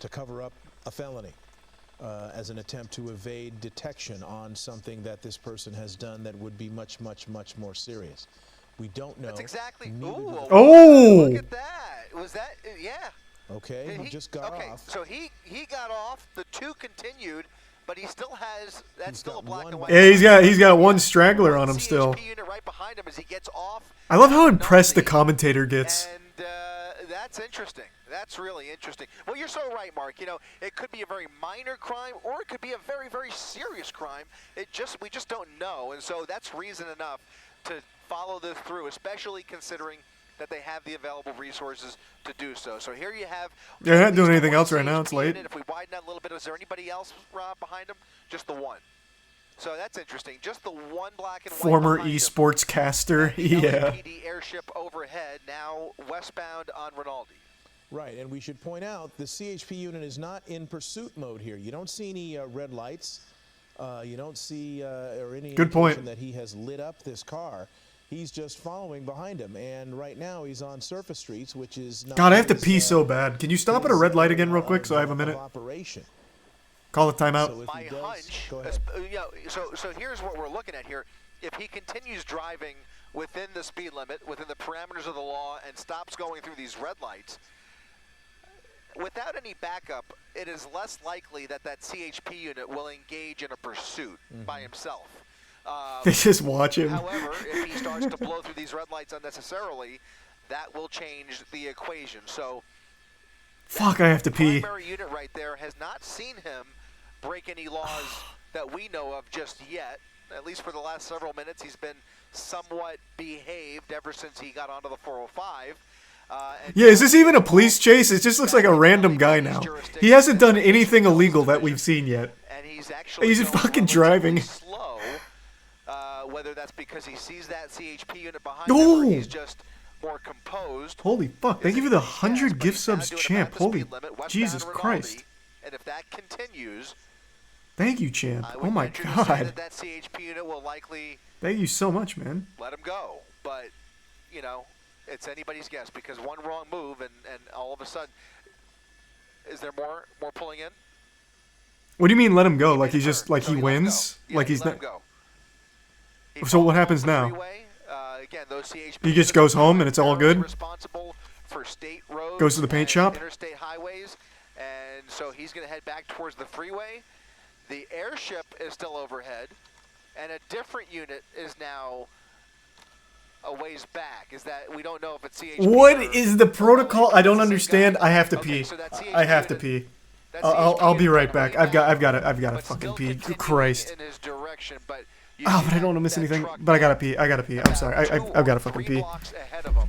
To cover up a felony. as an attempt to evade detection on something that this person has done that would be much, much, much more serious. We don't know. That's exactly. Neither do they. Oh! Look at that. Was that? Yeah. Okay, Did he just got off. So he got off. The 2 continued, but he still has. That's still a black and white. Yeah, he's got one straggler on him still. CHP unit right behind him as he gets off. I love how impressed the commentator gets. And that's interesting. That's really interesting. Well, you're so right, Mark. You know, it could be a very minor crime, or it could be a very, very serious crime. We just don't know, and so that's reason enough to follow this through, especially considering that they have the available resources to do so. So here you have. Yeah, they're not doing anything else right now. It's late. If we widen that a little bit, is there anybody else behind him? Just the one. So that's interesting. Just the one black and white. Former esports caster. Yeah. LAPD airship overhead, now westbound on Rinaldi. Right, and we should point out the CHP unit is not in pursuit mode here. You don't see any red lights. You don't see or any Good point. indication that he has lit up this car. He's just following behind him, and right now he's on surface streets, which is not. God, I have to pee so bad. Can you stop at a red light again real quick so I have a minute? Operation. Call it timeout. So My hunch. So here's what we're looking at here. If he continues driving within the speed limit, within the parameters of the law, and stops going through these red lights, without any backup, it is less likely that that CHP unit will engage in a pursuit by himself. They just watch him. However, if he starts to blow through these red lights unnecessarily, that will change the equation. So, fuck, I have to pee. Primary unit right there has not seen him break any laws that we know of just yet. At least for the last several minutes, he's been somewhat behaved ever since he got onto the 405. Yeah, is this even a police chase? It just looks like a random guy now. He hasn't done anything illegal that we've seen yet. And he's actually He's fucking driving. slow. Whether that's because he sees that CHP unit behind him, or he's just more composed. Holy fuck, thank you for the 100 gift subs, champ. Holy Jesus Christ. And if that continues, Thank you, champ. Oh my that god. that CHP unit will likely Thank you so much, man. let him go. But, you know, it's anybody's guess, because one wrong move and all of a sudden, is there more pulling in? What do you mean let him go? Like he's just, like he wins? Like he's not... So what happens now? Again, those CHP He just goes home and it's all good? responsible for state roads, Goes to the paint shop? interstate highways, and so he's going to head back towards the freeway. The airship is still overhead, and a different unit is now a ways back. Is that we don't know if it's CHP. What is the protocol? I don't understand. I have to pee. I have to pee. I'll be right back. I've got to fucking pee. Christ. in his direction, but Oh, but I don't want to miss anything. But I gotta pee. I'm sorry. I've got to fucking pee. blocks ahead of him.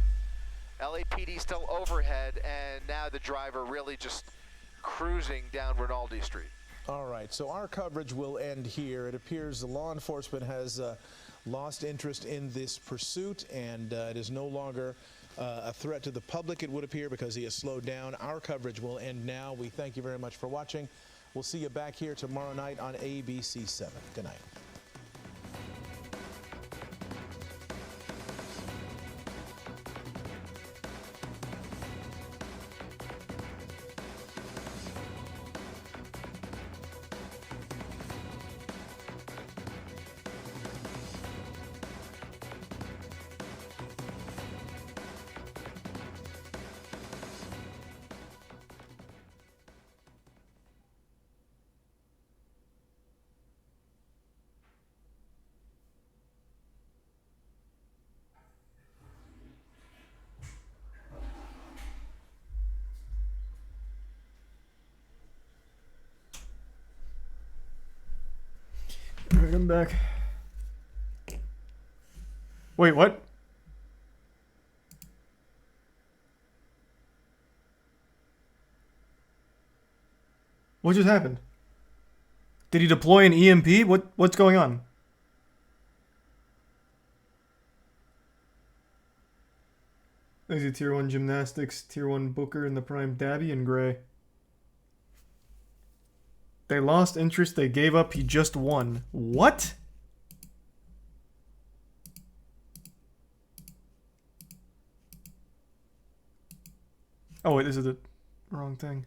LAPD still overhead, and now the driver really just cruising down Rinaldi Street. All right, so our coverage will end here. It appears the law enforcement has lost interest in this pursuit, and it is no longer a threat to the public, it would appear, because he has slowed down. Our coverage will end now. We thank you very much for watching. We'll see you back here tomorrow night on ABC 7. Good night. Alright, I'm back. Wait, what? What just happened? Did he deploy an EMP? What's going on? There's a tier 1 gymnastics, tier 1 Booker in the prime Dabby and Gray. They lost interest, they gave up, he just won. What? Oh wait, this is the wrong thing.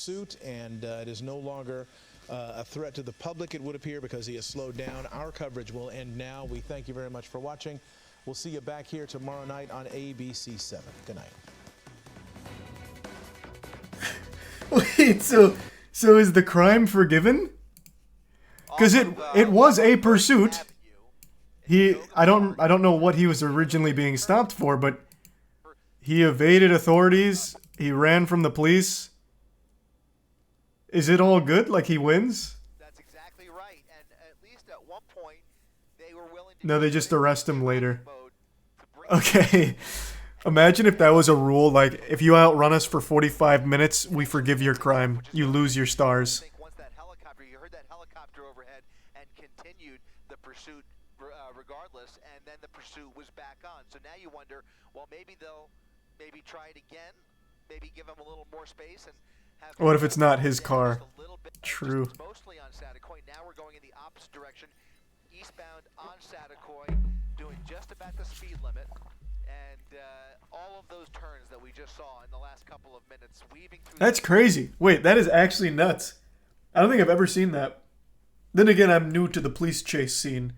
pursuit, and it is no longer a threat to the public, it would appear, because he has slowed down. Our coverage will end now. We thank you very much for watching. We'll see you back here tomorrow night on ABC 7. Good night. Wait, so is the crime forgiven? Because it was a pursuit. I don't know what he was originally being stopped for, but he evaded authorities. He ran from the police. Is it all good? Like he wins? That's exactly right. And at least at one point, they were willing to. No, they just arrest him later. Okay. Imagine if that was a rule, like, if you outrun us for 45 minutes, we forgive your crime. You lose your stars. Once that helicopter, you heard that helicopter overhead and continued the pursuit regardless, and then the pursuit was back on. So now you wonder, well, maybe they'll try it again, maybe give him a little more space and have. What if it's not his car? True. Mostly on Satakoy. Now we're going in the opposite direction, eastbound on Satakoy, doing just about the speed limit. And all of those turns that we just saw in the last couple of minutes, weaving through. That's crazy. Wait, that is actually nuts. I don't think I've ever seen that. Then again, I'm new to the police chase scene.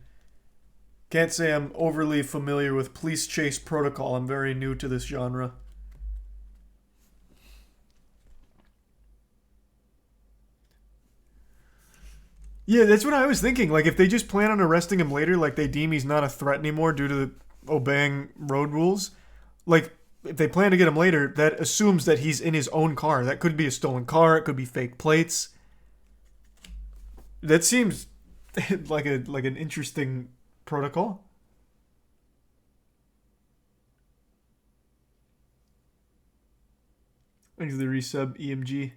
Can't say I'm overly familiar with police chase protocol. I'm very new to this genre. Yeah, that's what I was thinking. Like, if they just plan on arresting him later, like they deem he's not a threat anymore due to obeying road rules, like, if they plan to get him later, that assumes that he's in his own car. That could be a stolen car. It could be fake plates. That seems like an interesting protocol. Thanks to the resub, EMG.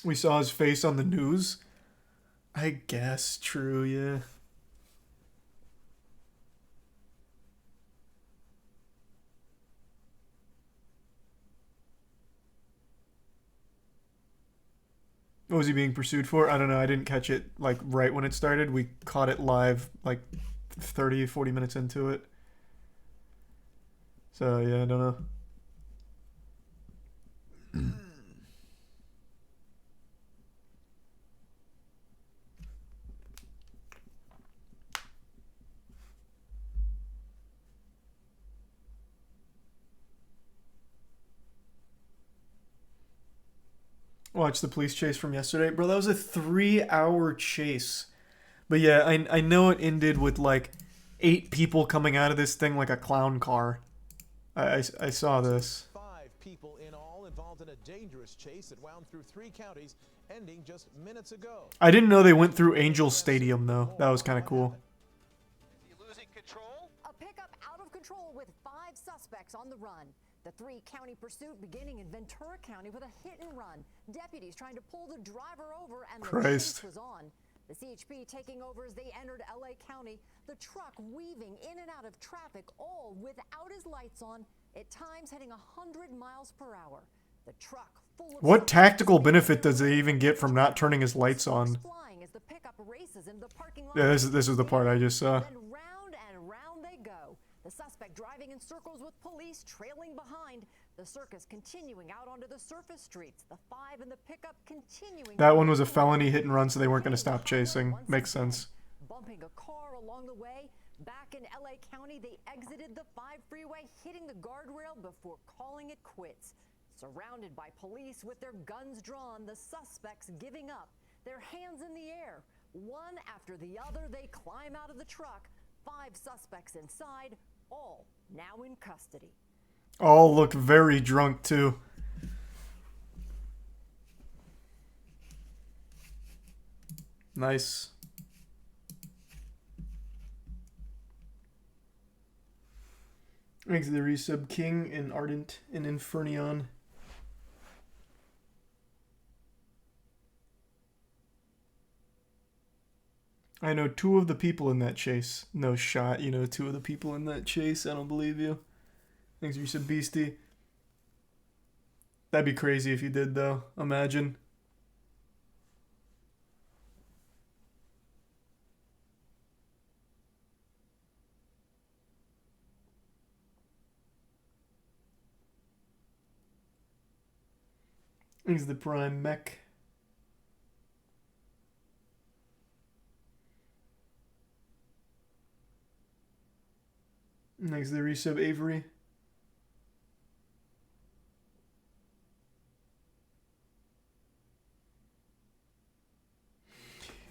We saw his face on the news. I guess, true, yeah. What was he being pursued for? I don't know. I didn't catch it, like, right when it started. We caught it live, like, 30, 40 minutes into it. So, yeah, I don't know. Watch the police chase from yesterday. Bro, that was a 3-hour chase. But yeah, I know it ended with like 8 people coming out of this thing like a clown car. I saw this. 5 people in all involved in a dangerous chase that wound through 3 counties, ending just minutes ago. I didn't know they went through Angel Stadium though. That was kind of cool. Losing control? A pickup out of control with 5 suspects on the run. The 3-county pursuit beginning in Ventura County with a hit and run. Deputies trying to pull the driver over and the chase was on. The CHP taking over as they entered LA County. The truck weaving in and out of traffic, all without his lights on, at times heading 100 miles per hour. The truck full of What tactical benefit does he even get from not turning his lights on? flying as the pickup races into the parking lot. Yeah, this is the part I just saw. Then round and round they go. The suspect driving in circles with police trailing behind. The circus continuing out onto the surface streets. The 5 in the pickup continuing. That one was a felony hit and run, so they weren't going to stop chasing. Makes sense. Bumping a car along the way. Back in LA County, they exited the 5 freeway, hitting the guardrail before calling it quits. Surrounded by police with their guns drawn, the suspects giving up, their hands in the air. One after the other, they climb out of the truck. 5 suspects inside, all now in custody. All look very drunk too. Nice. Thanks to the resub, King and Ardent and Infernion. I know 2 of the people in that chase. No shot, you know 2 of the people in that chase. I don't believe you. Thanks for your beastie. That'd be crazy if you did, though. Imagine. Thanks the Prime Mech. Thanks the resub Avery.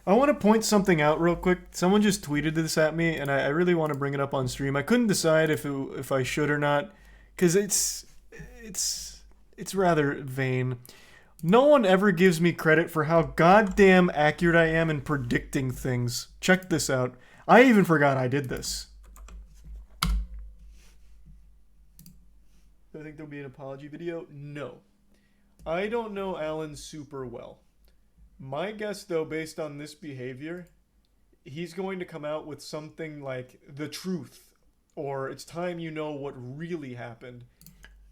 I want to point something out real quick. Someone just tweeted this at me, and I really want to bring it up on stream. I couldn't decide if I should or not, because it's rather vain. No one ever gives me credit for how goddamn accurate I am in predicting things. Check this out. I even forgot I did this. Do I think there'll be an apology video? No. I don't know Alan super well. My guess, though, based on this behavior, he's going to come out with something like the truth, or it's time you know what really happened.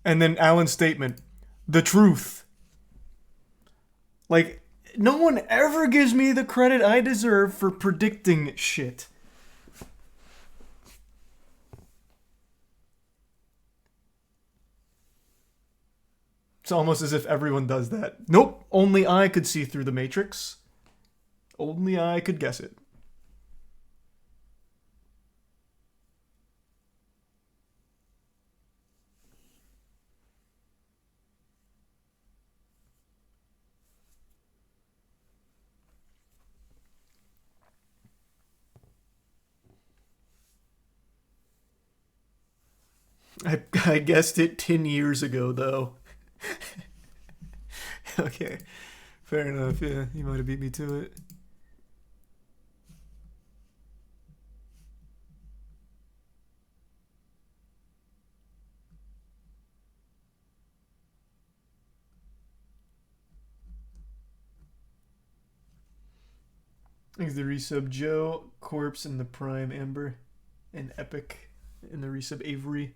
And then Alan's statement, the truth. Like, no one ever gives me the credit I deserve for predicting shit. It's almost as if everyone does that. Nope, only I could see through the Matrix. Only I could guess it. I guessed it 10 years ago, though. Okay, fair enough. Yeah, you might have beat me to it. Thanks the resub Joe, Corpse in the Prime Amber, and Epic in the resub Avery.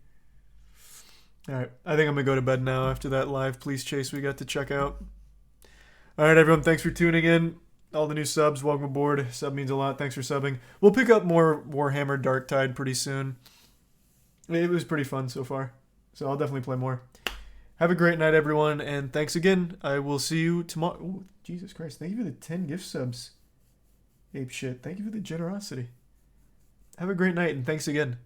Alright, I think I'm gonna go to bed now after that live Police Chase we got to check out. Alright everyone, thanks for tuning in. All the new subs, welcome aboard. Sub means a lot, thanks for subbing. We'll pick up more Warhammer Darktide pretty soon. It was pretty fun so far, so I'll definitely play more. Have a great night everyone, and thanks again. I will see you tomorrow. Ooh, Jesus Christ, thank you for the 10 gift subs. Ape shit, thank you for the generosity. Have a great night, and thanks again.